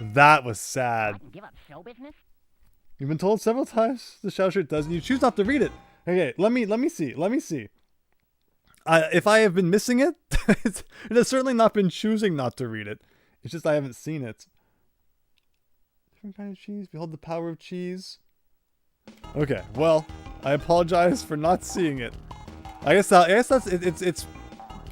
That was sad. What? And give up show business? You've been told several times the shadow shirt does, and you choose not to read it. Okay, let me see. Let me see. If I have been missing it, it has certainly not been choosing not to read it. It's just I haven't seen it. different kind of cheese. Behold the power of cheese. Okay, well, I apologize for not seeing it. I guess that's it's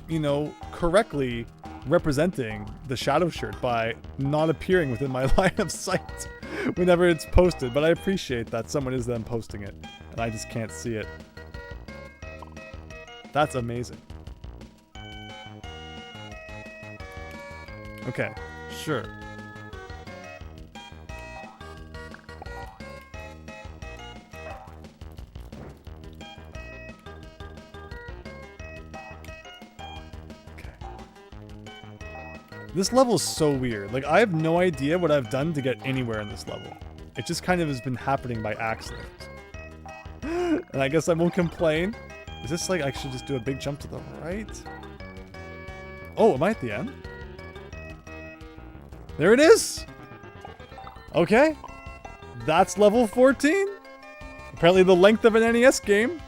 you know, correctly representing the shadow shirt by not appearing within my line of sight whenever it's posted. But I appreciate that someone is then posting it, and I just can't see it. That's amazing. Okay, sure. This level is so weird. Like, I have no idea what I've done to get anywhere in this level. It just kind of has been happening by accident. And I guess I won't complain. Is this like I should just do a big jump to the right? Oh, am I at the end? There it is! Okay. That's level 14. Apparently the length of an NES game.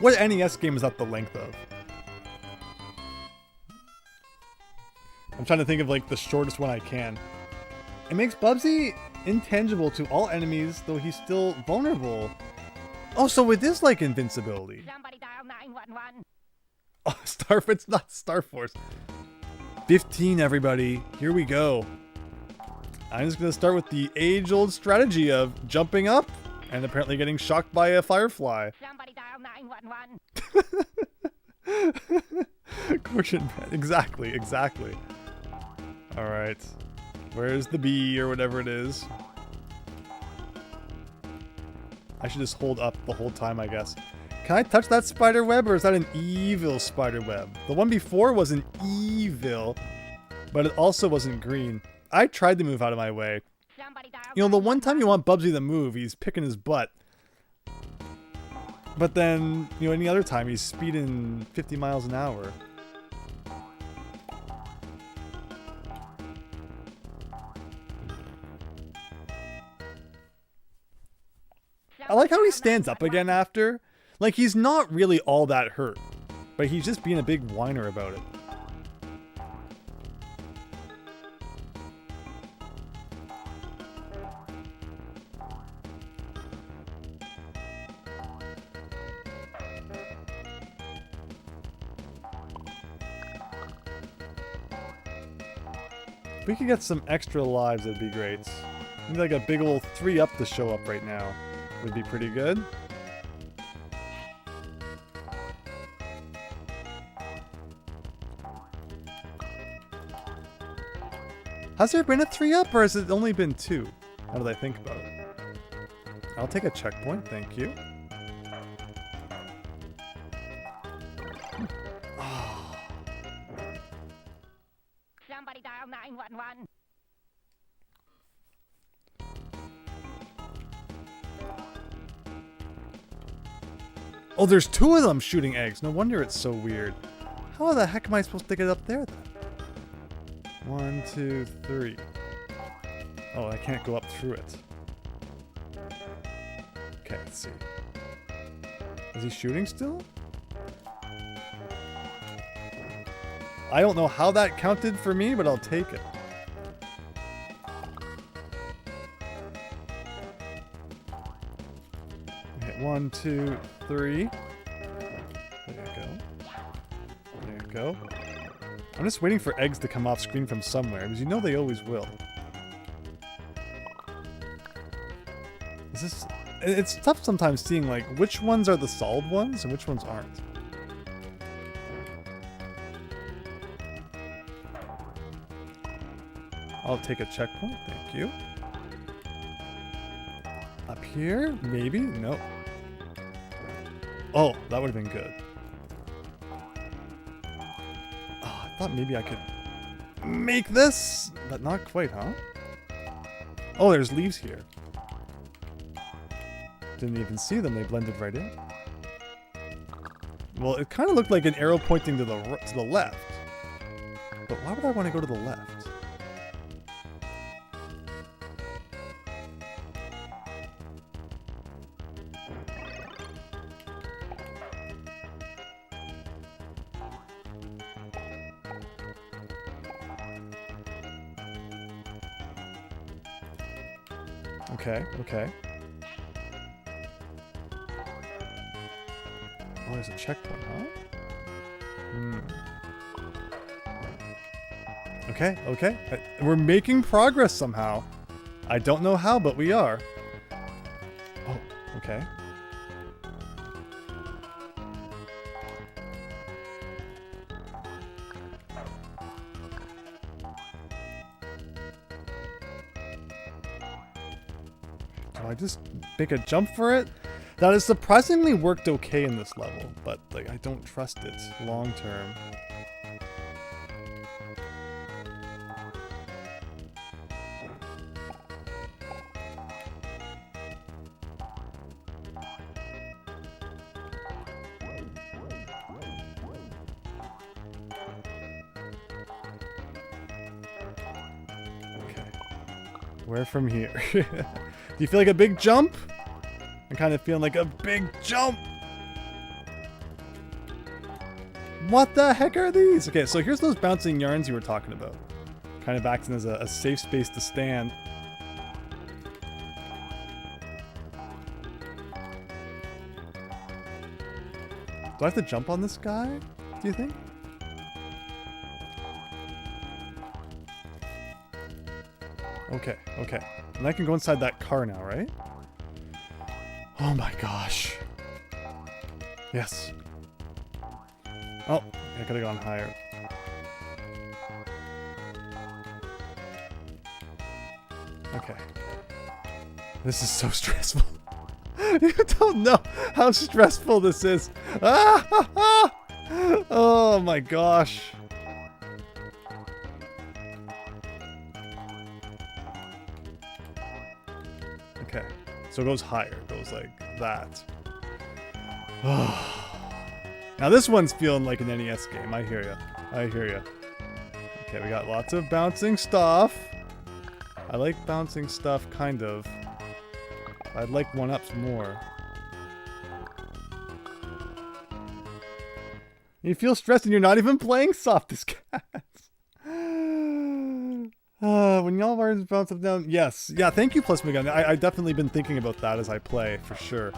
What NES game is that the length of? I'm trying to think of like the shortest one I can. It makes Bubsy intangible to all enemies, though he's still vulnerable. Oh, so it is like invincibility. Somebody dial 911. Oh, it's not Star Force. 15, everybody. Here we go. I'm just going to start with the age-old strategy of jumping up and apparently getting shocked by a firefly. Somebody dial 911. Caution, exactly. All right. Where's the bee or whatever it is? I should just hold up the whole time, I guess. Can I touch that spider web, or is that an evil spider web? The one before wasn't evil, but it also wasn't green. I tried to move out of my way. You know, the one time you want Bubsy to move, he's picking his butt. But then, you know, any other time, he's speeding 50 miles an hour. I like how he stands up again after. Like, he's not really all that hurt, but he's just being a big whiner about it. If we could get some extra lives, that'd be great. Maybe like a big old 3-up to show up right now would be pretty good. Has there been a 3-up, or has it only been 2? How did I think about it? I'll take a checkpoint, thank you. Somebody dial 911. Oh, there's 2 of them shooting eggs. No wonder it's so weird. How the heck am I supposed to get up there then? 1, 2, 3. Oh, I can't go up through it. Okay, let's see. Is he shooting still? I don't know how that counted for me, but I'll take it. Okay, 1, 2, 3. There you go. There you go. I'm just waiting for eggs to come off screen from somewhere, because you know they always will. Is this... It's tough sometimes seeing, like, which ones are the solid ones and which ones aren't. I'll take a checkpoint, thank you. Up here? Maybe? Nope. Oh, that would have been good. Oh, I thought maybe I could make this, but not quite, huh? Oh, there's leaves here. Didn't even see them, they blended right in. Well, it kind of looked like an arrow pointing to the left. But why would I want to go to the left? Okay, okay. Oh, there's a checkpoint, huh? Hmm. Okay, okay. We're making progress somehow. I don't know how, but we are. Oh, okay. Do I just make a jump for it? That has surprisingly worked okay in this level, but like I don't trust it long term. Okay. Where from here? Do you feel like a big jump? I'm kind of feeling like a big jump. What the heck are these? Okay, so here's those bouncing yarns you were talking about. Kind of acting as a safe space to stand. Do I have to jump on this guy, do you think? Okay, okay. And I can go inside that car now, right? Oh my gosh. Yes. Oh, I could have gone higher. Okay. This is so stressful. You don't know how stressful this is. Ah, ah, ah. Oh my gosh. Okay. So it goes higher. It goes like that. Now this one's feeling like an NES game. I hear you. I hear you. Okay, we got lots of bouncing stuff. I like bouncing stuff, kind of. I'd like 1-ups more. You feel stressed and you're not even playing soft as cats. When y'all are bounce up down, yes, yeah. Thank you, Plus Megan. I definitely been thinking about that as I play for sure.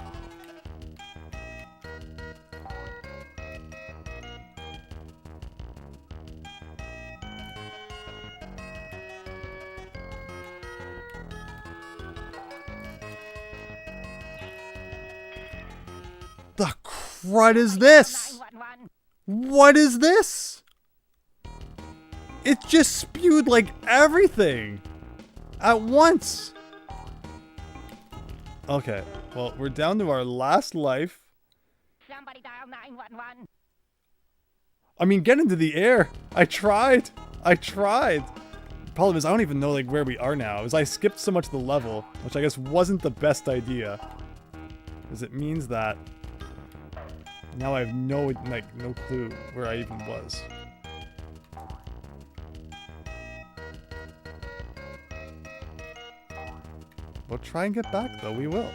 The crud is this? What is this? It just spewed like everything at once. Okay, well, we're down to our last life. Somebody dial 911. I mean, get into the air. I tried. I tried. The problem is I don't even know like where we are now. As I skipped so much of the level, which I guess wasn't the best idea. Because it means that now I have no clue where I even was. We'll try and get back though, we will.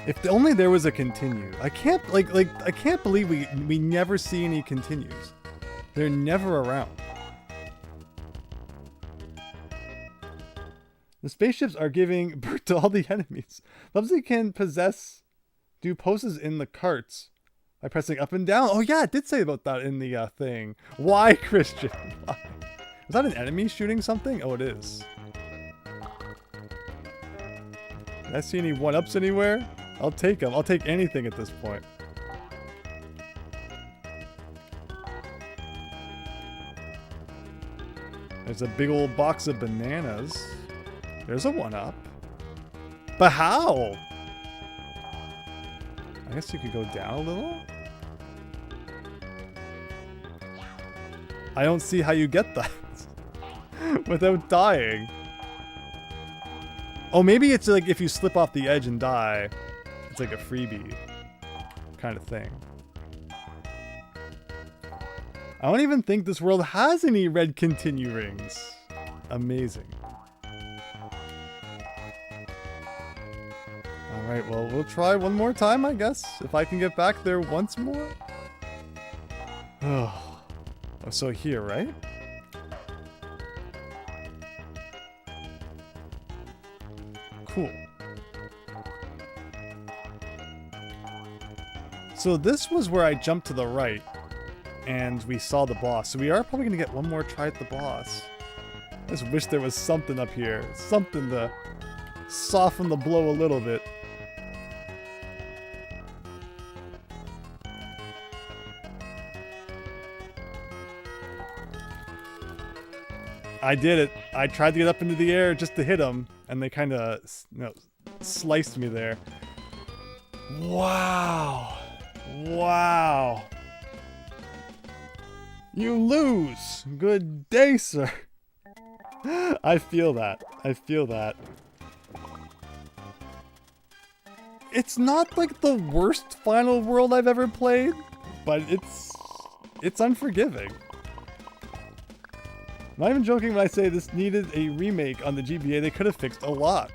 If only there was a continue. I can't I can't believe we never see any continues. They're never around. The spaceships are giving birth to all the enemies. Bubsy can do poses in the carts by pressing up and down. Oh yeah, it did say about that in the thing. Why, Christian? Why? Was that an enemy shooting something? Oh, it is. Did I see any 1-ups anywhere? I'll take them. I'll take anything at this point. There's a big old box of bananas. There's a 1-up. But how? I guess you could go down a little? I don't see how you get that without dying. Oh, maybe it's like if you slip off the edge and die, it's like a freebie kind of thing. I don't even think this world has any red continue rings. Amazing. Alright, well, we'll try one more time, I guess. If I can get back there once more. Oh, so here, right? Cool. So this was where I jumped to the right, and we saw the boss. So we are probably going to get one more try at the boss. I just wish there was something up here. Something to soften the blow a little bit. I did it. I tried to get up into the air just to hit him, and they kind of, sliced me there. Wow. Wow. You lose. Good day, sir. I feel that. I feel that. It's not like the worst final world I've ever played, but it's unforgiving. I'm not even joking when I say this needed a remake on the GBA. They could have fixed a lot.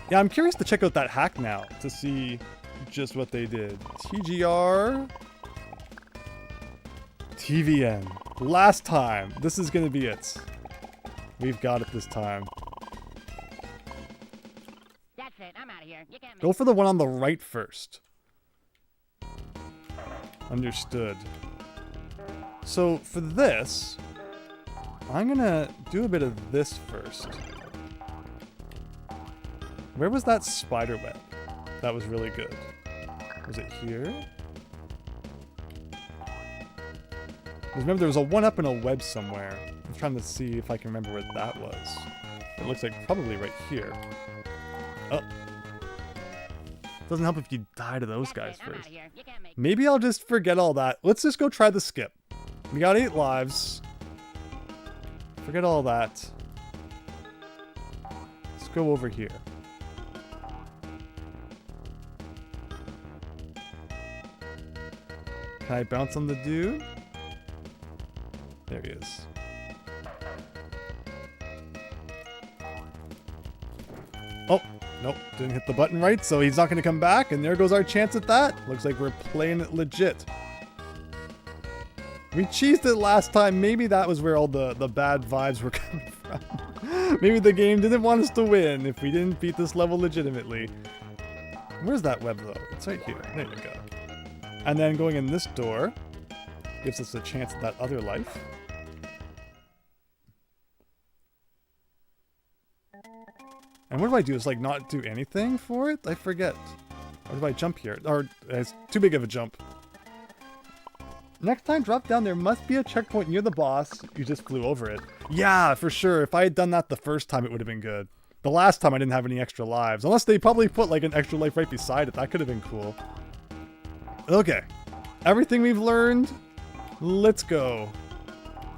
Yeah, I'm curious to check out that hack now to see just what they did. TGR. TVN. Last time. This is going to be it. We've got it this time. That's it. I'm out of here. You can't make Go for the one on the right first. Understood. So for this, I'm gonna do a bit of this first. Where was that spider web? That was really good. Was it here? Remember, there was a one-up and a web somewhere. I'm trying to see if I can remember where that was. It looks like probably right here. Oh. Doesn't help if you die to those guys first. Maybe I'll just forget all that. Let's just go try the skip. We got 8 lives. Forget all that. Let's go over here. Can I bounce on the dude? There he is. Oh, nope, didn't hit the button right, so he's not going to come back, and there goes our chance at that. Looks like we're playing it legit. We cheesed it last time. Maybe that was where all the bad vibes were coming from. Maybe the game didn't want us to win if we didn't beat this level legitimately. Where's that web, though? It's right here. There you go. And then going in this door gives us a chance at that other life. And what do I do? Is like not do anything for it? I forget. Or do I jump here? Or it's too big of a jump. Next time, drop down. There must be a checkpoint near the boss. You just flew over it. Yeah, for sure. If I had done that the first time, it would have been good. The last time, I didn't have any extra lives. Unless they probably put like an extra life right beside it. That could have been cool. Okay. Everything we've learned. Let's go.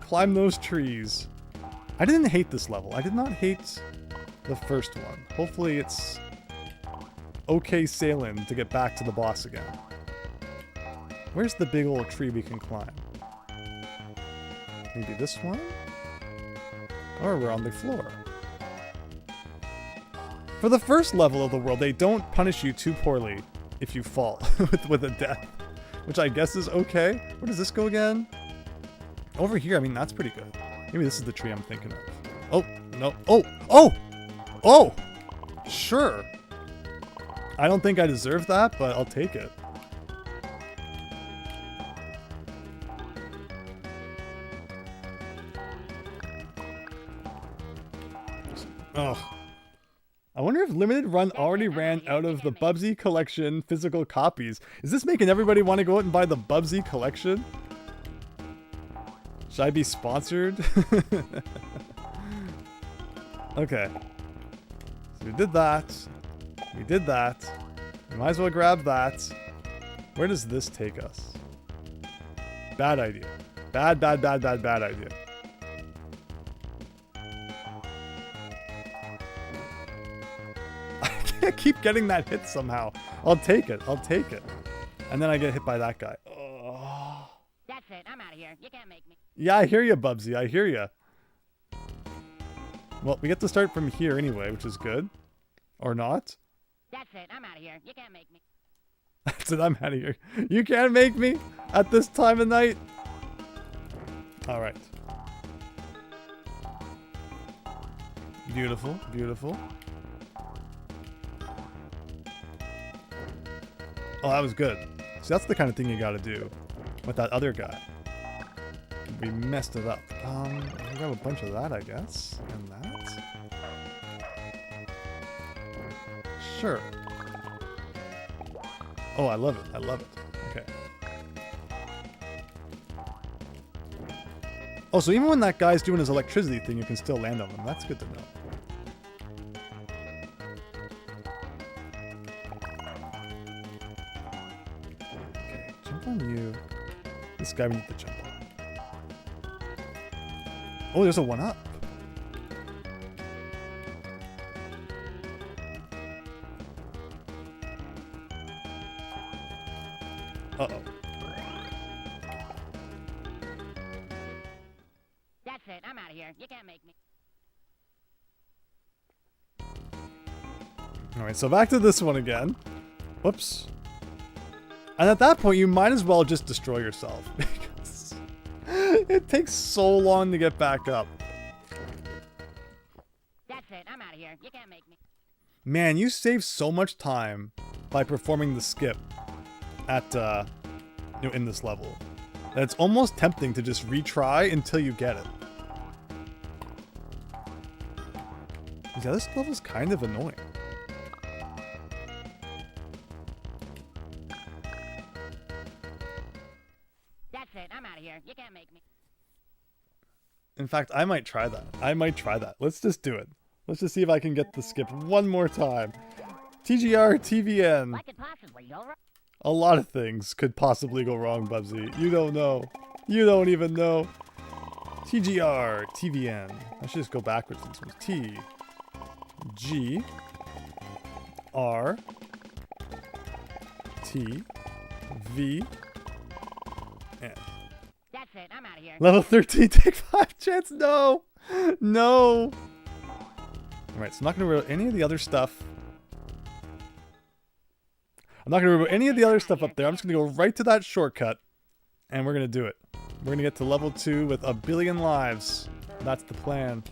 Climb those trees. I didn't hate this level. I did not hate the first one. Hopefully it's okay sailing to get back to the boss again. Where's the big old tree we can climb? Maybe this one? Or we're on the floor. For the first level of the world, they don't punish you too poorly if you fall with a death. Which I guess is okay. Where does this go again? Over here, I mean, that's pretty good. Maybe this is the tree I'm thinking of. Oh, no. Oh! Oh! Oh! Sure. I don't think I deserve that, but I'll take it. Ugh. I wonder if Limited Run already ran out of the Bubsy collection physical copies. Is this making everybody want to go out and buy the Bubsy collection? Should I be sponsored? Okay. So we did that. We did that. We might as well grab that. Where does this take us? Bad idea. Bad idea. I keep getting that hit somehow. I'll take it. I'll take it. And then I get hit by that guy. Oh. That's it. I'm out of here. You can't make me. Yeah, I hear you, Bubsy. I hear you. Well, we get to start from here anyway, which is good. Or not. That's it. I'm out of here. You can't make me. That's it. I'm out of here. You can't make me at this time of night. All right. Beautiful. Beautiful. Oh, that was good. See, that's the kind of thing you gotta do with that other guy. We messed it up. We got a bunch of that, I guess. And that. Sure. Oh, I love it. I love it. Okay. Oh, so even when that guy's doing his electricity thing, you can still land on them. That's good to know. Okay, jump on you. This guy we need to jump on. Oh, there's a 1-up. Uh-oh. That's it. I'm out of here. You can't make me. Alright, so back to this one again. Whoops. And at that point, you might as well just destroy yourself. Because it takes so long to get back up. That's it. I'm out of here. You can't make me. Man, you save so much time by performing the skip at, in this level. That it's almost tempting to just retry until you get it. Yeah, this level's kind of annoying. That's it. I'm out of here. You can't make me. In fact, I might try that. I might try that. Let's just do it. Let's just see if I can get the skip one more time. TGR, TVN. What could possibly go wrong? A lot of things could possibly go wrong, Bubsy. You don't know. You don't even know. TGR, TVN. I should just go backwards. This one's T, G, R, T, V, N. That's it. I'm out of here. Level 13, take 5 chance. No. No. Alright, so I'm not going to reveal any of the other stuff. I'm not going to reveal any of the other stuff up there. I'm just going to go right to that shortcut. And we're going to do it. We're going to get to level 2 with 1 billion lives. That's the plan.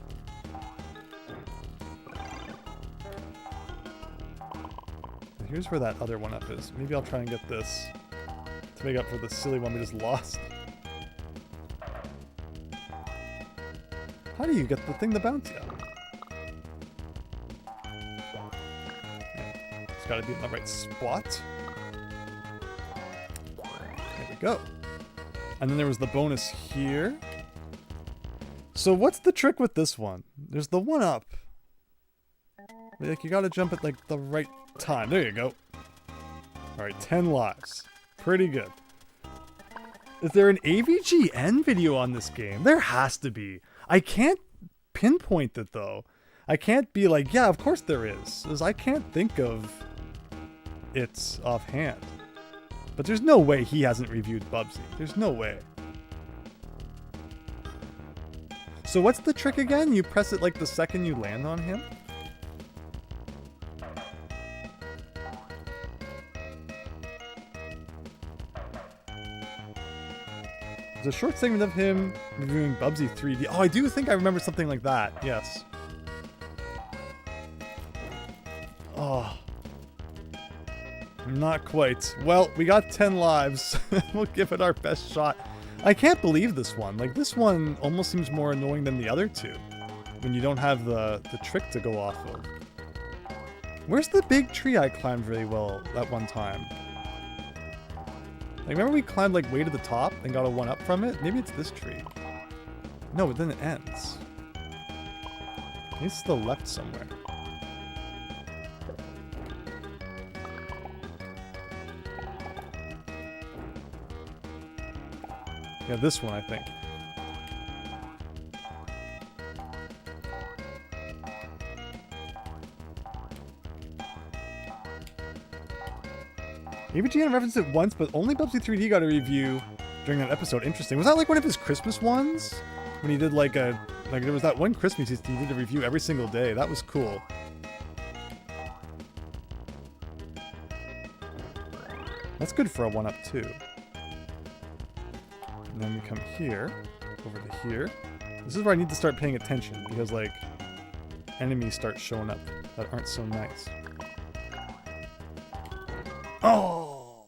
Here's where that other 1-up is. Maybe I'll try and get this to make up for the silly one we just lost. How do you get the thing to bounce out? It's got to be in the right spot. There we go. And then there was the bonus here. So what's the trick with this one? There's the 1-up. Like, you gotta jump at like the right time. There you go. Alright, 10 lives. Pretty good. Is there an AVGN video on this game? There has to be. I can't pinpoint it though. I can't be like, yeah, of course there is. Because I can't think of it offhand. But there's no way he hasn't reviewed Bubsy. There's no way. So what's the trick again? You press it like the second you land on him? There's a short segment of him reviewing Bubsy 3D. Oh, I do think I remember something like that. Yes. Oh. Not quite. Well, we got 10 lives. We'll give it our best shot. I can't believe this one. Like, this one almost seems more annoying than the other two. When you don't have the trick to go off of. Where's the big tree I climbed really well that one time? Like, remember we climbed like way to the top and got a 1-up from it? Maybe it's this tree. No, but then it ends. Maybe it's to the left somewhere. Yeah, this one, I think. AVGN referenced it once, but only Bubsy 3D got a review during that episode. Interesting. Was that like one of his Christmas ones? When he did like a... Like, there was that one Christmas he did a review every single day. That was cool. That's good for a 1-up too. And then we come here, over to here. This is where I need to start paying attention, because, like, enemies start showing up that aren't so nice. Oh!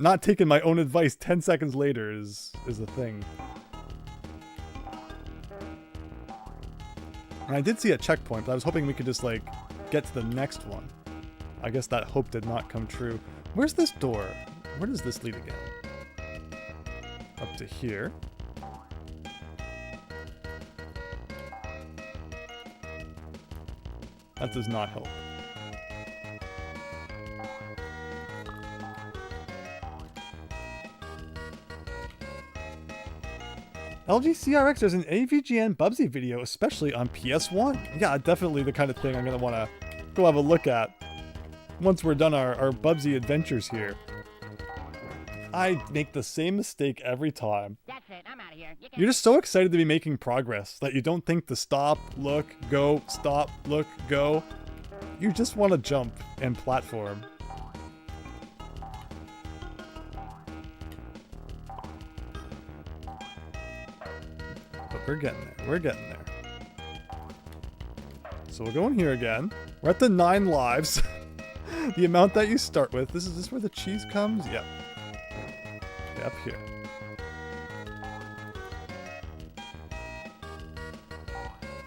not taking my own advice 10 seconds later is the thing. And I did see a checkpoint, but I was hoping we could just, like, get to the next one. I guess that hope did not come true. Where's this door? Where does this lead again? Up to here. That does not help. LG CRX, there's an AVGN Bubsy video, especially on PS1. Yeah, definitely the kind of thing I'm going to want to go have a look at once we're done our Bubsy adventures here. I make the same mistake every time. That's it. I'm out of here. You're just so excited to be making progress that you don't think to stop, look, go, stop, look, go. You just want to jump and platform. But we're getting there. We're getting there. So we'll go in here again. We're at the 9 lives. The amount that you start with. Is this where the cheese comes? Yep. Okay, up here.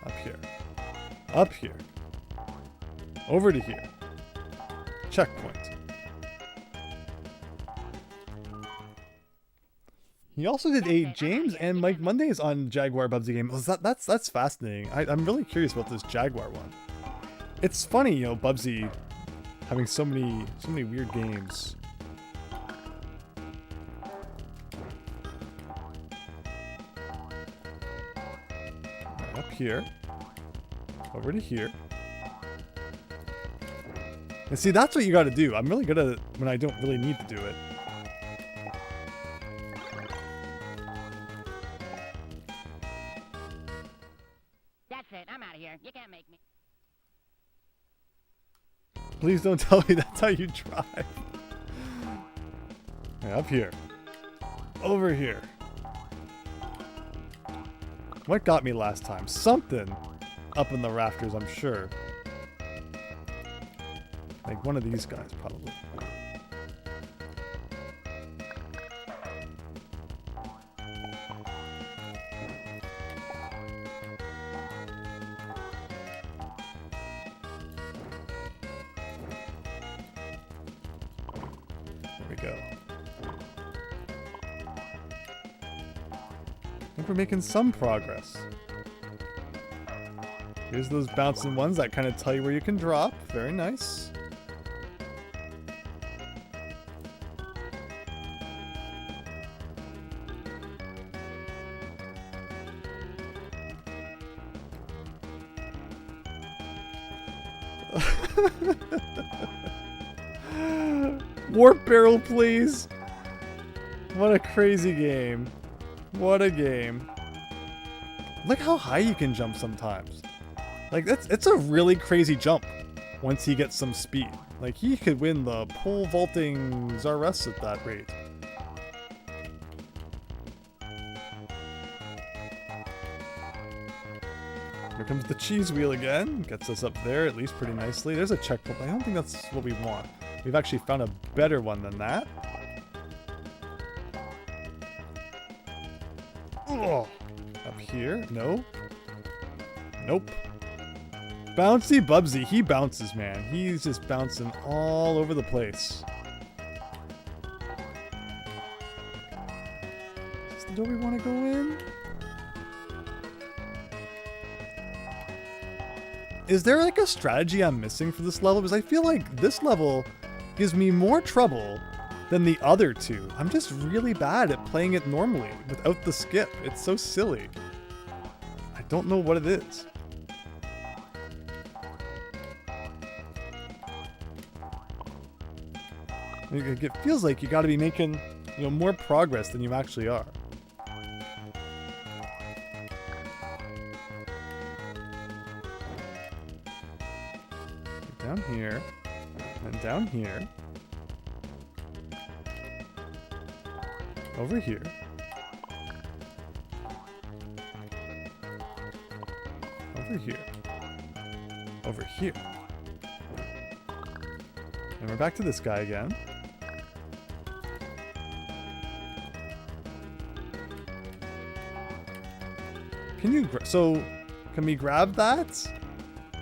Up here. Up here. Over to here. Checkpoint. He also did a James and Mike Mondays on Jaguar Bubsy game. That's fascinating. I'm really curious about this Jaguar one. It's funny, you know, Bubsy having so many weird games. Right, up here. Over to here. And see, that's what you gotta do. I'm really good at it when I don't really need to do it. That's it. I'm out of here. You can't make me. Please don't tell me that's how you drive. Okay, up here. Over here. What got me last time? Something up in the rafters, I'm sure. Like one of these guys, probably. There we go. I think we're making some progress. Here's those bouncing ones that kind of tell you where you can drop. Very nice. Warp barrel, please. What a crazy game. What a game. Look how high you can jump sometimes. Like, it's a really crazy jump once he gets some speed. Like, he could win the pole vaulting Zares at that rate. Here comes the cheese wheel again. Gets us up there, at least pretty nicely. There's a checkpoint, but I don't think that's what we want. We've actually found a better one than that. Oh, up here? No. Nope. Bouncy Bubsy. He bounces, man. He's just bouncing all over the place. Is this the door we want to go in? Is there like a strategy I'm missing for this level? Because I feel like this level gives me more trouble than the other two. I'm just really bad at playing it normally without the skip. It's so silly. I don't know what it is. It feels like you got to be making, you know, more progress than you actually are. Down here, and down here, over here, over here, over here, and we're back to this guy again. Can you... So, can we grab that?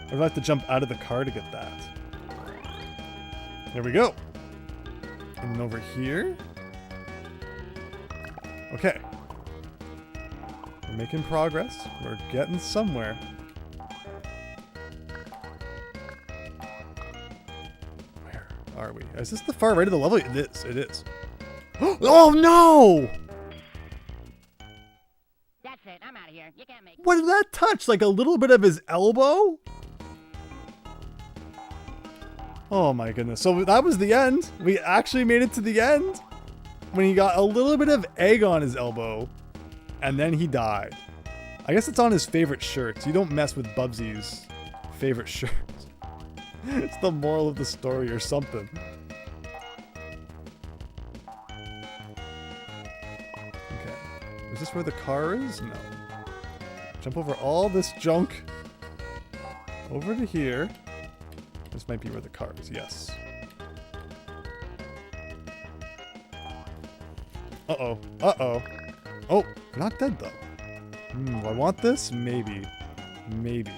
Or do I have to jump out of the car to get that? There we go. And then over here. Okay. We're making progress. We're getting somewhere. Where are we? Is this the far right of the level? It is. It is. Oh no! That's it. I'm out of here. You can't make. What did that touch? Like a little bit of his elbow? Oh my goodness. So that was the end. We actually made it to the end when he got a little bit of egg on his elbow and then he died. I guess it's on his favorite shirt. You don't mess with Bubsy's favorite shirt. It's the moral of the story or something. Okay. Is this where the car is? No. Jump over all this junk. Over to here. This might be where the car is, yes. Uh-oh. Uh-oh. Oh, not dead though. Do I want this? Maybe. Maybe.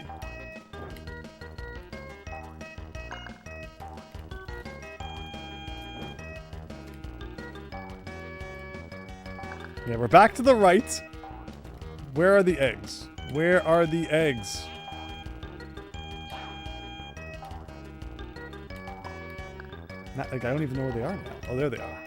Yeah, we're back to the right. Where are the eggs? Where are the eggs? Not, like, I don't even know where they are now. Oh, there they are.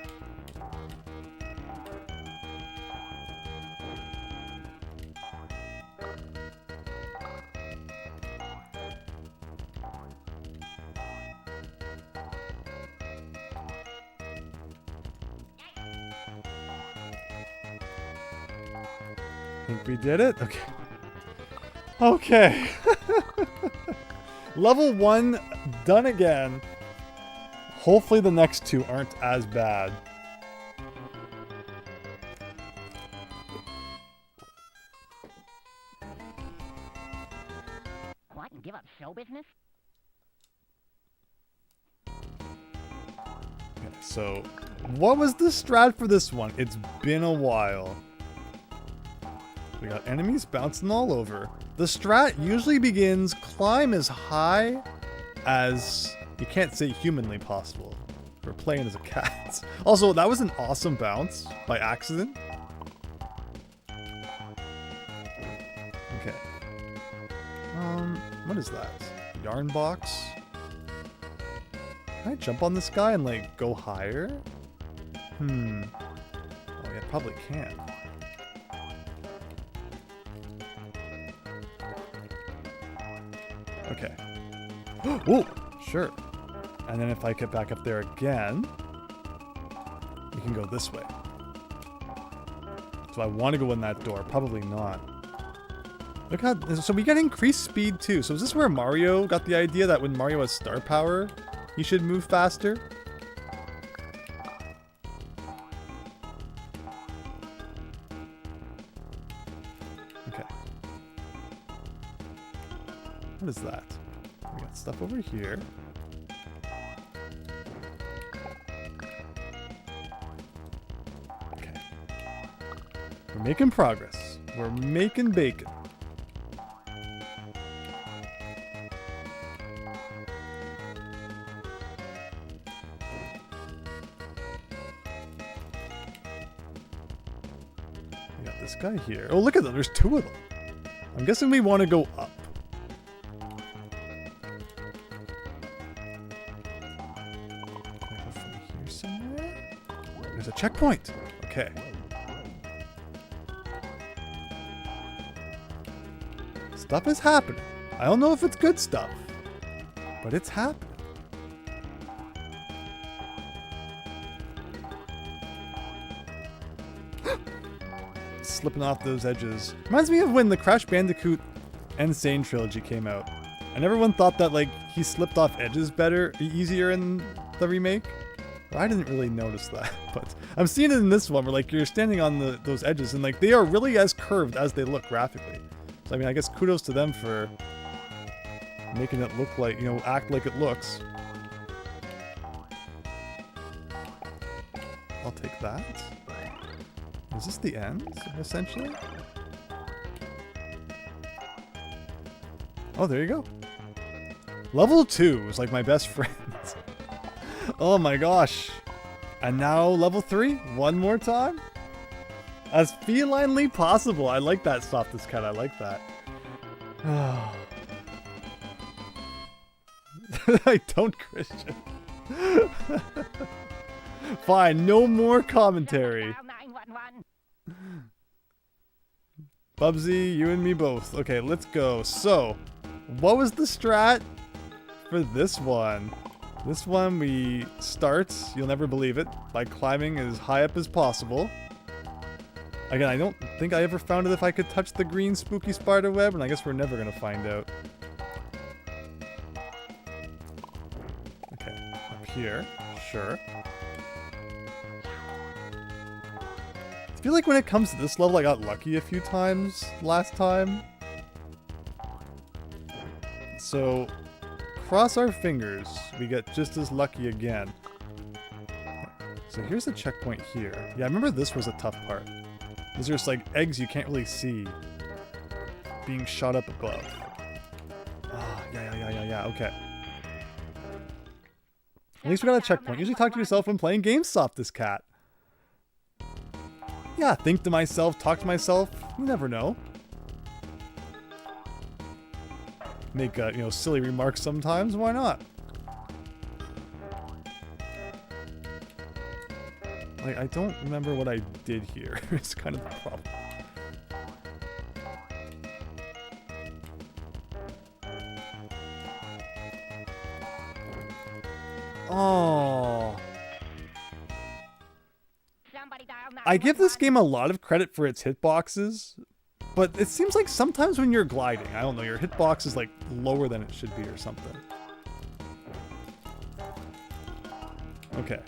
Think we did it? Okay. Okay. Level 1 done again. Hopefully the next two aren't as bad. What? And give up show business? Okay, so what was the strat for this one? It's been a while. We got enemies bouncing all over. The strat usually begins climb as high as you can't say humanly possible. We're playing as a cat. Also, that was an awesome bounce by accident. Okay. What is that? Yarn box? Can I jump on this guy and like go higher? Oh yeah, probably can. Okay. Whoa! Sure. And then if I get back up there again, we can go this way. So I want to go in that door. Probably not. Look how... So we get increased speed too. So is this where Mario got the idea that when Mario has star power, he should move faster? Okay. What is that? We got stuff over here. Okay. We're making progress. We're making bacon. We got this guy here. Oh, look at them. There's two of them. I'm guessing we want to go up. There's a checkpoint. Okay. Stuff is happening. I don't know if it's good stuff, but it's happening. Slipping off those edges. Reminds me of when the Crash Bandicoot Insane trilogy came out. And everyone thought that like he slipped off edges easier in the remake. Well, I didn't really notice that, but I'm seeing it in this one where like you're standing on those edges and like they are really as curved as they look graphically. So I mean, I guess kudos to them for making it look like, you know, act like it looks. I'll take that. Is this the end, essentially? Oh, there you go. Level 2 is like my best friend. Oh my gosh. And now level 3, one more time. As felinely possible. I like that softest cat. I like that. I don't, Christian. Fine, no more commentary. Bubsy, you and me both. Okay, let's go. So, what was the strat for this one? This one we start, you'll never believe it, by climbing as high up as possible. Again, I don't think I ever found it if I could touch the green spooky spider web, and I guess we're never gonna find out. Okay, up here, sure. I feel like when it comes to this level, I got lucky a few times last time. So, cross our fingers, we get just as lucky again. So here's a checkpoint here. Yeah, I remember this was a tough part. These are just like eggs you can't really see being shot up above. Ah, yeah, okay. At least we got a checkpoint. Usually talk to yourself when playing games, softest cat. Yeah, think to myself, talk to myself. You never know. Make, you know, silly remarks sometimes. Why not? Like, I don't remember what I did here. It's kind of the problem. Oh. I give this game a lot of credit for its hitboxes, but it seems like sometimes when you're gliding, I don't know, your hitbox is like lower than it should be or something. Okay.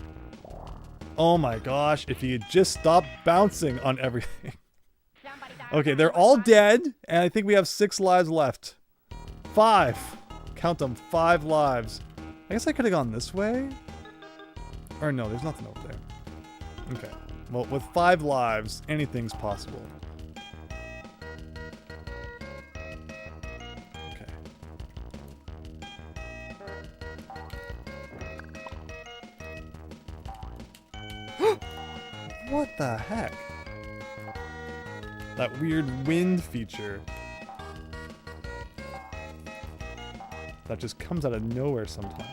Oh my gosh, if you just stop bouncing on everything. Okay, they're all dead, and I think we have 6 lives left. 5. Count them, 5 lives. I guess I could have gone this way? Or no, there's nothing over there. Okay. Well, with 5 lives, anything's possible. Okay. What the heck? That weird wind feature. That just comes out of nowhere sometimes.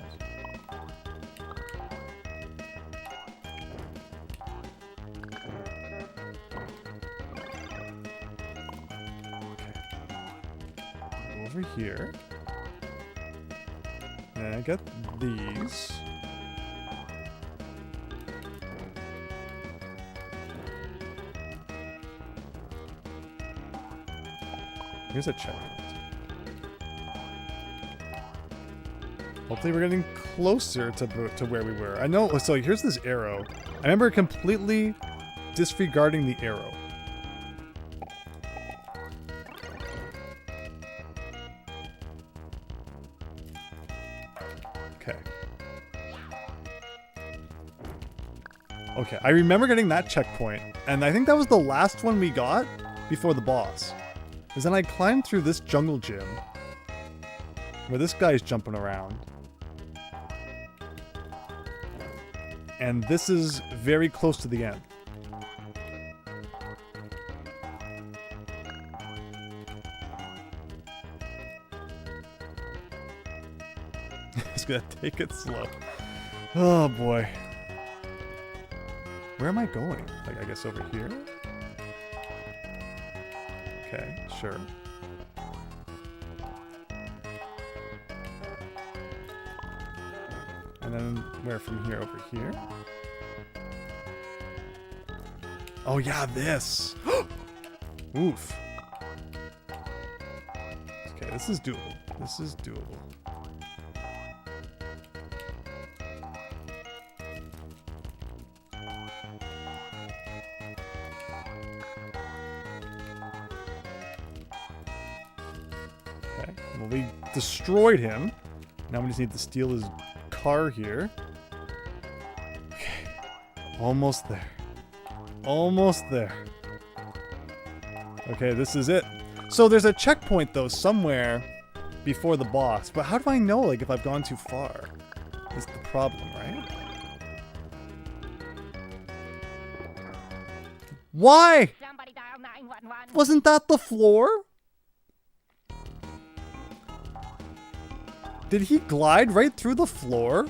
Over here. And I get these. Here's a checkpoint. Hopefully we're getting closer to where we were. I know, so here's this arrow. I remember completely disregarding the arrow. Okay. Okay, I remember getting that checkpoint, and I think that was the last one we got before the boss. Because then I climbed through this jungle gym, where this guy's jumping around. And this is very close to the end. Just gonna take it slow. Oh boy. Where am I going? Like, I guess over here? Okay, sure. And then where from here? Over here? Oh yeah, this! Oof. Okay, this is doable. This is doable. Okay, well we destroyed him. Now we just need to steal his car here. Okay, almost there. Almost there. Okay, this is it. So there's a checkpoint though somewhere before the boss. But how do I know, like, if I've gone too far? Is the problem, right? Why? Somebody dial 911. Wasn't that the floor? Did he glide right through the floor?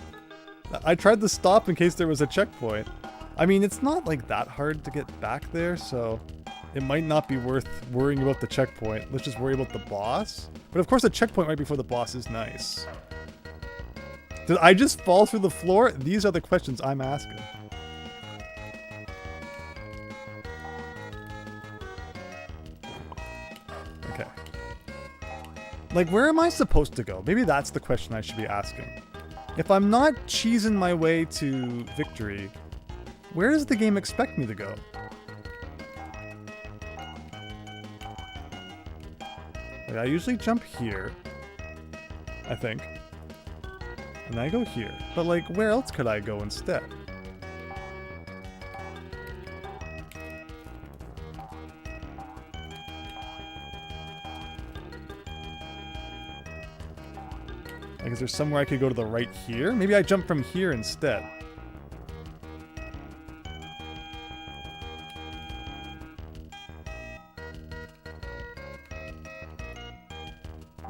I tried to stop in case there was a checkpoint. I mean, it's not like that hard to get back there, so it might not be worth worrying about the checkpoint. Let's just worry about the boss. But of course, a checkpoint right before the boss is nice. Did I just fall through the floor? These are the questions I'm asking. Okay. Like, where am I supposed to go? Maybe that's the question I should be asking. If I'm not cheesing my way to victory, where does the game expect me to go? Like, I usually jump here, I think. And I go here. But, like, where else could I go instead? Like, is there somewhere I could go to the right here? Maybe I jump from here instead.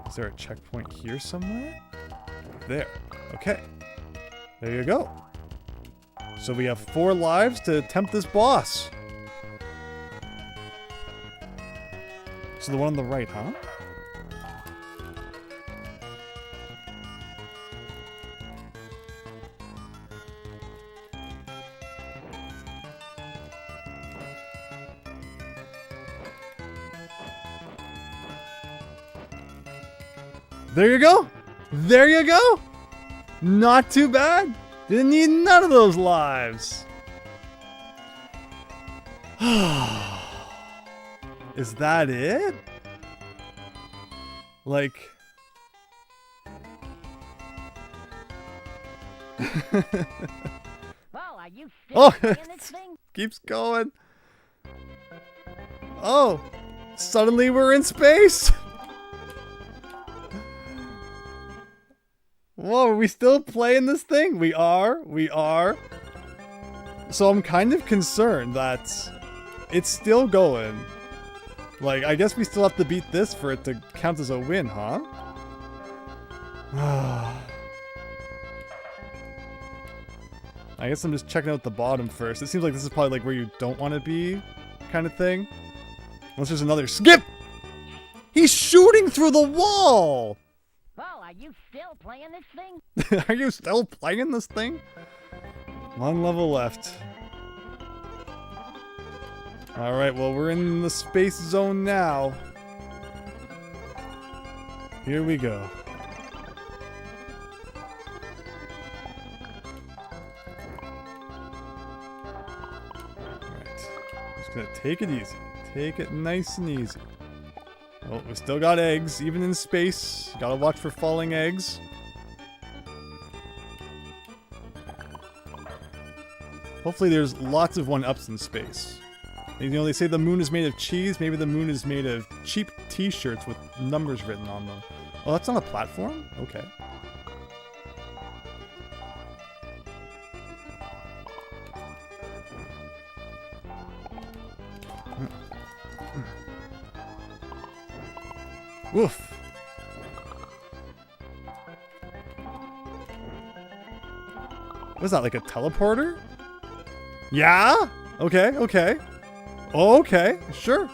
Is there a checkpoint here somewhere? There. Okay. There you go. So we have 4 lives to tempt this boss. So the one on the right, huh? There you go. There you go. Not too bad. Didn't need none of those lives. Is that it? Like... Well, are you still Oh, playing this thing? keeps going. Oh, suddenly we're in space. Whoa, are we still playing this thing? We are. So I'm kind of concerned that it's still going. Like, I guess we still have to beat this for it to count as a win, huh? I guess I'm just checking out the bottom first. It seems like this is probably like where you don't want to be, kind of thing. Unless there's another skip! He's shooting through the wall! Well, are you still playing this thing? Are you still playing this thing? 1 level left. Alright, well, we're in the space zone now. Here we go. Alright. Just gonna take it easy. Take it nice and easy. Oh, we still got eggs, even in space. Gotta watch for falling eggs. Hopefully there's lots of 1-ups in space. You know, they say the moon is made of cheese. Maybe the moon is made of cheap t-shirts with numbers written on them. Oh, that's on a platform? Okay. Woof. What is that, like a teleporter? Yeah? Okay, okay. Okay, sure.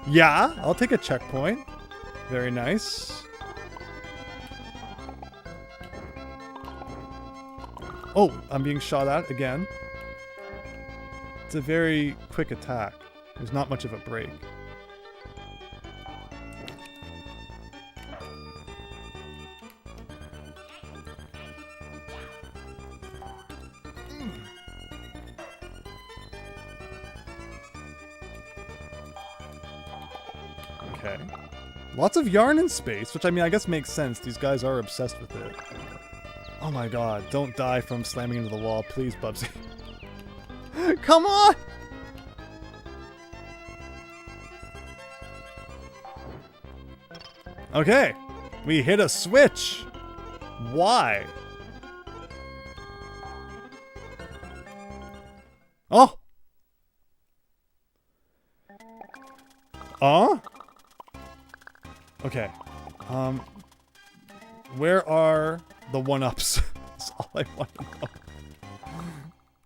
Yeah, I'll take a checkpoint. Very nice. Oh, I'm being shot at again. It's a very quick attack. There's not much of a break. Okay. Lots of yarn in space, which I mean, I guess makes sense. These guys are obsessed with it. Oh my god, don't die from slamming into the wall, please, Bubsy. Come on! Okay. We hit a switch! Why? Oh! Okay. Where are the one-ups? That's all I want to know.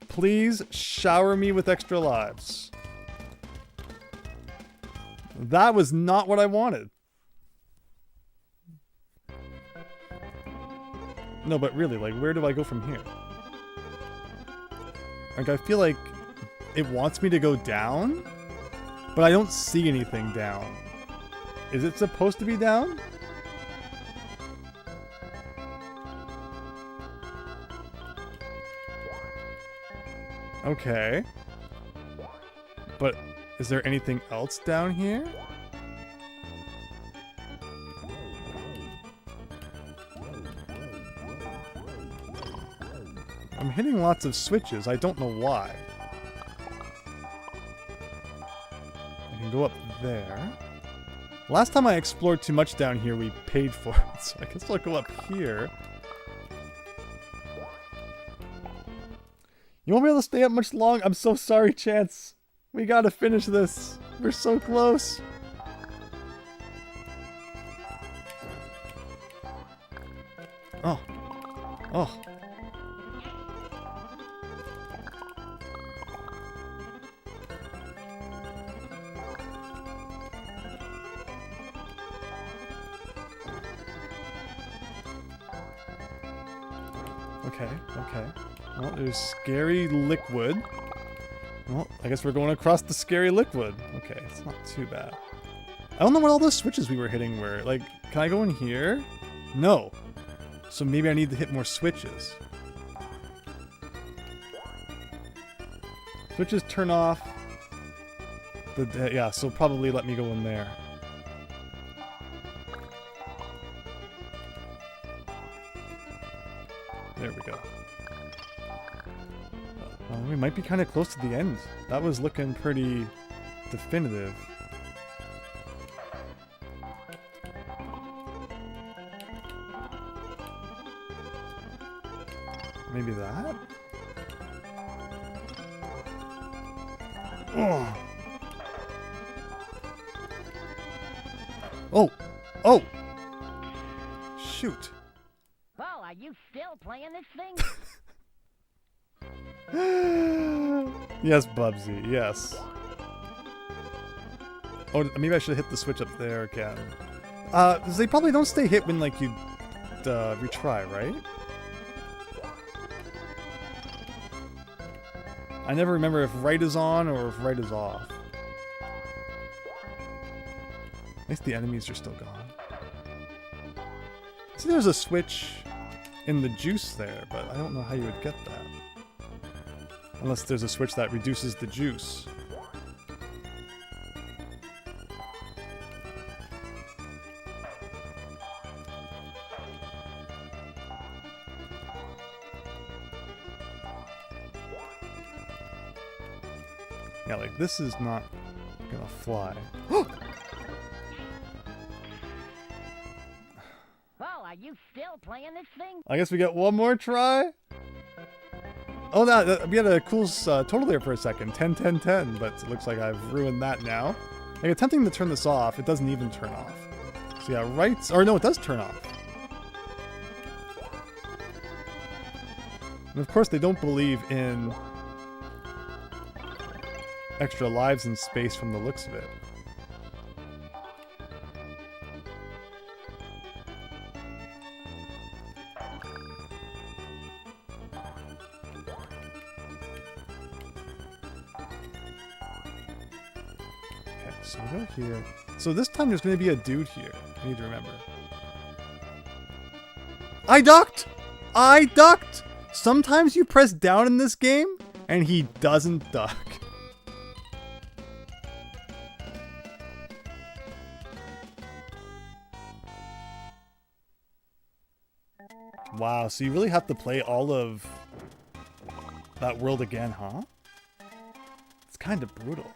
Please shower me with extra lives. That was not what I wanted. No, but really, like, where do I go from here? Like, I feel like it wants me to go down, but I don't see anything down. Is it supposed to be down? Okay. But is there anything else down here? I'm hitting lots of switches. I don't know why. I can go up there. Last time I explored too much down here, we paid for it. So I guess I'll go up here. You won't be able to stay up much long? I'm so sorry, Chance. We gotta finish this. We're so close. Oh. Oh. Okay, okay. Well, there's scary liquid. Well, I guess we're going across the scary liquid. Okay, it's not too bad. I don't know what all those switches we were hitting were. Like, can I go in here? No. So maybe I need to hit more switches. Switches turn off. Yeah, so probably let me go in there. There we go. We might be kind of close to the end. That was looking pretty definitive. Maybe that? Oh! Oh! Oh! Shoot! Well, are you still playing this thing? Yes, Bubsy, yes. Oh, maybe I should hit the switch up there again. They probably don't stay hit when, like, you retry, right? I never remember if right is on or if right is off. At least the enemies are still gone. See, there's a switch in the juice there, but I don't know how you would get that. Unless there's a switch that reduces the juice. Yeah, like this is not gonna fly. Well, are you still playing this thing? I guess we get one more try? Oh, no, we had a cool total there for a second. 10, 10, 10, but it looks like I've ruined that now. Like, attempting to turn this off, it doesn't even turn off. So yeah, rights, or no, it does turn off. And of course, they don't believe in extra lives in space from the looks of it. So we go here. So this time there's going to be a dude here. I need to remember. I ducked! I ducked! Sometimes you press down in this game, and he doesn't duck. Wow, so you really have to play all of that world again, huh? It's kind of brutal.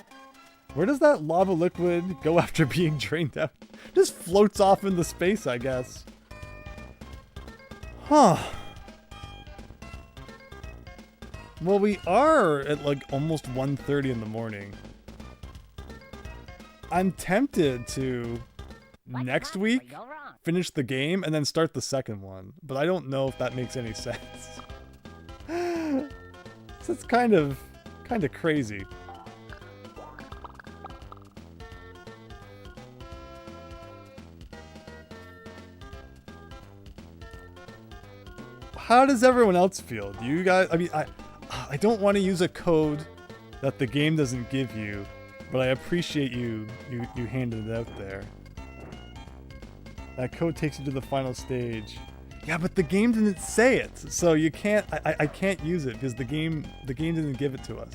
Where does that lava liquid go after being drained out? Just floats off into space, I guess. Huh. Well, we are at like almost 1:30 in the morning. I'm tempted to next week finish the game and then start the second one, but I don't know if that makes any sense. So it's kind of crazy. How does everyone else feel? Do you guys, I mean, I don't want to use a code that the game doesn't give you, but I appreciate you handing it out there. That code takes you to the final stage. Yeah, but the game didn't say it, so you can't. I can't use it because the game didn't give it to us.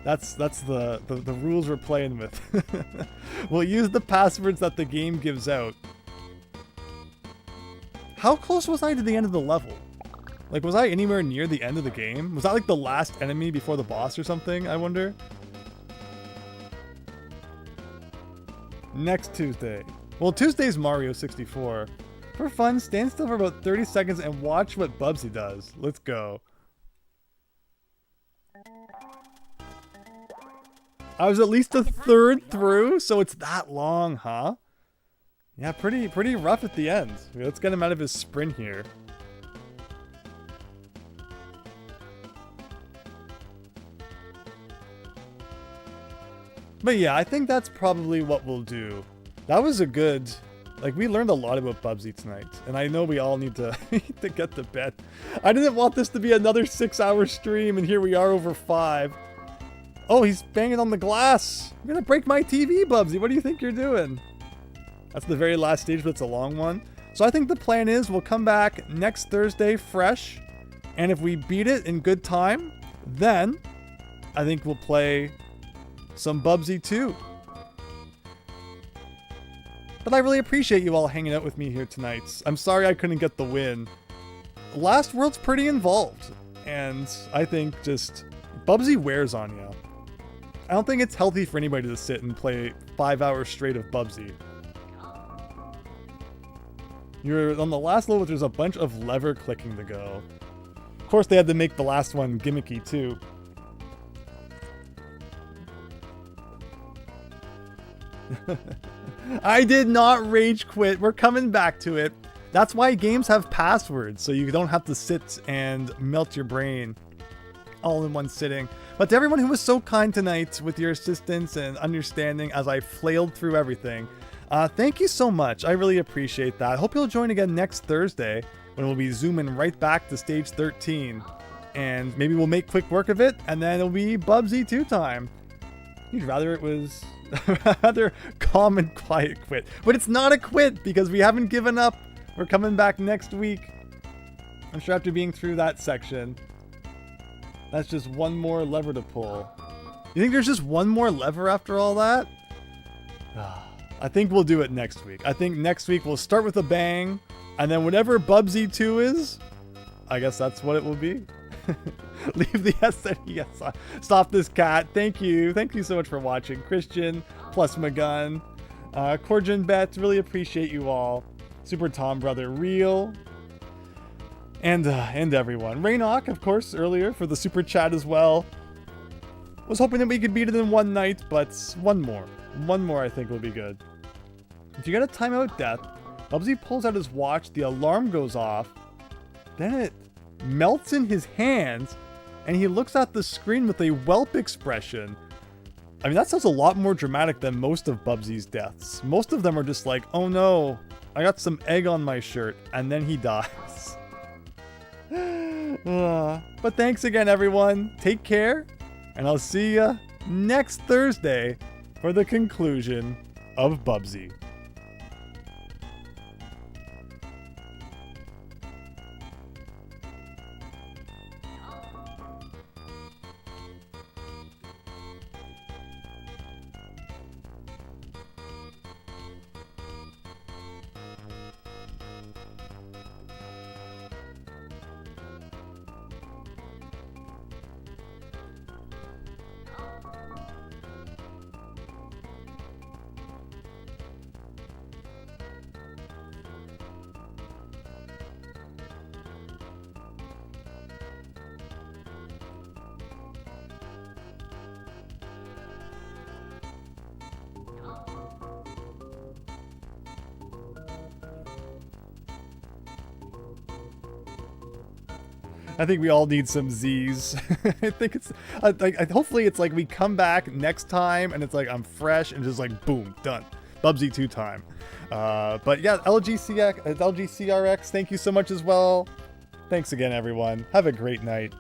That's the rules we're playing with. We'll use the passwords that the game gives out. How close was I to the end of the level? Like, was I anywhere near the end of the game? Was that like the last enemy before the boss or something, I wonder? Next Tuesday. Well, Tuesday's Mario 64. For fun, stand still for about 30 seconds and watch what Bubsy does. Let's go. I was at least a third through, so it's that long, huh? Yeah, pretty rough at the end. Let's get him out of his sprint here. But yeah, I think that's probably what we'll do. That was a good... Like, we learned a lot about Bubsy tonight. And I know we all need to, to get to bed. I didn't want this to be another 6-hour stream, and here we are over 5. Oh, he's banging on the glass. You're gonna break my TV, Bubsy. What do you think you're doing? That's the very last stage, but it's a long one. So I think the plan is we'll come back next Thursday fresh. And if we beat it in good time, then I think we'll play some Bubsy 2. But I really appreciate you all hanging out with me here tonight. I'm sorry I couldn't get the win. Last World's pretty involved. And I think just Bubsy wears on you. I don't think it's healthy for anybody to sit and play 5 hours straight of Bubsy. You're on the last level, there's a bunch of lever clicking to go. Of course, they had to make the last one gimmicky too. I did not rage quit. We're coming back to it. That's why games have passwords, so you don't have to sit and melt your brain all in one sitting. But to everyone who was so kind tonight with your assistance and understanding as I flailed through everything, thank you so much. I really appreciate that. I hope you'll join again next Thursday when we'll be zooming right back to stage 13. And maybe we'll make quick work of it, and then it'll be Bubsy 2 time. You'd rather it was rather calm and quiet quit. But it's not a quit because we haven't given up. We're coming back next week. I'm sure after being through that section, that's just one more lever to pull. You think there's just one more lever after all that? I think we'll do it next week. I think next week we'll start with a bang, and then whatever Bubsy 2 is, I guess that's what it will be. Leave the SNES on. Stop this cat. Thank you. Thank you so much for watching. Christian, plus Magun, Corjin Bet, really appreciate you all. Super Tom Brother, Real, and everyone. Raynok, of course, earlier for the super chat as well. Was hoping that we could beat it in one night, but one more. One more I think will be good. If you get a timeout death, Bubsy pulls out his watch, the alarm goes off, then it melts in his hands, and he looks at the screen with a whelp expression. I mean, that sounds a lot more dramatic than most of Bubsy's deaths. Most of them are just like, oh no, I got some egg on my shirt, and then he dies. But thanks again, everyone. Take care, and I'll see you next Thursday for the conclusion of Bubsy. I think we all need some Z's. I think it's hopefully it's like we come back next time and it's like I'm fresh and just like boom, done. Bubsy 2 time. But yeah, LGCRX, thank you so much as well. Thanks again, everyone. Have a great night.